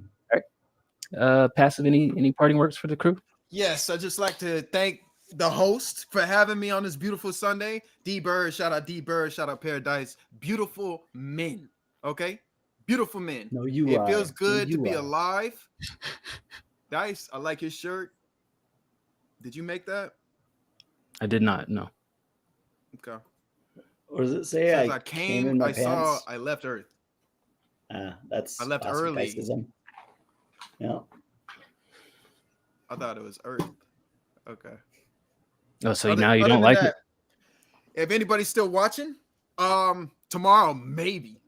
right. Passive, any parting words for the crew? Yes, I'd just like to thank the host for having me on this beautiful Sunday. D Bird, shout out D Bird, shout out Paradise. Beautiful men. Okay? Beautiful men. No, you it are. feels good No, to be are. alive. Dice, I like your shirt. Did you make that? I did not, no. Okay. Or does it say Says I came in my pants? saw I left Earth. That's I left classic early. Diceism. Yeah. I thought it was Earth. Okay. Oh, so now you don't like it? If anybody's still watching, tomorrow maybe,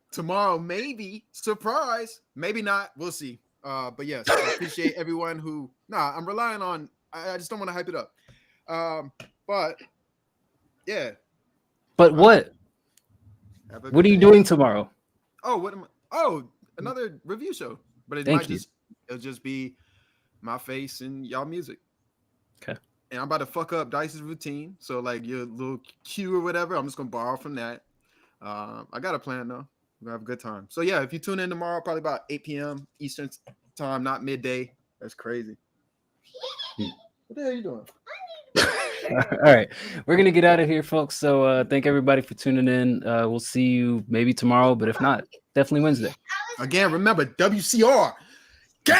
surprise, maybe not. We'll see. But yes, I appreciate everyone who. I'm relying on. I just don't want to hype it up. But yeah. But what? What are you doing tomorrow? Another review show. But it'll just be my face and y'all music. Okay. And I'm about to fuck up Dice's routine. So like your little cue or whatever, I'm just gonna borrow from that. I got a plan though. We're gonna have a good time. So yeah, if you tune in tomorrow, probably about 8 p.m. Eastern time, not midday. That's crazy. What the hell are you doing? All right, we're gonna get out of here, folks. So thank everybody for tuning in. We'll see you maybe tomorrow, but if not, definitely Wednesday. Again, remember WCR.